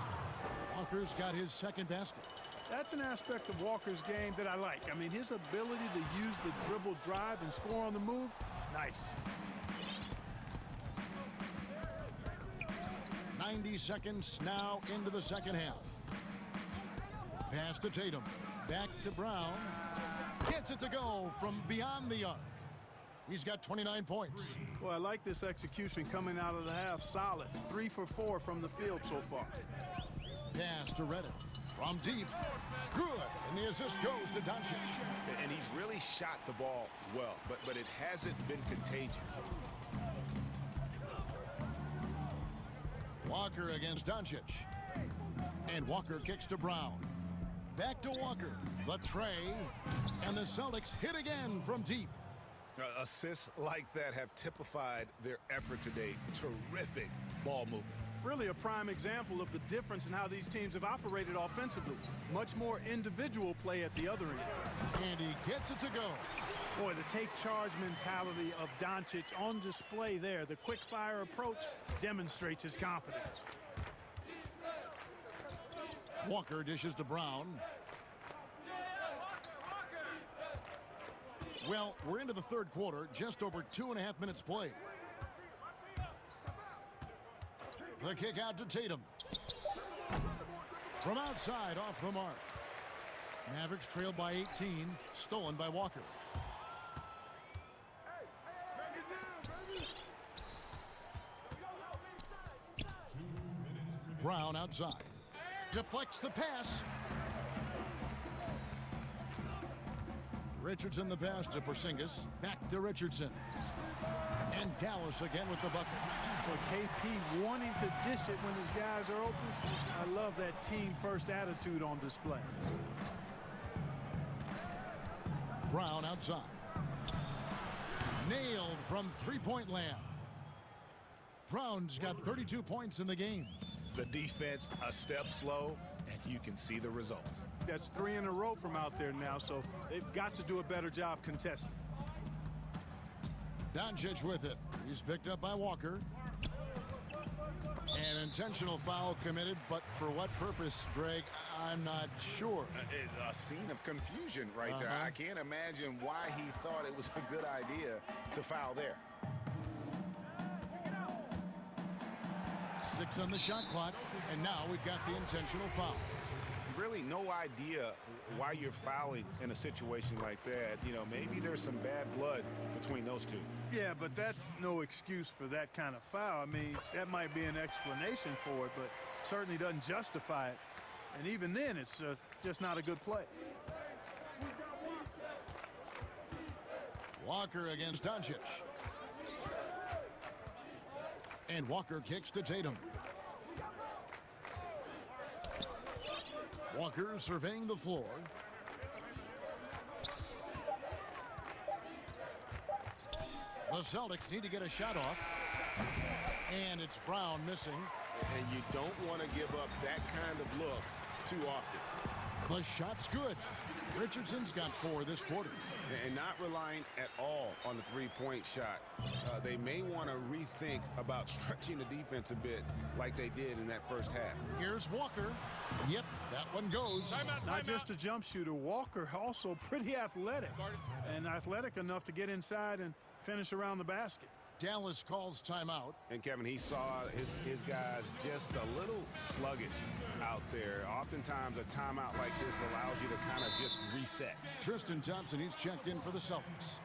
Walker's got his second basket. That's an aspect of Walker's game that I like. I mean, his ability to use the dribble drive and score on the move, nice. 90 seconds now into the second half. Pass to Tatum. Back to Brown. Gets it to go from beyond the arc. He's got 29 points. Well, I like this execution coming out of the half. Solid. 3 for 4 from the field so far. Pass to Reddick. From deep. Good. And the assist goes to Doncic. And he's really shot the ball well, but it hasn't been contagious. Walker against Doncic. And Walker kicks to Brown. Back to Walker. The tray. And the Celtics hit again from deep. Assists like that have typified their effort today. Terrific ball movement. Really a prime example of the difference in how these teams have operated offensively. Much more individual play at the other end. And he gets it to go. Boy, the take charge mentality of Doncic on display there. The quick fire approach demonstrates his confidence. Walker dishes to Brown. Well, we're into the third quarter, just over 2.5 minutes played. The kick out to Tatum. From outside, off the mark. Mavericks trailed by 18, stolen by Walker. Brown outside. Deflects the pass. Richardson the pass to Porzingis. Back to Richardson. And Dallas again with the bucket. For KP wanting to dish it when his guys are open. I love that team-first attitude on display. Brown outside. Nailed from three-point land. Brown's got 32 points in the game. The defense a step slow, and you can see the results. That's 3 in a row from out there now, so they've got to do a better job contesting. Doncic with it. He's picked up by Walker. An intentional foul committed, but for what purpose, Greg, I'm not sure. A scene of confusion right there. I can't imagine why he thought it was a good idea to foul there. 6 on the shot clock, and now we've got the intentional foul. Really no idea why you're fouling in a situation like that. You know, maybe there's some bad blood between those two. Yeah, but that's no excuse for that kind of foul. I mean, that might be an explanation for it, but certainly doesn't justify it. And even then, it's just not a good play. Walker against Doncic. And Walker kicks to Tatum. Walker surveying the floor. The Celtics need to get a shot off. And it's Brown missing. And you don't want to give up that kind of look too often. The shot's good. Richardson's got 4 this quarter. And not relying at all on the three-point shot. They may want to rethink about stretching the defense a bit like they did in that first half. Here's Walker. Yep, that one goes. Not just a jump shooter. Walker also pretty athletic. And athletic enough to get inside and finish around the basket. Dallas calls timeout. And Kevin, he saw his guys just a little sluggish out there. Oftentimes a timeout like this allows you to kind of just reset. Tristan Thompson, he's checked in for the Celtics.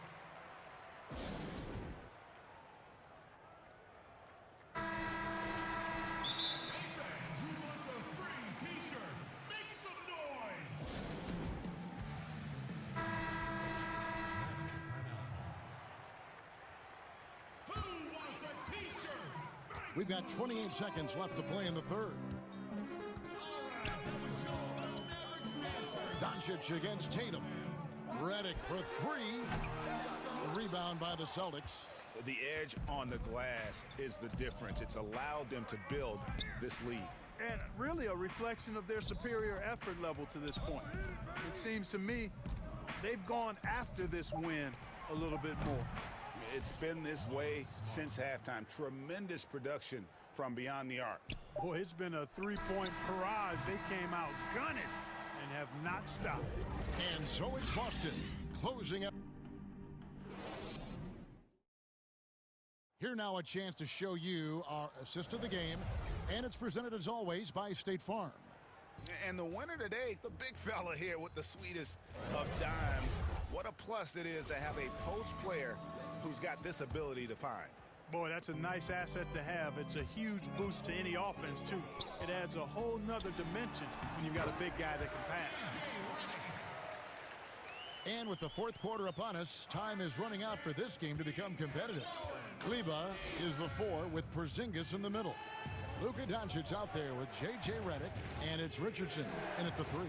We've got 28 seconds left to play in the third. Doncic against Tatum. Reddick for 3. A rebound by the Celtics. The edge on the glass is the difference. It's allowed them to build this lead. And really a reflection of their superior effort level to this point. It seems to me they've gone after this win a little bit more. It's been this way since halftime. Tremendous production from beyond the arc. Boy, it's been a three-point barrage. They came out gunning and have not stopped. And so it's Boston closing up. Here's Here now a chance to show you our assist of the game, and it's presented as always by State Farm. And the winner today, the big fella here with the sweetest of dimes. What a plus it is to have a post player who's got this ability to find. Boy, that's a nice asset to have. It's a huge boost to any offense, too. It adds a whole nother dimension when you've got a big guy that can pass. And with the fourth quarter upon us, time is running out for this game to become competitive. Kleba is the 4 with Porzingis in the middle. Luka Doncic out there with J.J. Redick, and it's Richardson in at the 3.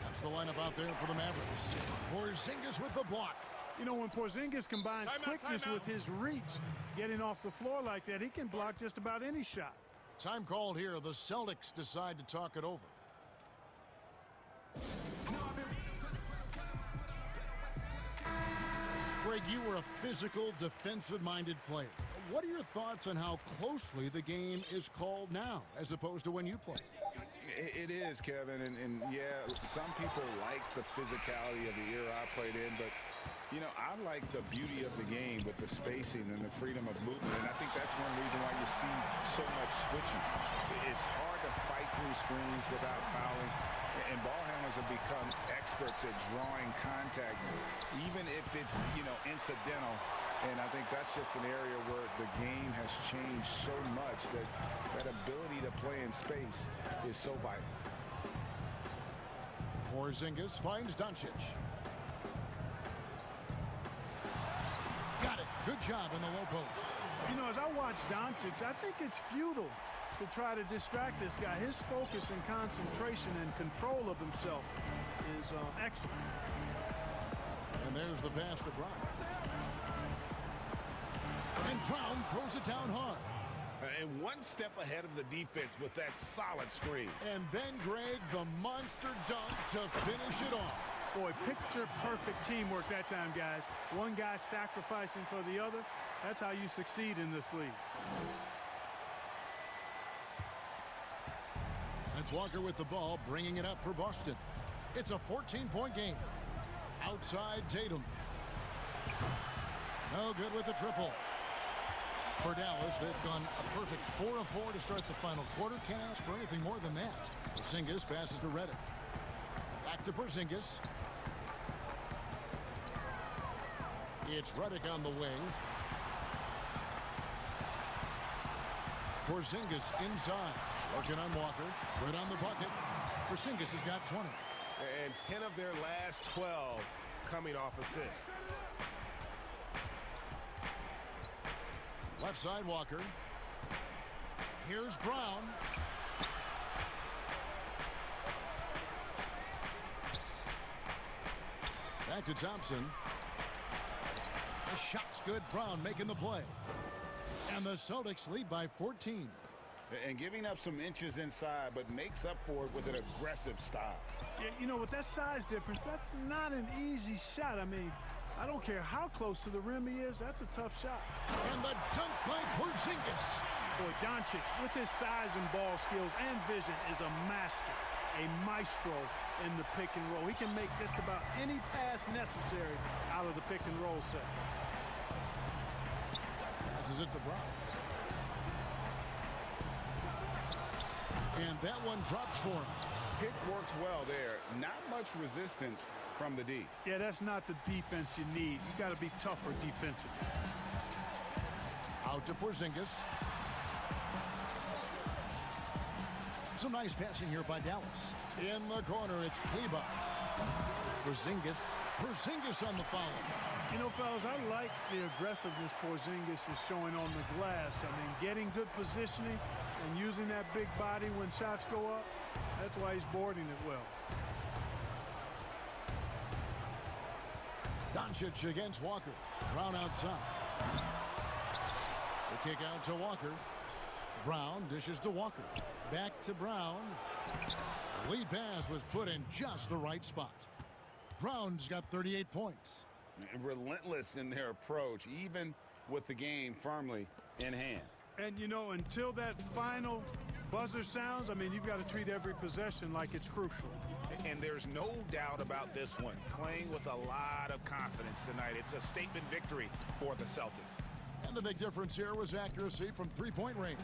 That's the lineup out there for the Mavericks. Porzingis with the block. You know, when Porzingis combines quickness with his reach, getting off the floor like that, he can block just about any shot. Time called here. The Celtics decide to talk it over. Greg, you were a physical, defensive-minded player. What are your thoughts on how closely the game is called now, as opposed to when you played? It is, Kevin, and yeah, some people like the physicality of the era I played in, but, you know, I like the beauty of the game with the spacing and the freedom of movement, and I think that's one reason why you see so much switching. It's hard to fight through screens without fouling, and ball handlers have become experts at drawing contact, even if it's, you know, incidental. And I think that's just an area where the game has changed so much that that ability to play in space is so vital. Porzingis finds Doncic. Got it. Good job in the low post. You know, as I watch Doncic, I think it's futile to try to distract this guy. His focus and concentration and control of himself is excellent. And there's the pass to Brown. And Brown throws it down hard. And one step ahead of the defense with that solid screen. And then, Greg, the monster dunk to finish it off. Boy, picture-perfect teamwork that time, guys. One guy sacrificing for the other. That's how you succeed in this league. It's Walker with the ball, bringing it up for Boston. It's a 14-point game. Outside Tatum. No good with the triple. For Dallas, they've gone a perfect 4 of 4 to start the final quarter. Can't ask for anything more than that. Porzingis passes to Redick. Back to Porzingis. It's Redick on the wing. Porzingis inside. Working on Walker. Good on the bucket. Porzingis has got 20. And 10 of their last 12 coming off assists. Left side Walker. Here's Brown. Back to Thompson. The shot's good. Brown making the play. And the Celtics lead by 14. And giving up some inches inside, but makes up for it with an aggressive style. Yeah, you know, with that size difference, that's not an easy shot. I mean, I don't care how close to the rim he is. That's a tough shot. And the dunk by Porzingis. Boy, Doncic, with his size and ball skills and vision, is a master, a maestro in the pick and roll. He can make just about any pass necessary out of the pick and roll set. Passes it to Brown. And that one drops for him. Pick works well there. Not much resistance from the D. Yeah, that's not the defense you need. You got to be tougher defensively. Out to Porzingis. Some nice passing here by Dallas. In the corner, it's Kleba. Porzingis on the foul. You know, fellas, I like the aggressiveness Porzingis is showing on the glass. I mean, getting good positioning and using that big body when shots go up. That's why he's boarding it well. Doncic against Walker. Brown outside. The kick out to Walker. Brown dishes to Walker. Back to Brown. The lead pass was put in just the right spot. Brown's got 38 points. Relentless in their approach, even with the game firmly in hand. And, you know, until that final buzzer sounds, I mean, you've got to treat every possession like it's crucial. And there's no doubt about this one. Playing with a lot of confidence tonight. It's a statement victory for the Celtics. And the big difference here was accuracy from three-point range.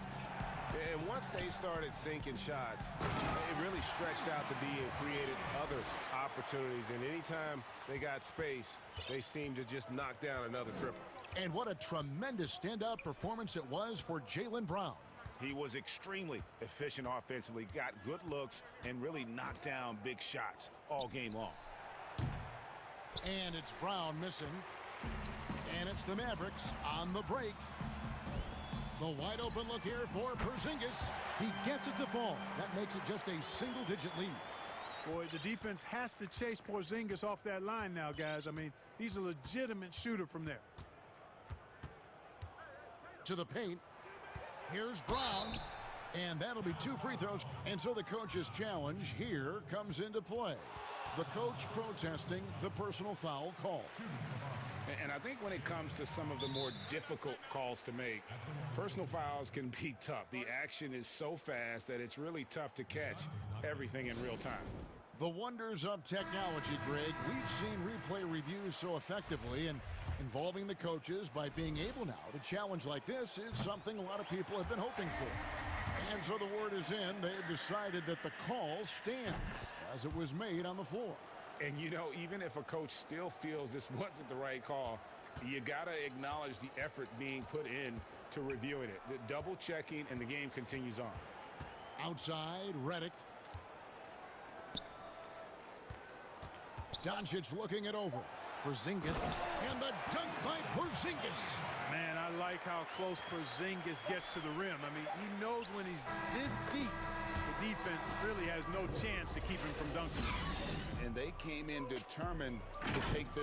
And once they started sinking shots, it really stretched out the D and created other opportunities. And anytime they got space, they seemed to just knock down another triple. And what a tremendous standout performance it was for Jaylen Brown. He was extremely efficient offensively, got good looks, and really knocked down big shots all game long. And it's Brown missing. And it's the Mavericks on the break. The wide open look here for Porzingis. He gets it to fall. That makes it just a single-digit lead. Boy, the defense has to chase Porzingis off that line now, guys. I mean, he's a legitimate shooter from there. To the paint. Here's Brown. And that'll be 2 free throws. And so the coach's challenge here comes into play. The coach protesting the personal foul call. And I think when it comes to some of the more difficult calls to make, personal fouls can be tough. The action is so fast that it's really tough to catch everything in real time. The wonders of technology, Greg. We've seen replay reviews so effectively, and involving the coaches by being able now to challenge like this is something a lot of people have been hoping for. And so the word is in. They've decided that the call stands as it was made on the floor. And, you know, even if a coach still feels this wasn't the right call, you got to acknowledge the effort being put in to reviewing it. The double checking, and the game continues on. Outside, Redick. Doncic looking it over. Porzingis. And the dunk by Porzingis. Man, I like how close Porzingis gets to the rim. I mean, he knows when he's this deep, the defense really has no chance to keep him from dunking. And they came in determined to take the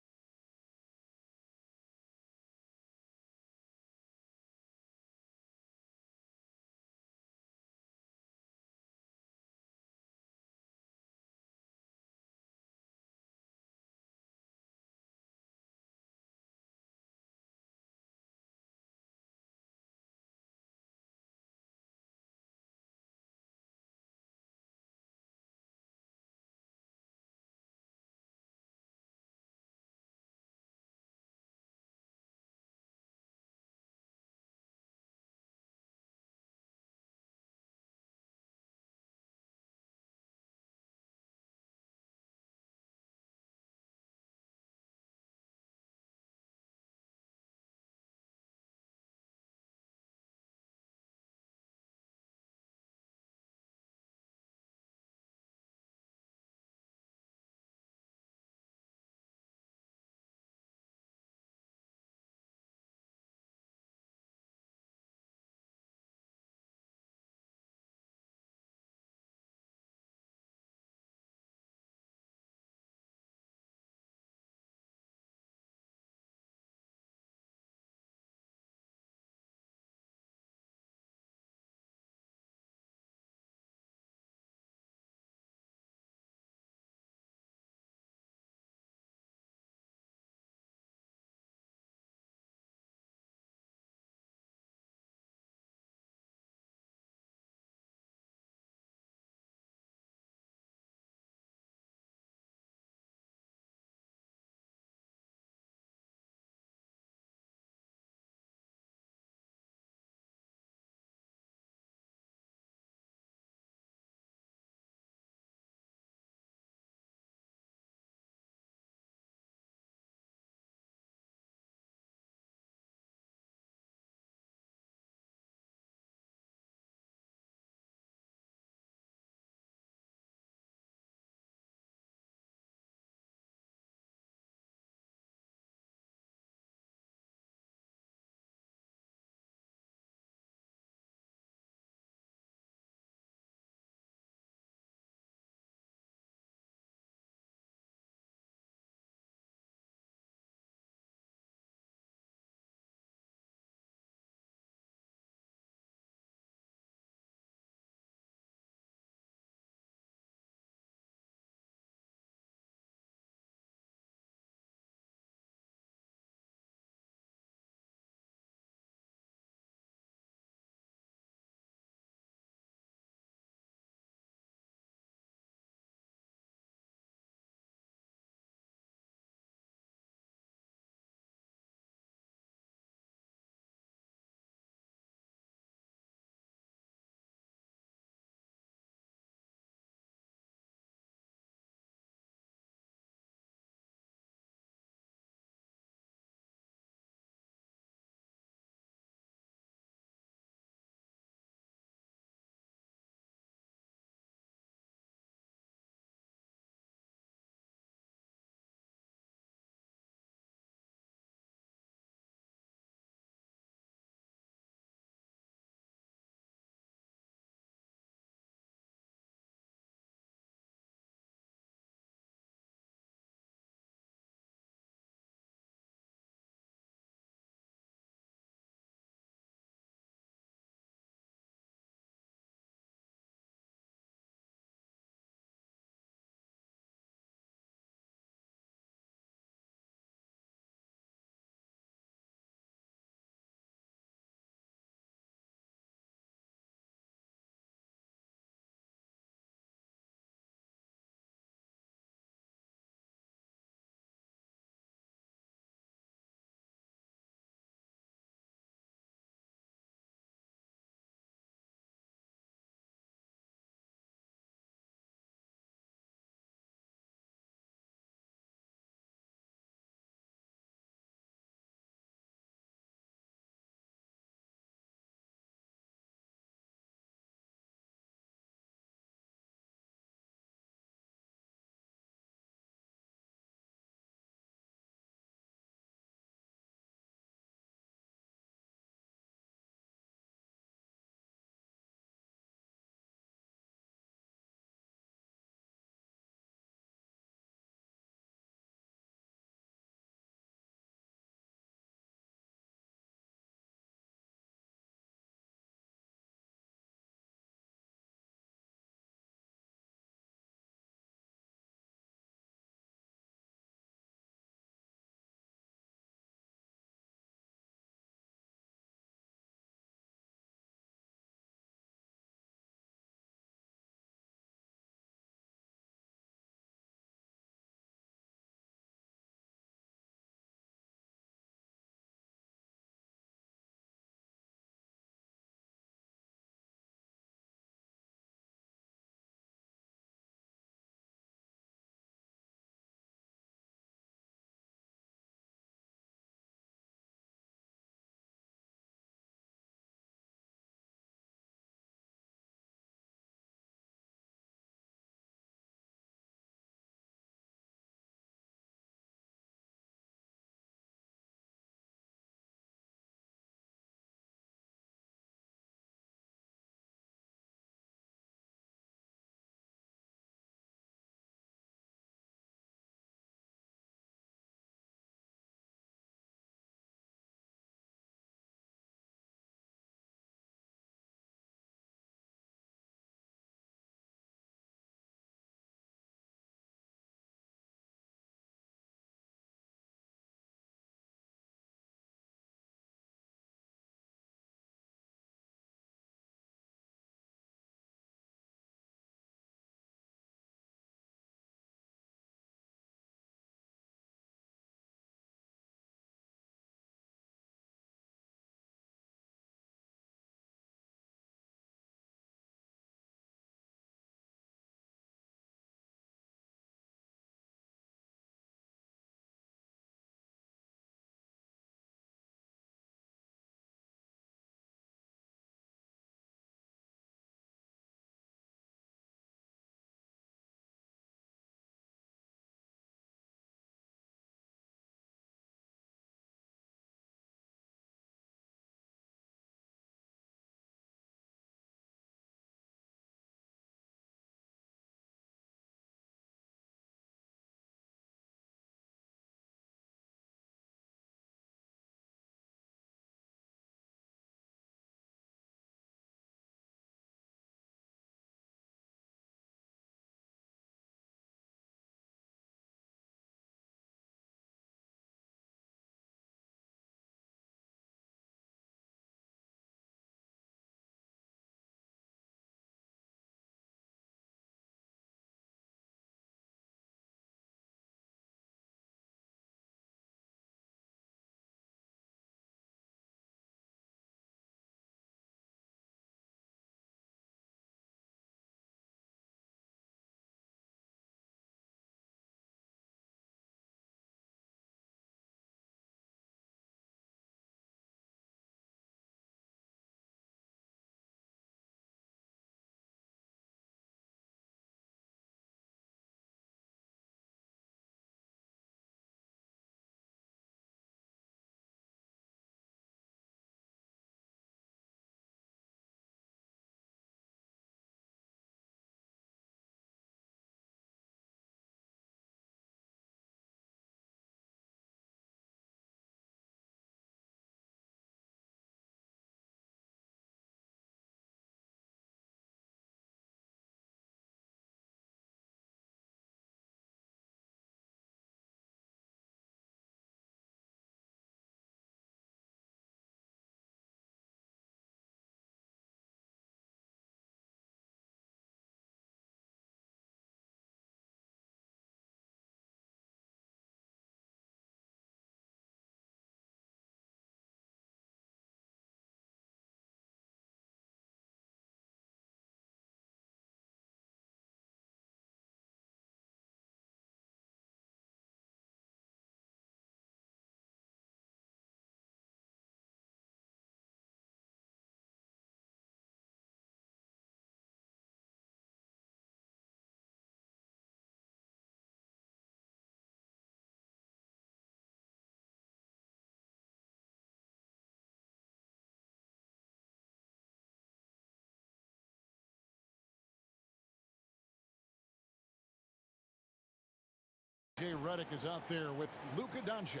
J.J. Redick is out there with Luka Doncic.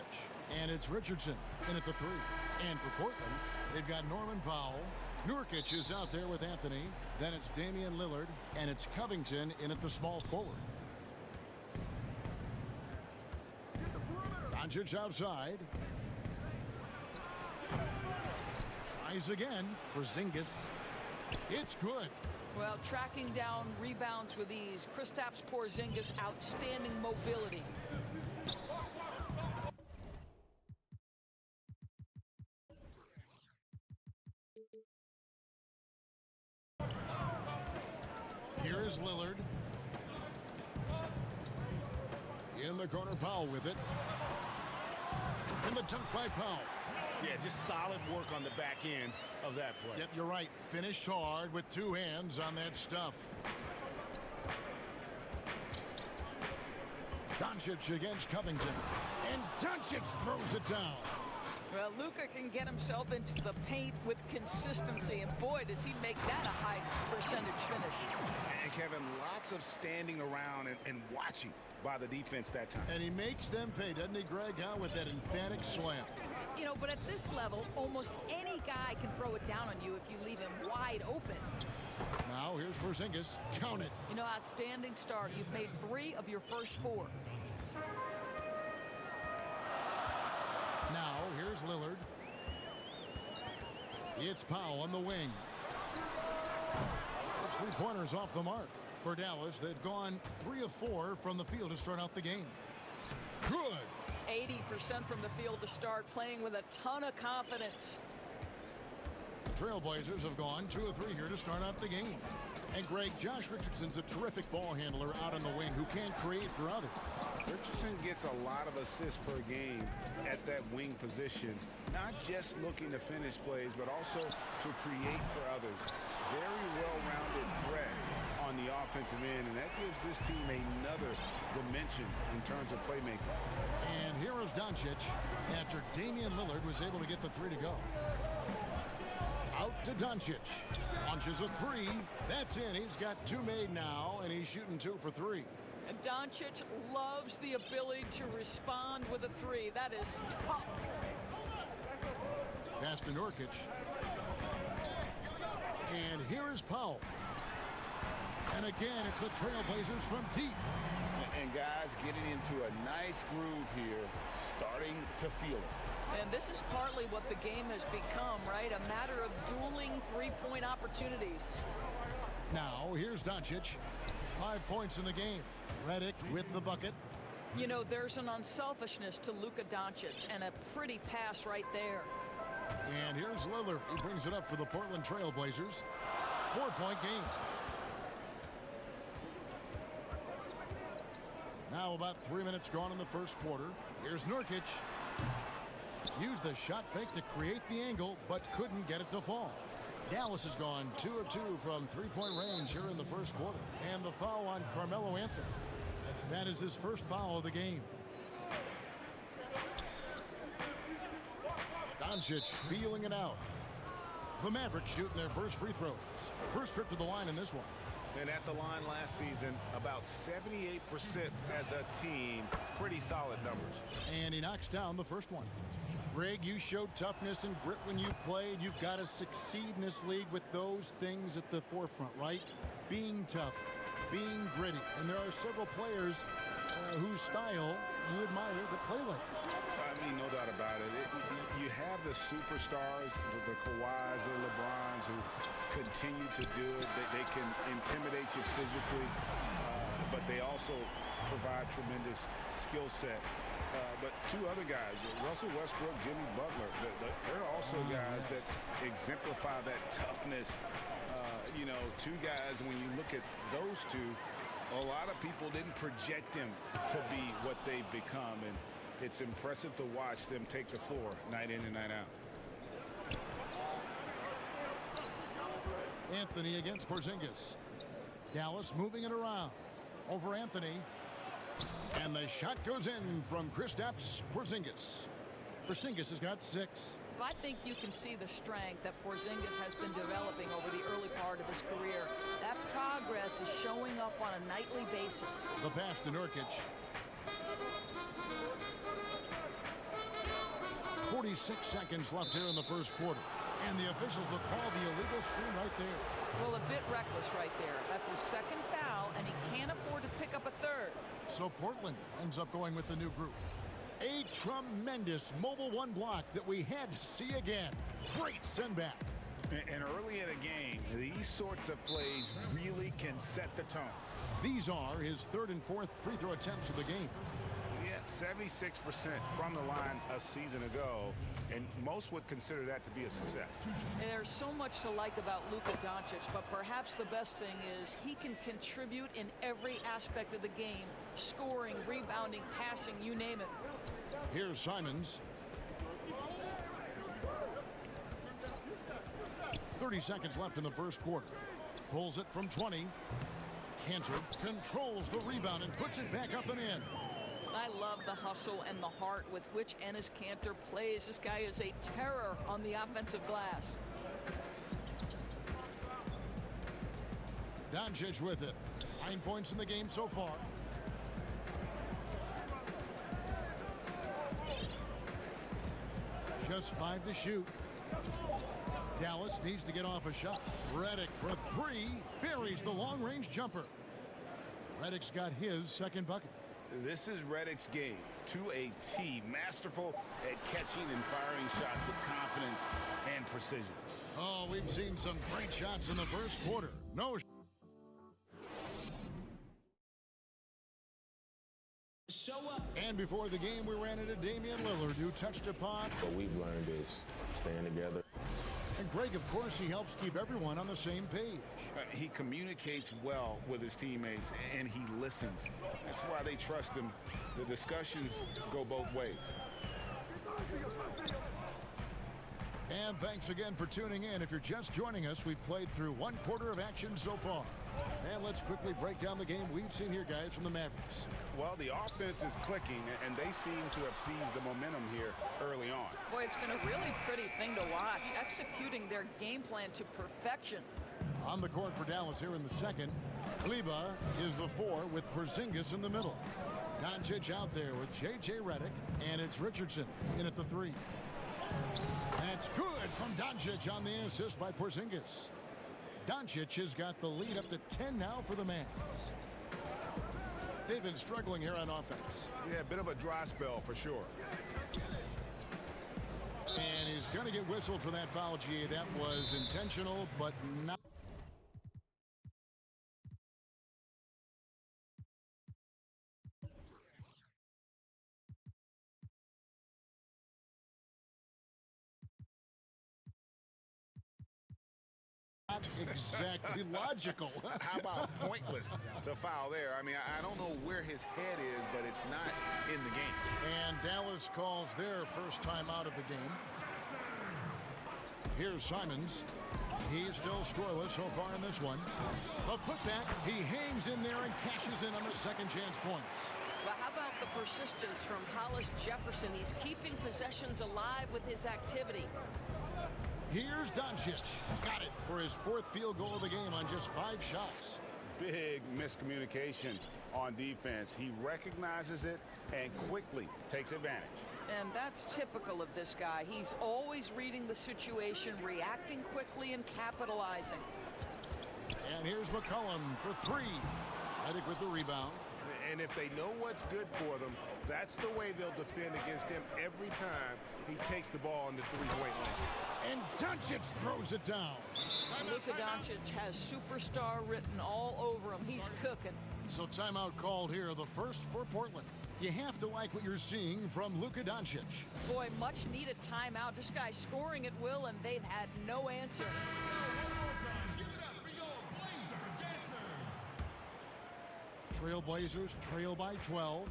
And it's Richardson in at the 3. And for Portland, they've got Norman Powell. Nurkic is out there with Anthony. Then it's Damian Lillard. And it's Covington in at the small forward. Doncic outside. Tries again for Porzingis. It's good. Well, tracking down rebounds with ease. Kristaps Porzingis, outstanding mobility. Here is Lillard. In the corner, Powell with it. And the dunk by Powell. Yeah, just solid work on the back end of that play. Yep, you're right. Finished hard with 2 hands on that stuff. Doncic against Covington. And Doncic throws it down. Well, Luka can get himself into the paint with consistency, and boy, does he make that a high percentage finish. And Kevin, lots of standing around and watching by the defense that time. And he makes them pay, doesn't he, Greg, with that emphatic slam. You know, but at this level, almost any guy can throw it down on you if you leave him wide open. Now here's Porzingis. Count it. You know, outstanding start. You've made 3 of your first 4. Now here's Lillard. It's Powell on the wing. Those 3-pointers off the mark. For Dallas, they've gone 3 of 4 from the field to start out the game. Good. 80% from the field to start, playing with a ton of confidence. The Trailblazers have gone 2 of 3 here to start out the game. And Greg, Josh Richardson's a terrific ball handler out on the wing who can create for others. Richardson gets a lot of assists per game at that wing position, not just looking to finish plays, but also to create for others. Very well-rounded threat on the offensive end, and that gives this team another dimension in terms of playmaking. And here is Doncic after Damian Lillard was able to get the 3 to go. Out to Doncic. Launches a 3. That's in. He's got 2 made now, and he's shooting 2 for 3. And Doncic loves the ability to respond with a 3. That is tough. Pass to Nurkic. And here is Powell. And again, it's the Trailblazers from deep. And guys getting into a nice groove here, starting to feel it. And this is partly what the game has become, right? A matter of dueling 3-point opportunities. Now, here's Doncic. 5 points in the game. Redick with the bucket. You know, there's an unselfishness to Luka Doncic, and a pretty pass right there. And here's Lillard. He brings it up for the Portland Trailblazers. 4-point game. Now about 3 minutes gone in the first quarter. Here's Nurkic. Used the shot fake to create the angle, but couldn't get it to fall. Dallas has gone 2 of 2 from 3-point range here in the first quarter. And the foul on Carmelo Anthony. That is his first foul of the game. Doncic feeling it out. The Mavericks shooting their first free throws. First trip to the line in this one. And at the line last season, about 78% as a team. Pretty solid numbers. And he knocks down the first one. Greg, you showed toughness and grit when you played. You've got to succeed in this league with those things at the forefront, right? Being tough, being gritty. And there are several players whose style you admire to play like. I mean, no doubt about it. You have the superstars, the Kawhis, the LeBrons, who continue to do it. They can intimidate you physically, but they also provide tremendous skill set. But 2 other guys, Russell Westbrook, Jimmy Butler, they're also guys that exemplify that toughness. You know, 2 guys, when you look at those 2, a lot of people didn't project them to be what they've become. And it's impressive to watch them take the floor night in and night out. Anthony against Porzingis. Dallas moving it around. Over Anthony. And the shot goes in from Kristaps Porzingis. Porzingis has got 6. I think you can see the strength that Porzingis has been developing over the early part of his career. That progress is showing up on a nightly basis. The pass to Nurkic. 46 seconds left here in the first quarter. And the officials will call the illegal screen right there. Well, a bit reckless right there. That's his second foul, and he can't afford to pick up a third. So Portland ends up going with the new group. A tremendous mobile one block that we had to see again. Great send back. And early in a game, these sorts of plays really can set the tone. These are his third and fourth free throw attempts of the game. He had 76% from the line a season ago, and most would consider that to be a success. And there's so much to like about Luka Doncic, but perhaps the best thing is he can contribute in every aspect of the game, scoring, rebounding, passing, you name it. Here's Simons. 30 seconds left in the first quarter. Pulls it from 20. Cantor controls the rebound and puts it back up and in. I love the hustle and the heart with which Enes Kanter plays. This guy is a terror on the offensive glass. Doncic with it. 9 points in the game so far. Just 5 to shoot. Dallas needs to get off a shot. Redick for 3. Buries the long-range jumper. Redick's got his second bucket. This is Redick's game to a T. Masterful at catching and firing shots with confidence and precision. Oh, we've seen some great shots in the first quarter. No. Show up. And before the game, we ran into Damian Lillard, who touched upon. What we've learned is staying together. And Greg, of course, he helps keep everyone on the same page. He communicates well with his teammates, and he listens. That's why they trust him. The discussions go both ways. And thanks again for tuning in. If you're just joining us, we've played through 1 quarter of action so far. And let's quickly break down the game we've seen here, guys, from the Mavericks. Well, the offense is clicking, and they seem to have seized the momentum here early on. Boy, it's been a really pretty thing to watch, executing their game plan to perfection. On the court for Dallas here in the second, Kleber is the 4 with Porzingis in the middle. Doncic out there with J.J. Redick, and it's Richardson in at the 3. That's good from Doncic on the assist by Porzingis. Doncic has got the lead up to 10 now for the Mavs. They've been struggling here on offense. Yeah, a bit of a dry spell for sure. And he's going to get whistled for that foul, G. That was intentional, but not. Not exactly logical. How about pointless to foul there? I mean, I don't know where his head is, but it's not in the game. And Dallas calls their first time out of the game. Here's Simons. He's still scoreless so far in this one. The putback, he hangs in there and cashes in on the second chance points. But how about the persistence from Hollis Jefferson? He's keeping possessions alive with his activity. Here's Doncic. Got it for his 4th field goal of the game on just 5 shots. Big miscommunication on defense. He recognizes it and quickly takes advantage. And that's typical of this guy. He's always reading the situation, reacting quickly, and capitalizing. And here's McCollum for 3. Redick with the rebound. And if they know what's good for them, that's the way they'll defend against him every time he takes the ball in the three-point line. And Doncic throws it down. Luka Doncic has superstar written all over him. He's cooking. So timeout called here, the first for Portland. You have to like what you're seeing from Luka Doncic. Boy, much needed timeout. This guy's scoring at will, and they've had no answer. Trailblazers trail by 12.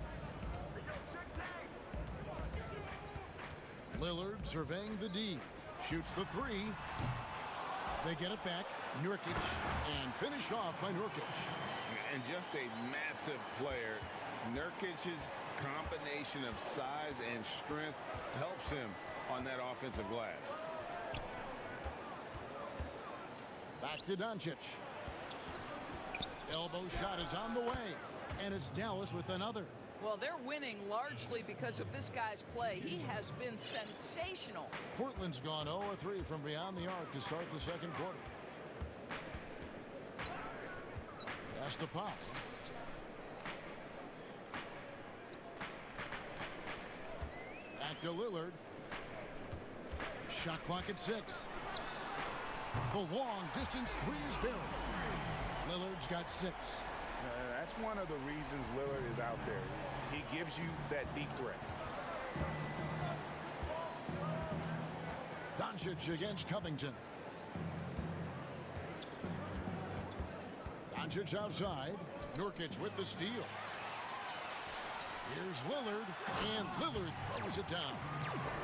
Lillard surveying the D. Shoots the 3. They get it back. Nurkic, and finished off by Nurkic. And just a massive player. Nurkic's combination of size and strength helps him on that offensive glass. Back to Doncic. Elbow shot is on the way. And it's Dallas with another. Well, they're winning largely because of this guy's play. He has been sensational. Portland's gone 0-3 from beyond the arc to start the second quarter. Pass to Pop. Back to Lillard. Shot clock at 6. The long distance three is buried. Lillard's got 6. That's one of the reasons Lillard is out there. He gives you that deep threat. Doncic against Covington. Doncic outside. Nurkic with the steal. Here's Lillard, and Lillard throws it down.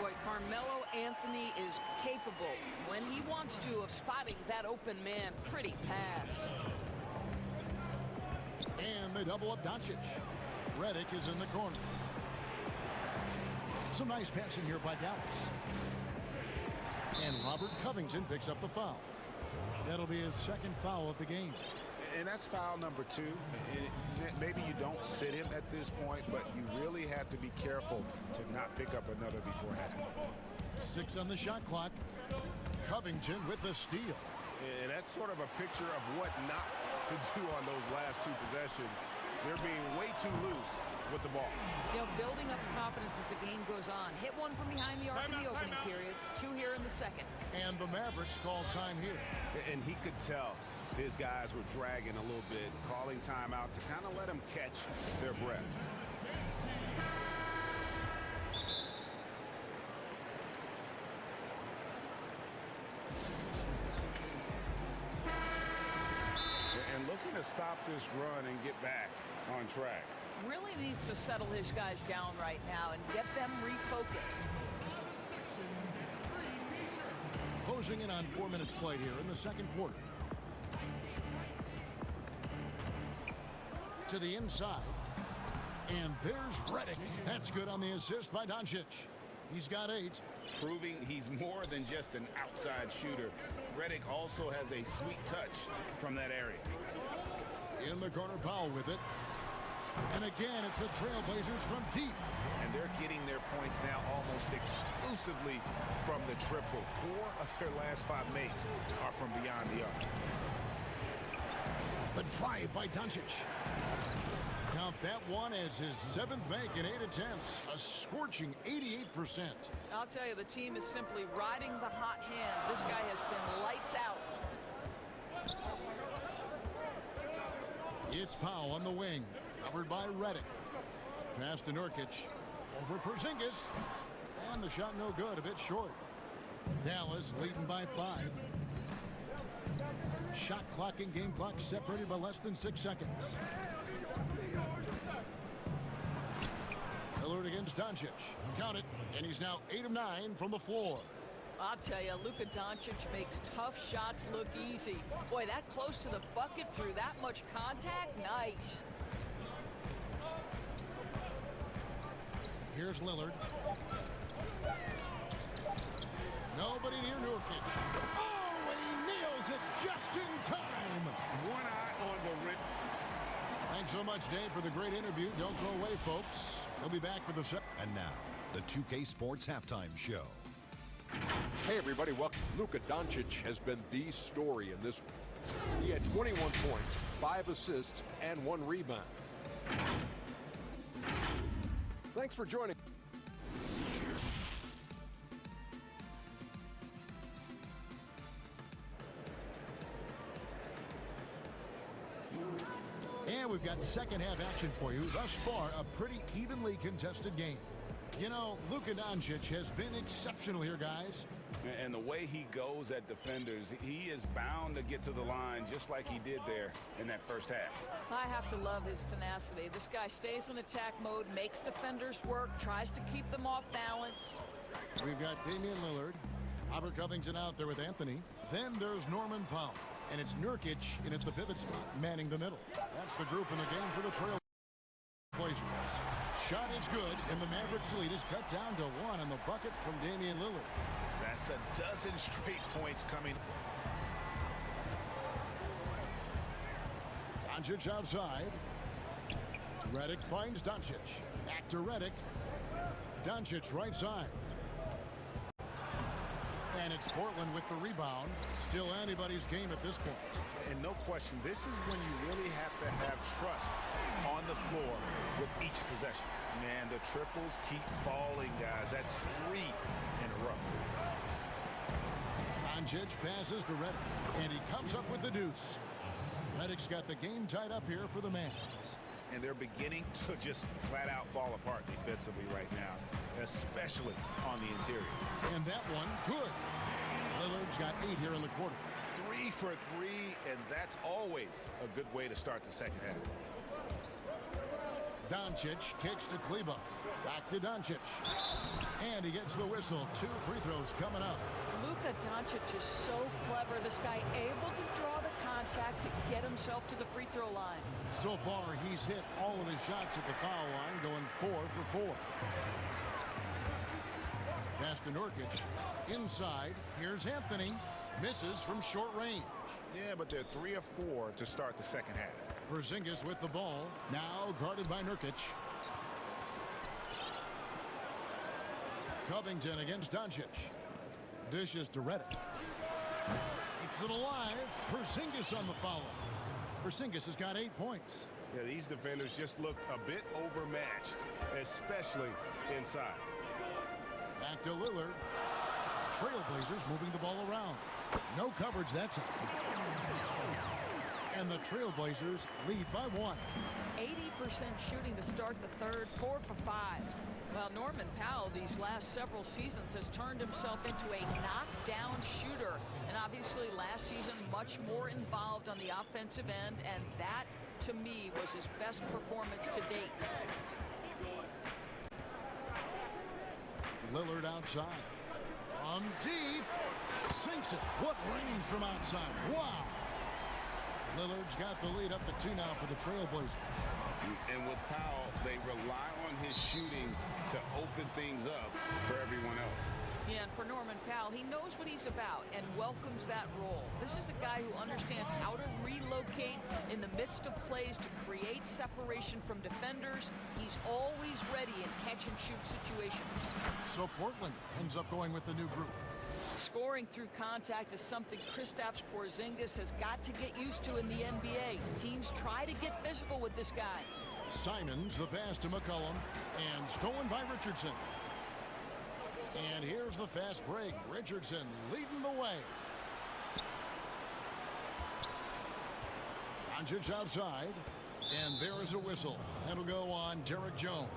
Boy, Carmelo Anthony is capable, when he wants to, of spotting that open man. Pretty pass. And they double up Doncic. Redick is in the corner. Some nice passing here by Dallas. And Robert Covington picks up the foul. That'll be his second foul of the game. And that's foul number 2. Maybe you don't sit him at this point, but you really have to be careful to not pick up another before half. 6 on the shot clock. Covington with the steal. And that's sort of a picture of what not to do on those last 2 possessions. They're being way too loose with the ball. You know, building up confidence as the game goes on. Hit one from behind the arc in the opening period. 2 here in the second. And the Mavericks call time here. And he could tell his guys were dragging a little bit, calling timeout to kind of let them catch their breath. And looking to stop this run and get back on track. Really needs to settle his guys down right now and get them refocused. Closing in on 4 minutes played here in the second quarter. To the inside. And there's Redick. That's good on the assist by Doncic. He's got 8. Proving he's more than just an outside shooter. Redick also has a sweet touch from that area. In the corner, Powell with it. And again, it's the Trailblazers from deep. And they're getting their points now almost exclusively from the triple. 4 of their last 5 makes are from beyond the arc. The drive by Doncic. Count that one as his 7th make in 8 attempts. A scorching 88%. I'll tell you, the team is simply riding the hot hand. This guy has been lights out. It's Powell on the wing. Covered by Redick. Pass to Nurkic. Over Porzingis. And the shot no good. A bit short. Dallas leading by 5. Shot clock and game clock separated by less than 6 seconds. Lillard against Doncic. Count it. And he's now 8 of 9 from the floor. I'll tell you, Luka Doncic makes tough shots look easy. Boy, that close to the bucket through that much contact, nice. Here's Lillard. Nobody near Nurkic. Oh, and he nails it just in time. One eye on the rim. Thanks so much, Dave, for the great interview. Don't go away, folks. We'll be back for the second. And now, the 2K Sports Halftime Show. Hey, everybody. Welcome. Luka Doncic has been the story in this one. He had 21 points, 5 assists, and 1 rebound. Thanks for joining. And we've got second half action for you. Thus far, a pretty evenly contested game. You know, Luka Doncic has been exceptional here, guys. And the way he goes at defenders, he is bound to get to the line just like he did there in that first half. I have to love his tenacity. This guy stays in attack mode, makes defenders work, tries to keep them off balance. We've got Damian Lillard, Robert Covington out there with Anthony. Then there's Norman Powell. And it's Nurkic in at the pivot spot, manning the middle. That's the group in the game for the Trailblazers. Shot is good, and the Mavericks lead is cut down to 1 on the bucket from Damian Lillard. That's a dozen straight points coming. Doncic outside. Redick finds Doncic. Back to Redick. Doncic right side. And it's Portland with the rebound. Still anybody's game at this point. And no question, this is when you really have to have trust on the floor with each possession. Man, the triples keep falling, guys. That's 3 in a row. Doncic passes to Redick, and he comes up with the deuce. Redick's got the game tied up here for the Mavs. And they're beginning to just flat out fall apart defensively right now, especially on the interior. And that one, good. Lillard's got 8 here in the quarter. 3 for 3, and that's always a good way to start the second half. Doncic kicks to Kleba. Back to Doncic. And he gets the whistle. 2 free throws coming up. Luka Doncic is so clever. This guy able to draw the contact to get himself to the free throw line. So far, he's hit all of his shots at the foul line, going 4 for 4. Pass to Nurkic. Inside, here's Anthony. Misses from short range. Yeah, but they're 3 of 4 to start the second half. Porzingis with the ball. Now guarded by Nurkic. Covington against Doncic. Dishes to Redick. Keeps it alive. Porzingis on the follow. Porzingis has got 8 points. Yeah, these defenders just look a bit overmatched, especially inside. Back to Lillard. Trailblazers moving the ball around. No coverage that time. And the Trailblazers lead by 1. 80% shooting to start the third, 4 for 5. Well, Norman Powell these last several seasons has turned himself into a knockdown shooter. And obviously last season much more involved on the offensive end, and that to me was his best performance to date. Lillard outside. From deep. Sinks it. What range from outside. Wow. Lillard's got the lead up to 2 now for the Trailblazers. And with Powell, they rely on his shooting to open things up for everyone else. Yeah, and for Norman Powell, he knows what he's about and welcomes that role. This is a guy who understands how to relocate in the midst of plays to create separation from defenders. He's always ready in catch-and-shoot situations. So Portland ends up going with the new group. Scoring through contact is something Kristaps Porzingis has got to get used to in the NBA. Teams try to get physical with this guy. Simons, the pass to McCollum, and stolen by Richardson. And here's the fast break. Richardson leading the way. Doncic outside, and there is a whistle. That'll go on Derek Jones.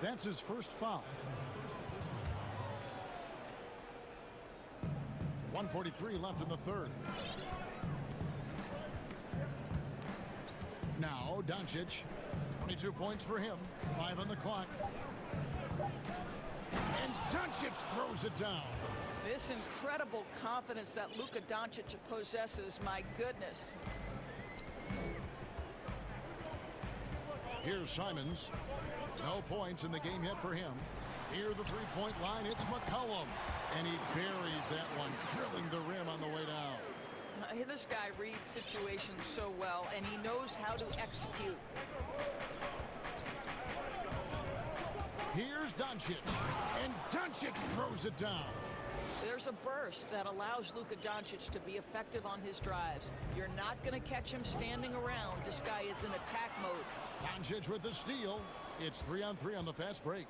That's his first foul. 1:43 left in the third. Now Doncic, 22 points for him, 5 on the clock. And Doncic throws it down. This incredible confidence that Luka Doncic possesses, my goodness. Here's Simons. No points in the game yet for him. Near the three-point line, it's McCollum. And he buries that one, drilling the rim on the way down. This guy reads situations so well, and he knows how to execute. Here's Doncic, and Doncic throws it down. There's a burst that allows Luka Doncic to be effective on his drives. You're not going to catch him standing around. This guy is in attack mode. Doncic with the steal. It's 3-on-3 on the fast break.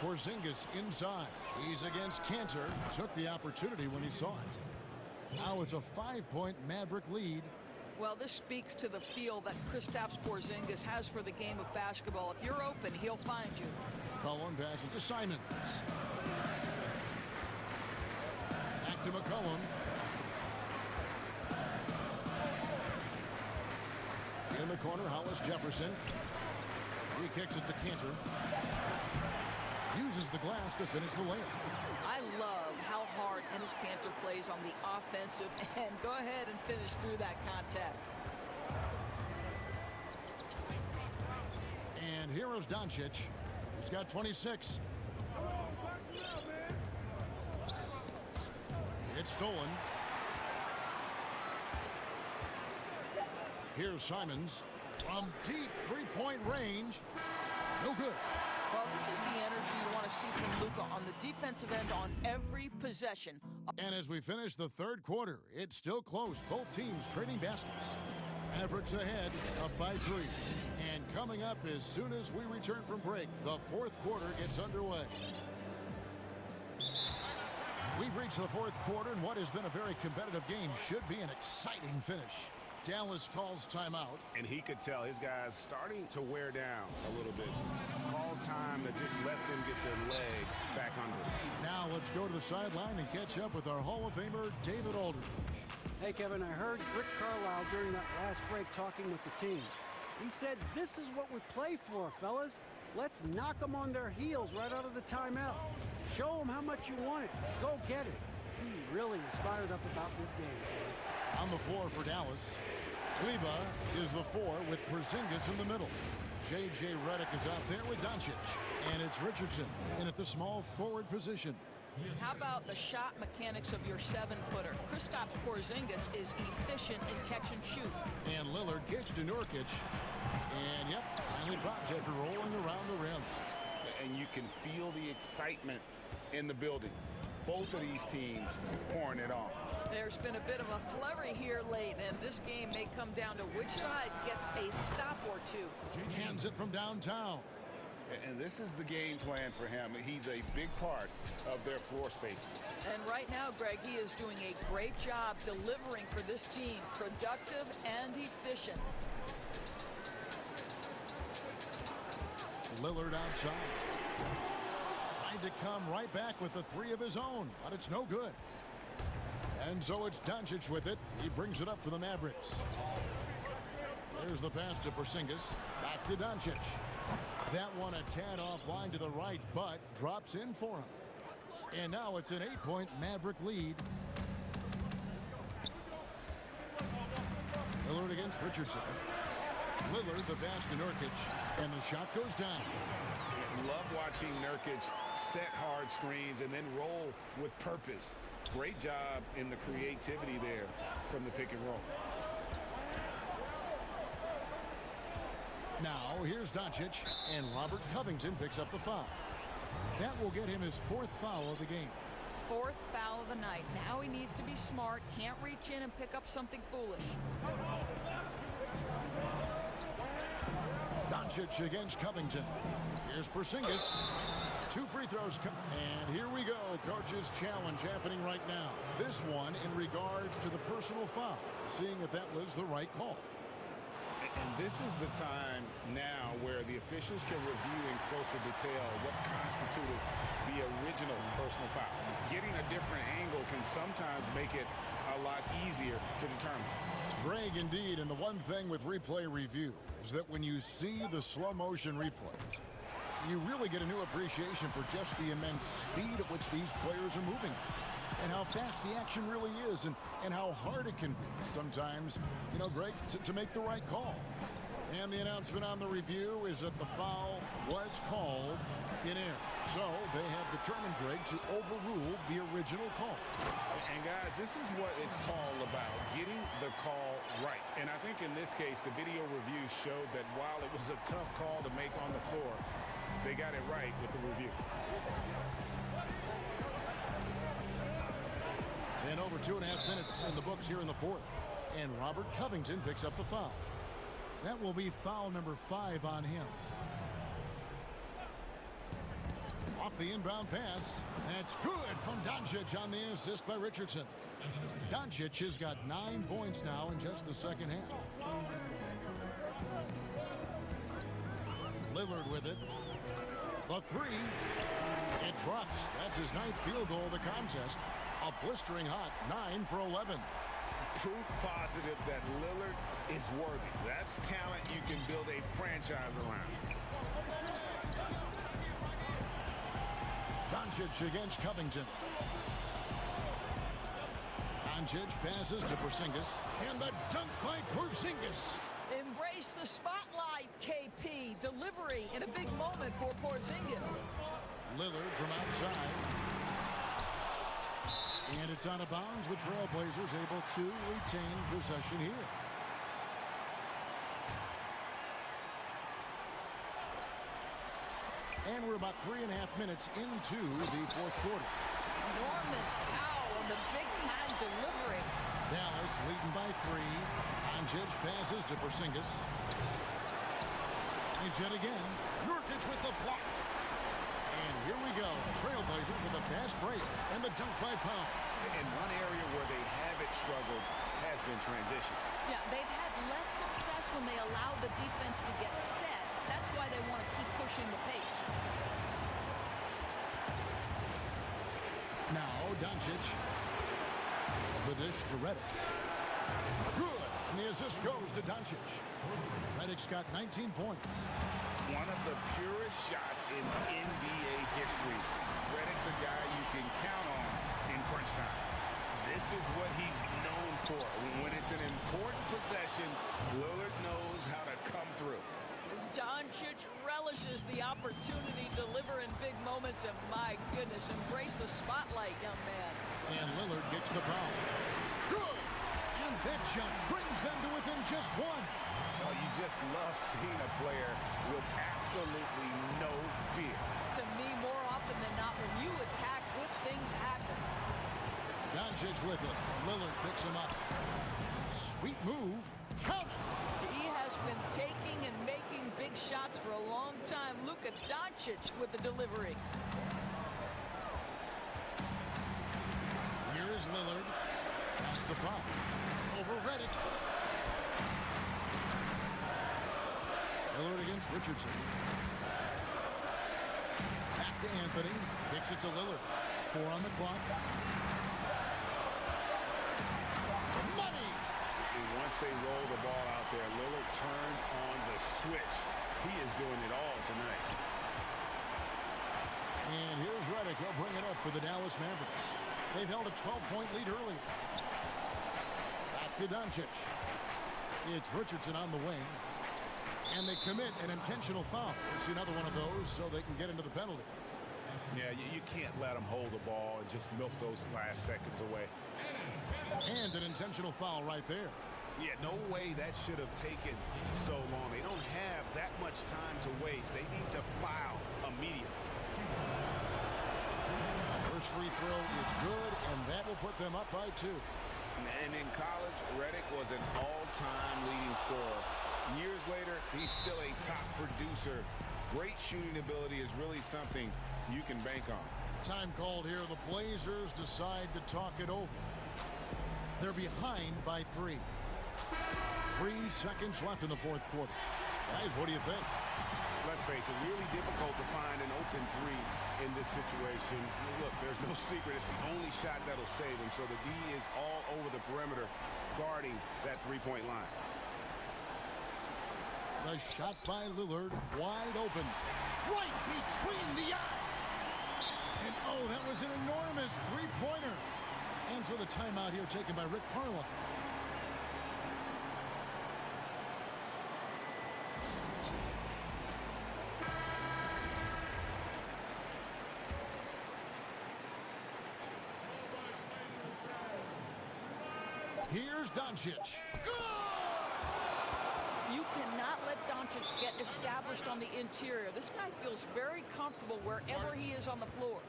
Porzingis inside. He's against Cantor. Took the opportunity when he saw it. Now it's a 5-point Maverick lead. Well, this speaks to the feel that Kristaps Porzingis has for the game of basketball. If you're open, he'll find you. McCollum passes to Simons. Back to McCollum. In the corner, Hollis Jefferson. He kicks it to Cantor. Uses the glass to finish the layup. I love how hard Enes Kanter plays on the offensive end. Go ahead and finish through that contact. And here is Doncic. He's got 26. It's stolen. Here's Simons from deep three-point range. No good. Well, this is the energy you want to see from Luka on the defensive end on every possession. And as we finish the third quarter, it's still close. Both teams trading baskets. Mavericks ahead, up by 3. And coming up as soon as we return from break, the fourth quarter gets underway. We've reached the fourth quarter, and what has been a very competitive game should be an exciting finish. Dallas calls timeout. And he could tell his guys starting to wear down a little bit. Call time to just let them get their legs back under. Now let's go to the sideline and catch up with our Hall of Famer, David Aldridge. Hey, Kevin, I heard Rick Carlisle during that last break talking with the team. He said, this is what we play for, fellas. Let's knock them on their heels right out of the timeout. Show them how much you want it. Go get it. He really is fired up about this game. On the floor for Dallas, Kleba is the 4 with Porzingis in the middle. J.J. Redick is out there with Doncic. And it's Richardson in at the small forward position. How about the shot mechanics of your 7-footer? Kristaps Porzingis is efficient in catch and shoot. And Lillard kicks to Nurkic. And, yep, finally drops after rolling around the rim. And you can feel the excitement in the building. Both of these teams pouring it on. There's been a bit of a flurry here late, and this game may come down to which side gets a stop or two. Hands it from downtown. And this is the game plan for him. He's a big part of their floor space. And right now, Greg, he is doing a great job delivering for this team. Productive and efficient. Lillard outside. Tried to come right back with the 3 of his own, but it's no good. And so it's Doncic with it. He brings it up for the Mavericks. There's the pass to Porzingis. Back to Doncic. That one a tad offline to the right, but drops in for him. And now it's an 8-point Maverick lead. Lillard against Richardson. Lillard the pass to Nurkic. And the shot goes down. Love watching Nurkic set hard screens and then roll with purpose. Great job in the creativity there from the pick and roll. Now here's Doncic, and Robert Covington picks up the foul. That will get him his 4th foul of the game. 4th foul of the night. Now he needs to be smart. Can't reach in and pick up something foolish. Doncic against Covington. Here's Porzingis. 2 free throws. And here we go. Coach's challenge happening right now. This one in regards to the personal foul. Seeing if that was the right call. And this is the time now where the officials can review in closer detail what constituted the original personal foul. Getting a different angle can sometimes make it a lot easier to determine. Greg, indeed, and the one thing with replay review is that when you see the slow motion replay, you really get a new appreciation for just the immense speed at which these players are moving. And how fast the action really is, and how hard it can be sometimes, you know, Greg, to make the right call. And the announcement on the review is that the foul was called in air. So they have determined, Greg, to overrule the original call. And guys, this is what it's all about, getting the call right. And I think in this case, the video review showed that while it was a tough call to make on the floor, they got it right with the review. And over 2.5 minutes in the books here in the 4th. And Robert Covington picks up the foul. That will be foul number 5 on him. Off the inbound pass. That's good from Doncic on the assist by Richardson. Doncic has got 9 points now in just the second half. Lillard with it. The 3. It drops. That's his 9th field goal of the contest. A blistering hot 9 for 11. Proof positive that Lillard is worthy. That's talent you can build a franchise around. Doncic against Covington. Doncic passes to Porzingis. And the dunk by Porzingis. Embrace the spotlight, KP. Delivery in a big moment for Porzingis. Lillard from outside. And it's out of bounds. The Trailblazers able to retain possession here. And we're about 3.5 minutes into the fourth quarter. Norman Powell on the big-time delivery. Dallas leading by 3. Doncic passes to Porzingis. He's yet again. Nurkic with the block. And here we go. Trailblazers with a fast break. And the dunk by Powell. In one area where they haven't struggled has been transition. Yeah, they've had less success when they allow the defense to get set. That's why they want to keep pushing the pace. Now, Doncic. The dish to Redick. Good. And the assist goes to Doncic. Redick's got 19 points. One of the purest shots in NBA history. Redick's a guy you can count on in crunch time. This is what he's known for. When it's an important possession, Lillard knows how to come through. Doncic relishes the opportunity to deliver in big moments, and my goodness, embrace the spotlight, young man. And Lillard gets the foul. Good! And that shot brings them to within just 1. Oh, you just love seeing a player with absolutely no fear. To me, more often than not, when you attack, good things happen. Doncic with it. Lillard picks him up. Sweet move. Count it! He has been taking and making big shots for a long time. Look at Doncic with the delivery. Here is Lillard. Pass the pop. Over Redick. Lillard against Richardson. Back to Anthony. Kicks it to Lillard. 4 on the clock. Money! And once they roll the ball out there, Lillard turned on the switch. He is doing it all tonight. And here's Redick. He'll bring it up for the Dallas Mavericks. They've held a 12-point lead earlier. Back to Doncic. It's Richardson on the wing. And they commit an intentional foul. We'll see another one of those so they can get into the penalty. Yeah, you can't let them hold the ball and just milk those last seconds away. And an intentional foul right there. Yeah, no way that should have taken so long. They don't have that much time to waste. They need to foul immediately. First free throw is good, and that will put them up by 2. And in college, Redick was an all-time leading scorer. Years later, he's still a top producer. Great shooting ability is really something you can bank on. Time called here. The Blazers decide to talk it over. They're behind by 3. 3 seconds left in the fourth quarter. Guys, what do you think? Let's face it, really difficult to find an open 3 in this situation. Look, there's no secret. It's the only shot that'll save him. So the D is all over the perimeter guarding that three-point line. The shot by Lillard, wide open. Right between the eyes. And oh, that was an enormous three-pointer. And so the timeout here taken by Rick Carlisle. Here's Doncic. You cannot let Doncic get established on the interior. This guy feels very comfortable wherever he is on the floor.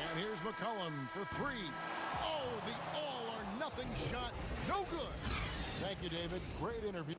And here's McCollum for 3. Oh, the all-or-nothing shot. No good. Thank you, David. Great interview.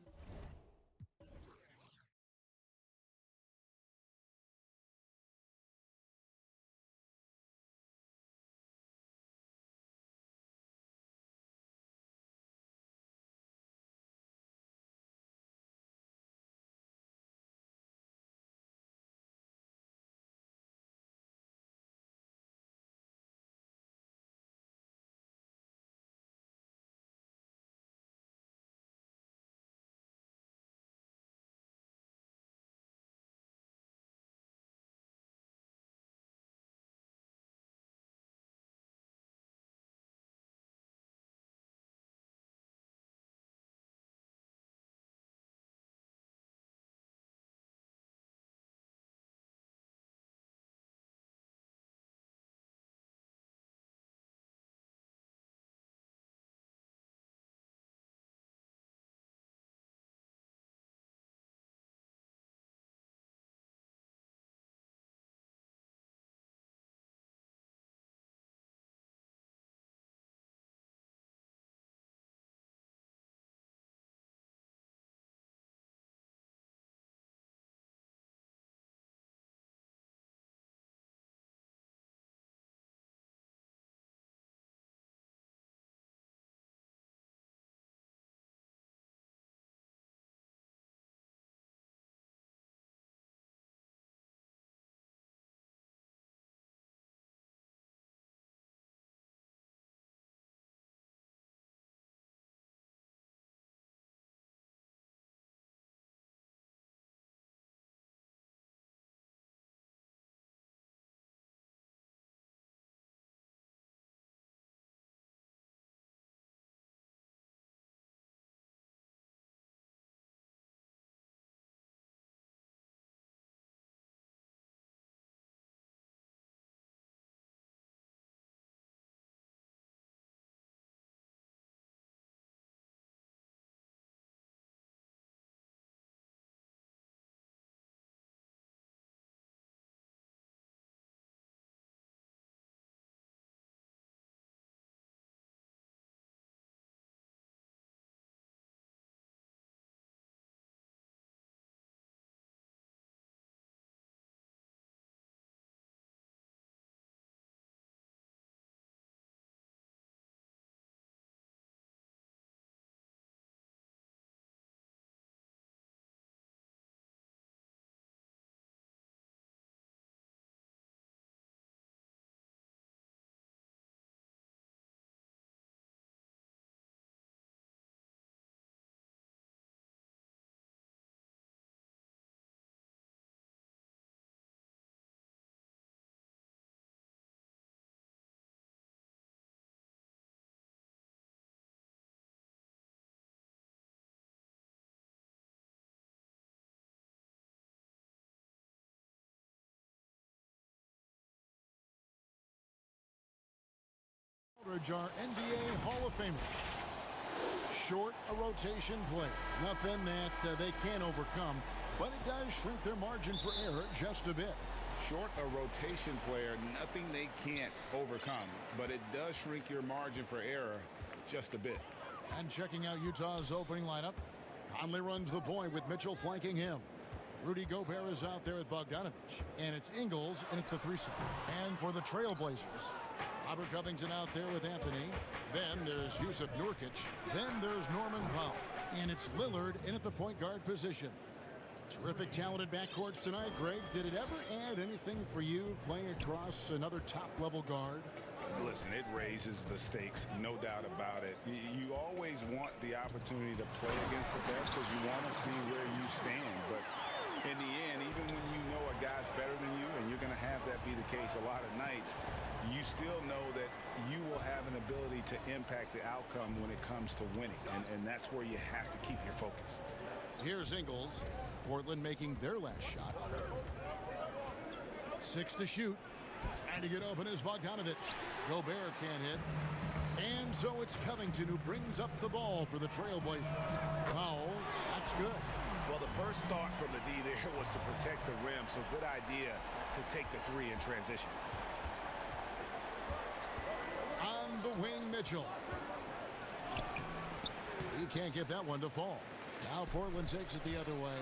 acknowledge our NBA Hall of Famer. Short a rotation play. Nothing that they can't overcome, but it does shrink their margin for error just a bit. Short a rotation player, nothing they can't overcome, but it does shrink your margin for error just a bit. And checking out Utah's opening lineup, Conley runs the point with Mitchell flanking him. Rudy Gobert is out there with Bogdanovich, and it's Ingles in at the 3-side. And for the Trailblazers, Robert Covington out there with Anthony. Then there's Yusuf Nurkic. Then there's Norman Powell. And it's Lillard in at the point guard position. Terrific, talented backcourts tonight, Greg. Did it ever add anything for you playing across another top-level guard? Listen, it raises the stakes, no doubt about it. You always want the opportunity to play against the best because you want to see where you stand. But in the end, even when you know a guy's better than you, and you're going to have that be the case a lot of nights, you still know that you will have an ability to impact the outcome when it comes to winning. And that's where you have to keep your focus. Here's Ingles. Portland making their last shot. 6 to shoot. Trying to get open is Bogdanovich. Gobert can't hit. And so it's Covington who brings up the ball for the Trailblazers. Powell, that's good. Well, the first thought from the D there was to protect the rim, so good idea to take the 3 in transition. On the wing, Mitchell. He can't get that one to fall. Now Portland takes it the other way.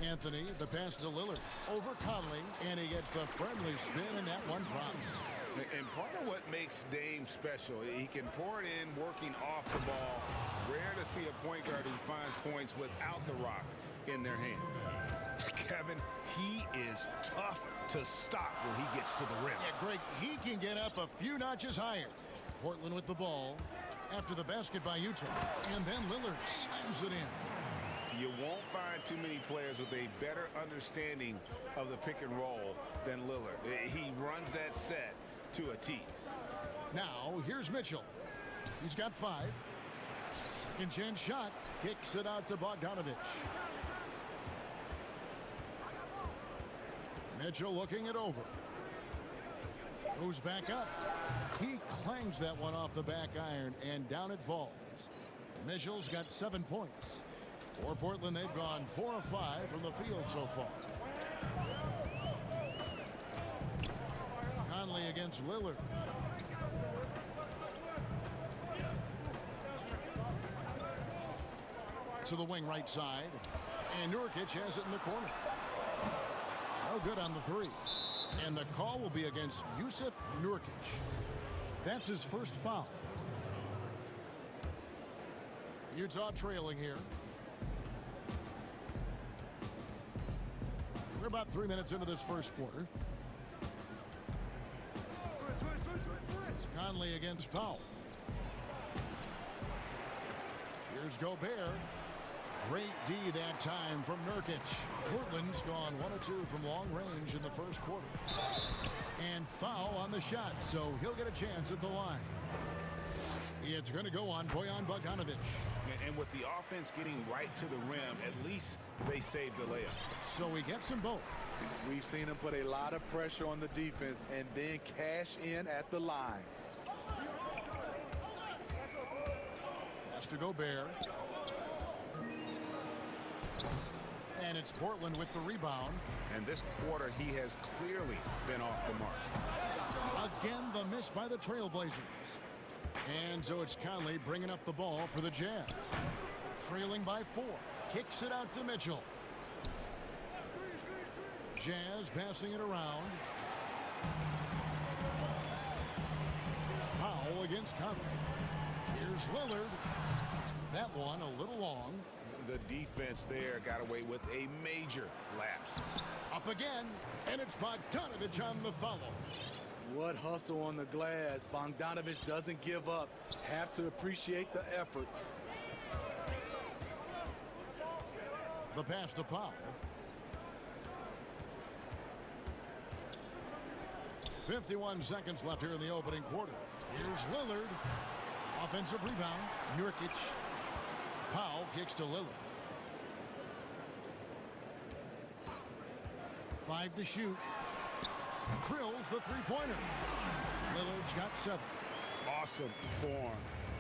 Anthony, the pass to Lillard. Over Conley, and he gets the friendly spin, and that one drops. And part of what makes Dame special, he can pour it in working off the ball. Rare to see a point guard who finds points without the rock in their hands. Kevin, he is tough to stop when he gets to the rim. Yeah, Greg, he can get up a few notches higher. Portland with the ball after the basket by Utah. And then Lillard slams it in. You won't find too many players with a better understanding of the pick and roll than Lillard. He runs that set to a T. Now, here's Mitchell. He's got 5. Second chance shot. Kicks it out to Bogdanovich. Mitchell looking it over. Goes back up. He clangs that one off the back iron, and down it falls. Mitchell's got 7 points. For Portland, they've gone 4 of 5 from the field so far. Conley against Lillard. To the wing right side. And Nurkic has it in the corner. No good on the 3. And the call will be against Yusuf Nurkic. That's his first foul. Utah trailing here. We're about 3 minutes into this first quarter. Conley against Powell. Here's Gobert. Great D that time from Nurkic. Portland's gone 1 of 2 from long range in the first quarter. And foul on the shot, so he'll get a chance at the line. It's going to go on Bojan Bogdanovich. And with the offense getting right to the rim, at least they saved the layup. So he gets them both. We've seen him put a lot of pressure on the defense and then cash in at the line. Pass to Gobert. And it's Portland with the rebound. And this quarter, he has clearly been off the mark. Again, the miss by the Trailblazers. And so it's Conley bringing up the ball for the Jazz. Trailing by 4. Kicks it out to Mitchell. Jazz passing it around. Powell against Conley. Here's Lillard. That one a little long. The defense there got away with a major lapse. Up again, and it's Bogdanovich on the follow. What hustle on the glass. Bogdanovich doesn't give up. Have to appreciate the effort. The pass to Powell. 51 seconds left here in the opening quarter. Here's Lillard. Offensive rebound. Nurkic. Powell kicks to Lillard. 5 to shoot. Drills the three-pointer. Lillard's got 7. Awesome form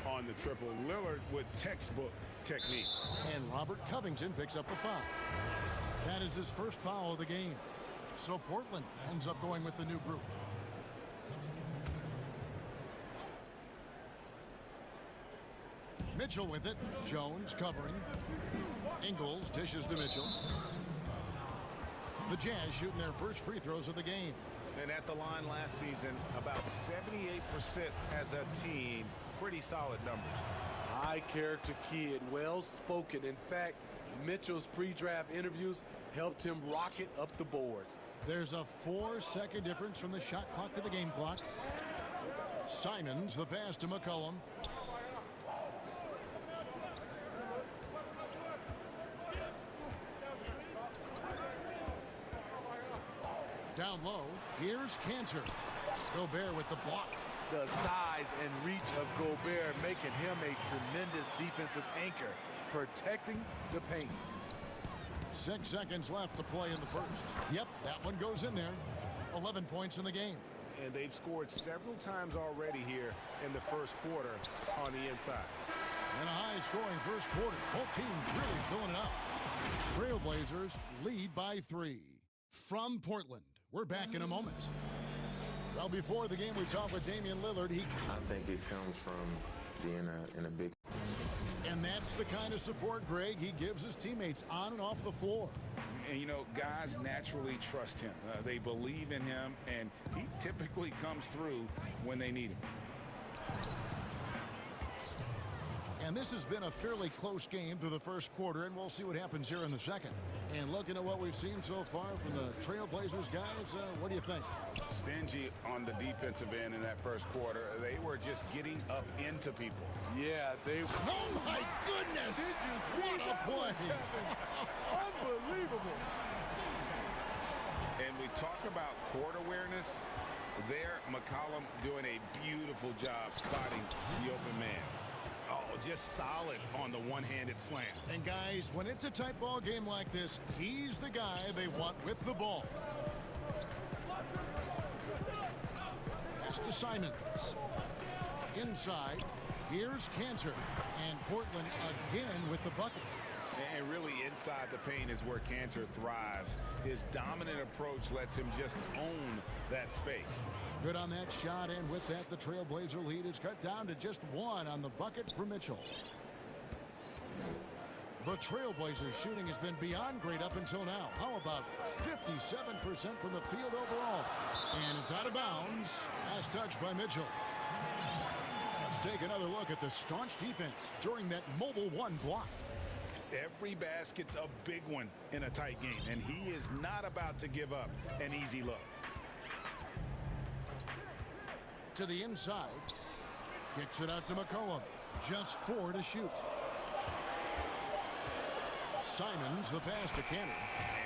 on the triple. Lillard with textbook technique. And Robert Covington picks up the foul. That is his first foul of the game. So Portland ends up going with the new group. Mitchell with it. Jones covering. Ingles dishes to Mitchell. The Jazz shooting their first free throws of the game. And at the line last season, about 78% as a team. Pretty solid numbers. High character kid, well spoken. In fact, Mitchell's pre-draft interviews helped him rocket up the board. There's a 4-second difference from the shot clock to the game clock. Simons the pass to McCollum. Down low, here's Cantor. Gobert with the block. The size and reach of Gobert making him a tremendous defensive anchor, protecting the paint. 6 seconds left to play in the first. Yep, that one goes in there. 11 points in the game. And they've scored several times already here in the first quarter on the inside. And a high-scoring first quarter. Both teams really filling it up. Trailblazers lead by 3. From Portland, we're back in a moment. Well, before the game, we talked with Damian Lillard. I think it comes from being in a big... And that's the kind of support, Greg, he gives his teammates on and off the floor. And, you know, guys naturally trust him. They believe in him, and he typically comes through when they need him. And this has been a fairly close game through the first quarter, and we'll see what happens here in the second. And looking at what we've seen so far from the Trailblazers guys, what do you think? Stingy on the defensive end in that first quarter. They were just getting up into people. Yeah, they... Oh, my goodness! Did you see what a play? Unbelievable. And we talk about court awareness. There, McCollum doing a beautiful job spotting the open man. Oh, just solid on the one-handed slam. And guys, when it's a tight ball game like this, he's the guy they want with the ball. Pass to Simons. Inside, here's Cantor. And Portland again with the bucket. And really inside the paint is where Cantor thrives. His dominant approach lets him just own that space. Good on that shot, and with that, the Trailblazer lead is cut down to just 1 on the bucket for Mitchell. The Trailblazers shooting has been beyond great up until now. How about 57% from the field overall? And it's out of bounds. Last touch by Mitchell. Let's take another look at the staunch defense during that mobile 1 block. Every basket's a big one in a tight game, and he is not about to give up an easy look. To the inside. Kicks it out to McCollum. Just 4 to shoot. Simons the pass to Cantor.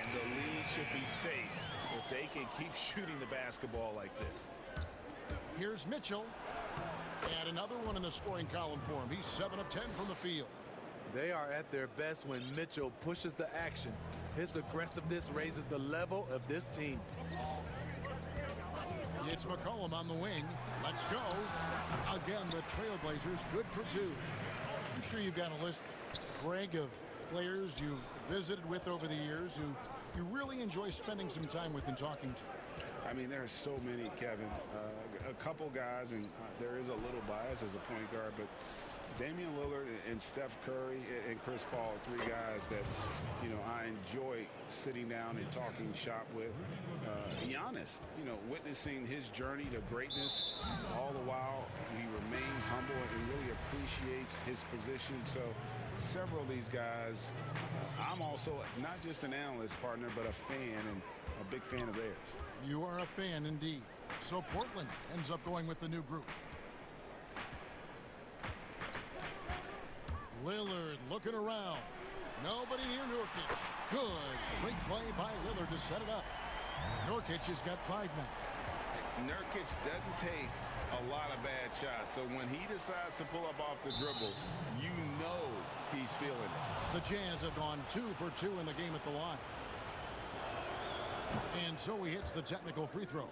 And the lead should be safe if they can keep shooting the basketball like this. Here's Mitchell. And another one in the scoring column for him. He's 7 of 10 from the field. They are at their best when Mitchell pushes the action. His aggressiveness raises the level of this team. It's McCollum on the wing. Let's go. Again, the Trailblazers good for 2. I'm sure you've got a list, Greg, of players you've visited with over the years who you really enjoy spending some time with and talking to. I mean, there are so many, Kevin. A couple guys, and there is a little bias as a point guard, but Damian Lillard and Steph Curry and Chris Paul, 3 guys that, you know, I enjoy sitting down and talking shop with. Giannis, you know, witnessing his journey to greatness, all the while he remains humble and really appreciates his position. So several of these guys, I'm also not just an analyst partner, but a fan and a big fan of theirs. You are a fan indeed. So Portland ends up going with the new group. Lillard looking around. Nobody near Nurkic. Good. Great play by Lillard to set it up. Nurkic has got 5 now. Nurkic doesn't take a lot of bad shots. So when he decides to pull up off the dribble, you know he's feeling it. The Jazz have gone 2 for 2 in the game at the line. And so he hits the technical free throw.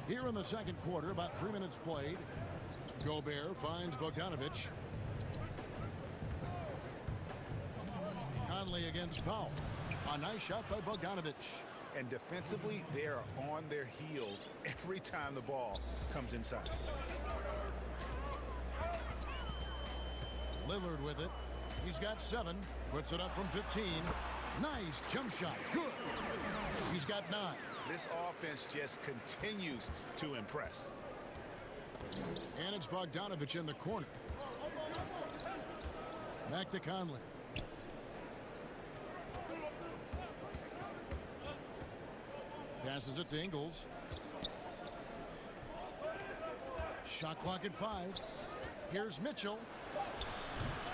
Here in the second quarter, about 3 minutes played. Gobert finds Bogdanovic. Conley against Powell. A nice shot by Bogdanovic. And defensively, they are on their heels every time the ball comes inside. Lillard with it. He's got 7. Puts it up from 15. Nice jump shot. Good. He's got 9. This offense just continues to impress. And it's Bogdanovic in the corner. Back to Conley. Passes it to Ingles. Shot clock at 5. Here's Mitchell.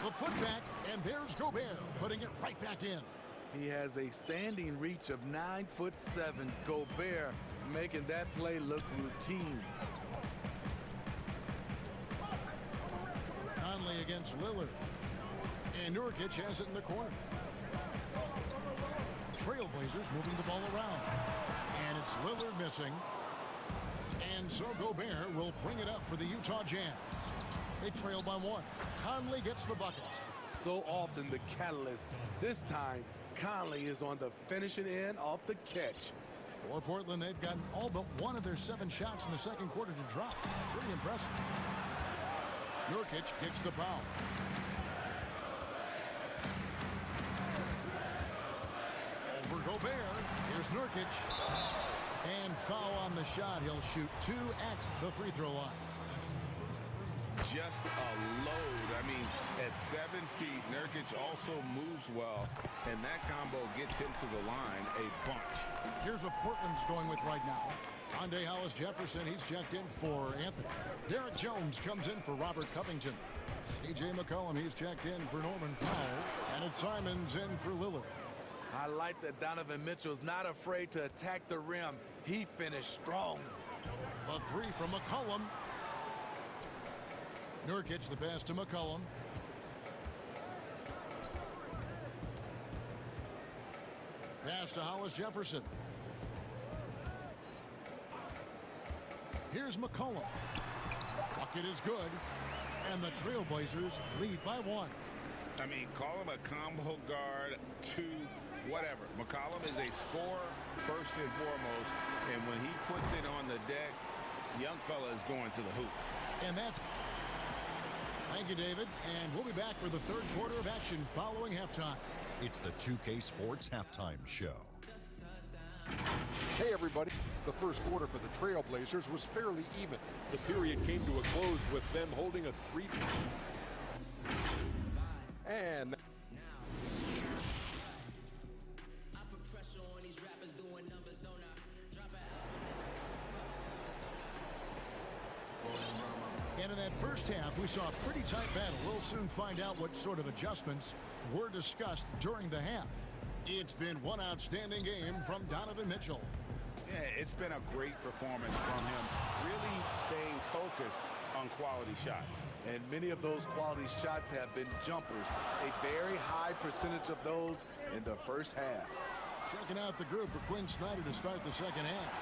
The putback, and there's Gobert putting it right back in. He has a standing reach of 9'7". Gobert making that play look routine. Conley against Lillard. And Nurkic has it in the corner. Trailblazers moving the ball around. And it's Lillard missing. And so Gobert will bring it up for the Utah Jazz. They trail by 1. Conley gets the bucket. So often the catalyst. This time, Conley is on the finishing end off the catch. For Portland, they've gotten all but 1 of their 7 shots in the second quarter to drop. Pretty impressive. Nurkic kicks to Powell. Over Gobert. Here's Nurkic. And foul on the shot. He'll shoot 2 at the free throw line. Just a load. I mean, at 7 feet, Nurkic also moves well, and that combo gets him to the line a bunch. Here's what Portland's going with right now. Andre Hollis-Jefferson, he's checked in for Anthony. Derek Jones comes in for Robert Covington. C.J. McCollum, he's checked in for Norman Powell. And it's Simons in for Lillard. I like that Donovan Mitchell's not afraid to attack the rim. He finished strong. A 3 from McCollum. Nurkic, the pass to McCollum. Pass to Hollis-Jefferson. Here's McCollum. Bucket is good. And the Trailblazers lead by 1. I mean, call him a combo guard, 2, whatever. McCollum is a scorer first and foremost. And when he puts it on the deck, young fella is going to the hoop. And that's... Thank you, David. And we'll be back for the third quarter of action following halftime. It's the 2K Sports Halftime Show. Hey, everybody. The first quarter for the Trailblazers was fairly even. The period came to a close with them holding a 3. And... And in that first half, we saw a pretty tight battle. We'll soon find out what sort of adjustments were discussed during the half. It's been one outstanding game from Donovan Mitchell. Yeah, it's been a great performance from him, really staying focused on quality shots. And many of those quality shots have been jumpers. A very high percentage of those in the first half. Checking out the group for Quinn Snyder to start the second half.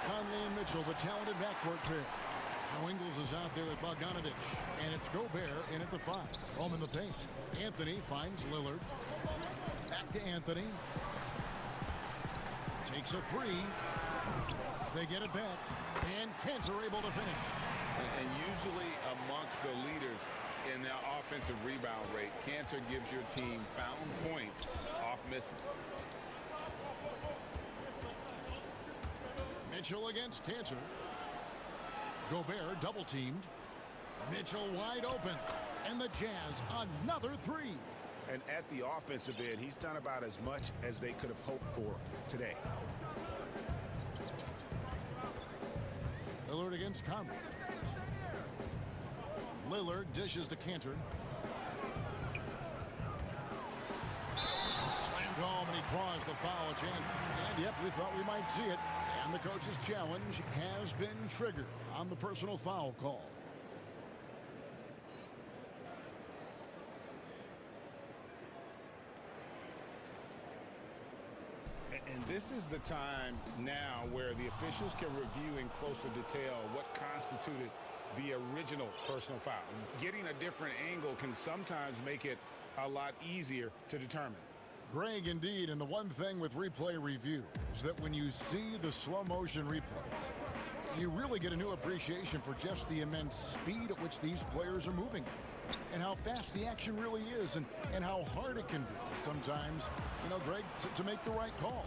Conley and Mitchell, the talented backcourt pair. Joe Ingles is out there with Bogdanovic. And it's Gobert in at the 5. Home in the paint. Anthony finds Lillard. Back to Anthony. Takes a 3. They get it back. And Kansas are able to finish. And usually amongst the leaders in their offensive rebound rate, Cantor gives your team found points off misses. Mitchell against Cantor. Gobert double teamed. Mitchell wide open. And the Jazz another 3. And at the offensive end, he's done about as much as they could have hoped for today. Lillard against Conley. Lillard dishes to Cantor. Slammed home, and he draws the foul chance. And yep, we thought we might see it. And the coach's challenge has been triggered on the personal foul call. And this is the time now where the officials can review in closer detail what constituted the original personal foul. Getting a different angle can sometimes make it a lot easier to determine. Greg, indeed, and the one thing with replay review is that when you see the slow motion replays, you really get a new appreciation for just the immense speed at which these players are moving and how fast the action really is and how hard it can be sometimes, you know, Greg, to make the right call.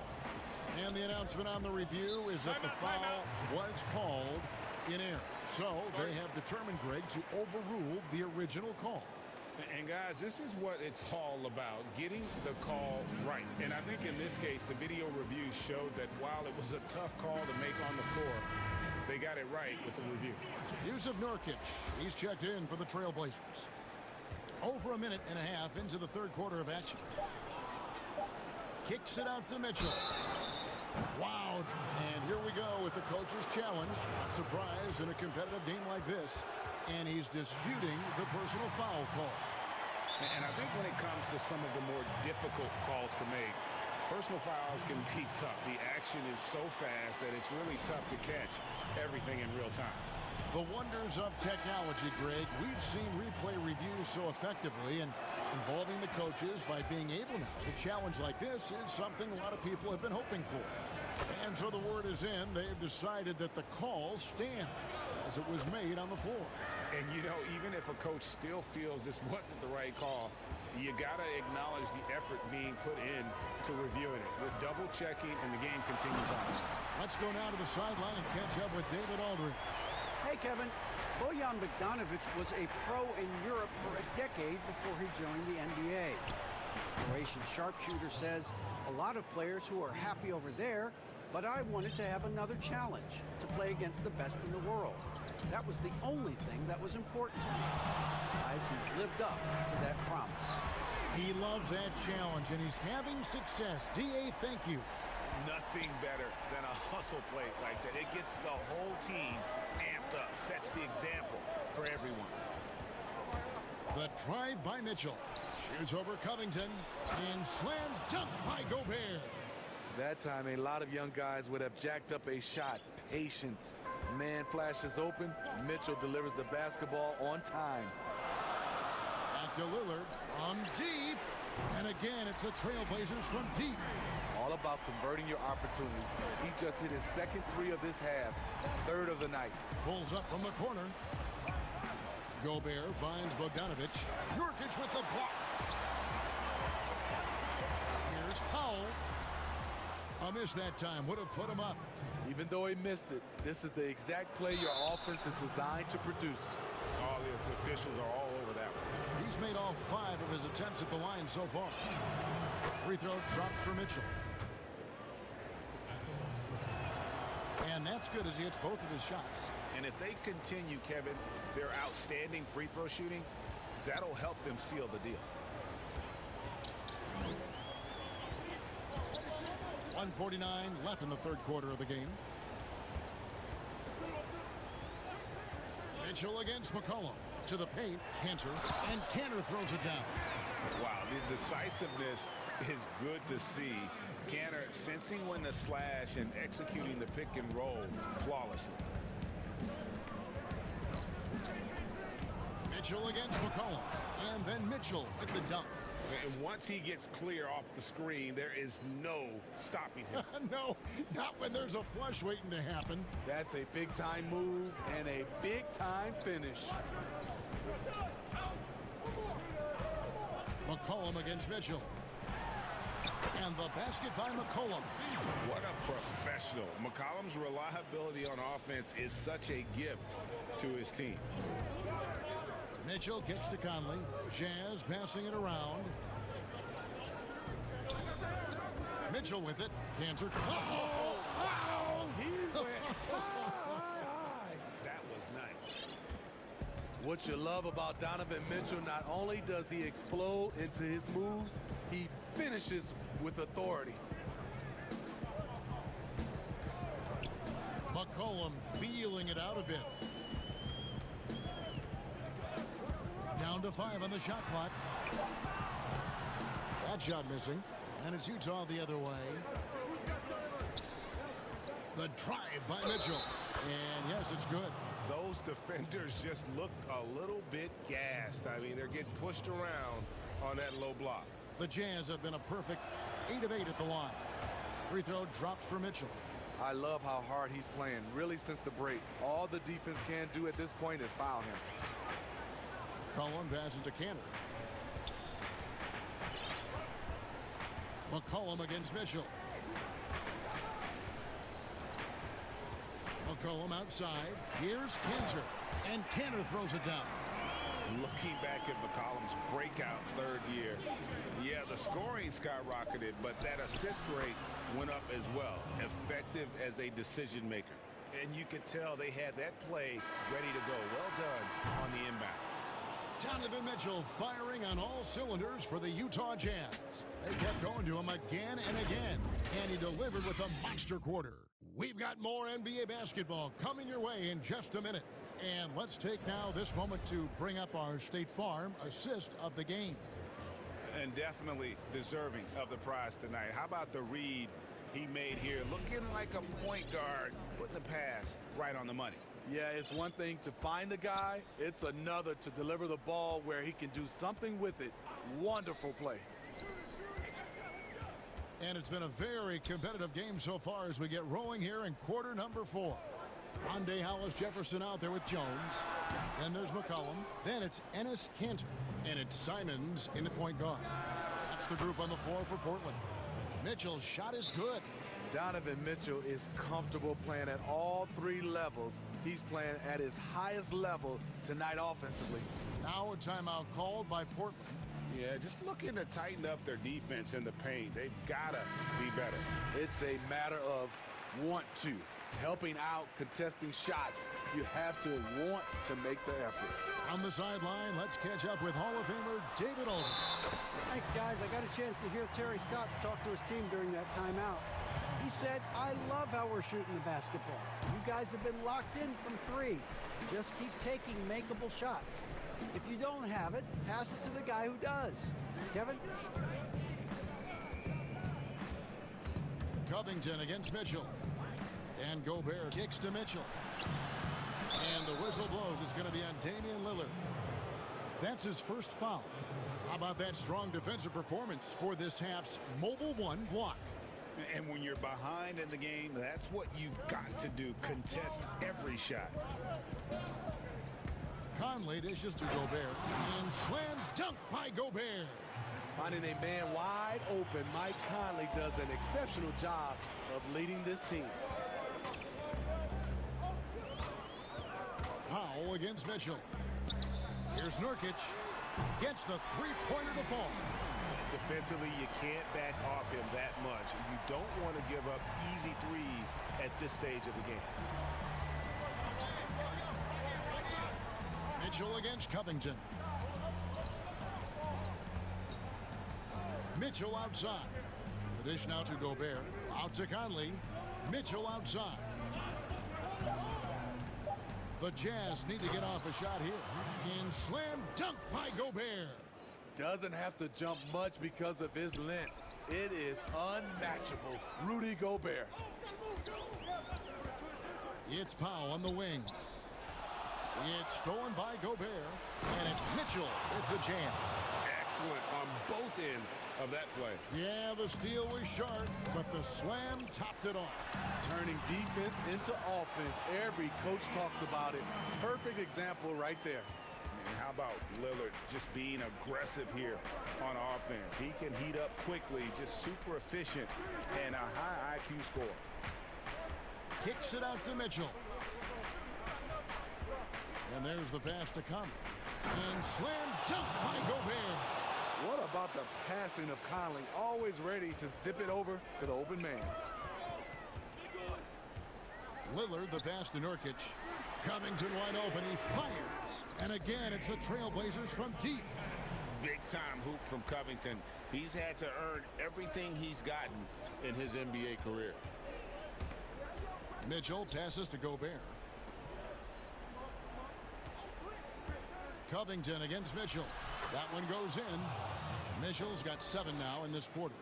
And the announcement on the review is that the foul was called in error. So they have determined, Greg, to overrule the original call. And guys, this is what it's all about, getting the call right. And I think in this case, the video review showed that while it was a tough call to make on the floor, they got it right with the review. Yusuf Nurkic, he's checked in for the Trailblazers. Over a minute and a half into the third quarter of action. Kicks it out to Mitchell. Wow, and here we go with the coach's challenge. Not surprised in a competitive game like this. And he's disputing the personal foul call. And I think when it comes to some of the more difficult calls to make, personal fouls can be tough. The action is so fast that it's really tough to catch everything in real time. The wonders of technology, Greg. We've seen replay reviews so effectively, and involving the coaches by being able now to challenge like this is something a lot of people have been hoping for. And so the word is in. They've decided that the call stands as it was made on the floor. And, you know, even if a coach still feels this wasn't the right call, you got to acknowledge the effort being put in to reviewing it. The double checking, and the game continues on. Let's go now to the sideline and catch up with David Aldridge. Hey, Kevin. Bojan Bogdanovic was a pro in Europe for a decade before he joined the NBA. Croatian sharpshooter says, a lot of players who are happy over there, but I wanted to have another challenge, to play against the best in the world. That was the only thing that was important to me. Guys, he's lived up to that promise. He loves that challenge, and he's having success. D.A., thank you. Nothing better than a hustle play like that. It gets the whole team amped up, sets the example for everyone. The drive by Mitchell. Shoots over Covington. And slam dunk by Gobert. That time, a lot of young guys would have jacked up a shot. Patience. Man flashes open. Mitchell delivers the basketball on time. Back to Lillard from deep. And again, it's the Trailblazers from deep. All about converting your opportunities. He just hit his second three of this half. Third of the night. Pulls up from the corner. Gobert finds Bogdanovic. Nurkic with the block. Here's Powell. A miss that time. Would have put him up. Even though he missed it, this is the exact play your offense is designed to produce. All the officials are all over that one. He's made all 5 of his attempts at the line so far. Free throw drops for Mitchell. And that's good as he hits both of his shots. And if they continue, Kevin, their outstanding free throw shooting, that'll help them seal the deal. 1:49 left in the third quarter of the game. Mitchell against McCollum. To the paint, Cantor, and Cantor throws it down. Wow, the decisiveness is good to see. Cantor sensing when to slash and executing the pick and roll flawlessly. Mitchell against McCollum, and then Mitchell with the dunk. And once he gets clear off the screen, there is no stopping him. No, not when there's a flush waiting to happen. That's a big-time move and a big-time finish. McCollum against Mitchell. And the basket by McCollum. What a professional. McCollum's reliability on offense is such a gift to his team. Mitchell kicks to Conley. Jazz passing it around. Mitchell with it. Cantor. Oh! He went high. That was nice. What you love about Donovan Mitchell, not only does he explode into his moves, he finishes with authority. McCollum feeling it out a bit. Down to 5 on the shot clock. That shot missing. And it's Utah the other way. The drive by Mitchell. And yes, it's good. Those defenders just look a little bit gassed. I mean, they're getting pushed around on that low block. The Jazz have been a perfect 8 of 8 at the line. Free throw drops for Mitchell. I love how hard he's playing, really, since the break. All the defense can do at this point is foul him. Cullen passes to Cantor. McCollum against Mitchell. McCollum outside. Here's Cantor. And Cantor throws it down. Looking back at McCollum's breakout third year, yeah, the scoring skyrocketed, but that assist rate went up as well. Effective as a decision maker. And you could tell they had that play ready to go. Well done on the inbound. Donovan Mitchell firing on all cylinders for the Utah Jazz. They kept going to him again and again, and he delivered with a monster quarter. We've got more NBA basketball coming your way in just a minute. And let's take now this moment to bring up our State Farm assist of the game. And definitely deserving of the prize tonight. How about the read he made here? Looking like a point guard, putting the pass right on the money. Yeah, it's one thing to find the guy. It's another to deliver the ball where he can do something with it. Wonderful play. And it's been a very competitive game so far as we get rolling here in quarter number 4. Rondé Hollis-Jefferson out there with Jones. Then there's McCollum. Then it's Enes Kanter. And it's Simons in the point guard. That's the group on the floor for Portland. Mitchell's shot is good. Donovan Mitchell is comfortable playing at all 3 levels. He's playing at his highest level tonight offensively. Now a timeout called by Portland. Yeah, just looking to tighten up their defense in the paint. They've got to be better. It's a matter of want to. Helping out, contesting shots. You have to want to make the effort. On the sideline, let's catch up with Hall of Famer David Olden. Thanks, guys. I got a chance to hear Terry Stotts talk to his team during that timeout. He said, I love how we're shooting the basketball. You guys have been locked in from 3. Just keep taking makeable shots. If you don't have it, pass it to the guy who does. Kevin? Covington against Mitchell. And Gobert kicks to Mitchell. And the whistle blows. It's going to be on Damian Lillard. That's his first foul. How about that strong defensive performance for this half's Mobile 1 block? And when you're behind in the game, that's what you've got to do. Contest every shot. Conley dishes to Gobert. And slam dunk by Gobert. Finding a man wide open, Mike Conley does an exceptional job of leading this team. Powell against Mitchell. Here's Nurkic. Gets the three-pointer to fall. Defensively, you can't back off him that much. You don't want to give up easy threes at this stage of the game. Mitchell against Covington. Mitchell outside. The dish now to Gobert. Out to Conley. Mitchell outside. The Jazz need to get off a shot here. And slam dunk by Gobert. Doesn't have to jump much because of his length. It is unmatchable. Rudy Gobert. It's Powell on the wing. It's stolen by Gobert. And it's Mitchell with the jam. Excellent on both ends of that play. Yeah, the steal was sharp, but the slam topped it off. Turning defense into offense. Every coach talks about it. Perfect example right there. And how about Lillard just being aggressive here on offense? He can heat up quickly, just super efficient, and a high IQ score. Kicks it out to Mitchell. And there's the pass to Conley. And slam dunk by Gobert. What about the passing of Conley? Always ready to zip it over to the open man. Lillard, the pass to Nurkic. Covington wide open. He fires. And again, it's the Trailblazers from deep. Big-time hoop from Covington. He's had to earn everything he's gotten in his NBA career. Mitchell passes to Gobert. Covington against Mitchell. That one goes in. Mitchell's got 7 now in this quarter.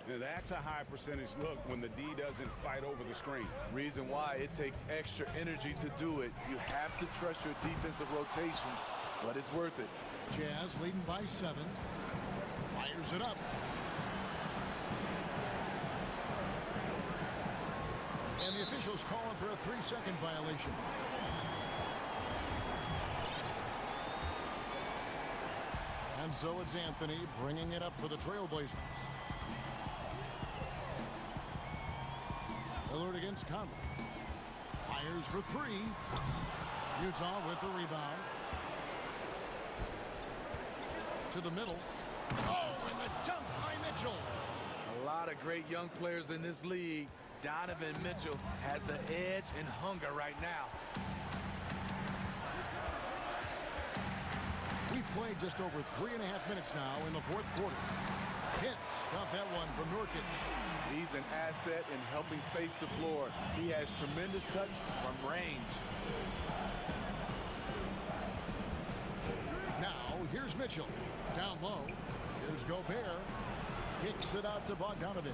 Now, that's a high percentage look when the D doesn't fight over the screen. Reason why it takes extra energy to do it. You have to trust your defensive rotations, but it's worth it. Jazz leading by 7. Fires it up. And the officials calling for a 3-second violation. And so it's Anthony bringing it up for the Trailblazers. Lillard against Conley. Fires for 3. Utah with the rebound. To the middle. Oh, and the dunk by Mitchell. A lot of great young players in this league. Donovan Mitchell has the edge and hunger right now. We've played just over 3.5 minutes now in the fourth quarter. Hits got that one from Nurkic. He's an asset in helping space the floor. He has tremendous touch from range. Now here's Mitchell. Down low. Here's Gobert. Kicks it out to Bogdanovich.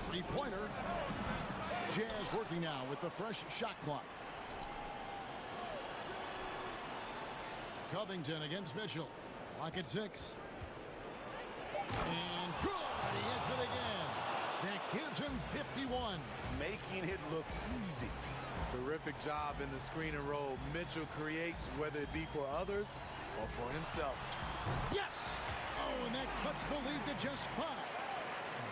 Three-pointer. Jazz working now with the fresh shot clock. Covington against Mitchell. Clock at 6. And good. He hits it again. That gives him 51. Making it look easy. Terrific job in the screen and roll. Mitchell creates, whether it be for others or for himself. Yes! Oh, and that cuts the lead to just 5.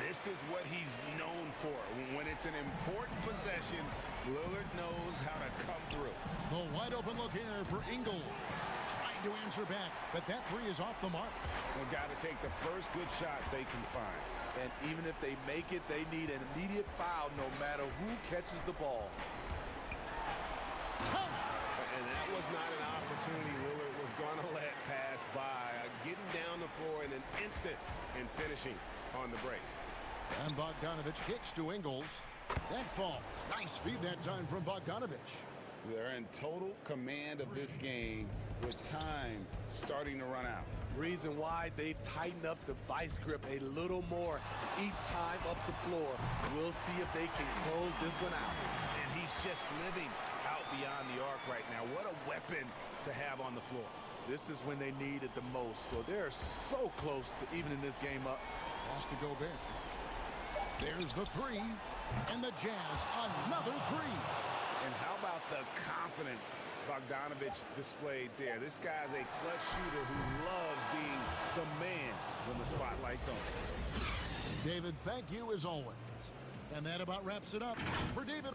This is what he's known for. When it's an important possession, Lillard knows how to come through. The wide open look here for Ingles. Trying to answer back, but that 3 is off the mark. They've got to take the first good shot they can find. And even if they make it, they need an immediate foul no matter who catches the ball. And that was not an opportunity Lillard was going to let pass by. Getting down the floor in an instant and finishing on the break. And Bogdanovich kicks to Ingles. That falls. Nice feed that time from Bogdanovich. They're in total command of this game with time starting to run out. Reason why they've tightened up the vice grip a little more each time up the floor. We'll see if they can close this one out. And he's just living out beyond the arc right now. What a weapon to have on the floor. This is when they need it the most. So they're so close to evening this game up. Lost to Gobert. There's the 3. And the Jazz, another 3. And how about the confidence Bogdanovich displayed there? This guy's a clutch shooter who loves being the man when the spotlight's on. David, thank you as always. And that about wraps it up for David.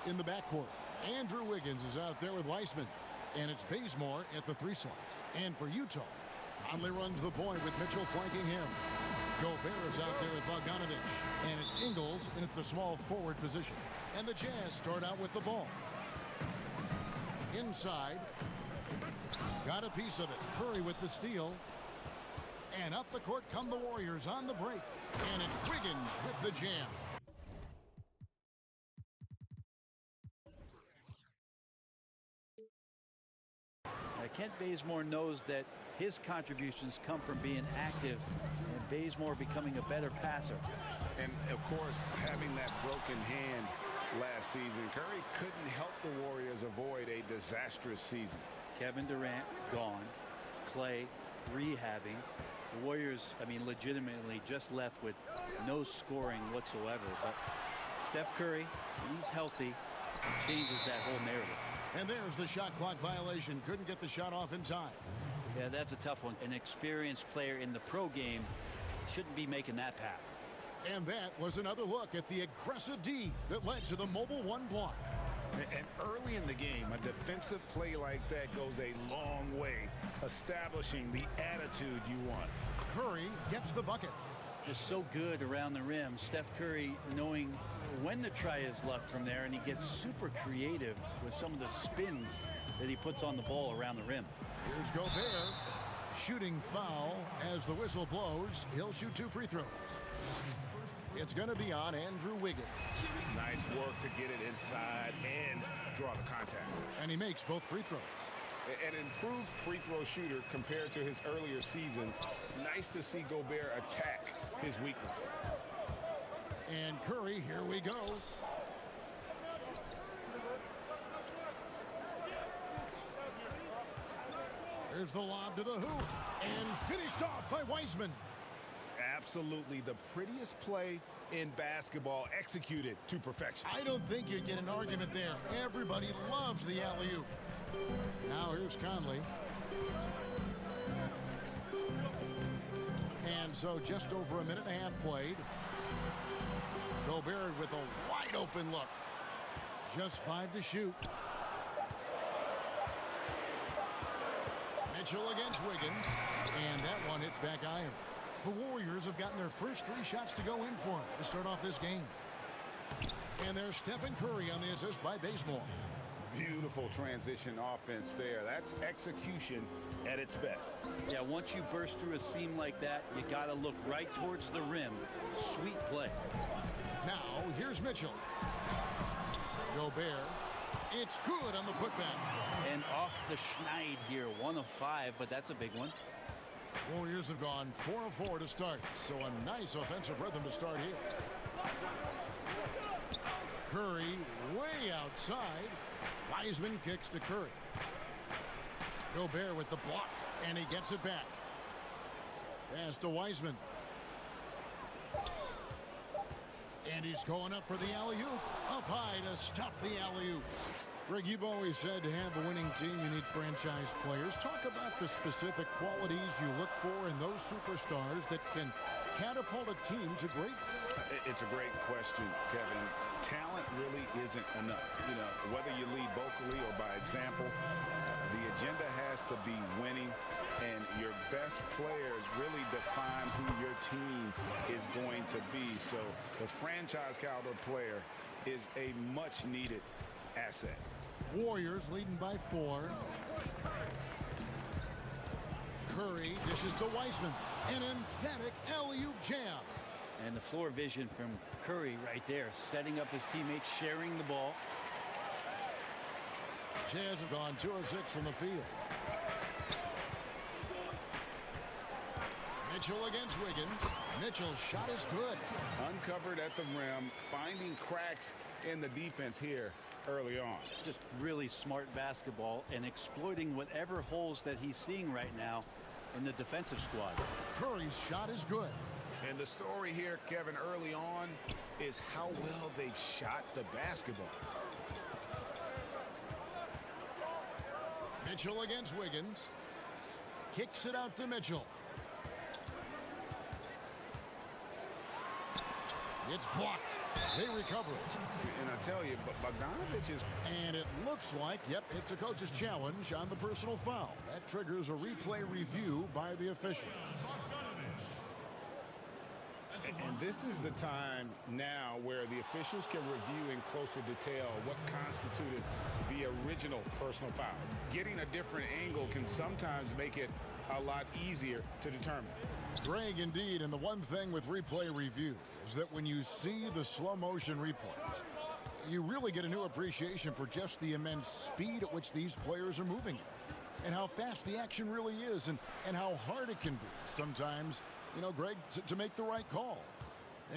in the backcourt. Andrew Wiggins is out there with Weissman. And it's Bazemore at the 3 slot. And for Utah, Conley runs the point with Mitchell flanking him. Gobert is out there with Bogdanovich. And it's Ingles in at the small forward position. And the Jazz start out with the ball. Inside. Got a piece of it. Curry with the steal. And up the court come the Warriors on the break. And it's Wiggins with the jam. Kent Bazemore knows that his contributions come from being active and Bazemore becoming a better passer. And, of course, having that broken hand last season, Curry couldn't help the Warriors avoid a disastrous season. Kevin Durant gone. Clay rehabbing. The Warriors, I mean, legitimately just left with no scoring whatsoever. But Steph Curry, when he's healthy, changes that whole narrative. And there's the shot clock violation. Couldn't get the shot off in time. Yeah, that's a tough one. An experienced player in the pro game shouldn't be making that pass. And that was another look at the aggressive D that led to the mobile 1 block. And early in the game, a defensive play like that goes a long way, establishing the attitude you want. Curry gets the bucket. Is so good around the rim. Steph Curry knowing when to try his luck from there, and he gets super creative with some of the spins that he puts on the ball around the rim. Here's Gobert. Shooting foul as the whistle blows. He'll shoot 2 free throws. It's going to be on Andrew Wiggins. Nice work to get it inside and draw the contact. And he makes both free throws. An improved free throw shooter compared to his earlier seasons. Nice to see Gobert attack his weakness. And Curry, here we go. There's the lob to the hoop. And finished off by Weissman. Absolutely the prettiest play in basketball, executed to perfection. I don't think you'd get an argument there. Everybody loves the alley-oop. Now here's Conley. And so just over a minute and a half played. Gobert with a wide open look. Just 5 to shoot. Mitchell against Wiggins. And that one hits back iron. The Warriors have gotten their first 3 shots to go in for him to start off this game. And there's Stephen Curry on the assist by Bazemore. Beautiful transition offense there. That's execution at its best. Yeah, once you burst through a seam like that, you got to look right towards the rim. Sweet play. Now, here's Mitchell. Gobert. It's good on the putback. And off the schneid here. 1 of 5, but that's a big one. Warriors have gone 4 of 4 to start, so a nice offensive rhythm to start here. Curry way outside. Weissman kicks to Curry. Gobert with the block, and he gets it back. Pass to Weissman. And he's going up for the alley-oop. Up high to stuff the alley-oop. Greg, you've always said to have a winning team, you need franchise players. Talk about the specific qualities you look for in those superstars that can catapult a team to greatness. It's a great question, Kevin. Talent really isn't enough. You know, whether you lead vocally or by example, the agenda has to be winning, and your best players really define who your team is going to be. So the franchise caliber player is a much-needed asset. Warriors leading by 4. Curry dishes to Weissman. An emphatic alley-oop jam. And the floor vision from Curry right there, setting up his teammates, sharing the ball. Jazz have gone 2 of 6 from the field. Mitchell against Wiggins. Mitchell's shot is good. Uncovered at the rim, finding cracks in the defense here early on. Just really smart basketball and exploiting whatever holes that he's seeing right now in the defensive squad. Curry's shot is good. And the story here, Kevin, early on is how well they shot the basketball. Mitchell against Wiggins. Kicks it out to Mitchell. It's blocked. They recover it. And I tell you, Bogdanovich is... And it looks like, yep, it's a coach's challenge on the personal foul. That triggers a replay review by the official. And this is the time now where the officials can review in closer detail what constituted the original personal foul. Getting a different angle can sometimes make it a lot easier to determine. Greg, indeed, and the one thing with replay review is that when you see the slow motion replays, you really get a new appreciation for just the immense speed at which these players are moving at, and how fast the action really is, and how hard it can be sometimes, you know, Greg, to make the right call.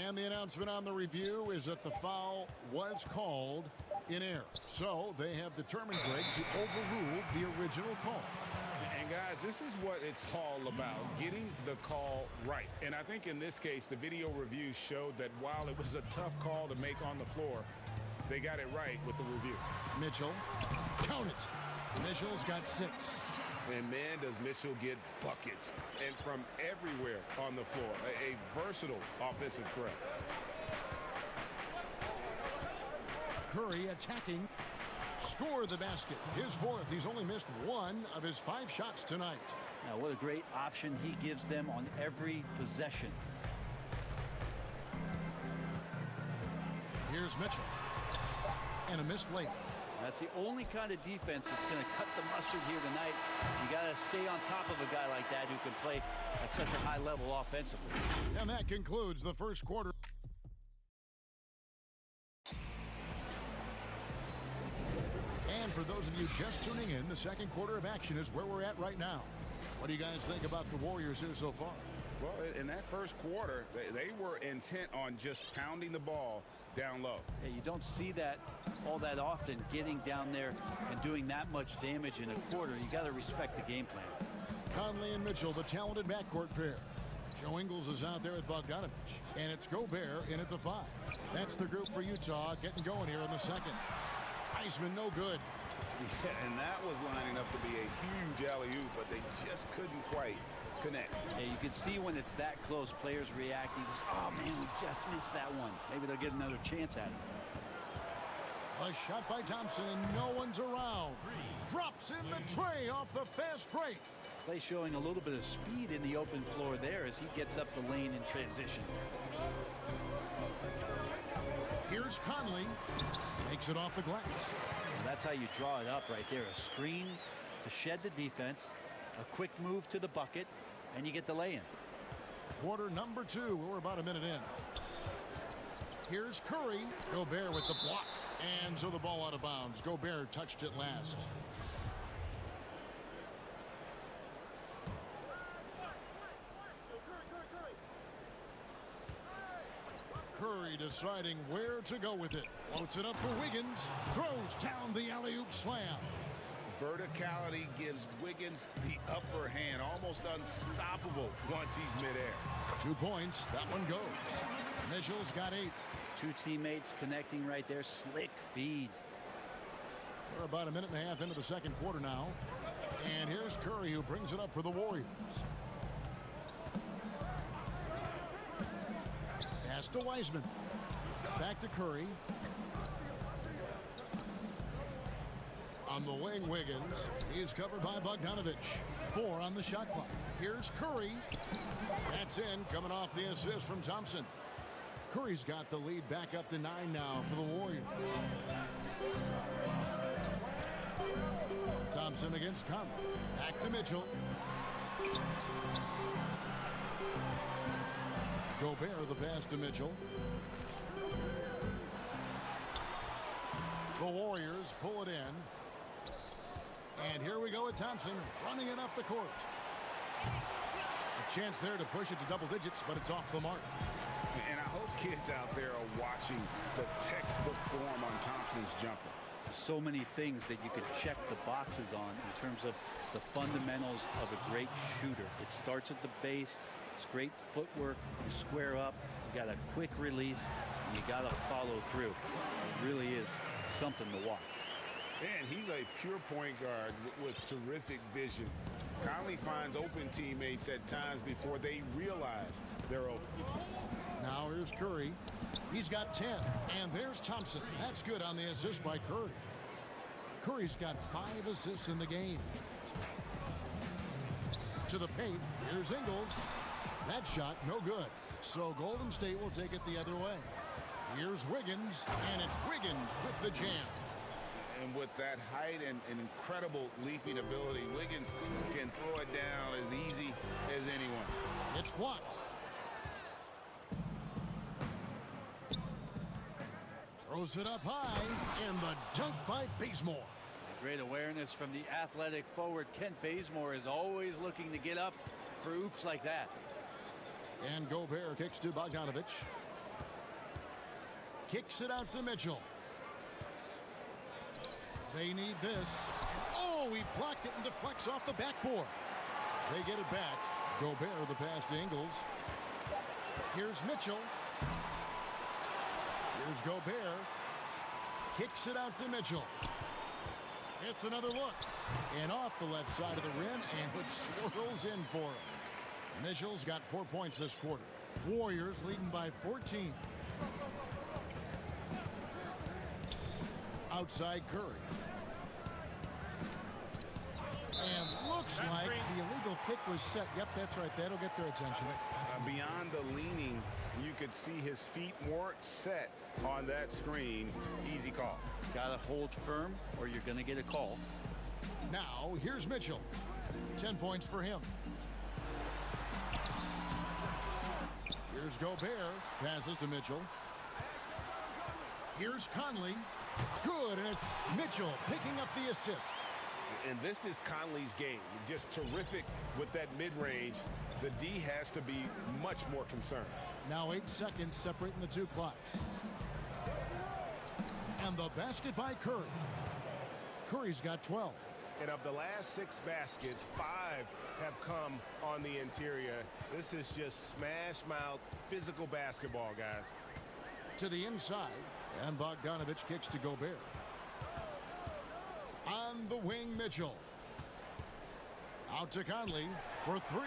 And the announcement on the review is that the foul was called in error. So they have determined, Greg, to overrule the original call. And guys, this is what it's all about, getting the call right. And I think in this case, the video review showed that while it was a tough call to make on the floor, they got it right with the review. Mitchell, count it. Mitchell's got 6. And man, does Mitchell get buckets. And from everywhere on the floor. A versatile offensive threat. Curry attacking. Score the basket. His 4th. He's only missed 1 of his 5 shots tonight. Now, what a great option he gives them on every possession. Here's Mitchell. And a missed layup. That's the only kind of defense that's going to cut the mustard here tonight. You got to stay on top of a guy like that who can play at such a high level offensively. And that concludes the first quarter. And for those of you just tuning in, the second quarter of action is where we're at right now. What do you guys think about the Warriors here so far? Well, in that first quarter, they were intent on just pounding the ball down low. Yeah, you don't see that all that often, getting down there and doing that much damage in a quarter. You got to respect the game plan. Conley and Mitchell, the talented backcourt pair. Joe Ingles is out there with Bogdanovich, and it's Gobert in at the 5. That's the group for Utah getting going here in the second. Heisman no good. Yeah, and that was lining up to be a huge alley-oop, but they just couldn't quite connect. Yeah, you can see when it's that close, players reacting. Just, oh man, we just missed that one. Maybe they'll get another chance at it. A shot by Thompson, and no one's around. Drops in the tray off the fast break. Clay showing a little bit of speed in the open floor there as he gets up the lane in transition. Here's Conley. Makes it off the glass. And that's how you draw it up right there. A screen to shed the defense, a quick move to the bucket, and you get the lay-in. Quarter number 2. We're about a minute in. Here's Curry. Gobert with the block. And so the ball out of bounds. Gobert touched it last. Curry deciding where to go with it. Floats it up for Wiggins. Throws down the alley-oop slam. Verticality gives Wiggins the upper hand. Almost unstoppable once he's midair. 2 points. That one goes. Mitchell's got 8. 2 teammates connecting right there. Slick feed. We're about a minute and a half into the second quarter now. And here's Curry, who brings it up for the Warriors. Pass to Wiseman. Back to Curry. On the wing, Wiggins. He's covered by Bogdanovich. 4 on the shot clock. Here's Curry. That's in, coming off the assist from Thompson. Curry's got the lead back up to 9 now for the Warriors. Thompson against Conley. Back to Mitchell. Gobert the pass to Mitchell. The Warriors pull it in. And here we go with Thompson running it up the court. A chance there to push it to double digits, but it's off the mark. And I hope kids out there are watching the textbook form on Thompson's jumper. So many things that you could check the boxes on in terms of the fundamentals of a great shooter. It starts at the base. It's great footwork. You square up. You got a quick release. And you got to follow through. It really is something to watch. And he's a pure point guard with terrific vision. Conley finds open teammates at times before they realize they're open. Now here's here's Curry. He's got 10. And there's Thompson. That's good on the assist by Curry. Curry's got 5 assists in the game. To the paint. Here's Ingles. That shot, no good. So Golden State will take it the other way. Here's Wiggins, and it's Wiggins with the jam. And with that height and incredible leaping ability, Wiggins can throw it down as easy as anyone. It's blocked. Throws it up high, and the dunk by Bazemore. Great awareness from the athletic forward. Kent Bazemore is always looking to get up for oops like that. And Gobert kicks to Bogdanovic. Kicks it out to Mitchell. They need this. Oh, he blocked it and deflects off the backboard. They get it back. Gobert the pass to Ingles. Here's Mitchell. Here's Gobert. Kicks it out to Mitchell. It's another look. And off the left side of the rim, and it swirls in for him. Mitchell's got 4 points this quarter. Warriors leading by 14. Outside Curry. And looks like the illegal kick was set. Yep, that's right. That'll get their attention. Beyond the leaning, you could see his feet weren't set on that screen. Easy call. Got to hold firm or you're going to get a call. Now, here's Mitchell. 10 points for him. Here's Gobert. Passes to Mitchell. Here's Conley. Good, and it's Mitchell picking up the assist. And this is Conley's game. Just terrific with that mid-range. The D has to be much more concerned. Now 8 seconds separating the two clocks. And the basket by Curry. Curry's got 12. And of the last 6 baskets, 5 have come on the interior. This is just smash-mouth physical basketball, guys. To the inside, and Bogdanovic kicks to Gobert. On the wing, Mitchell. Out to Conley for 3.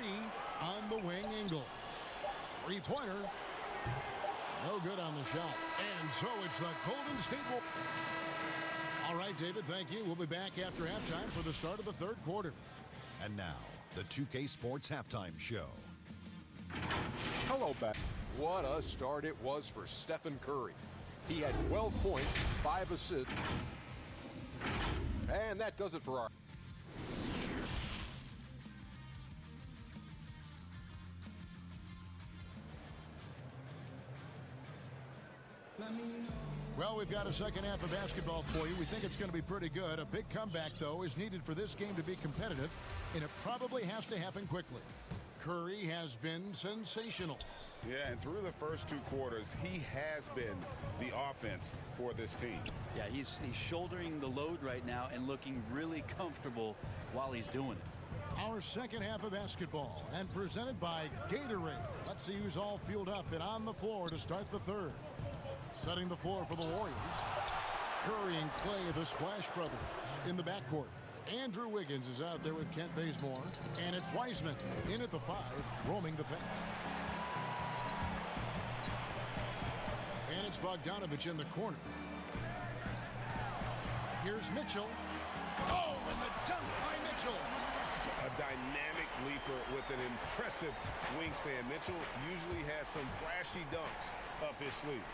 On the wing, Ingles. 3-pointer. No good on the shot. And so it's the Golden State Warriors. All right, David, thank you. We'll be back after halftime for the start of the third quarter. And now, the 2K Sports Halftime Show. Hello, back. What a start it was for Stephen Curry. He had 12 points, 5 assists. And that does it for our... Well, we've got a second half of basketball for you. We think it's going to be pretty good. A big comeback, though, is needed for this game to be competitive, and it probably has to happen quickly. Curry has been sensational. Yeah, and through the first 2 quarters, he has been the offense for this team. Yeah, he's shouldering the load right now and looking really comfortable while he's doing it. Our second half of basketball, and presented by Gatorade. Let's see who's all fueled up and on the floor to start the third. Setting the floor for the Warriors. Curry and Clay, the Splash Brothers, in the backcourt. Andrew Wiggins is out there with Kent Bazemore. And it's Wiseman in at the 5, roaming the paint. And it's Bogdanovic in the corner. Here's Mitchell. Oh, and the dunk by Mitchell. A dynamic leaper with an impressive wingspan. Mitchell usually has some flashy dunks up his sleeve.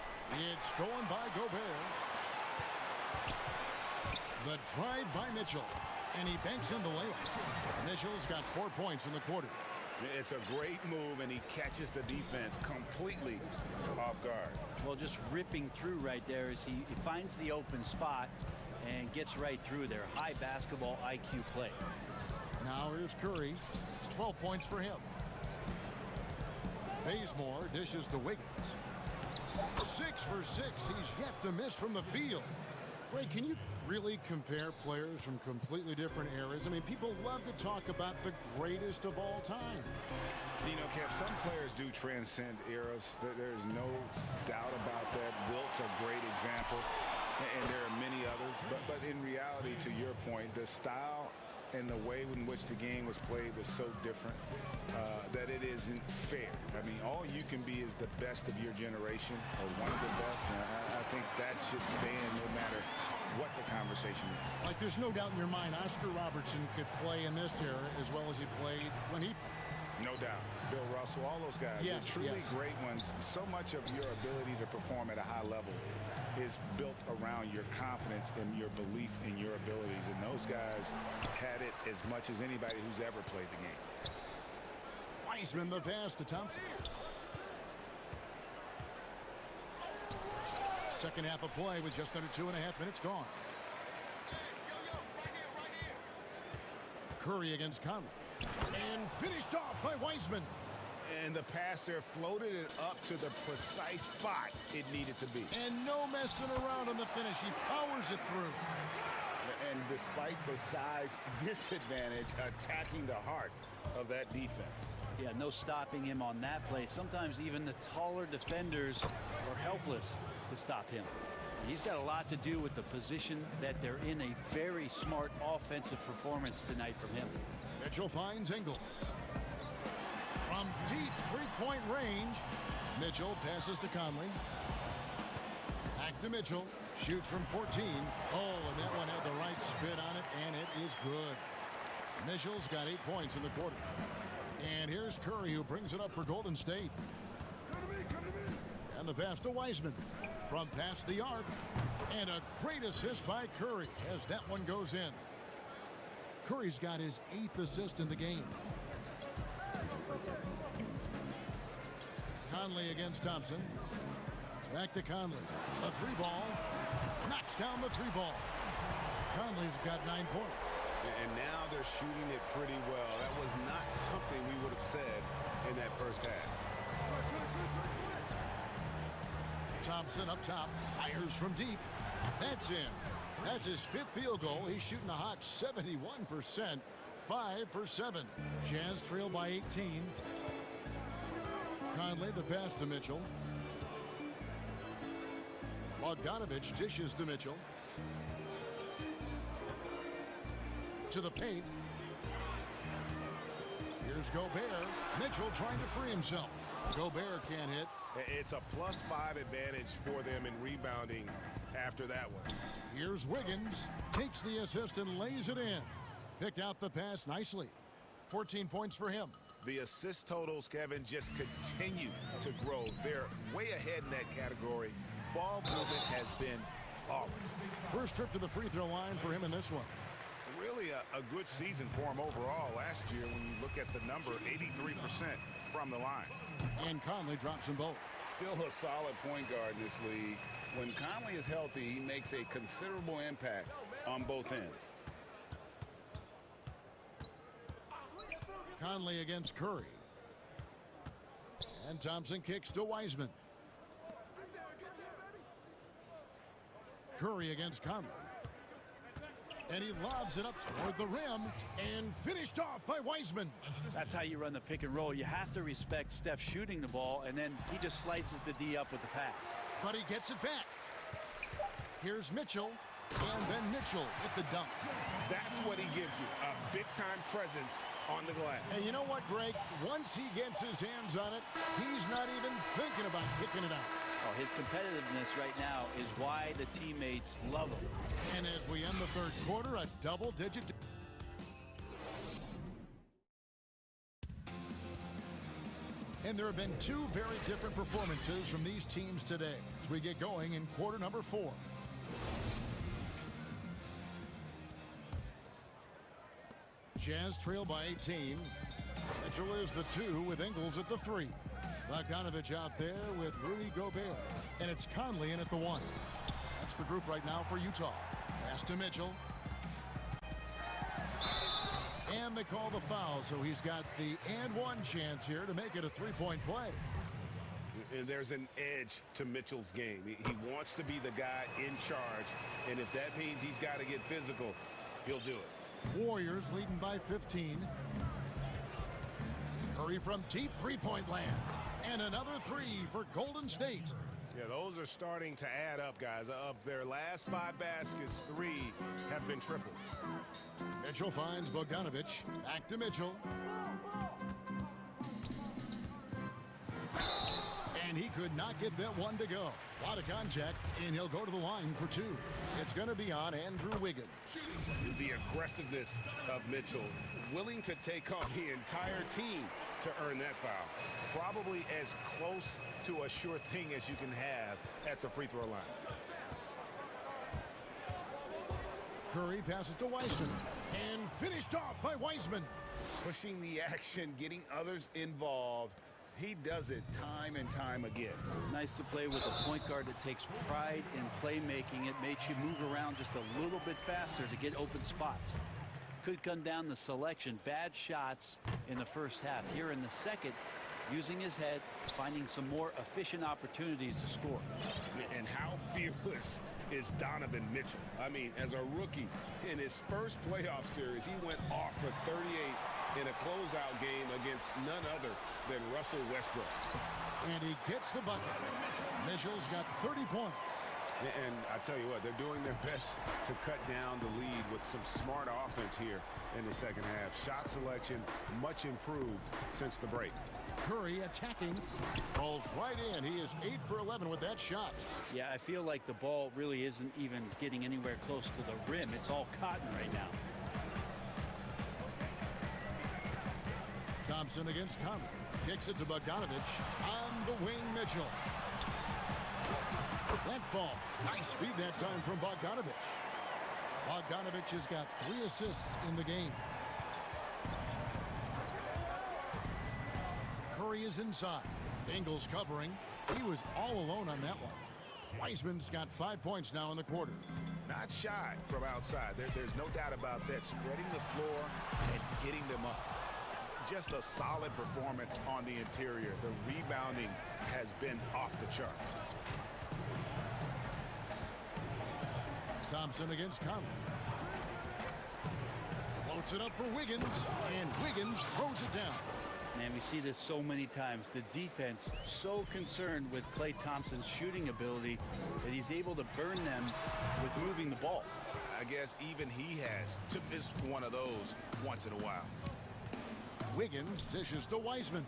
It's stolen by Gobert. The drive by Mitchell. And he banks in the layup. Mitchell's got 4 points in the quarter. It's a great move, and he catches the defense completely off guard. Well, just ripping through right there as he finds the open spot and gets right through there. High basketball IQ play. Now here's Curry. 12 points for him. Bazemore dishes to Wiggins. 6 for 6. He's yet to miss from the field. Greg, can you really compare players from completely different eras? I mean, people love to talk about the greatest of all time. You know, Kev, some players do transcend eras. There's no doubt about that. Wilt's a great example, and there are many others. But in reality, to your point, the style and the way in which the game was played was so different that it isn't fair. I mean, all you can be is the best of your generation or one of the best, and I think that should stand no matter what the conversation is. Like, there's no doubt in your mind Oscar Robertson could play in this era as well as he played when he played. No doubt. Bill Russell, all those guys, yes, they're truly great ones. So much of your ability to perform at a high level is built around your confidence and your belief in your abilities. And those guys had it as much as anybody who's ever played the game. Wiseman the pass to Thompson. Second half of play with just under 2.5 minutes gone. Curry against Conley. And finished off by Wiseman. And the pass there floated it up to the precise spot it needed to be. And no messing around on the finish. He powers it through. And despite the size disadvantage, attacking the heart of that defense. Yeah, no stopping him on that play. Sometimes even the taller defenders are helpless to stop him. He's got a lot to do with the position that they're in. A very smart offensive performance tonight from him. Mitchell finds Ingles. From deep three-point range, Mitchell passes to Conley. Back to Mitchell. Shoots from 14. Oh, and that one had the right spin on it, and it is good. Mitchell's got 8 points in the quarter. And here's Curry, who brings it up for Golden State. And the pass to Wiseman. From past the arc. And a great assist by Curry as that one goes in. Curry's got his 8th assist in the game. Conley against Thompson. Back to Conley. A 3-ball. Knocks down the 3-ball. Conley's got 9 points. And now they're shooting it pretty well. That was not something we would have said in that first half. Thompson up top. Fires from deep. That's in. That's his 5th field goal. He's shooting a hot 71%. 5 for 7. Jazz trail by 18. Conley the pass to Mitchell. Bogdanovich dishes to Mitchell. To the paint. Here's Gobert. Mitchell trying to free himself. Gobert can't hit. It's a +5 advantage for them in rebounding after that one. Here's Wiggins. Takes the assist and lays it in. Picked out the pass nicely. 14 points for him. The assist totals, Kevin, just continue to grow. They're way ahead in that category. Ball movement has been flawless. First trip to the free throw line for him in this one. Really a good season for him overall last year when you look at the number, 83% from the line. And Conley drops them both. Still a solid point guard in this league. When Conley is healthy, he makes a considerable impact on both ends. Conley against Curry. And Thompson kicks to Wiseman. Curry against Conley. And he lobs it up toward the rim and finished off by Wiseman. That's how you run the pick and roll. You have to respect Steph shooting the ball, and then he just slices the D up with the pass. But he gets it back. Here's Mitchell, and then Mitchell with the dunk. That's what he gives you, a big-time presence on the glass. And you know what, Greg? Once he gets his hands on it, he's not even thinking about kicking it out. Oh, his competitiveness right now is why the teammates love him. And as we end the third quarter, a double-digit. And there have been 2 very different performances from these teams today as we get going in quarter number 4. Jazz trail by 18. Mitchell is the 2 with Ingles at the 3. Bogdanovich out there with Rudy Gobert. And it's Conley in at the 1. That's the group right now for Utah. Pass to Mitchell. And they call the foul, so he's got the and 1 chance here to make it a 3-point play. And there's an edge to Mitchell's game. He wants to be the guy in charge, and if that means he's got to get physical, he'll do it. Warriors leading by 15. Curry from deep 3-point land. And another 3 for Golden State. Yeah, those are starting to add up, guys. Of their last 5 baskets, 3 have been triples. Mitchell finds Bogdanovic. Back to Mitchell. And he could not get that one to go. A lot of contact, and he'll go to the line for 2. It's going to be on Andrew Wiggins. The aggressiveness of Mitchell, willing to take on the entire team to earn that foul. Probably as close to a sure thing as you can have at the free throw line. Curry passes to Wiseman, and finished off by Wiseman. Pushing the action, getting others involved. He does it time and time again. Nice to play with a point guard that takes pride in playmaking. It makes you move around just a little bit faster to get open spots. Could come down to selection. Bad shots in the first half. Here in the second, using his head, finding some more efficient opportunities to score. And how fearless is Donovan Mitchell? I mean, as a rookie in his first playoff series, he went off for 38 in a closeout game against none other than Russell Westbrook. And he gets the bucket. Mitchell's got 30 points. And I tell you what, they're doing their best to cut down the lead with some smart offense here in the second half. Shot selection much improved since the break. Curry attacking, falls right in. He is 8 for 11 with that shot. Yeah, I feel like the ball really isn't even getting anywhere close to the rim. It's all cotton right now. Thompson against Conley. Kicks it to Bogdanovic. On the wing, Mitchell. That ball. Nice feed that time from Bogdanovic. Bogdanovic has got 3 assists in the game. Curry is inside. Ingles covering. He was all alone on that one. Wiseman's got 5 points now in the quarter. Not shy from outside. There's no doubt about that. Spreading the floor and getting them up. Just a solid performance on the interior. The rebounding has been off the charts. Thompson against Conley. Floats it up for Wiggins, and Wiggins throws it down. Man, we see this so many times. The defense so concerned with Klay Thompson's shooting ability that he's able to burn them with moving the ball. I guess even he has to miss one of those once in a while. Wiggins dishes to Wiseman.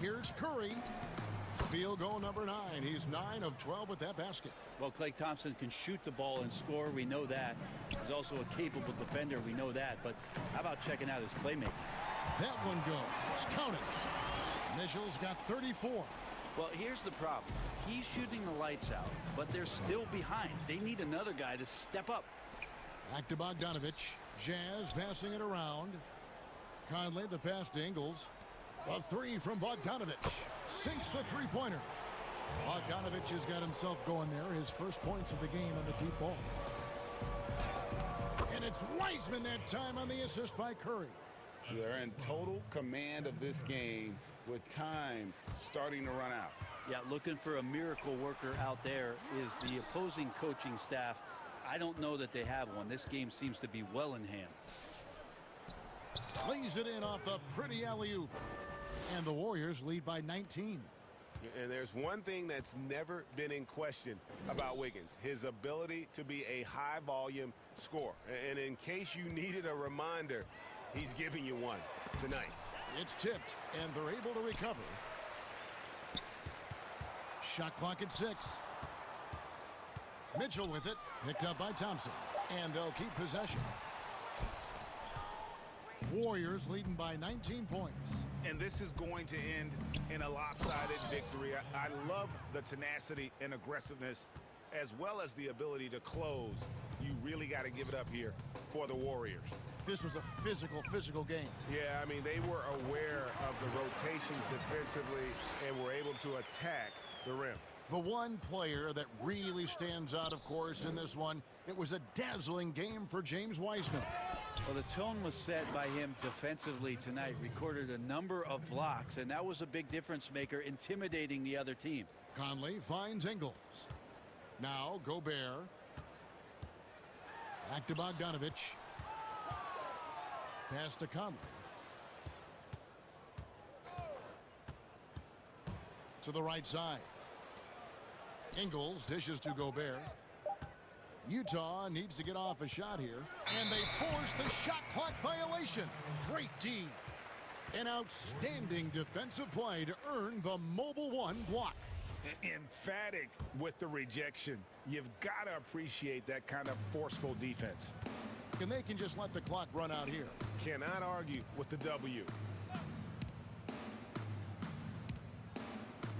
Here's Curry. Field goal number 9. He's 9 of 12 with that basket. Well, Klay Thompson can shoot the ball and score. We know that. He's also a capable defender. We know that. But how about checking out his playmaking? That one goes. Count it. Mitchell's got 34. Well, here's the problem. He's shooting the lights out, but they're still behind. They need another guy to step up. Back to Bogdanovic. Jazz passing it around. Conley the pass to Ingles. A 3 from Bogdanovic. Sinks the three-pointer. Bogdanovic has got himself going there. His first points of the game on the deep ball. And it's Wiseman that time on the assist by Curry. They're in total command of this game with time starting to run out. Yeah, looking for a miracle worker out there is the opposing coaching staff. I don't know that they have one. This game seems to be well in hand. Lays it in off a pretty alley-oop. And the Warriors lead by 19. And there's one thing that's never been in question about Wiggins, his ability to be a high-volume scorer. And in case you needed a reminder, he's giving you one tonight. It's tipped, and they're able to recover. Shot clock at 6. Mitchell with it, picked up by Thompson. And they'll keep possession. Warriors leading by 19 points. And this is going to end in a lopsided victory. I love the tenacity and aggressiveness as well as the ability to close. You really got to give it up here for the Warriors. This was a physical game. Yeah, I mean, they were aware of the rotations defensively and were able to attack the rim. The one player that really stands out, of course, in this one, it was a dazzling game for James Wiseman. Well, the tone was set by him defensively tonight. Recorded a number of blocks, and that was a big difference maker, intimidating the other team. Conley finds Ingles. Now Gobert. Back to Bogdanovic. Pass to Conley. To the right side. Ingles dishes to Gobert. Utah needs to get off a shot here. And they force the shot clock violation. Great D. An outstanding defensive play to earn the Mobile One block. Emphatic with the rejection. You've got to appreciate that kind of forceful defense. And they can just let the clock run out here. Cannot argue with the W.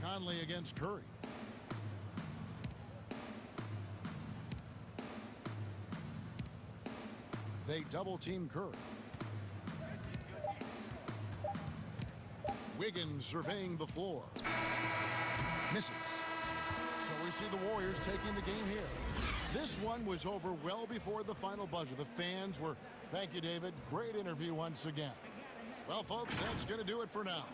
Conley against Curry. They double team Curry. Wiggins surveying the floor. Misses. So we see the Warriors taking the game here. This one was over well before the final buzzer. The fans were, thank you, David. Great interview once again. Well, folks, that's going to do it for now.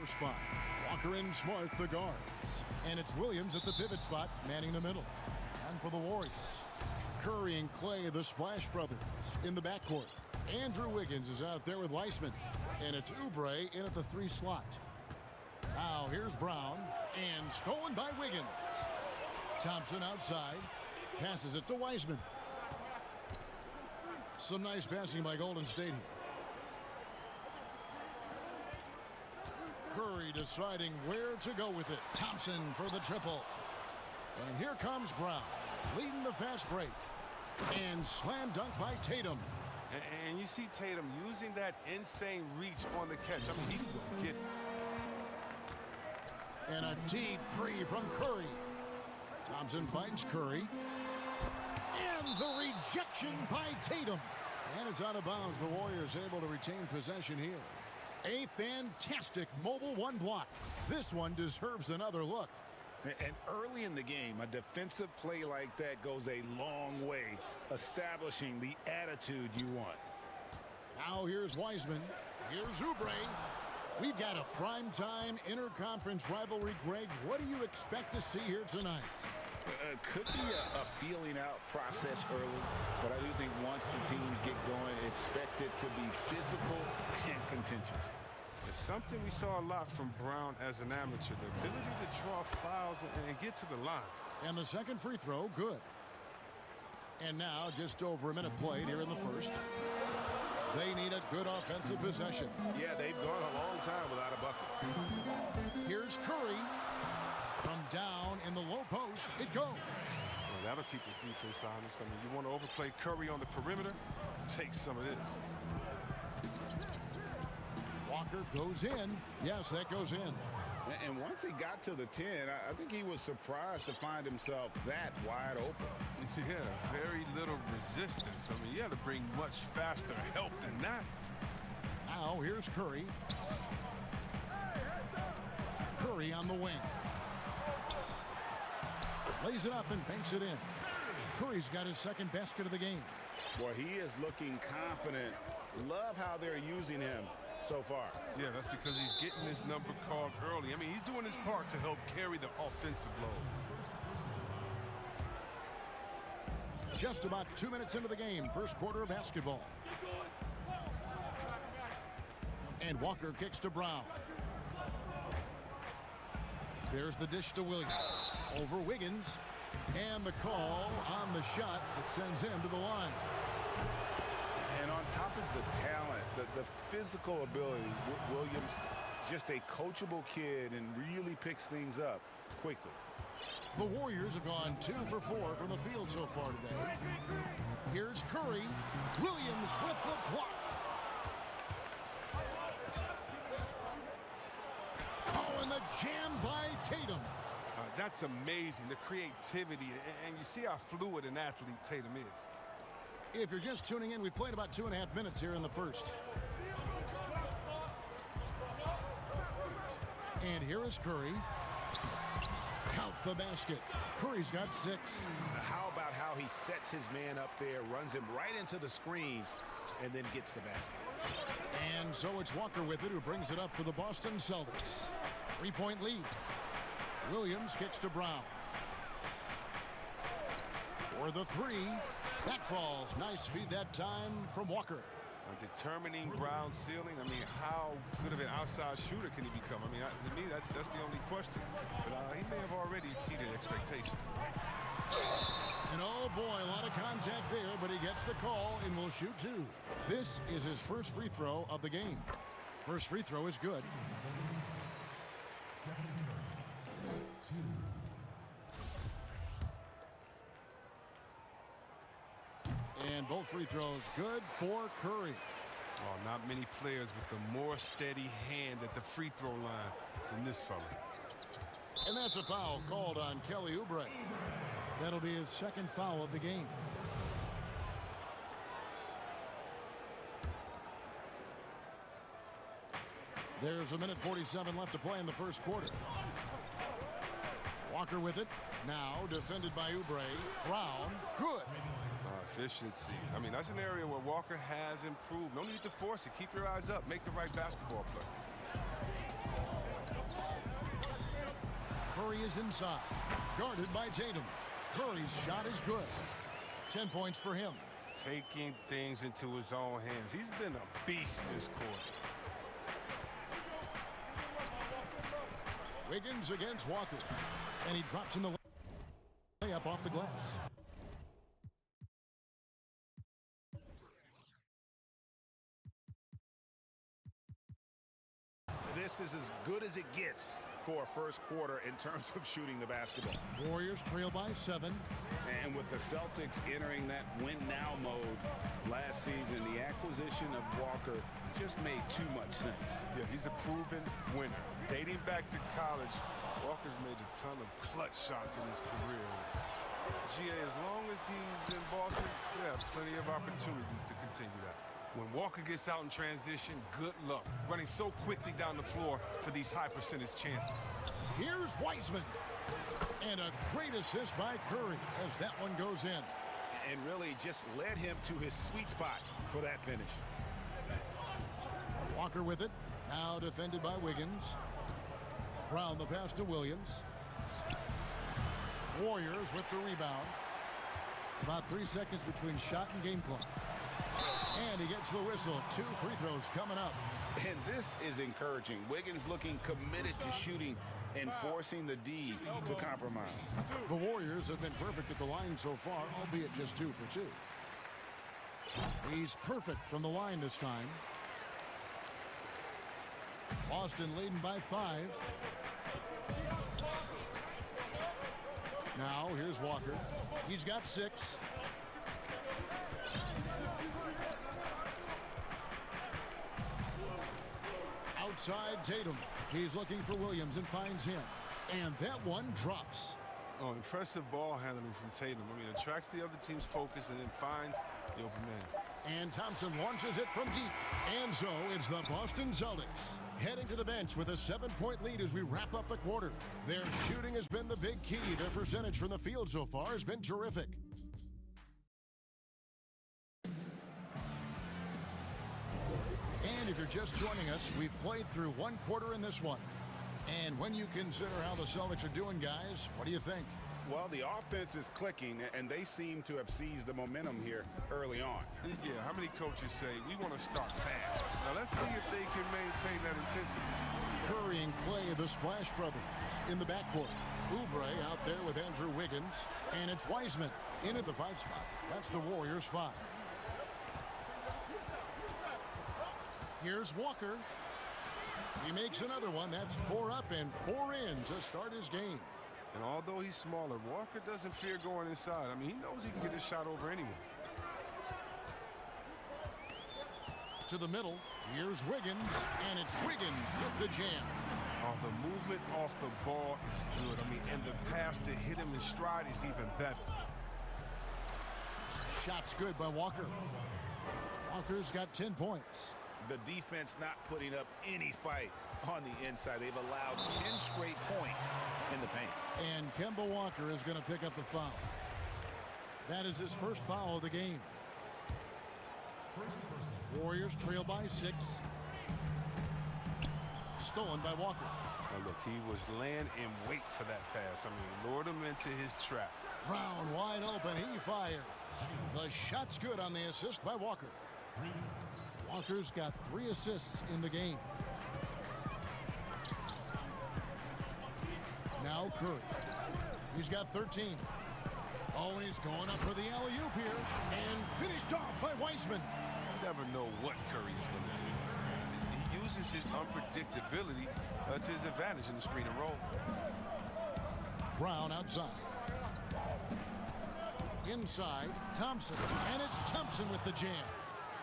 tough spot. Walker and Smart, the guards. And it's Williams at the pivot spot, manning the middle. And for the Warriors, Curry and Clay, the Splash Brothers, in the backcourt. Andrew Wiggins is out there with Weissman. And it's Oubre in at the 3 slot. Now here's Brown. And stolen by Wiggins. Thompson outside. Passes it to Weissman. Some nice passing by Golden State here. Curry deciding where to go with it. Thompson for the triple. And here comes Brown, leading the fast break. And slam dunk by Tatum. And you see Tatum using that insane reach on the catch. I mean, he will get it. And a deep 3 from Curry. Thompson finds Curry. And the rejection by Tatum. And it's out of bounds. The Warriors able to retain possession here. A fantastic mobile 1 block. This one deserves another look. And early in the game, a defensive play like that goes a long way, establishing the attitude you want. Now here's Weissman. Here's Oubre. We've got a primetime interconference rivalry, Greg. What do you expect to see here tonight? Could be a feeling out process early, but I do think once the teams get going, expect it to be physical and contentious. It's something we saw a lot from Brown as an amateur, the ability to draw fouls and get to the line. And the second free throw, good. And now just over a minute played here in the first. They need a good offensive possession. Yeah, they've gone a long time without a bucket. Here's Curry. From down in the low post, it goes. Well, that'll keep the defense honest. I mean, you want to overplay Curry on the perimeter? Take some of this. Walker goes in. Yes, that goes in. And once he got to the 10, I think he was surprised to find himself that wide open. Yeah, very little resistance. I mean, you had to bring much faster help than that. Now, here's Curry. Curry on the wing. Lays it up and banks it in. Curry's got his second basket of the game. Boy, he is looking confident. Love how they're using him so far. Yeah, that's because he's getting his number called early. I mean, he's doing his part to help carry the offensive load. Just about 2 minutes into the game, first quarter of basketball. And Walker kicks to Brown. There's the dish to Williams. Over Wiggins. And the call on the shot that sends him to the line. And on top of the talent, the physical ability, Williams, just a coachable kid and really picks things up quickly. The Warriors have gone 2 for 4 from the field so far today. Here's Curry. Williams with the block. Oh, and the jam by Tatum. That's amazing, the creativity, and you see how fluid an athlete Tatum is. If you're just tuning in, we've played about 2.5 minutes here in the first. And here is Curry. Count the basket. Curry's got 6. How about how he sets his man up there, runs him right into the screen, and then gets the basket. And so it's Walker with it, who brings it up for the Boston Celtics. 3-point lead. Williams kicks to Brown. For the 3. That falls. Nice feed that time from Walker. Determining Brown's ceiling. I mean, how good of an outside shooter can he become? I mean, to me, that's the only question. But he may have already exceeded expectations. And oh boy, a lot of contact there, but he gets the call and will shoot 2. This is his first free throw of the game. First free throw is good. And both free throws good for Curry. Oh, not many players with a more steady hand at the free throw line than this fella. And that's a foul called on Kelly Oubre. That'll be his second foul of the game. There's a minute 47 left to play in the first quarter. Walker with it. Now defended by Oubre. Brown. Good. Efficiency. I mean, that's an area where Walker has improved. No need to force it. Keep your eyes up. Make the right basketball play. is inside. Guarded by Tatum. Curry's shot is good. 10 points for him. Taking things into his own hands. He's been a beast this quarter. Wiggins against Walker. And he drops in the layup off the glass. This is as good as it gets for a first quarter in terms of shooting the basketball. Warriors trail by 7. And with the Celtics entering that win-now mode last season, the acquisition of Walker just made too much sense. Yeah, he's a proven winner. Dating back to college, Walker's made a ton of clutch shots in his career. GA, as long as he's in Boston, we have plenty of opportunities to continue that. When Walker gets out in transition, good luck. Running so quickly down the floor for these high percentage chances. Here's Wiseman. And a great assist by Curry as that one goes in. And really just led him to his sweet spot for that finish. Walker with it. Now defended by Wiggins. Brown the pass to Williams. Warriors with the rebound. About 3 seconds between shot and game clock. And he gets the whistle. 2 free throws coming up. And this is encouraging. Wiggins looking committed to shooting and forcing the D to compromise. The Warriors have been perfect at the line so far, albeit just 2 for 2. He's perfect from the line this time. Boston leading by 5. Now here's Walker. He's got 6. Outside Tatum. He's looking for Williams and finds him. And that one drops. Oh, impressive ball handling from Tatum. I mean, attracts the other team's focus and then finds the open man. And Thompson launches it from deep. And so it's the Boston Celtics heading to the bench with a 7-point lead as we wrap up the quarter. Their shooting has been the big key. Their percentage from the field so far has been terrific. And if you're just joining us, we've played through 1 quarter in this one. And when you consider how the Celtics are doing, guys, what do you think? Well, the offense is clicking, and they seem to have seized the momentum here early on. Yeah, how many coaches say, we want to start fast? Now, let's see if they can maintain that intensity. Curry and Clay, the Splash Brothers, in the backcourt. Oubre out there with Andrew Wiggins. And it's Wiseman in at the 5 spot. That's the Warriors' 5. Here's Walker. He makes another one. That's 4 up and 4 in to start his game. And although he's smaller, Walker doesn't fear going inside. I mean, he knows he can get his shot over anyone. To the middle. Here's Wiggins. And it's Wiggins with the jam. Oh, the movement off the ball is good. I mean, and the pass to hit him in stride is even better. Shot's good by Walker. Walker's got 10 points. The defense not putting up any fight on the inside. They've allowed 10 straight points in the paint. And Kemba Walker is going to pick up the foul. That is his first foul of the game. Warriors trail by 6. Stolen by Walker. Oh, look, he was laying in wait for that pass. I mean, lured him into his trap. Brown wide open. He fires. The shot's good on the assist by Walker. Walker's got 3 assists in the game. Now Curry. He's got 13. Oh, he's going up for the alley-oop here. And finished off by Wiseman. You never know what Curry is going to do. He uses his unpredictability to his advantage in the screen and roll. Brown outside. Inside, Thompson. And it's Thompson with the jam.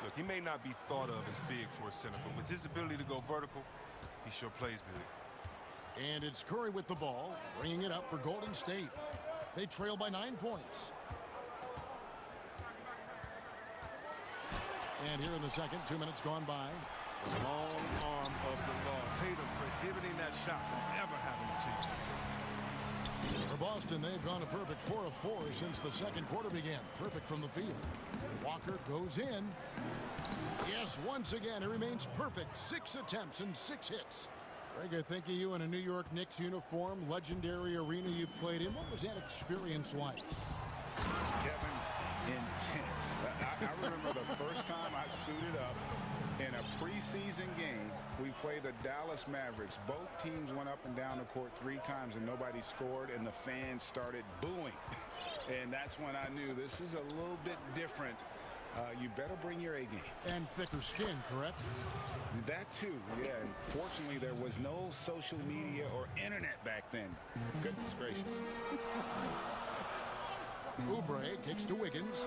Look, he may not be thought of as big for a center, but with his ability to go vertical, he sure plays big. And it's Curry with the ball, bringing it up for Golden State. They trail by 9 points. And here in the second, 2 minutes gone by. The long arm of the law. Tatum prohibiting that shot from ever having a chance. For Boston, they've gone a perfect 4 of 4 since the second quarter began. Perfect from the field. Walker goes in. Yes, once again, it remains perfect. 6 attempts and 6 hits. Greg, I think of you in a New York Knicks uniform, legendary arena you played in. What was that experience like? Kevin, intense. I remember the first time I suited up in a preseason game. We played the Dallas Mavericks. Both teams went up and down the court 3 times and nobody scored, and the fans started booing. And that's when I knew this is a little bit different. You better bring your A game. And thicker skin, correct? That too, yeah. And fortunately, there was no social media or internet back then. Goodness gracious. Oubre kicks to Wiggins.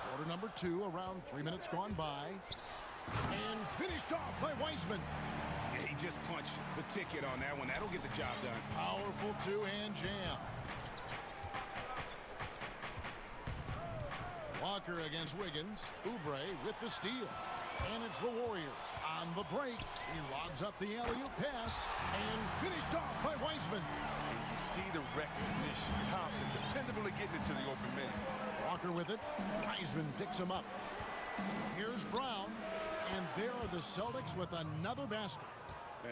Quarter number 2, around 3 minutes gone by. And finished off by Wiseman. Yeah, he just punched the ticket on that one. That'll get the job done. Powerful two-hand jam. Walker against Wiggins. Oubre with the steal. And it's the Warriors on the break. He lobs up the alley-oop pass and finished off by Wiseman. And you see the recognition. Thompson dependably getting it to the open man. Walker with it. Wiseman picks him up. Here's Brown. And there are the Celtics with another basket.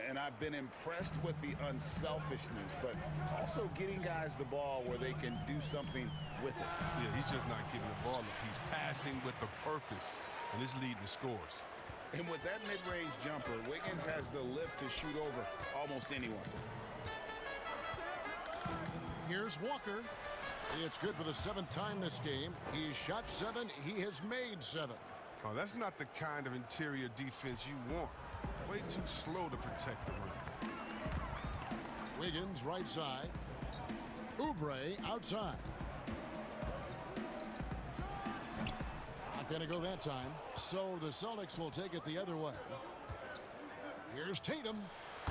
And I've been impressed with the unselfishness, but also getting guys the ball where they can do something with it. Yeah, he's just not giving the ball up. He's passing with a purpose, and it's leading to scores. And with that mid-range jumper, Wiggins has the lift to shoot over almost anyone. Here's Walker. It's good for the 7th time this game. He's shot 7. He has made 7. Oh, that's not the kind of interior defense you want. Way too slow to protect the rim. Wiggins right side. Oubre outside. Not going to go that time. So the Celtics will take it the other way. Here's Tatum.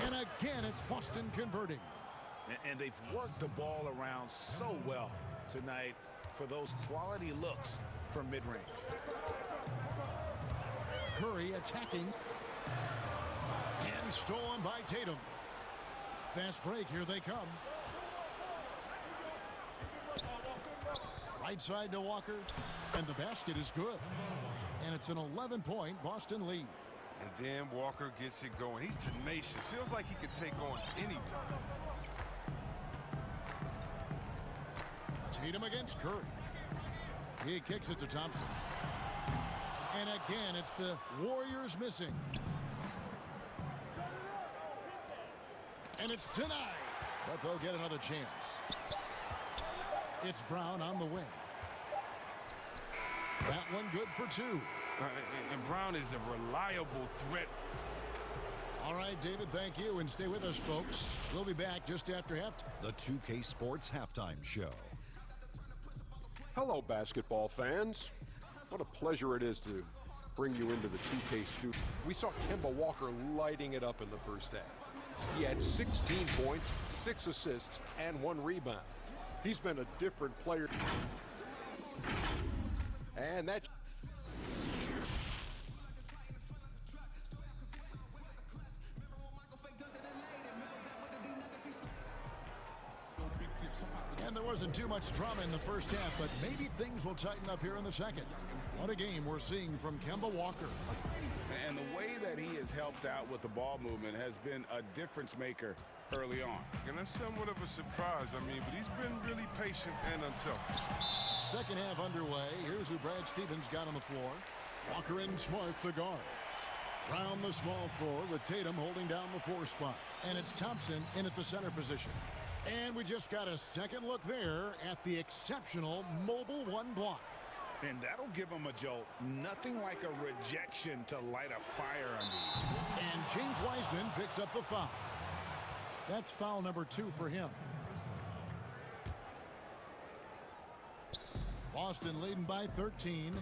And again, it's Boston converting. And they've worked the ball around so well tonight for those quality looks from mid-range. Curry attacking. And stolen by Tatum. Fast break, here they come. Right side to Walker. And the basket is good. And it's an 11-point Boston lead. And then Walker gets it going. He's tenacious. Feels like he could take on anyone. Tatum against Curry. He kicks it to Thompson. And again, it's the Warriors missing. And it's denied. But they'll get another chance. It's Brown on the wing. That one good for 2. And Brown is a reliable threat. All right, David, thank you. And stay with us, folks. We'll be back just after halftime. The 2K Sports Halftime Show. Hello, basketball fans. What a pleasure it is to bring you into the 2K studio. We saw Kemba Walker lighting it up in the first half. He had 16 points, 6 assists, and 1 rebound. He's been a different player. And that... And there wasn't too much drama in the first half, but maybe things will tighten up here in the second. What a game we're seeing from Kemba Walker. And the way that he has helped out with the ball movement has been a difference maker early on. And that's somewhat of a surprise, but he's been really patient and unselfish. Second half underway. Here's who Brad Stevens got on the floor. Walker and Smart, the guards. Round the small forward with Tatum holding down the 4 spot. And it's Thompson in at the center position. And we just got a second look there at the exceptional mobile 1 block. And that'll give him a jolt. Nothing like a rejection to light a fire under you. And James Wiseman picks up the foul. That's foul number 2 for him. Boston leading by 13.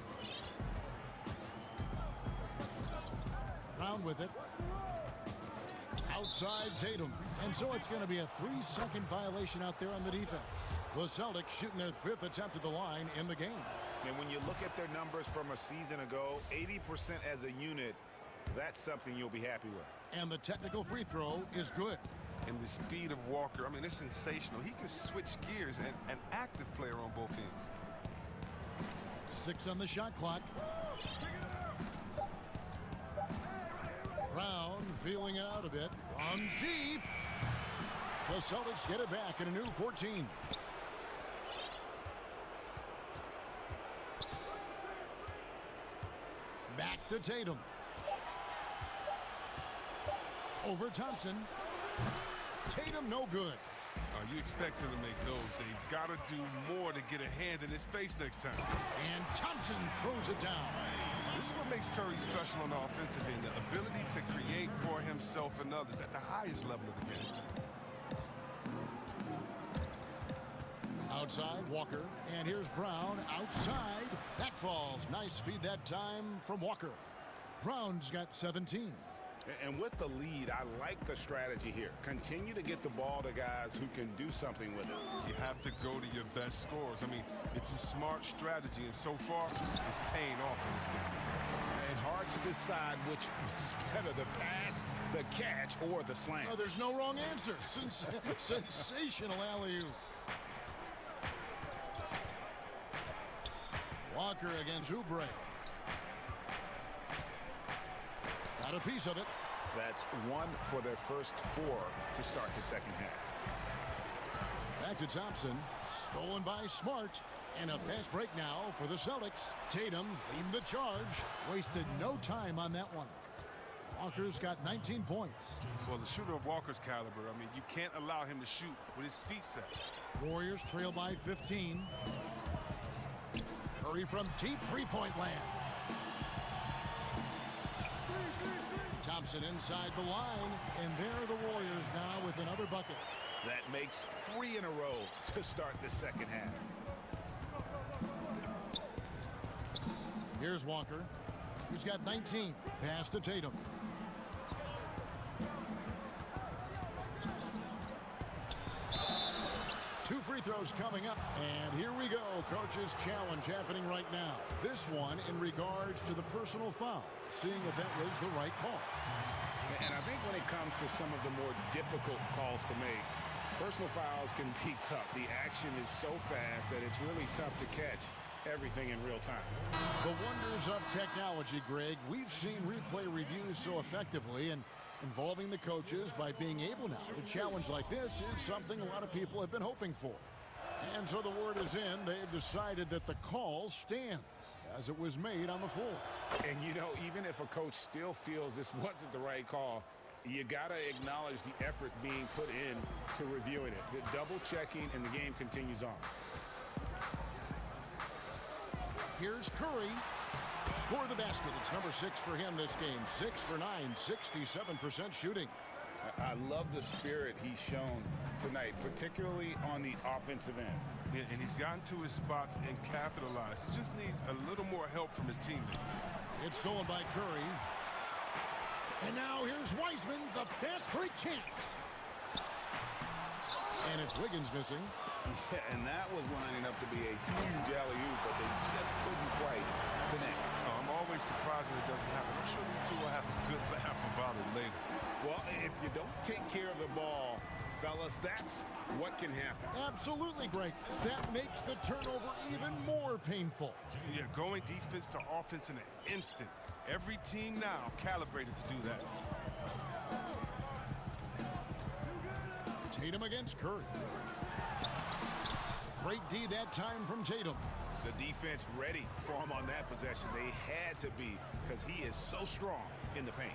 Brown with it. Outside Tatum. And so it's going to be a 3-second violation out there on the defense. The Celtics shooting their 5th attempt at the line in the game. And when you look at their numbers from a season ago, 80% as a unit, that's something you'll be happy with. And the technical free throw is good. And the speed of Walker, it's sensational. He can switch gears, and an active player on both ends. 6 on the shot clock. feeling it out a bit. From deep. The Celtics get it back in a new 14. Back to Tatum. Over Thompson. Tatum no good. You expect him to make those. They've got to do more to get a hand in his face next time. And Thompson throws it down. This is what makes Curry special on the offensive end, the ability to create for himself and others at the highest level of the game. Outside, Walker. And here's Brown outside. That falls. Nice feed that time from Walker. Brown's got 17. And with the lead, I like the strategy here. Continue to get the ball to guys who can do something with it. You have to go to your best scorers. I mean, it's a smart strategy, and so far, it's paying off in this game. And hard to decide which was better, the pass, the catch, or the slam. Oh, there's no wrong answer. Sensational alley-oop. Walker against Oubre. Got a piece of it. That's one for their first 4 to start the second half. Back to Thompson. Stolen by Smart. And a fast break now for the Celtics. Tatum leading the charge. Wasted no time on that one. Walker's got 19 points. Well, the shooter of Walker's caliber, I mean, you can't allow him to shoot with his feet set. Warriors trail by 15. Curry from deep three-point land. Thompson inside the line, and there are the Warriors now with another bucket. That makes 3 in a row to start the second half. Here's Walker. He's got 19. Pass to Tatum. Two free throws coming up, and here we go. Coach's challenge happening right now. This one in regards to the personal foul, seeing if that was the right call. And I think when it comes to some of the more difficult calls to make, personal fouls can be tough. The action is so fast that it's really tough to catch everything in real time. The wonders of technology, Greg. We've seen replay reviews so effectively, and involving the coaches by being able now to challenge like this is something a lot of people have been hoping for. And so the word is in. They've decided that the call stands as it was made on the floor. And, you know, even if a coach still feels this wasn't the right call, you got to acknowledge the effort being put in to reviewing it. The double checking, and the game continues on. Here's Curry. Score the basket. It's number 6 for him this game. 6 for 9, 67% shooting. I love the spirit he's shown tonight, particularly on the offensive end. Yeah, and he's gotten to his spots and capitalized. He just needs a little more help from his teammates. It's stolen by Curry. And now here's Wiseman, the fast break chance. And it's Wiggins missing. Yeah, and that was lining up to be a huge alley-oop, but they just couldn't quite connect. I'm always surprised when it doesn't happen. I'm sure these two will have a good laugh about it later. Well, if you don't take care of the ball, fellas, that's what can happen. Absolutely, Greg. That makes the turnover even more painful. Yeah, going defense to offense in an instant. Every team now calibrated to do that. Tatum against Curry. Great D that time from Tatum. The defense ready for him on that possession. They had to be, because he is so strong in the paint.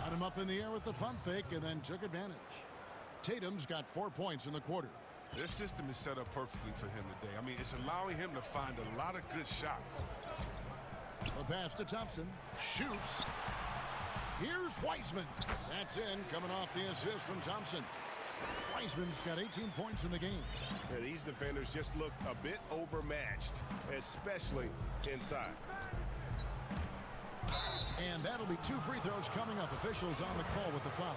Got him up in the air with the pump fake and then took advantage. Tatum's got 4 points in the quarter. This system is set up perfectly for him today. I mean, it's allowing him to find a lot of good shots. The pass to Thompson. Shoots. Here's Wiseman. That's in, coming off the assist from Thompson. Wiseman's got 18 points in the game. Yeah, these defenders just look a bit overmatched, especially inside. And that'll be 2 free throws coming up. Officials on the call with the foul.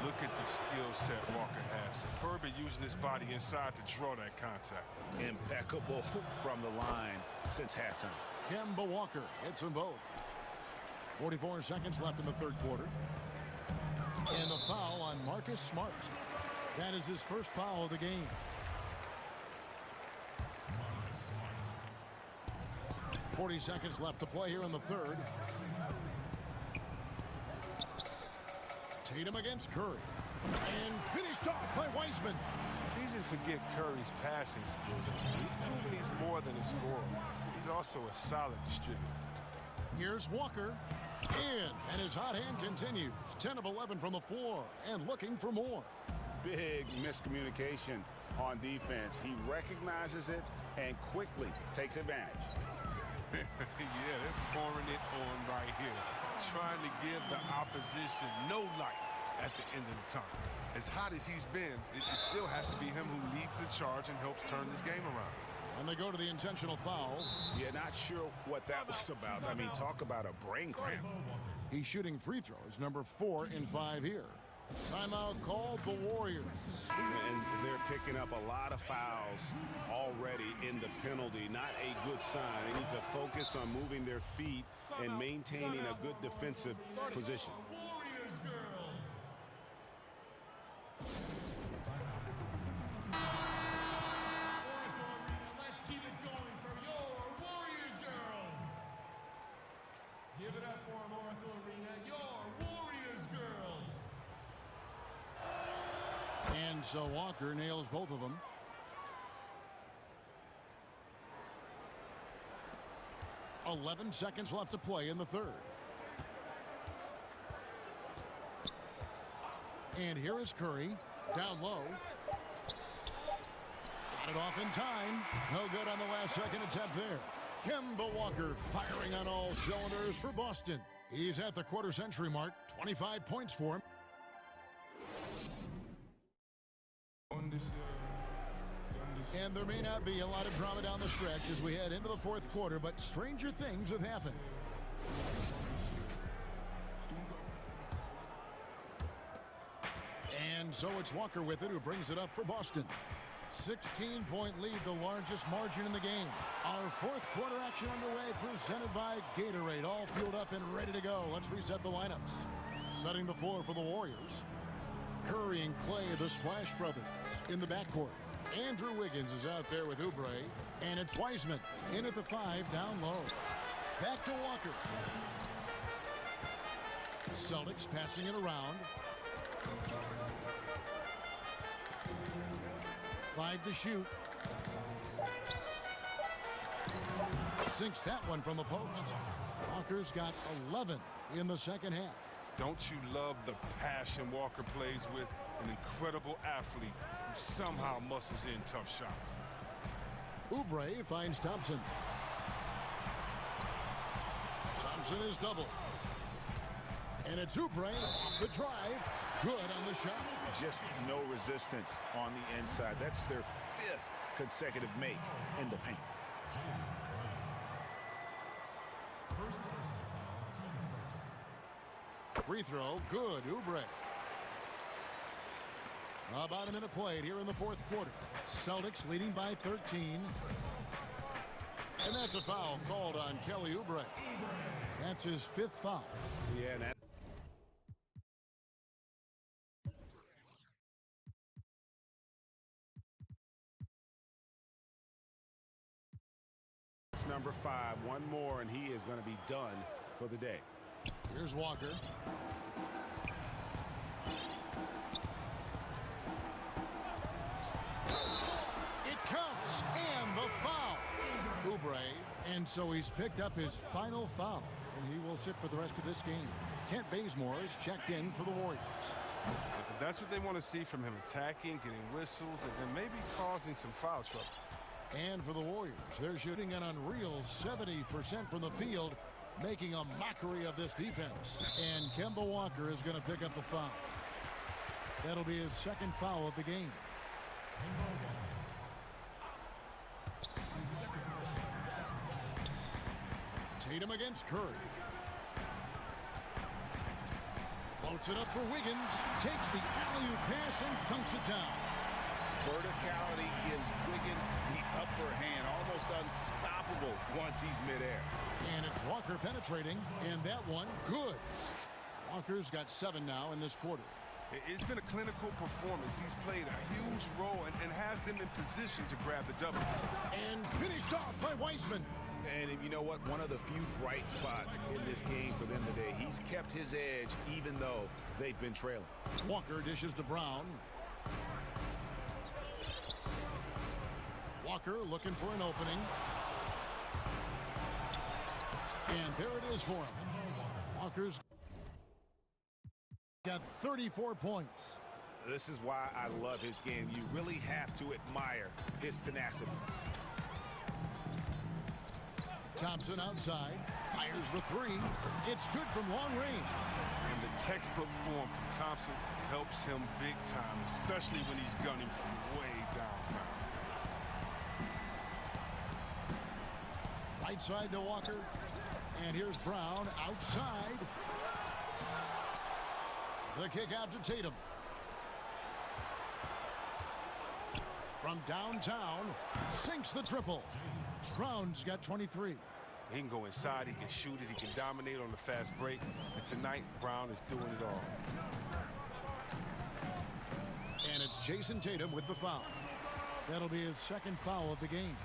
Look at the skill set Walker has. Superb at using his body inside to draw that contact. Impeccable from the line since halftime. Kemba Walker hits them both. 44 seconds left in the third quarter. And the foul on Marcus Smart. That is his first foul of the game. .40 seconds left to play here in the third. Tatum against Curry. And finished off by Wiseman. It's easy to forget Curry's passing skills. He's proven he's more than a scorer. He's also a solid distributor. Here's Walker. And his hot hand continues. 10 of 11 from the floor and looking for more. Big miscommunication on defense. He recognizes it and quickly takes advantage. Yeah, they're pouring it on right here. Trying to give the opposition no light at the end of the tunnel. As hot as he's been, it still has to be him who leads the charge and helps turn this game around. And they go to the intentional foul. Yeah, not sure what that was about. I mean, talk about a brain cramp. He's shooting free throws, number 4 in 5 here. Timeout called the Warriors. And they're picking up a lot of fouls already in the penalty. Not a good sign. They need to focus on moving their feet and maintaining a good defensive position. Give it up for them, Oracle Arena, your Warriors girls. And so Walker nails both of them. .11 seconds left to play in the third. And here is Curry, down low. Got it off in time. No good on the last second attempt there. Kemba Walker firing on all cylinders for Boston. He's at the quarter-century mark. 25 points for him. And there may not be a lot of drama down the stretch as we head into the fourth quarter, but stranger things have happened. And so it's Walker with it, who brings it up for Boston. 16-point lead, the largest margin in the game. Our fourth quarter action underway, presented by Gatorade. All fueled up and ready to go. Let's reset the lineups. Setting the floor for the Warriors. Curry and Clay, the Splash Brothers, in the backcourt. Andrew Wiggins is out there with Oubre. And it's Wiseman in at the 5, down low. Back to Walker. Celtics passing it around. 5 to shoot. Sinks that one from the post. Walker's got 11 in the second half. Don't you love the passion Walker plays with? An incredible athlete who somehow muscles in tough shots. Oubre finds Thompson. Thompson is double. And it's Oubre off the drive. Good on the shot. Just no resistance on the inside. That's their 5th consecutive make in the paint. Free throw, good, Oubre. About a minute played here in the fourth quarter. Celtics leading by 13. And that's a foul called on Kelly Oubre. That's his 5th foul. Yeah, and that's number 5. One more, and he is going to be done for the day. Here's Walker. It counts, and the foul. Oubre, and so he's picked up his final foul, and he will sit for the rest of this game. Kent Bazemore is checked in for the Warriors. That's what they want to see from him, attacking, getting whistles, and maybe causing some foul trouble. And for the Warriors, they're shooting an unreal 70% from the field, making a mockery of this defense. And Kemba Walker is going to pick up the foul. That'll be his 2nd foul of the game. Tatum against Curry. Floats it up for Wiggins. Takes the alley-oop pass and dunks it down. Verticality gives Wiggins the upper hand, almost unstoppable once he's midair. And it's Walker penetrating, and that one good. Walker's got 7 now in this quarter. It's been a clinical performance. He's played a huge role and has them in position to grab the double. And finished off by Wiseman. And you know what? One of the few bright spots in this game for them today. He's kept his edge even though they've been trailing. Walker dishes to Brown. Walker looking for an opening. And there it is for him. Walker's got 34 points. This is why I love his game. You really have to admire his tenacity. Thompson outside, fires the three. It's good from long range. And the textbook form from Thompson helps him big time, especially when he's gunning from way downtown. Right side to Walker. And here's Brown outside. The kick out to Tatum. From downtown, sinks the triple. Brown's got 23. He can go inside, he can shoot it, he can dominate on the fast break. And tonight, Brown is doing it all. And it's Jason Tatum with the foul. That'll be his second foul of the game.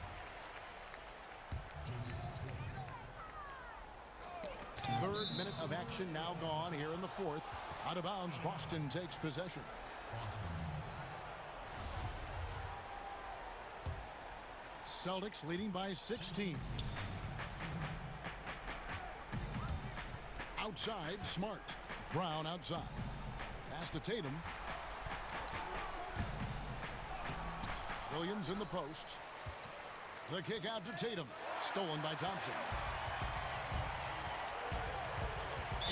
Third minute of action now gone here in the fourth. Out of bounds, Boston takes possession. Celtics leading by 16. Outside, Smart. Brown outside. Pass to Tatum. Williams in the post. The kick out to Tatum. Stolen by Thompson.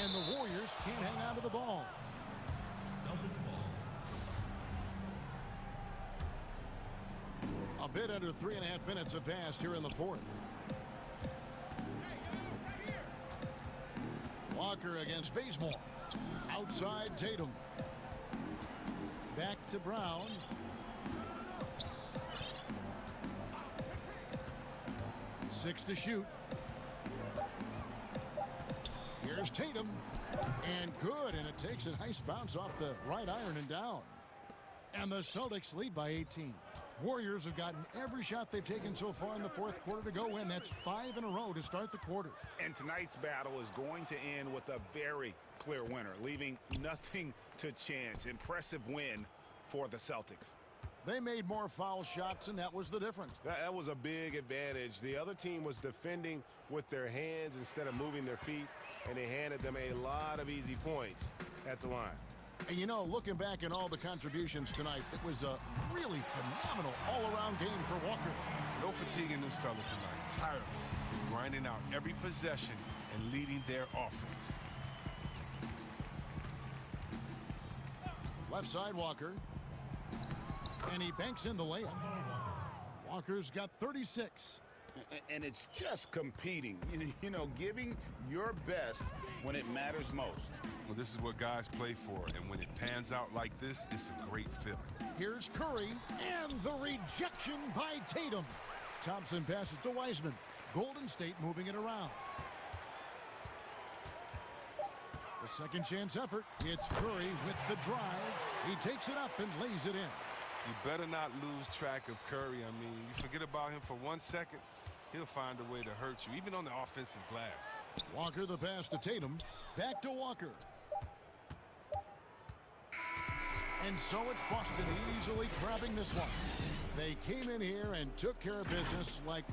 And the Warriors can't hang on to the ball. Celtics ball. A bit under 3.5 minutes have passed here in the fourth. Walker against Bazemore. Outside Tatum. Back to Brown. Six to shoot. Here's Tatum. And good, and it takes a nice bounce off the right iron and down. And the Celtics lead by 18. Warriors have gotten every shot they've taken so far in the fourth quarter to go in. That's 5 in a row to start the quarter. And tonight's battle is going to end with a very clear winner, leaving nothing to chance. Impressive win for the Celtics. They made more foul shots, and that was the difference. That was a big advantage. The other team was defending with their hands instead of moving their feet, and they handed them a lot of easy points at the line. And you know, looking back at all the contributions tonight, it was a really phenomenal all-around game for Walker. No fatigue in this fella tonight. Tireless, grinding out every possession and leading their offense. Left side, Walker. And he banks in the layup. Walker's got 36. And it's just competing, you know, giving your best when it matters most. Well, this is what guys play for, and when it pans out like this, it's a great feeling. Here's Curry, and the rejection by Tatum. Thompson passes to Wiseman. Golden State moving it around. The second chance effort. It's Curry with the drive. He takes it up and lays it in. You better not lose track of Curry. I mean, you forget about him for 1 second, he'll find a way to hurt you, even on the offensive glass. Walker the pass to Tatum. Back to Walker. And so it's Boston easily grabbing this one. They came in here and took care of business like